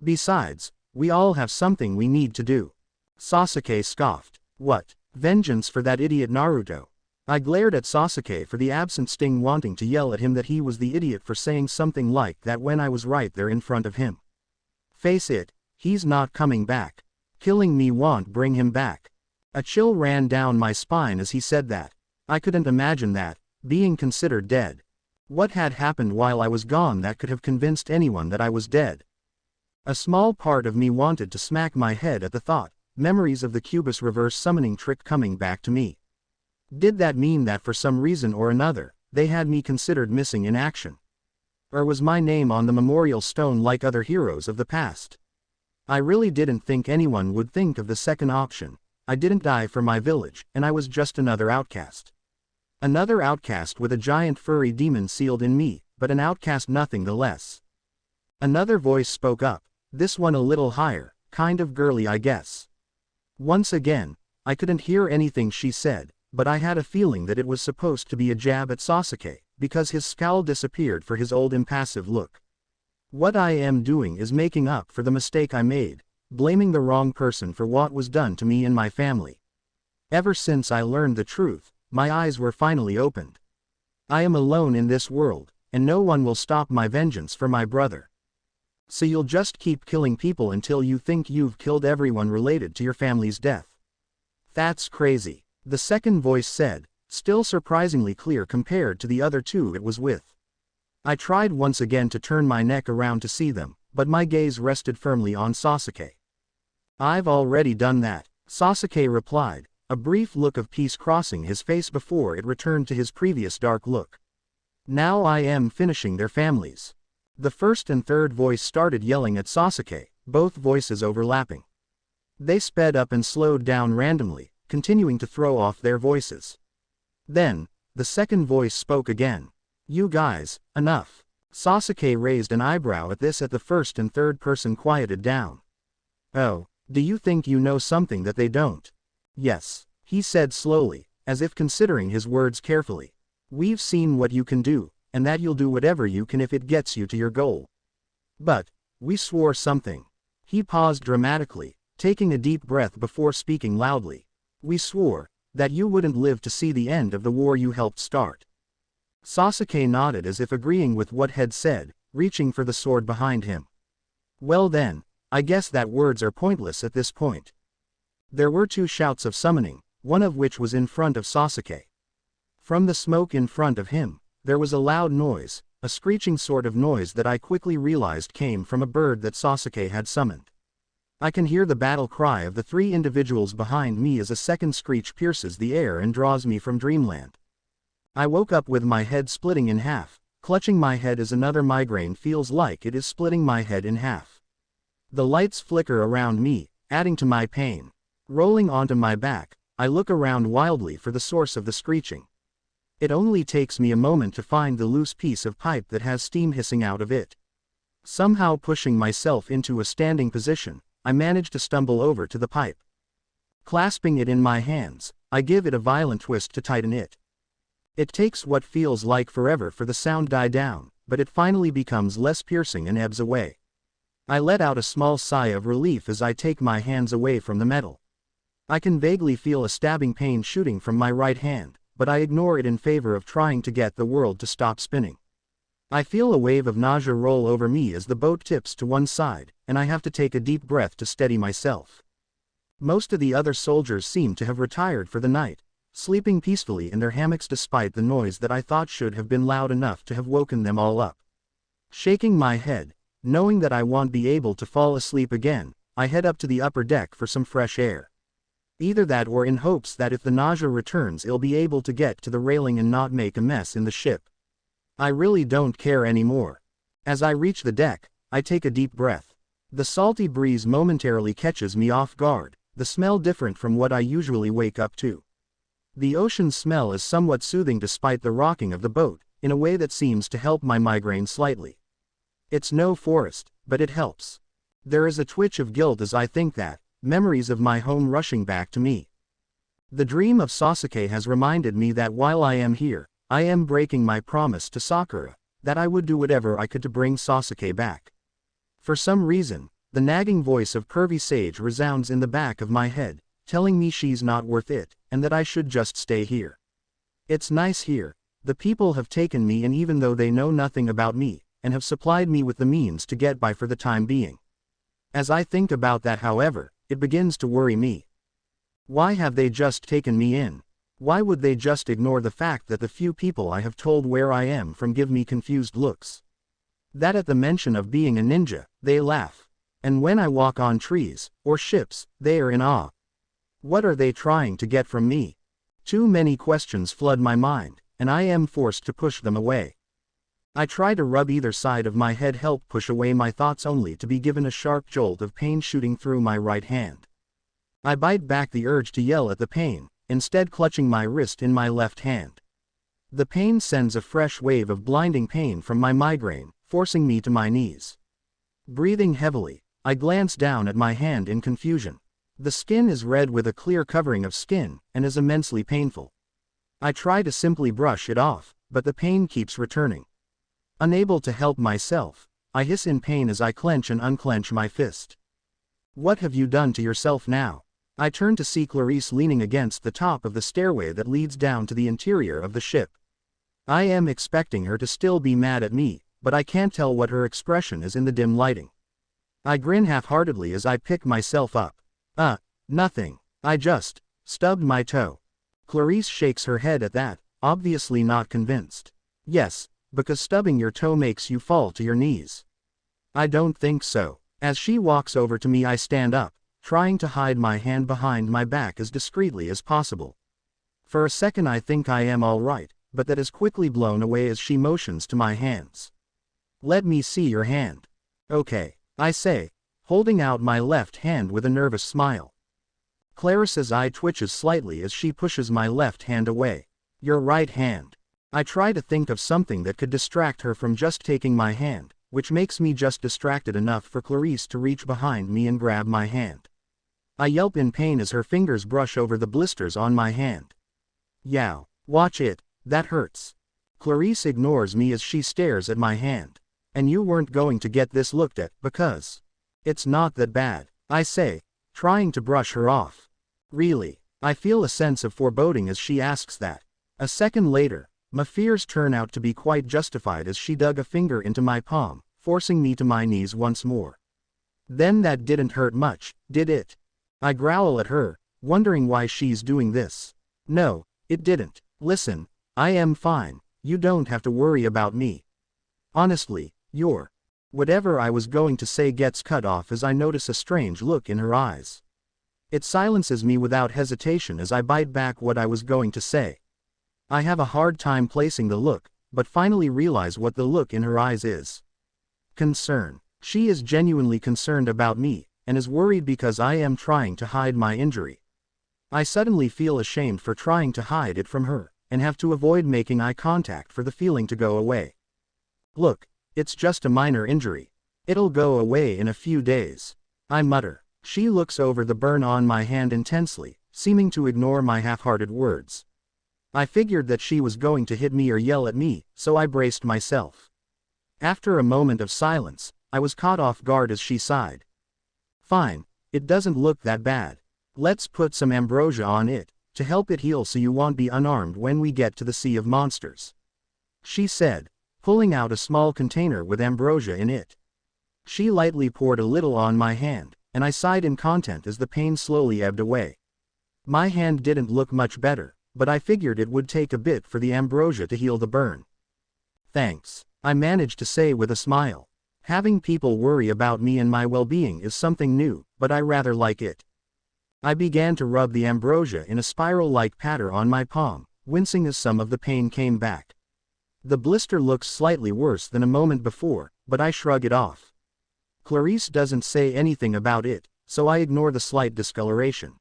"Besides, we all have something we need to do." Sasuke scoffed. "What? Vengeance for that idiot Naruto?" I glared at Sasuke for the absent sting, wanting to yell at him that he was the idiot for saying something like that when I was right there in front of him. "Face it, he's not coming back. Killing me won't bring him back." A chill ran down my spine as he said that. I couldn't imagine that, being considered dead. What had happened while I was gone that could have convinced anyone that I was dead? A small part of me wanted to smack my head at the thought, memories of the Kyubbis reverse summoning trick coming back to me. Did that mean that for some reason or another, they had me considered missing in action? Or was my name on the memorial stone like other heroes of the past? I really didn't think anyone would think of the second option. I didn't die for my village, and I was just another outcast. Another outcast with a giant furry demon sealed in me, but an outcast nothing the less. Another voice spoke up, this one a little higher, kind of girly I guess. Once again, I couldn't hear anything she said, but I had a feeling that it was supposed to be a jab at Sasuke, because his scowl disappeared for his old impassive look. What I am doing is making up for the mistake I made, blaming the wrong person for what was done to me and my family. Ever since I learned the truth, my eyes were finally opened. I am alone in this world, and no one will stop my vengeance for my brother. So you'll just keep killing people until you think you've killed everyone related to your family's death. That's crazy, the second voice said, still surprisingly clear compared to the other two it was with. I tried once again to turn my neck around to see them, but my gaze rested firmly on Sasuke. "I've already done that," Sasuke replied, a brief look of peace crossing his face before it returned to his previous dark look. "Now I am finishing their families." The first and third voice started yelling at Sasuke, both voices overlapping. They sped up and slowed down randomly, continuing to throw off their voices. Then, the second voice spoke again. "You guys, enough." Sasuke raised an eyebrow at this. At the first and third person quieted down. "Oh, do you think you know something that they don't?" "Yes," he said slowly, as if considering his words carefully. "We've seen what you can do, and that you'll do whatever you can if it gets you to your goal. But, we swore something." He paused dramatically, taking a deep breath before speaking loudly. "We swore that you wouldn't live to see the end of the war you helped start." Sasuke nodded as if agreeing with what had said, reaching for the sword behind him. "Well then, I guess that words are pointless at this point." There were two shouts of summoning, one of which was in front of Sasuke. From the smoke in front of him, there was a loud noise, a screeching sort of noise that I quickly realized came from a bird that Sasuke had summoned. I can hear the battle cry of the three individuals behind me as a second screech pierces the air and draws me from dreamland. I woke up with my head splitting in half, clutching my head as another migraine feels like it is splitting my head in half. The lights flicker around me, adding to my pain. Rolling onto my back, I look around wildly for the source of the screeching. It only takes me a moment to find the loose piece of pipe that has steam hissing out of it. Somehow pushing myself into a standing position, I manage to stumble over to the pipe. Clasping it in my hands, I give it a violent twist to tighten it. It takes what feels like forever for the sound die down, but it finally becomes less piercing and ebbs away. I let out a small sigh of relief as I take my hands away from the metal. I can vaguely feel a stabbing pain shooting from my right hand, but I ignore it in favor of trying to get the world to stop spinning. I feel a wave of nausea roll over me as the boat tips to one side, and I have to take a deep breath to steady myself. Most of the other soldiers seem to have retired for the night, sleeping peacefully in their hammocks despite the noise that I thought should have been loud enough to have woken them all up. Shaking my head, knowing that I won't be able to fall asleep again, I head up to the upper deck for some fresh air. Either that or in hopes that if the nausea returns I'll be able to get to the railing and not make a mess in the ship. I really don't care anymore. As I reach the deck, I take a deep breath. The salty breeze momentarily catches me off guard, the smell different from what I usually wake up to. The ocean's smell is somewhat soothing despite the rocking of the boat, in a way that seems to help my migraine slightly. It's no forest, but it helps. There is a twitch of guilt as I think that, memories of my home rushing back to me. The dream of Sasuke has reminded me that while I am here, I am breaking my promise to Sakura, that I would do whatever I could to bring Sasuke back. For some reason, the nagging voice of Pervy Sage resounds in the back of my head, telling me she's not worth it, and that I should just stay here. It's nice here. The people have taken me in even though they know nothing about me, and have supplied me with the means to get by for the time being. As I think about that, however, it begins to worry me. Why have they just taken me in? Why would they just ignore the fact that the few people I have told where I am from give me confused looks? That at the mention of being a ninja, they laugh. And when I walk on trees, or ships, they are in awe. What are they trying to get from me? Too many questions flood my mind, and I am forced to push them away. I try to rub either side of my head, help push away my thoughts, only to be given a sharp jolt of pain shooting through my right hand. I bite back the urge to yell at the pain, instead clutching my wrist in my left hand. The pain sends a fresh wave of blinding pain from my migraine, forcing me to my knees. Breathing heavily, I glance down at my hand in confusion. The skin is red with a clear covering of skin, and is immensely painful. I try to simply brush it off, but the pain keeps returning. Unable to help myself, I hiss in pain as I clench and unclench my fist. What have you done to yourself now? I turn to see Clarice leaning against the top of the stairway that leads down to the interior of the ship. I am expecting her to still be mad at me, but I can't tell what her expression is in the dim lighting. I grin half-heartedly as I pick myself up. Nothing. I just stubbed my toe. Clarice shakes her head at that, obviously not convinced. Yes, because stubbing your toe makes you fall to your knees. I don't think so. As she walks over to me, I stand up, trying to hide my hand behind my back as discreetly as possible. For a second I think I am all right, but that is quickly blown away as she motions to my hands. Let me see your hand. Okay, I say, holding out my left hand with a nervous smile. Clarice's eye twitches slightly as she pushes my left hand away. Your right hand. I try to think of something that could distract her from just taking my hand, which makes me just distracted enough for Clarice to reach behind me and grab my hand. I yelp in pain as her fingers brush over the blisters on my hand. Yow, watch it, that hurts. Clarice ignores me as she stares at my hand. And you weren't going to get this looked at, because it's not that bad, I say, trying to brush her off. Really? I feel a sense of foreboding as she asks that. A second later, my fears turn out to be quite justified as she dug a finger into my palm, forcing me to my knees once more. Then that didn't hurt much, did it? I growl at her, wondering why she's doing this. No, it didn't. Listen, I am fine, you don't have to worry about me. Honestly, you're. Whatever I was going to say gets cut off as I notice a strange look in her eyes. It silences me without hesitation as I bite back what I was going to say. I have a hard time placing the look, but finally realize what the look in her eyes is. Concern. She is genuinely concerned about me, and is worried because I am trying to hide my injury. I suddenly feel ashamed for trying to hide it from her, and have to avoid making eye contact for the feeling to go away. Look, it's just a minor injury. It'll go away in a few days. I mutter. She looks over the burn on my hand intensely, seeming to ignore my half-hearted words. I figured that she was going to hit me or yell at me, so I braced myself. After a moment of silence, I was caught off guard as she sighed. Fine, it doesn't look that bad. Let's put some ambrosia on it, to help it heal so you won't be unarmed when we get to the Sea of Monsters. She said, pulling out a small container with ambrosia in it. She lightly poured a little on my hand, and I sighed in content as the pain slowly ebbed away. My hand didn't look much better, but I figured it would take a bit for the ambrosia to heal the burn. Thanks, I managed to say with a smile. Having people worry about me and my well-being is something new, but I rather like it. I began to rub the ambrosia in a spiral-like pattern on my palm, wincing as some of the pain came back. The blister looks slightly worse than a moment before, but I shrug it off. Clarice doesn't say anything about it, so I ignore the slight discoloration.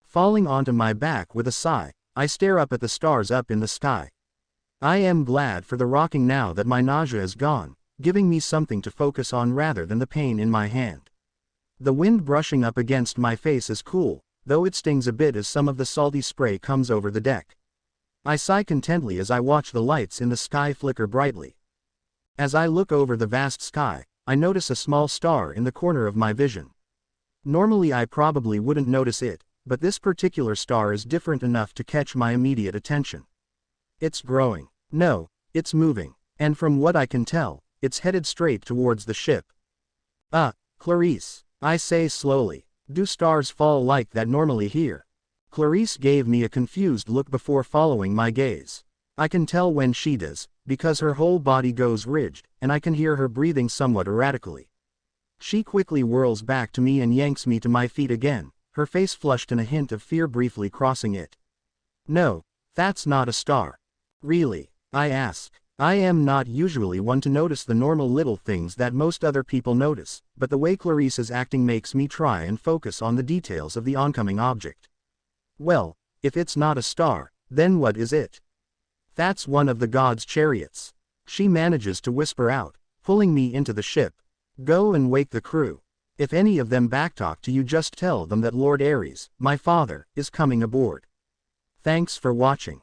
Falling onto my back with a sigh, I stare up at the stars up in the sky. I am glad for the rocking now that my nausea is gone, giving me something to focus on rather than the pain in my hand. The wind brushing up against my face is cool, though it stings a bit as some of the salty spray comes over the deck. I sigh contentedly as I watch the lights in the sky flicker brightly. As I look over the vast sky, I notice a small star in the corner of my vision. Normally I probably wouldn't notice it, but this particular star is different enough to catch my immediate attention. It's growing. No, it's moving. And from what I can tell, it's headed straight towards the ship. Clarice, I say slowly. Do stars fall like that normally here? Clarice gave me a confused look before following my gaze. I can tell when she does, because her whole body goes rigid, and I can hear her breathing somewhat erratically. She quickly whirls back to me and yanks me to my feet again, her face flushed and a hint of fear briefly crossing it. No, that's not a star. Really? I ask. I am not usually one to notice the normal little things that most other people notice, but the way Clarice is acting makes me try and focus on the details of the oncoming object. Well, if it's not a star, then what is it? That's one of the gods' chariots. She manages to whisper out, pulling me into the ship. Go and wake the crew. If any of them backtalk to you, just tell them that Lord Ares, my father, is coming aboard. Thanks for watching.